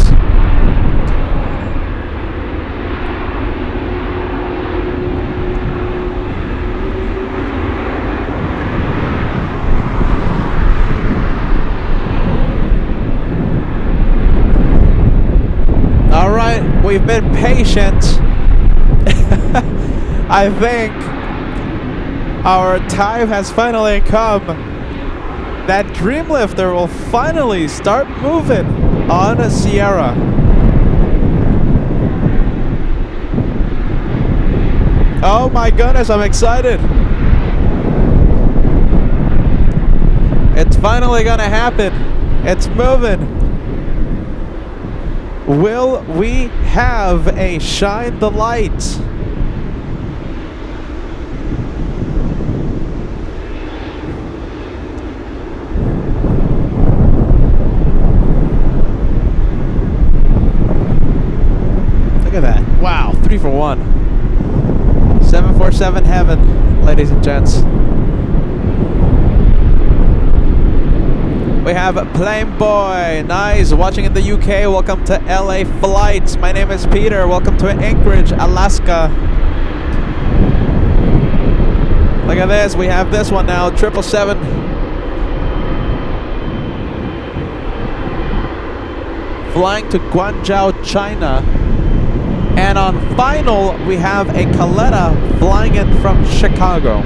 All right, we've been patient. I think our time has finally come. That Dreamlifter will finally start moving on a Sierra. Oh my goodness, I'm excited. It's finally gonna happen. It's moving. Will we have a shine the light? Look at that. Wow, 3 for 1. 747 heaven, ladies and gents. We have Plane Boy, nice, watching in the UK. Welcome to LA Flights. My name is Peter. Welcome to Anchorage, Alaska. Look at this. We have this one now, 777. Flying to Guangzhou, China. And on final, we have a Caletta flying in from Chicago.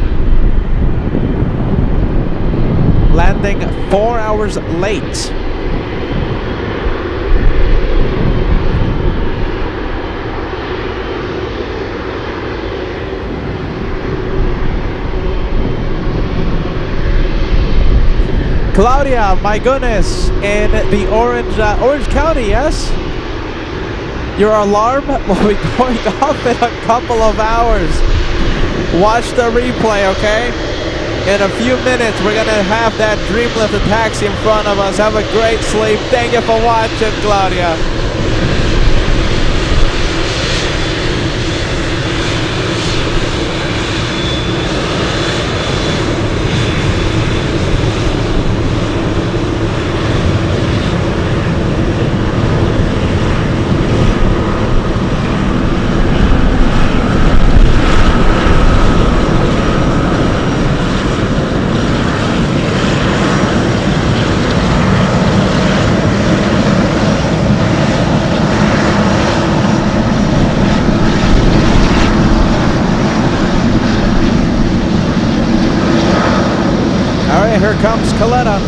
Landing 4 hours late. Claudia, my goodness, in the Orange County, yes? Your alarm will be going off in a couple of hours. Watch the replay, okay? In a few minutes, we're going to have that Dreamlifter taxi in front of us. Have a great sleep. Thank you for watching, Claudia. Here comes Caletta.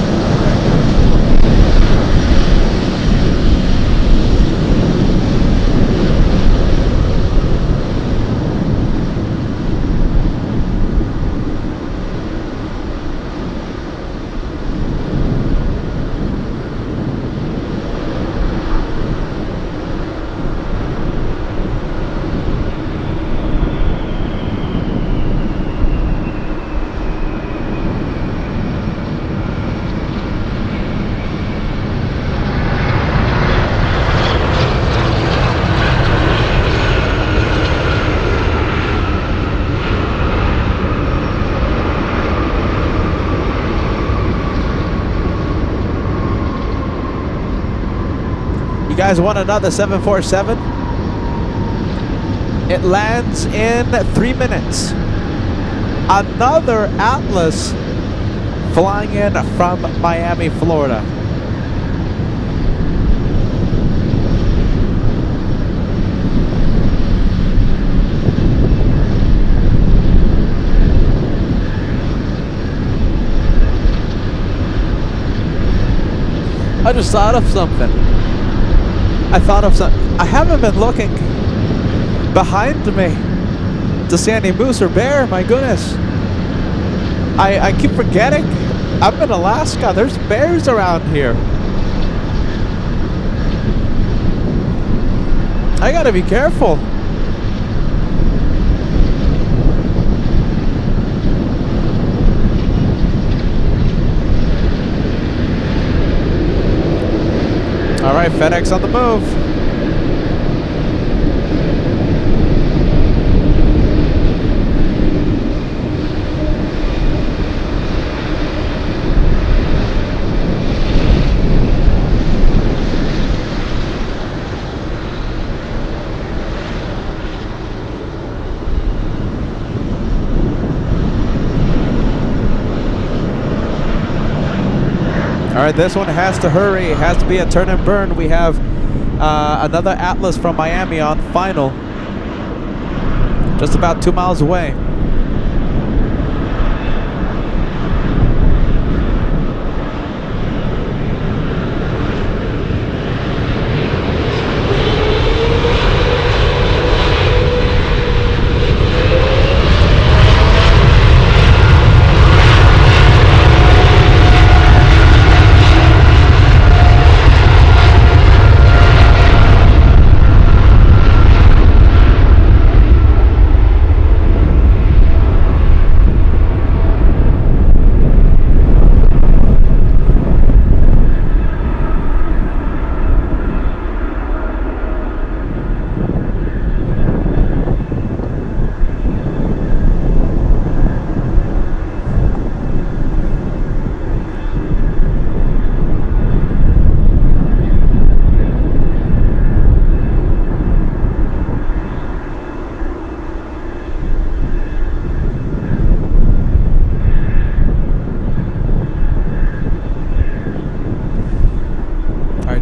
You guys want another 747? It lands in 3 minutes. Another Atlas flying in from Miami, Florida. I just thought of something. I thought of something. I haven't been looking behind me to see any moose or bear. My goodness. I keep forgetting. I'm in Alaska. There's bears around here. I gotta be careful. All right, FedEx on the move. All right, this one has to hurry. It has to be a turn and burn. We have another Atlas from Miami on final. Just about 2 miles away.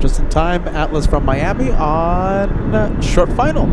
Just in time, Atlas from Miami on short final.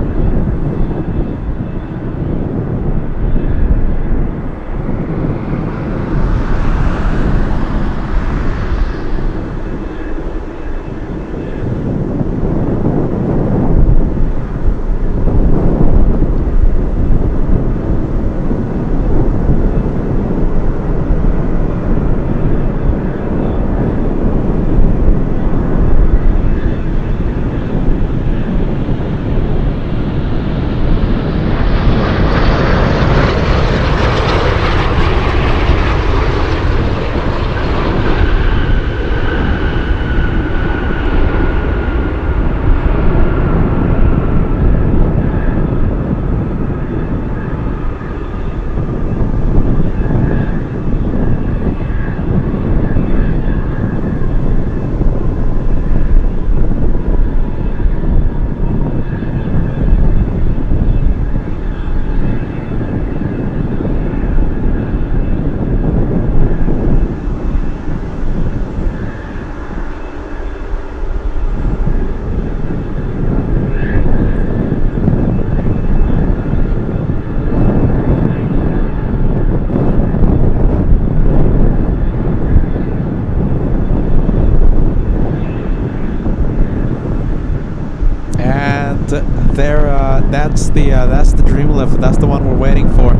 That's the dream lift. That's the one we're waiting for.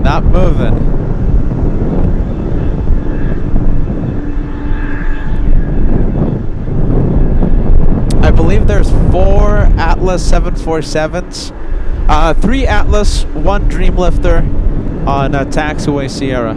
Not moving. I believe there's 4 Atlas 747s, 3 Atlas, 1 Dreamlifter on Taxiway Sierra.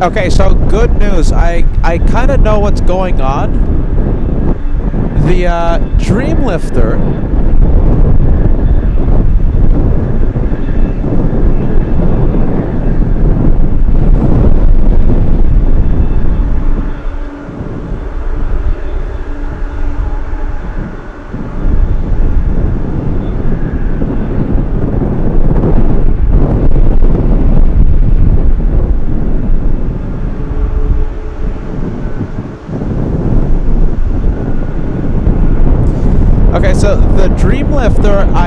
Okay, so good news. I kind of know what's going on. The Dreamlifter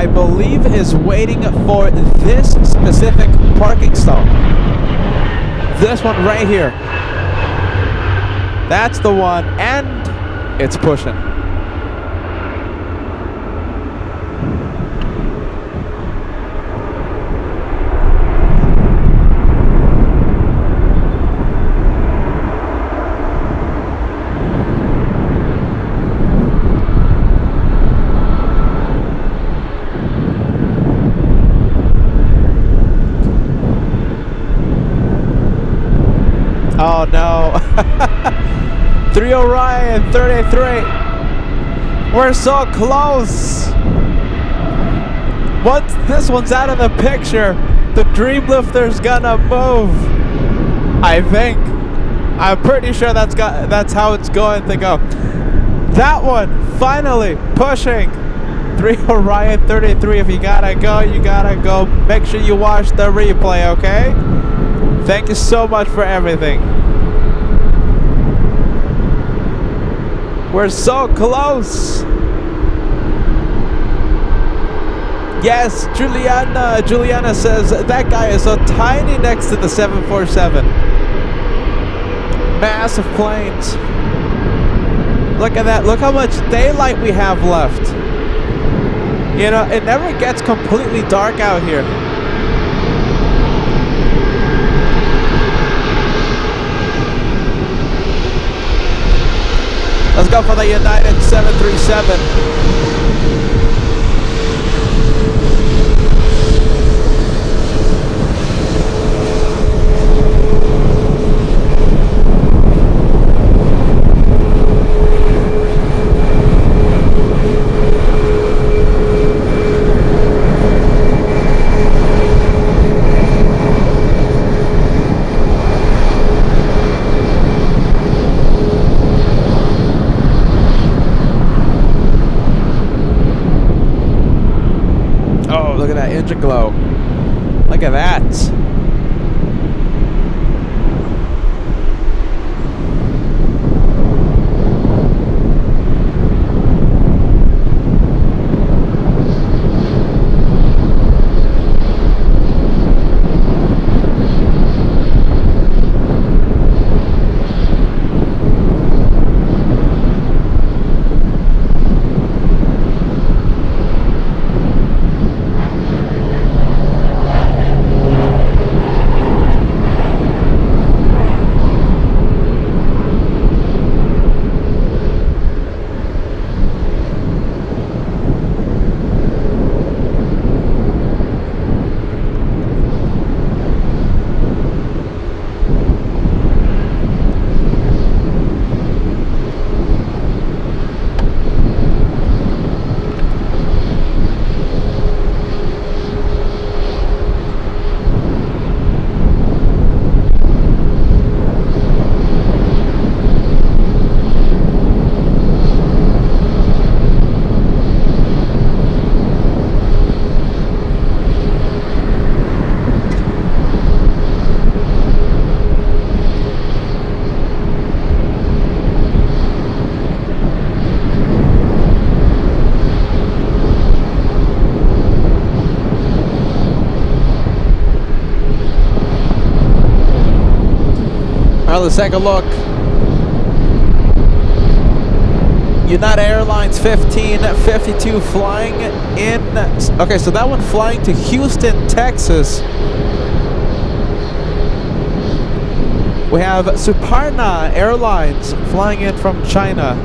I believe, is waiting for this specific parking stall. This one right here. That's the one, and it's pushing. Oh no. 3 Orion 33. We're so close. Once this one's out of the picture, the Dreamlifter's gonna move. I think. I'm pretty sure that's how it's going to go. That one finally pushing. 3 Orion 33. If you gotta go, you gotta go. Make sure you watch the replay, okay? Thank you so much for everything. We're so close. Yes, Juliana says that guy is so tiny next to the 747. Massive planes. Look at that. Look how much daylight we have left. You know, it never gets completely dark out here. Let's go for the United 737. Look at that engine glow. Look at that. Let's take a look. United Airlines 1552 flying in. Okay, so that one flying to Houston, Texas. We have Suparna Airlines flying in from China.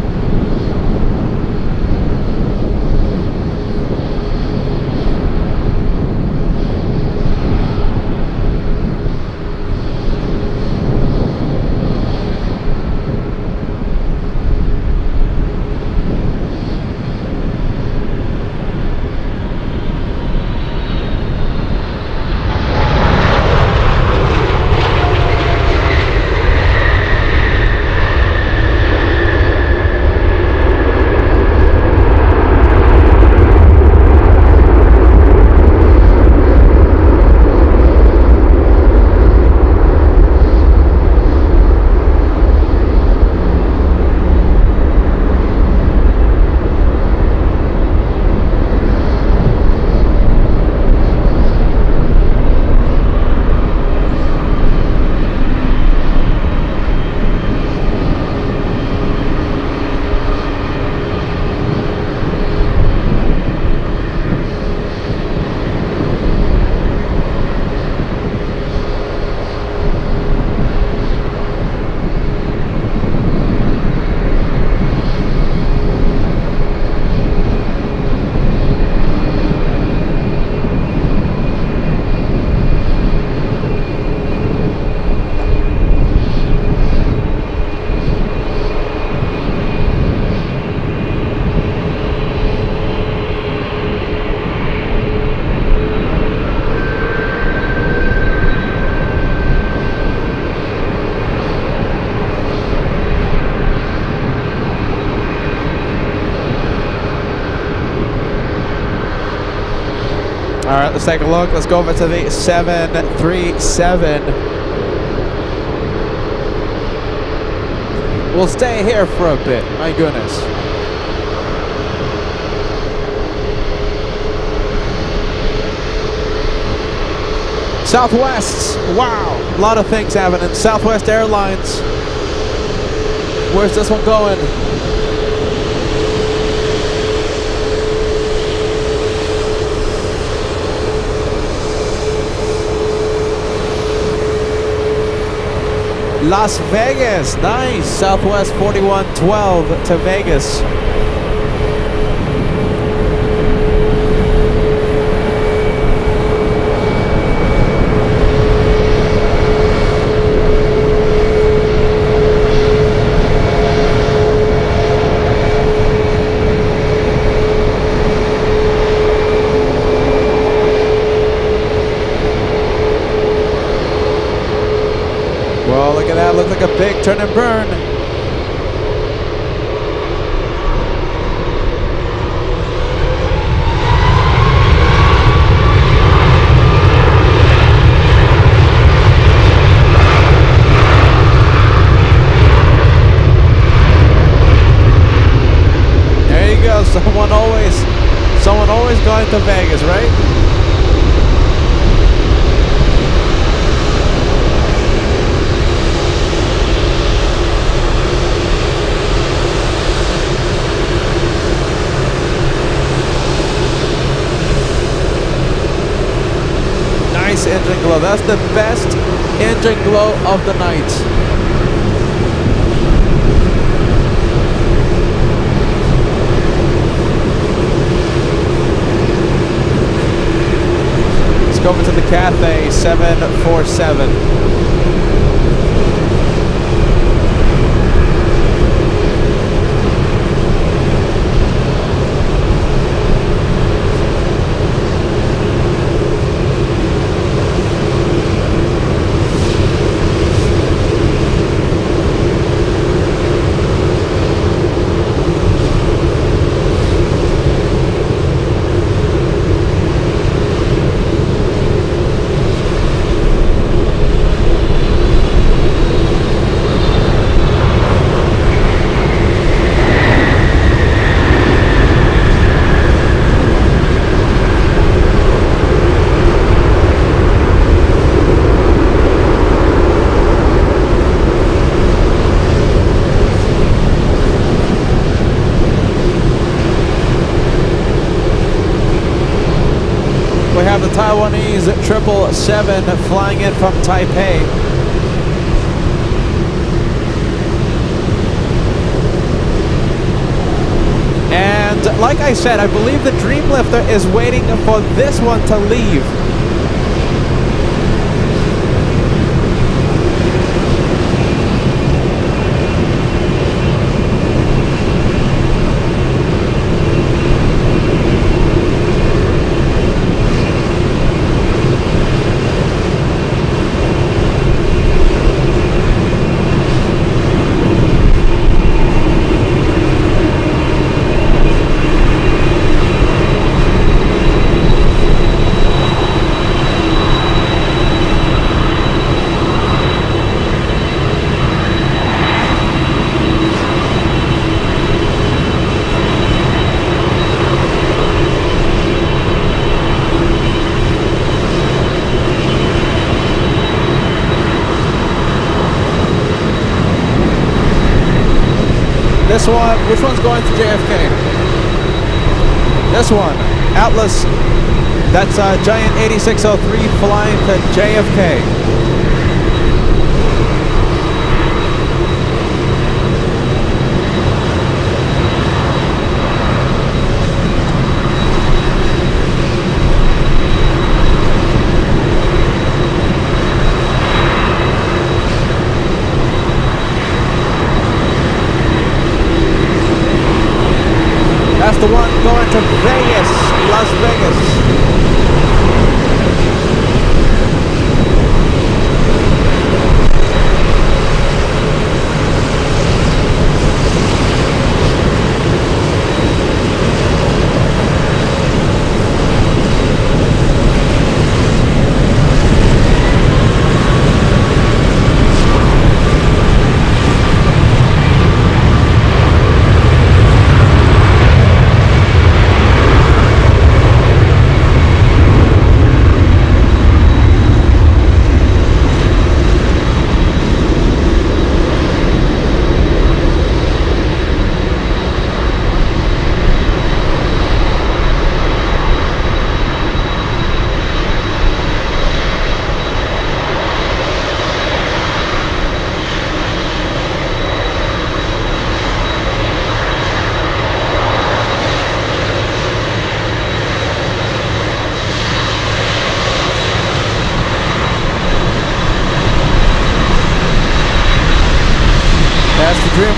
Alright, let's take a look. Let's go over to the 737. We'll stay here for a bit. My goodness. Southwest. Wow. A lot of things happening. Southwest Airlines. Where's this one going? Las Vegas, nice. Southwest 4112 to Vegas. Well, look at that. Looks like a big turn and burn. There you go. Someone always going to Vegas, right? Nice engine glow. That's the best engine glow of the night. Let's go over to the Cathay 747. We have the Taiwanese 777 flying in from Taipei. And like I said, I believe the Dreamlifter is waiting for this one to leave. This one, which one's going to JFK? This one, Atlas, that's Giant 8603 flying to JFK. That's the one going to Vegas, Las Vegas.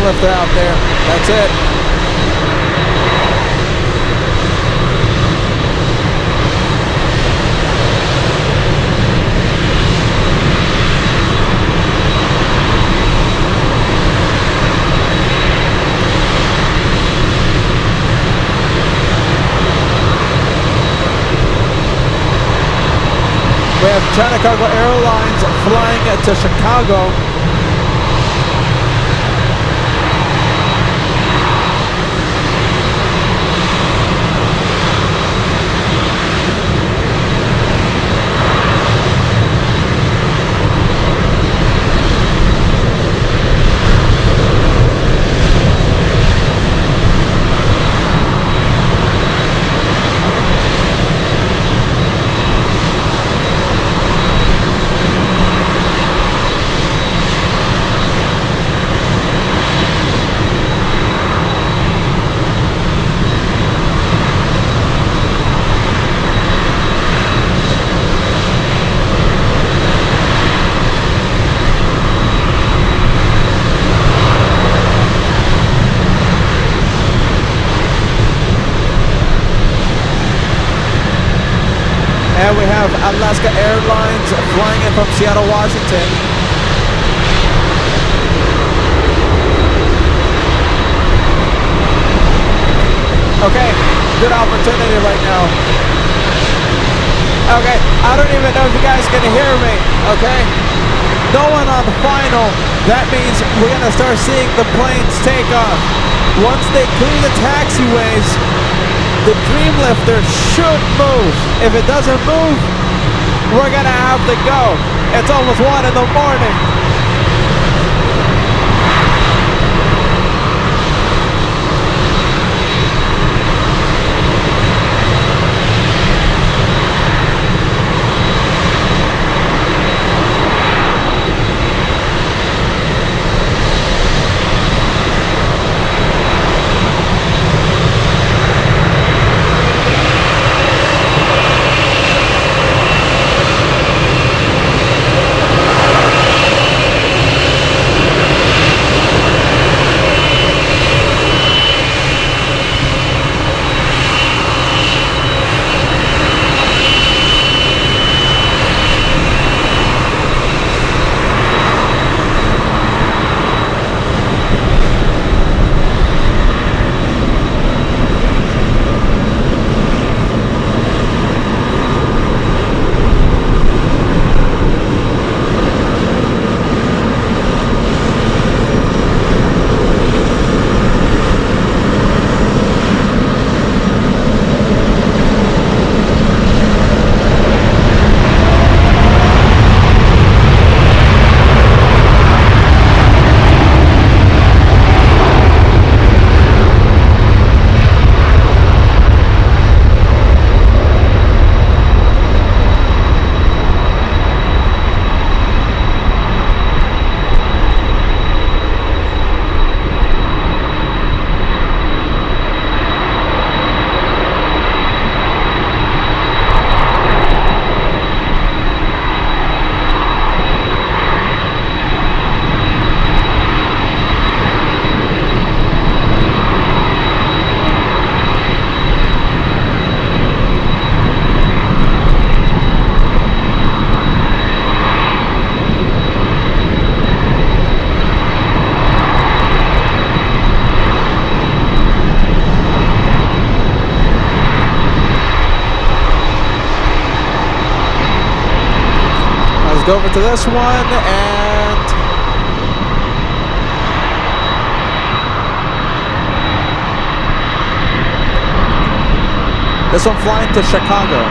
lifter out there. That's it. We have China Cargo Airlines flying to Chicago. And we have ALAKSA Airlines flying in from Seattle, Washington. Okay, good opportunity right now. Okay, I don't even know if you guys can hear me, okay? No one on the final. That means we're going to start seeing the planes take off. Once they clear the taxiways, the Dreamlifter should move. If it doesn't move, we're gonna have to go. It's almost 1 in the morning. Go over to this one, and this one flying to Chicago.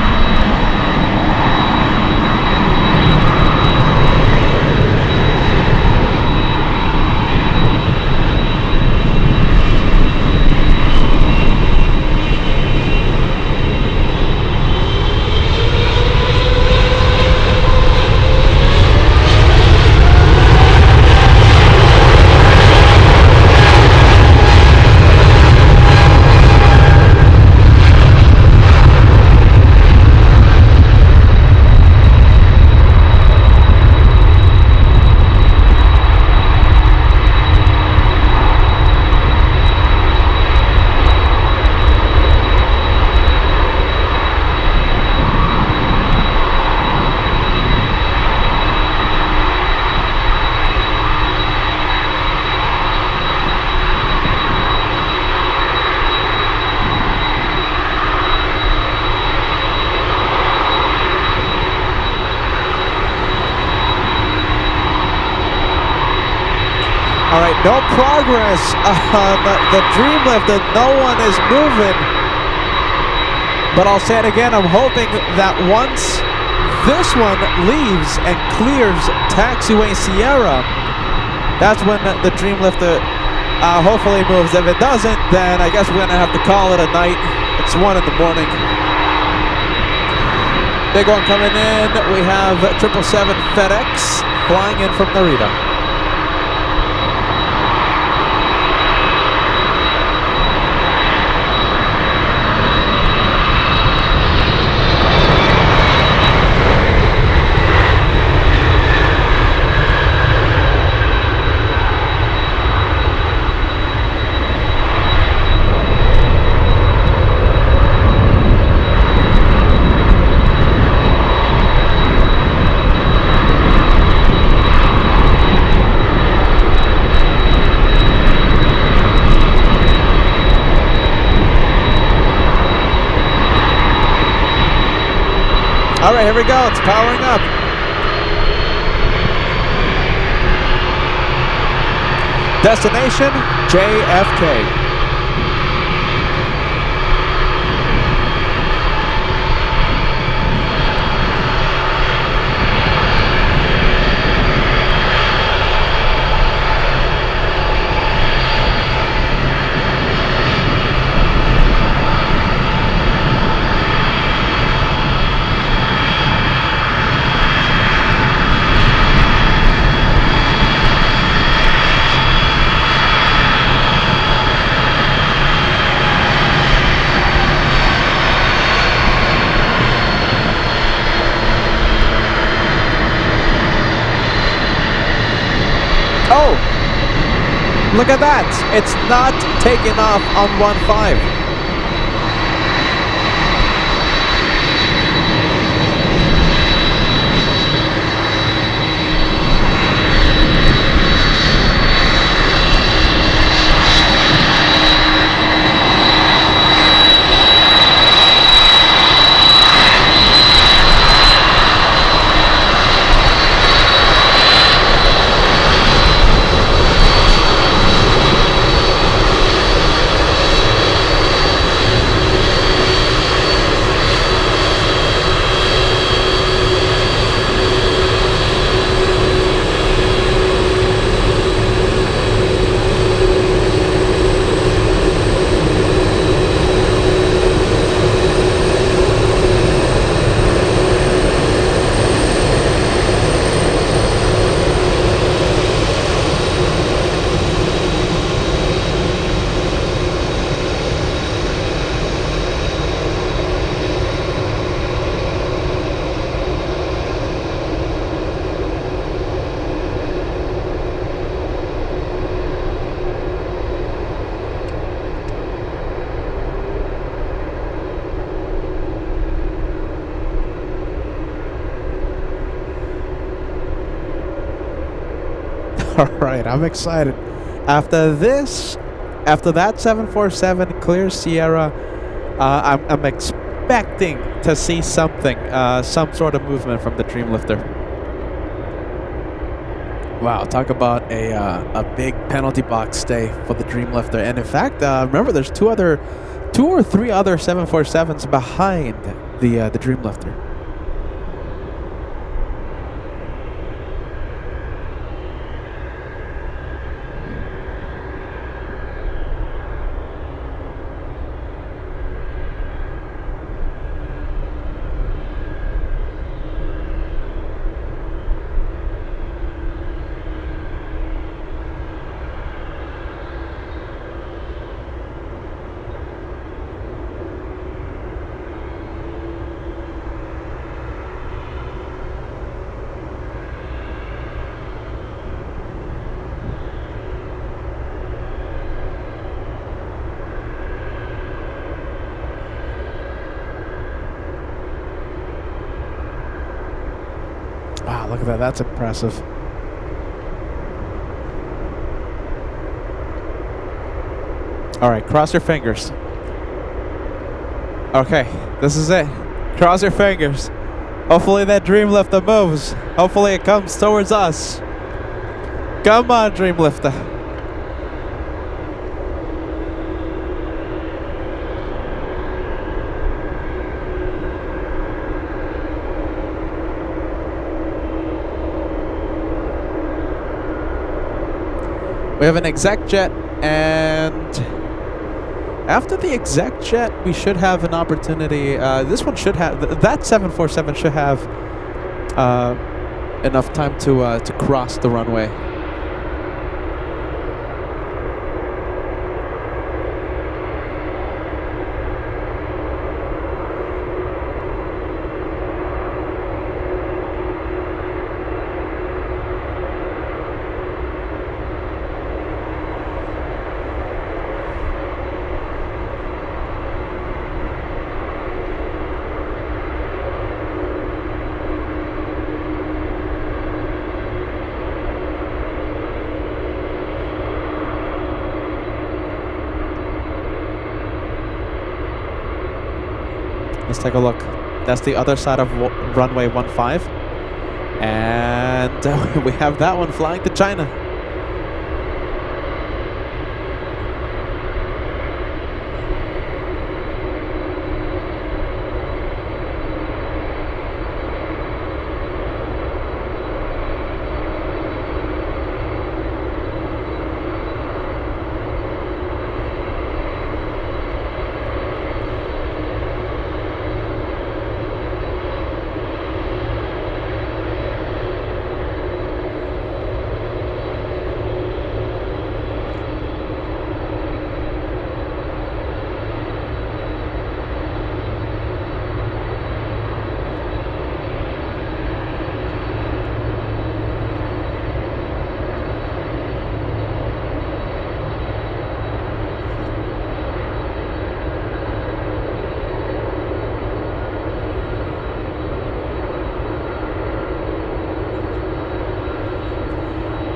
All right, no progress on the Dreamlifter. No one is moving. But I'll say it again, I'm hoping that once this one leaves and clears Taxiway Sierra, that's when the Dreamlifter hopefully moves. If it doesn't, then I guess we're gonna have to call it a night. It's 1 in the morning. Big one coming in. We have 777 FedEx flying in from Narita. All right, here we go. It's powering up. Destination JFK. Oh, look at that. It's not taking off on 1.5. All right, I'm excited. After this, after that 747 clears Sierra, I'm expecting to see something, some sort of movement from the Dreamlifter. Wow, talk about a big penalty box stay for the Dreamlifter. And in fact, remember, there's two or three other 747s behind the Dreamlifter. Wow, look at that. That's impressive. All right, cross your fingers. Okay, this is it. Cross your fingers. Hopefully that Dreamlifter moves. Hopefully it comes towards us. Come on, Dreamlifter. We have an exec jet, and after the exec jet, we should have an opportunity. This one should have, that 747 should have enough time to cross the runway. Let's take a look. That's the other side of runway 15. And we have that one flying to China.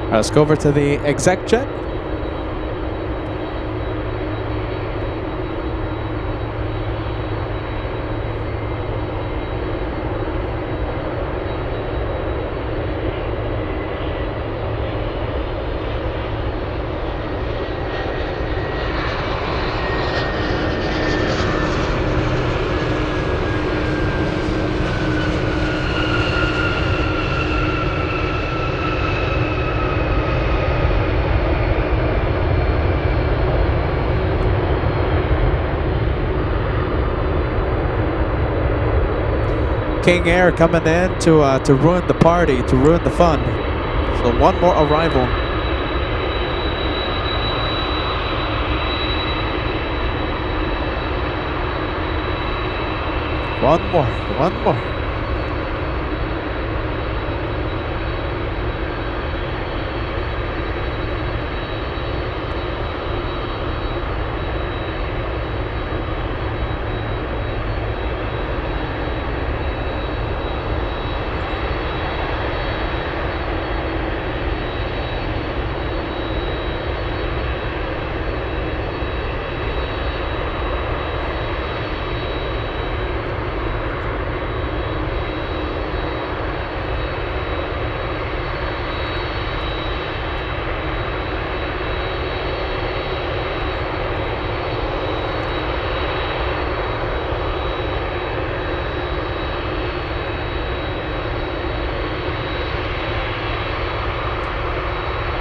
Let's go over to the exec jet. King Air coming in to ruin the party, to ruin the fun. So one more arrival. One more.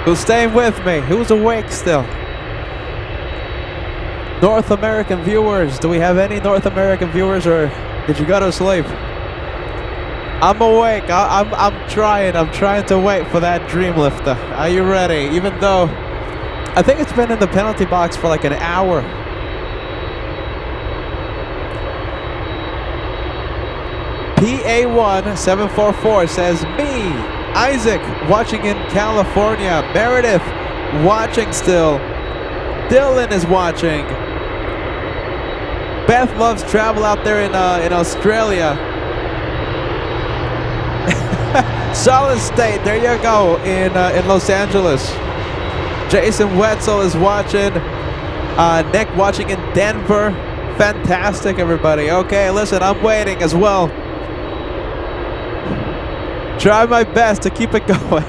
Who's staying with me? Who's awake still? North American viewers. Do we have any North American viewers, or did you go to sleep? I'm awake. I'm trying to wait for that dream lifter. Are you ready? Even though I think it's been in the penalty box for like an hour. PA1744 says me. Isaac watching in California. Meredith watching still. Dylan is watching. Beth loves travel out there in Australia. Solid State, there you go, in Los Angeles. Jason Wetzel is watching. Nick watching in Denver. Fantastic, everybody. Okay, listen, I'm waiting as well. Try my best to keep it going.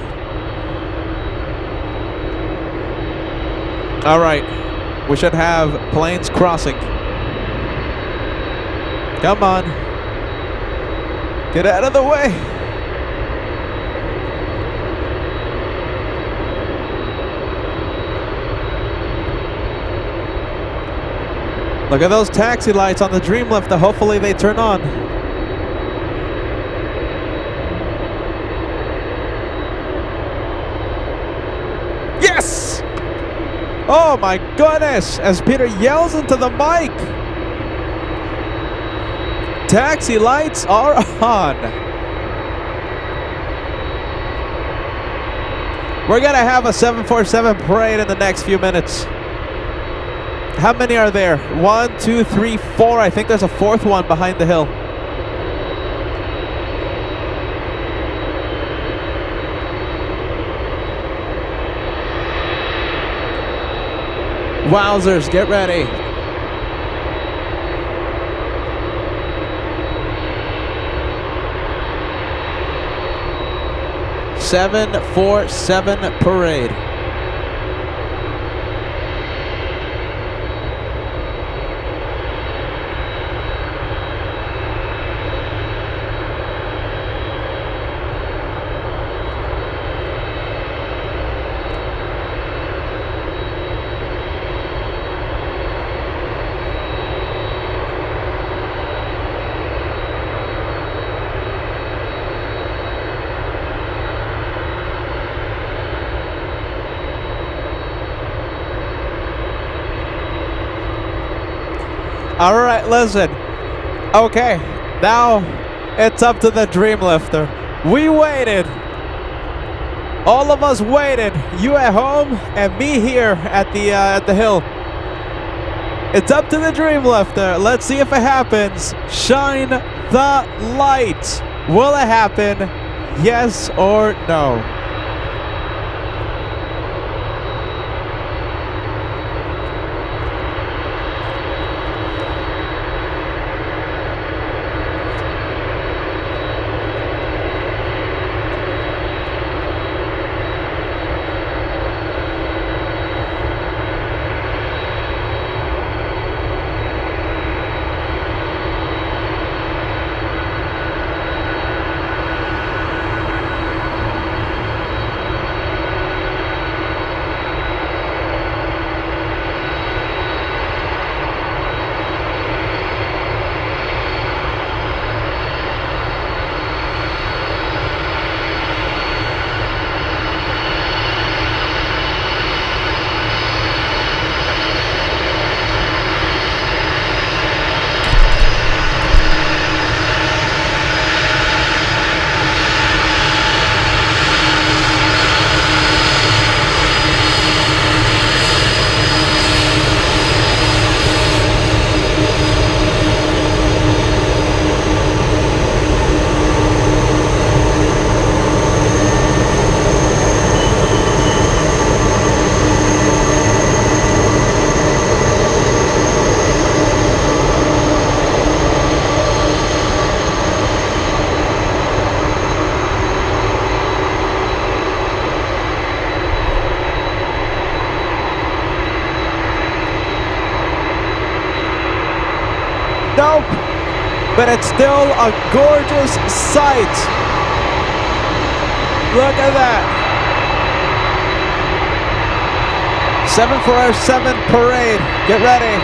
All right, we should have planes crossing. Come on. Get out of the way. Look at those taxi lights on the Dreamlifter. Hopefully they turn on. Yes! Oh my goodness! As Peter yells into the mic. Taxi lights are on. We're gonna have a 747 parade in the next few minutes. How many are there? 1, 2, 3, 4. I think there's a fourth one behind the hill. Wowzers, get ready. "747 parade." All right, listen. Okay, now it's up to the Dreamlifter. We waited. All of us waited. You at home and me here at the hill. It's up to the Dreamlifter. Let's see if it happens. Shine the light. Will it happen? Yes or no? Nope, but it's still a gorgeous sight. Look at that. 747 parade. Get ready.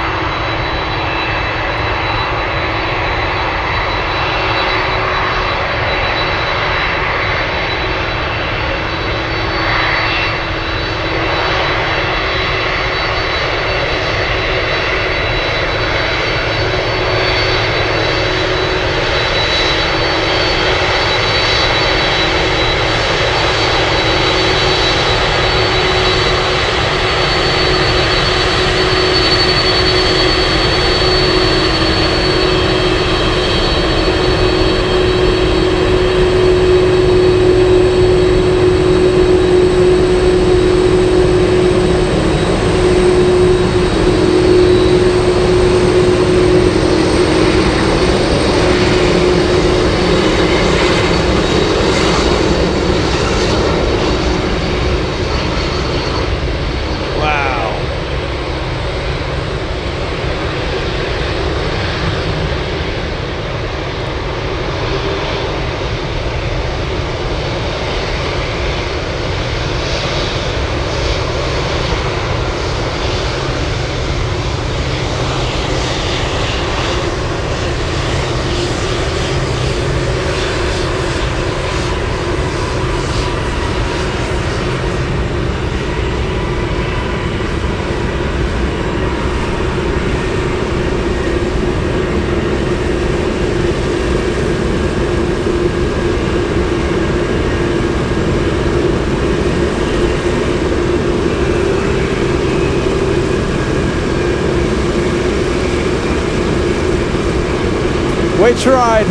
We tried.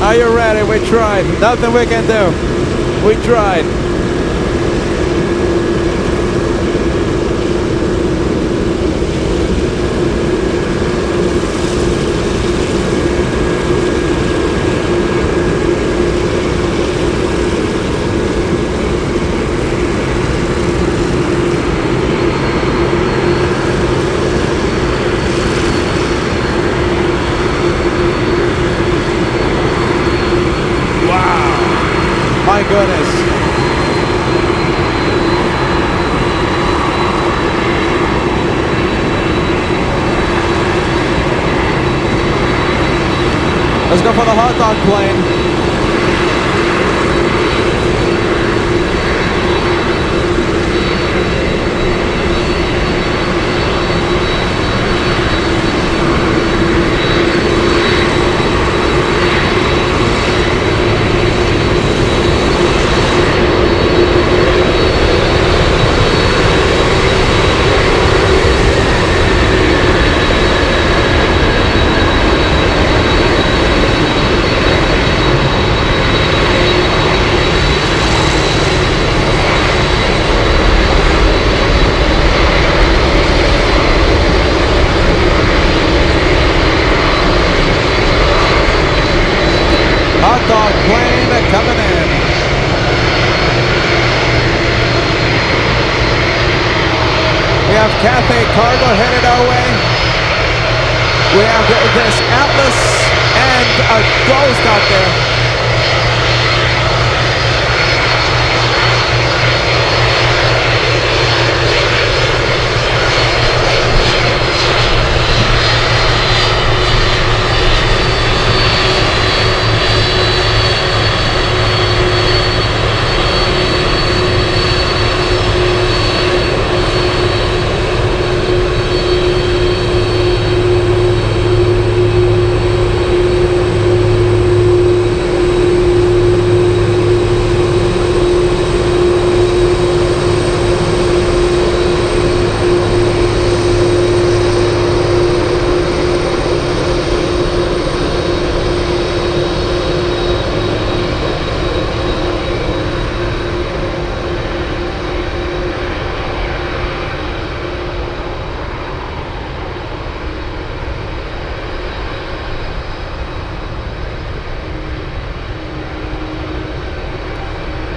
Are you ready? We tried. Nothing we can do. We tried. My goodness. Let's go for the hot dog plane. Hot dog plane coming in. We have Cathay Cargo headed our way. We have this Atlas and a Ghost out there.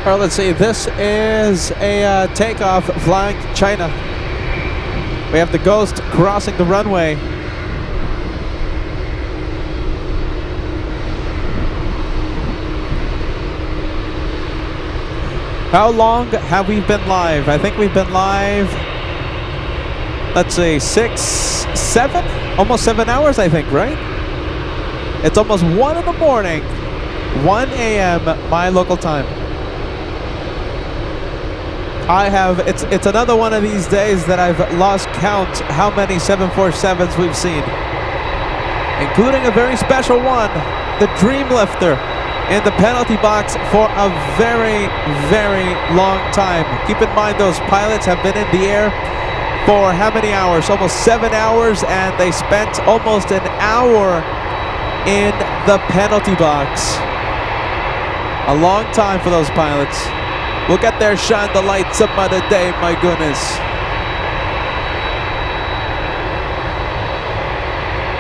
All right, let's see. This is a takeoff flying China. We have the Ghost crossing the runway. How long have we been live? I think we've been live, let's see, 6, 7? Almost 7 hours, I think, right? It's almost 1 in the morning. 1 a.m. my local time. It's another one of these days that I've lost count how many 747s we've seen, including a very special one, the Dreamlifter, in the penalty box for a very, very long time. Keep in mind those pilots have been in the air for how many hours? Almost 7 hours, and they spent almost an hour in the penalty box. A long time for those pilots. We'll get there, shine the light some other day, my goodness.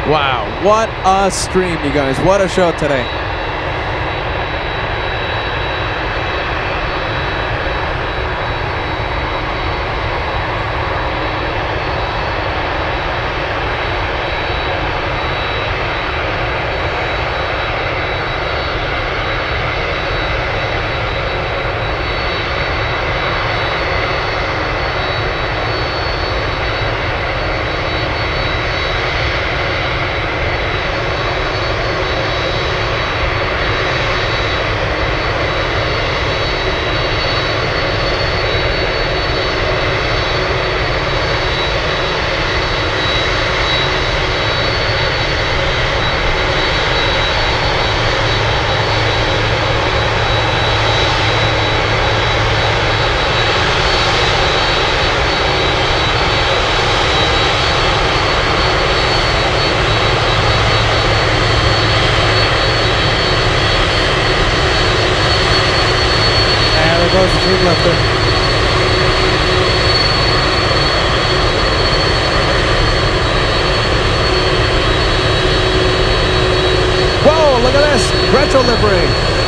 Wow, what a stream, you guys. What a show today. Dream lifter. Whoa, look at this! Retro livery!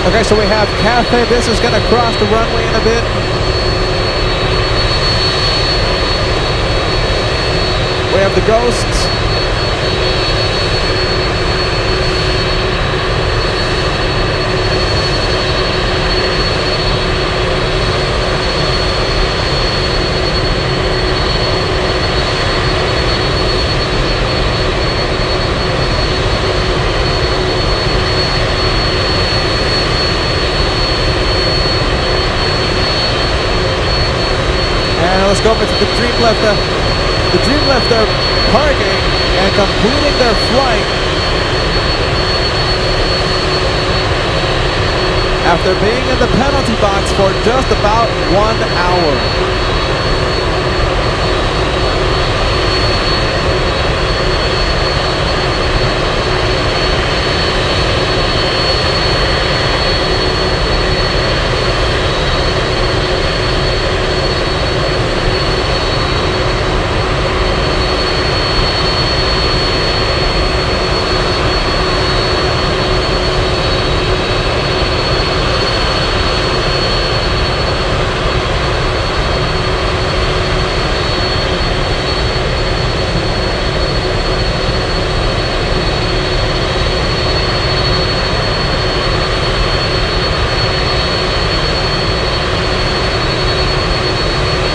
Okay, so we have Cafe. This is going to cross the runway in a bit. We have the Ghosts. Let's go over to the Dream Lifter. The Dream Lifter parking and completing their flight after being in the penalty box for just about 1 hour.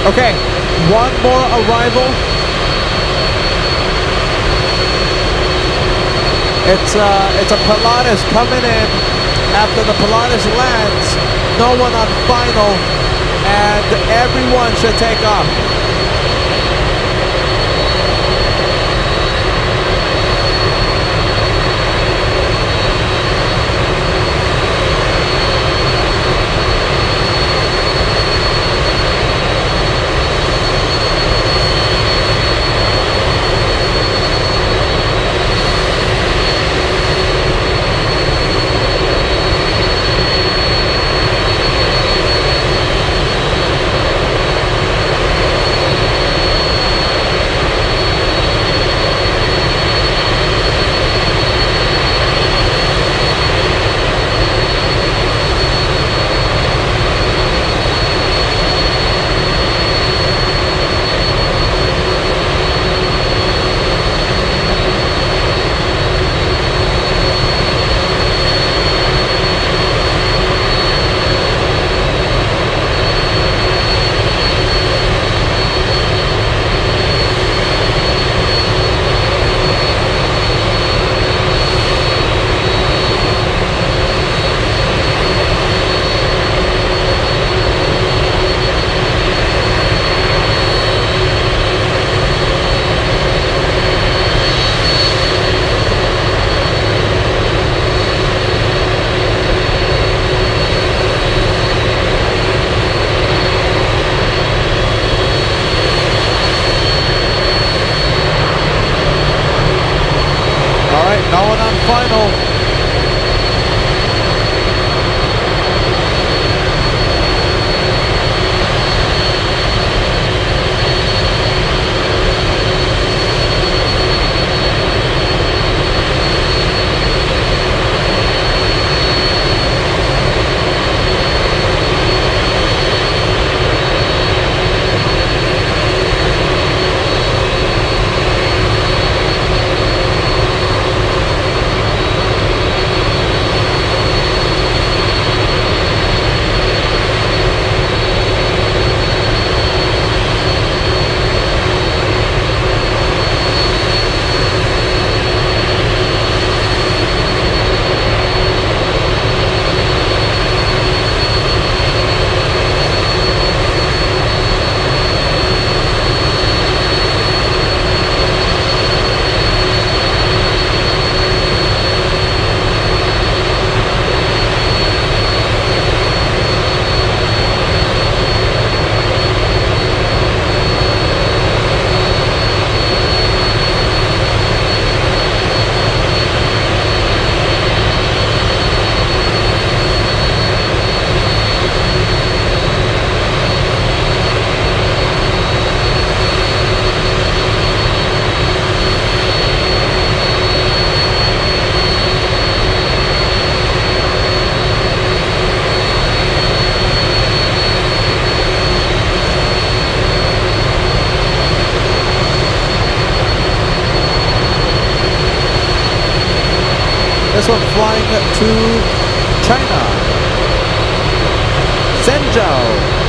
Okay, one more arrival. It's a Pilatus coming in after the Pilatus lands. No one on final, and everyone should take off. This one flying to China. Zhengzhou.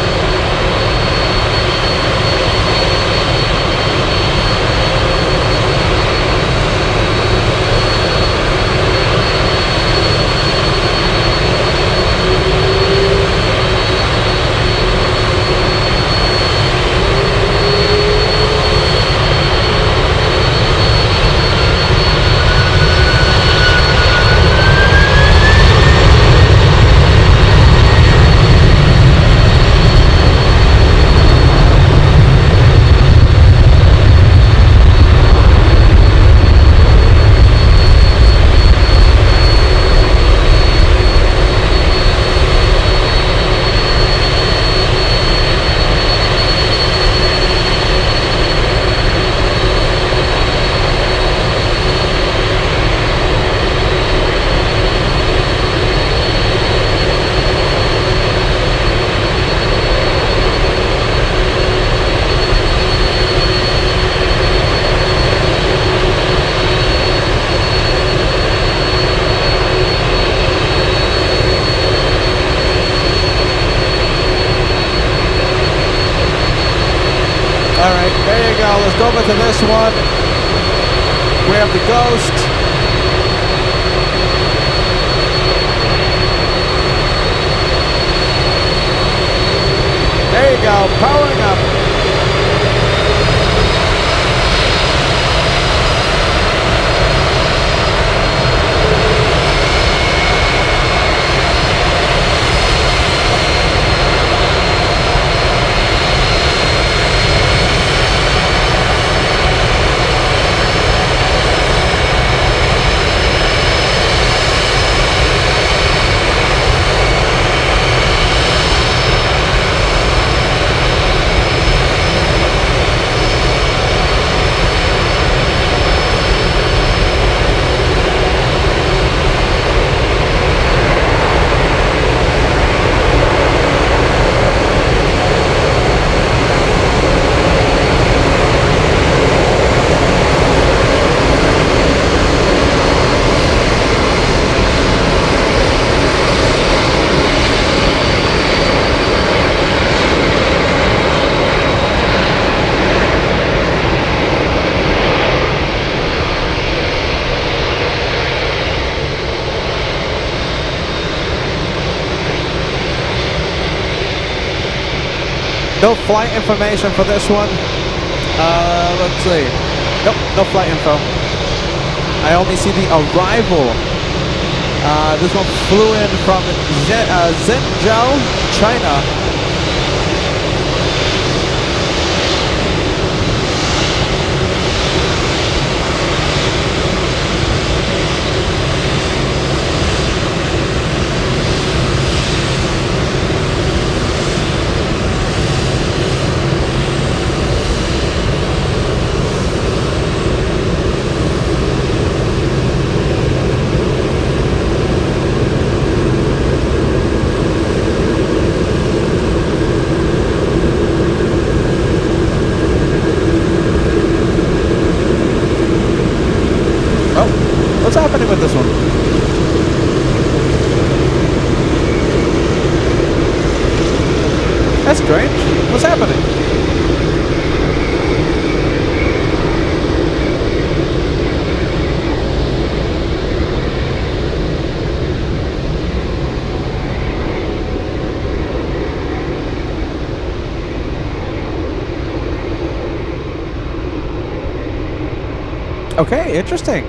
Let's go over to this one. We have the Ghost. There you go, powering up. No flight information for this one. Let's see. Nope, no flight info. I only see the arrival. This one flew in from Zhengzhou, China. What's happening with this one? That's strange. What's happening? Okay, interesting.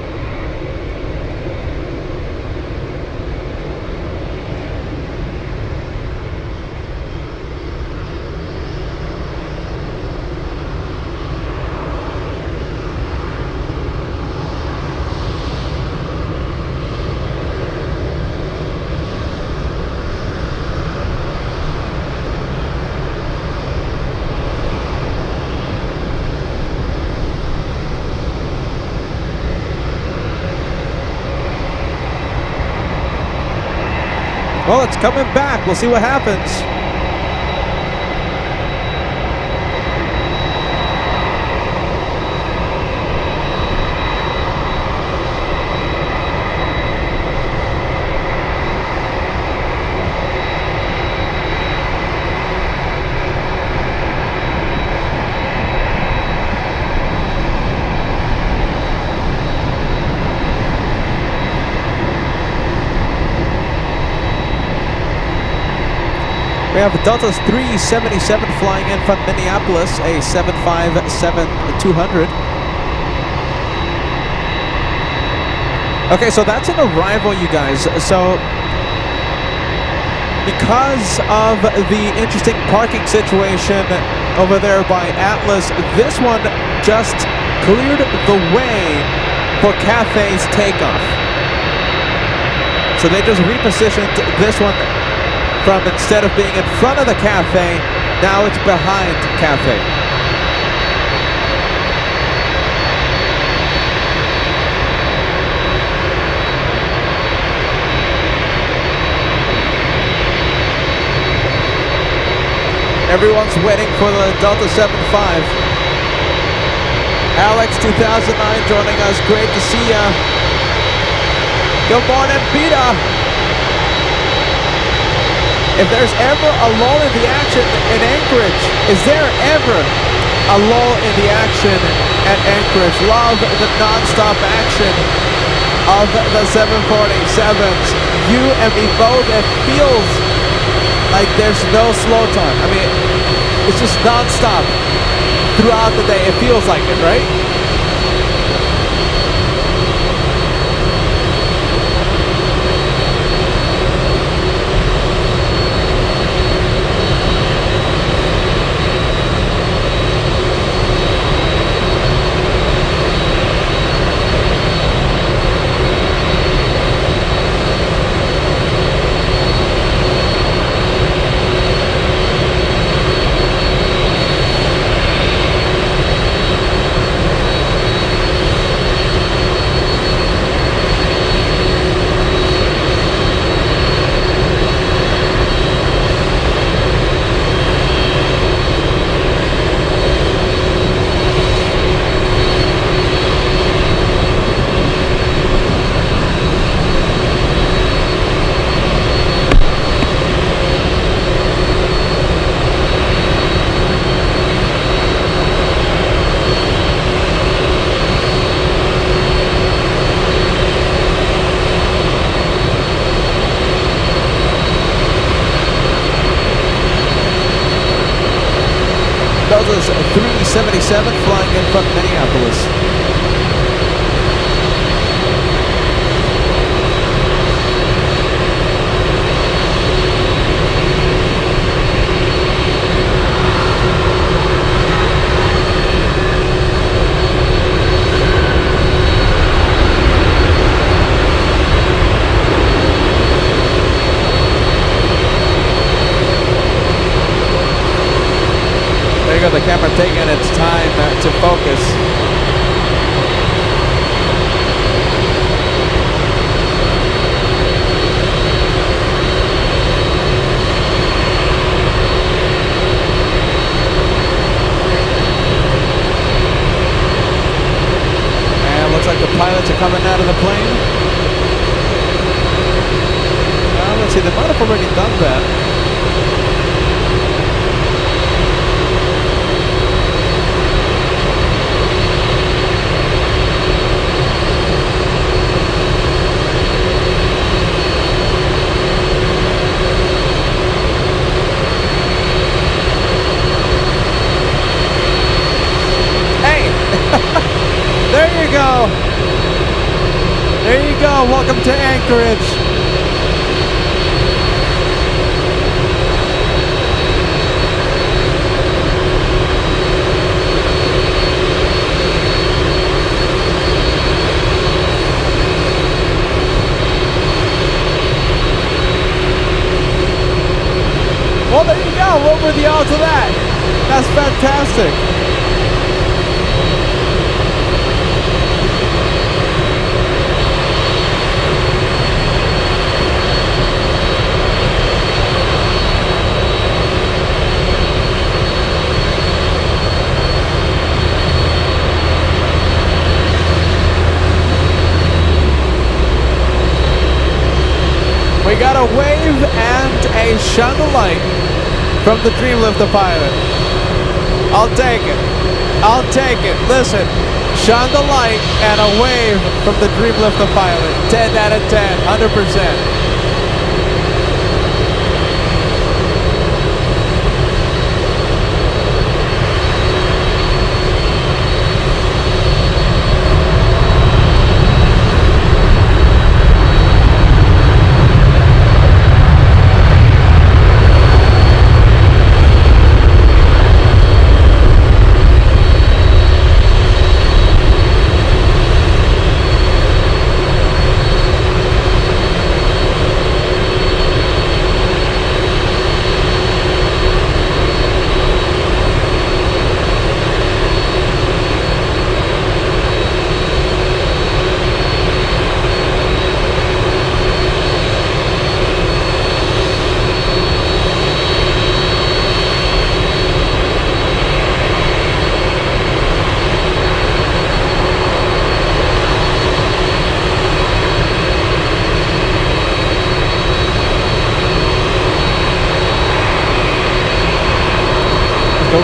Well, it's coming back. We'll see what happens. We have Delta 377 flying in from Minneapolis, a 757-200. Okay, so that's an arrival, you guys. So, because of the interesting parking situation over there by Atlas, this one just cleared the way for Cathay's takeoff. So they just repositioned this one from, instead of being in front of the Cathay, now it's behind Cathay. Everyone's waiting for the Delta 75. Alex 2009 joining us. Great to see ya. Good morning, Peter. If there's ever a lull in the action in Anchorage, is there ever a lull in the action at Anchorage? Love the non-stop action of the 747s. You and me both. It feels like there's no slow time. I mean, it's just non-stop throughout the day. It feels like it, right? Delta's 377 flying in from Minneapolis. There you go, the camera taking its time to focus. And looks like the pilots are coming out of the plane. Let's see, they might have already done that. There you go. There you go. Welcome to Anchorage. Well, there you go. What were the odds of that? That's fantastic. We got a wave and a shine of light from the Dreamlifter pilot. I'll take it. I'll take it. Listen, shine the light and a wave from the Dreamlifter pilot. 10 out of 10, 100%.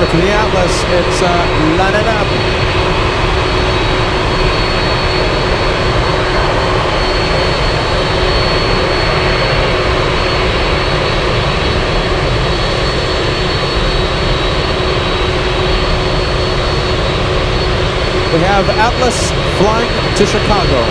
over to the Atlas. It's lining up. We have Atlas flying to Chicago.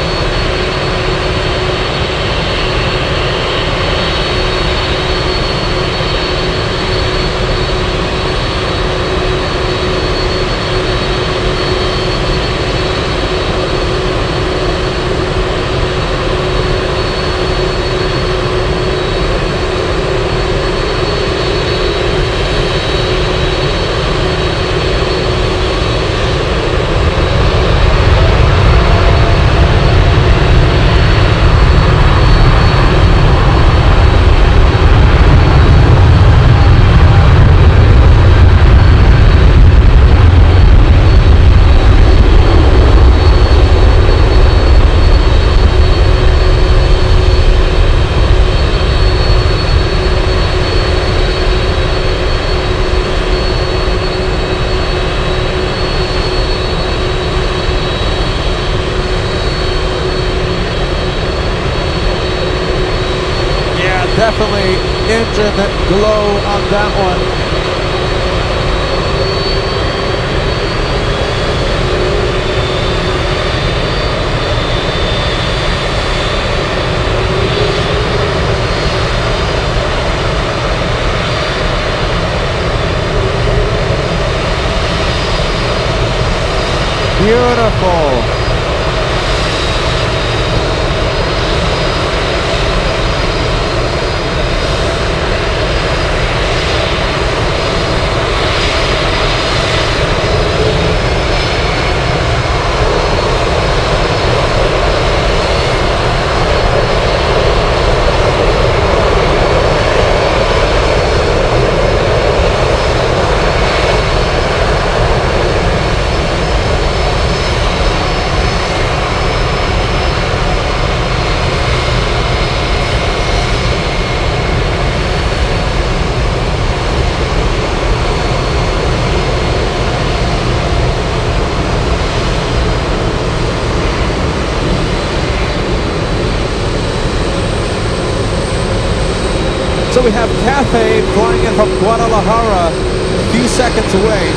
Definitely engine glow on that one. Beautiful. So we have Cathay flying in from Guadalajara, a few seconds away.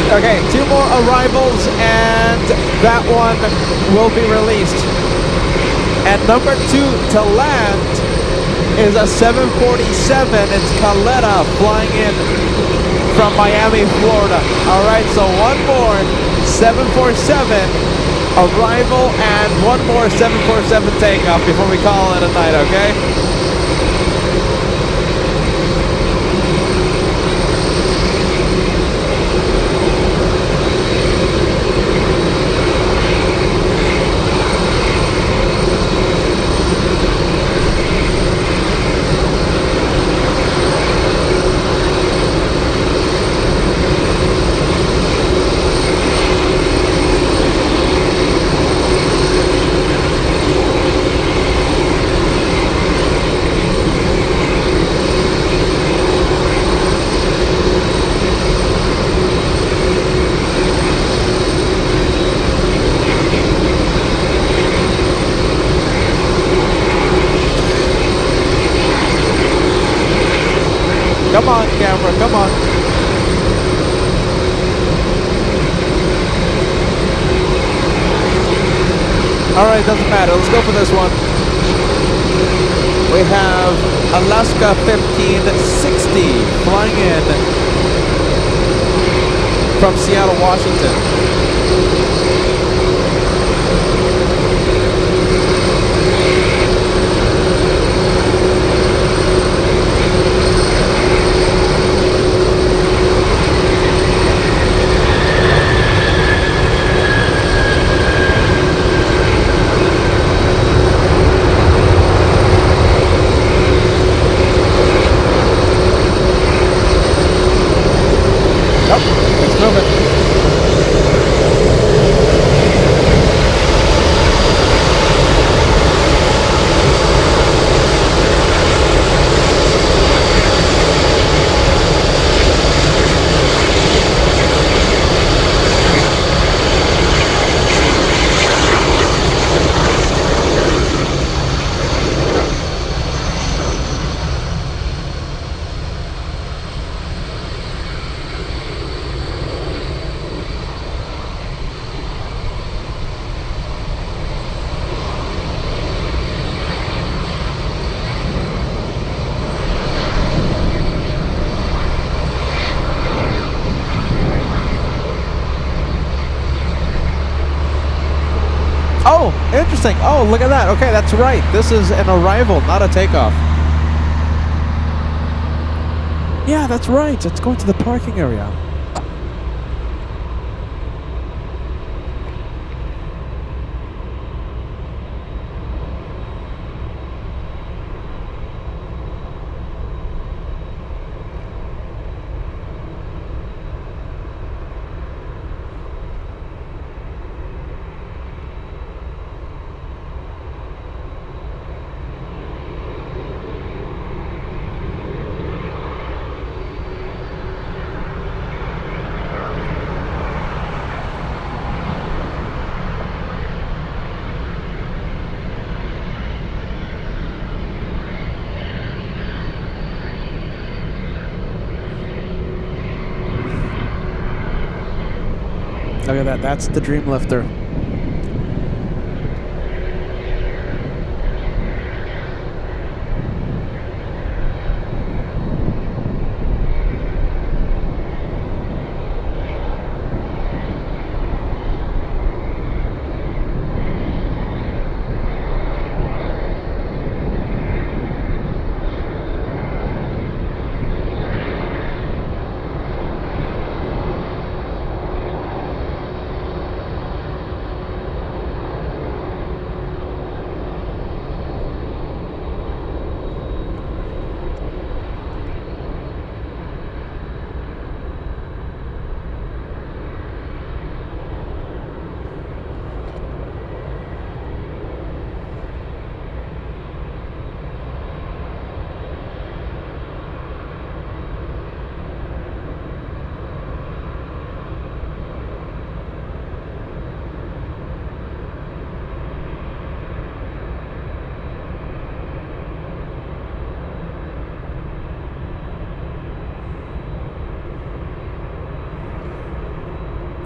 Okay, 2 more arrivals and that one will be released. And number 2 to land is a 747. It's Caletta flying in from Miami, Florida. All right, so one more 747 arrival and one more 747 takeoff before we call it a night, okay? Come on, camera, come on. Alright, doesn't matter. Let's go for this one. We have ALAKSA 1560 flying in from Seattle, Washington. It's moving. Oh, interesting. Oh, look at that. Okay, that's right. This is an arrival, not a takeoff. Yeah, that's right. It's going to the parking area. Look at that. That's the Dreamlifter.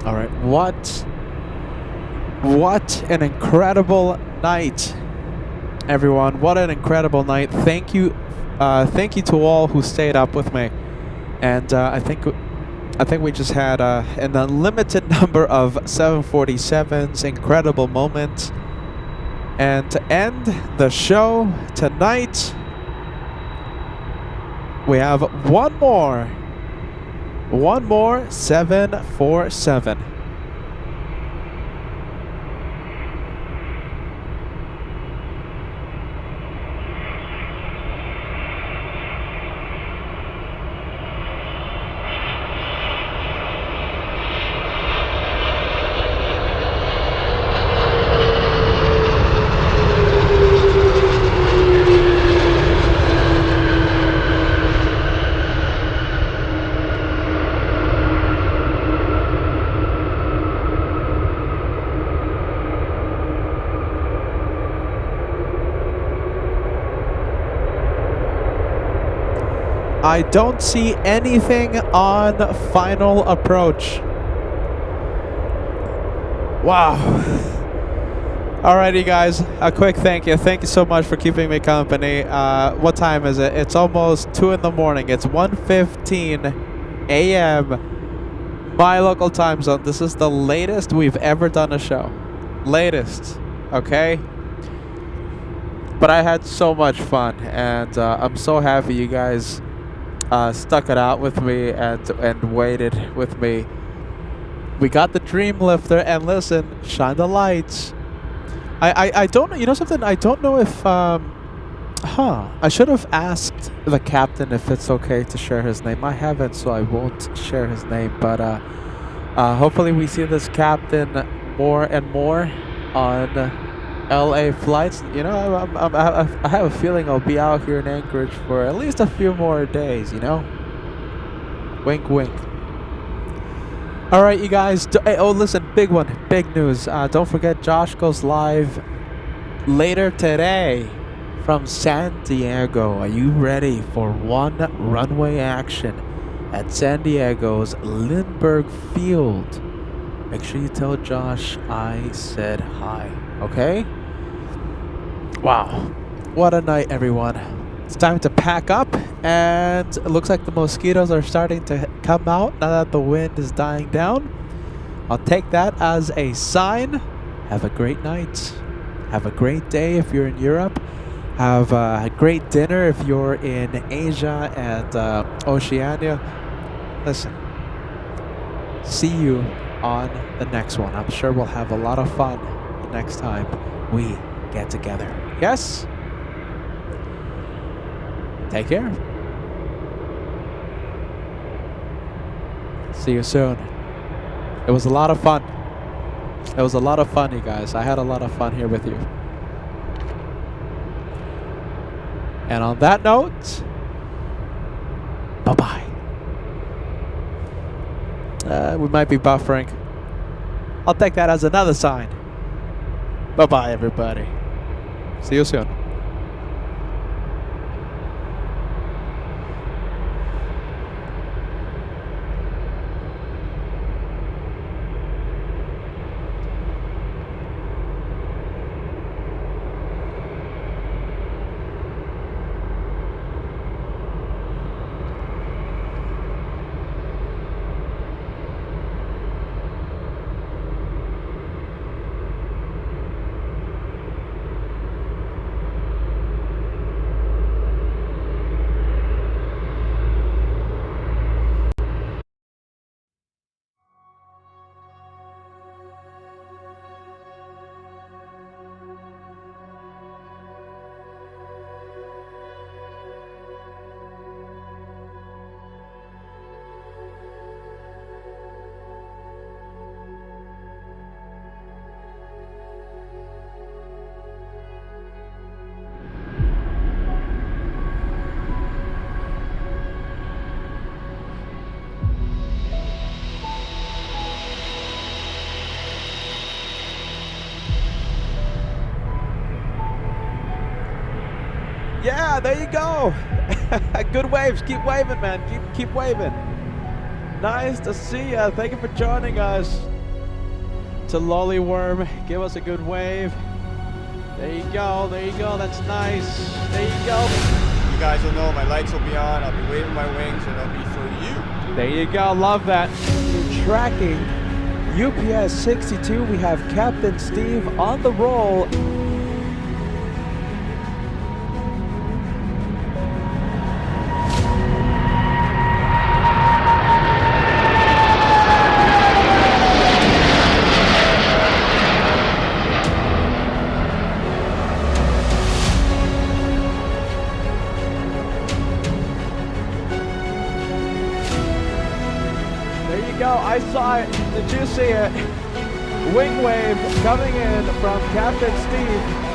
All right, what an incredible night, everyone. What an incredible night. Thank you to all who stayed up with me. And I think I think we just had an unlimited number of 747s, incredible moments. And to end the show tonight, we have one more 747. I don't see anything on final approach. Wow. Alrighty guys, a quick thank you. Thank you so much for keeping me company. What time is it? It's almost 2 in the morning. It's 1:15 a.m. my local time zone. This is the latest we've ever done a show. Latest, okay? But I had so much fun, and I'm so happy you guys stuck it out with me and waited with me. We got the dream lifter, and listen, shine the lights. I don't know, you know something, I don't know if I should have asked the captain if it's okay to share his name. I haven't, so I won't share his name, but hopefully we see this captain more and more on LA flights. You know, I have a feeling I'll be out here in Anchorage for at least a few more days, you know? Wink, wink. Alright, you guys. Oh, listen, big one. Big news. Don't forget, Josh goes live later today from San Diego. Are you ready for one runway action at San Diego's Lindbergh Field? Make sure you tell Josh I said hi. Okay? Wow. What a night, everyone. It's time to pack up, and it looks like the mosquitoes are starting to come out now that the wind is dying down. I'll take that as a sign. Have a great night. Have a great day if you're in Europe. Have a great dinner if you're in Asia and Oceania. Listen, see you on the next one. I'm sure we'll have a lot of fun the next time we get together. Yes? Take care. See you soon. It was a lot of fun. It was a lot of fun, you guys. I had a lot of fun here with you. And on that note, bye-bye. We might be buffering. I'll take that as another sign. Bye-bye, everybody. See you soon. Yeah, there you go. Good waves. Keep waving, man. Keep waving. Nice to see you. Thank you for joining us. To Lollyworm, give us a good wave. There you go. There you go. That's nice. There you go. You guys will know my lights will be on. I'll be waving my wings, and it'll be for you. There you go. Love that. Tracking UPS 62, we have Captain Steve on the roll. There you go. I saw it. Did you see it? Wing wave coming in from Captain Steve.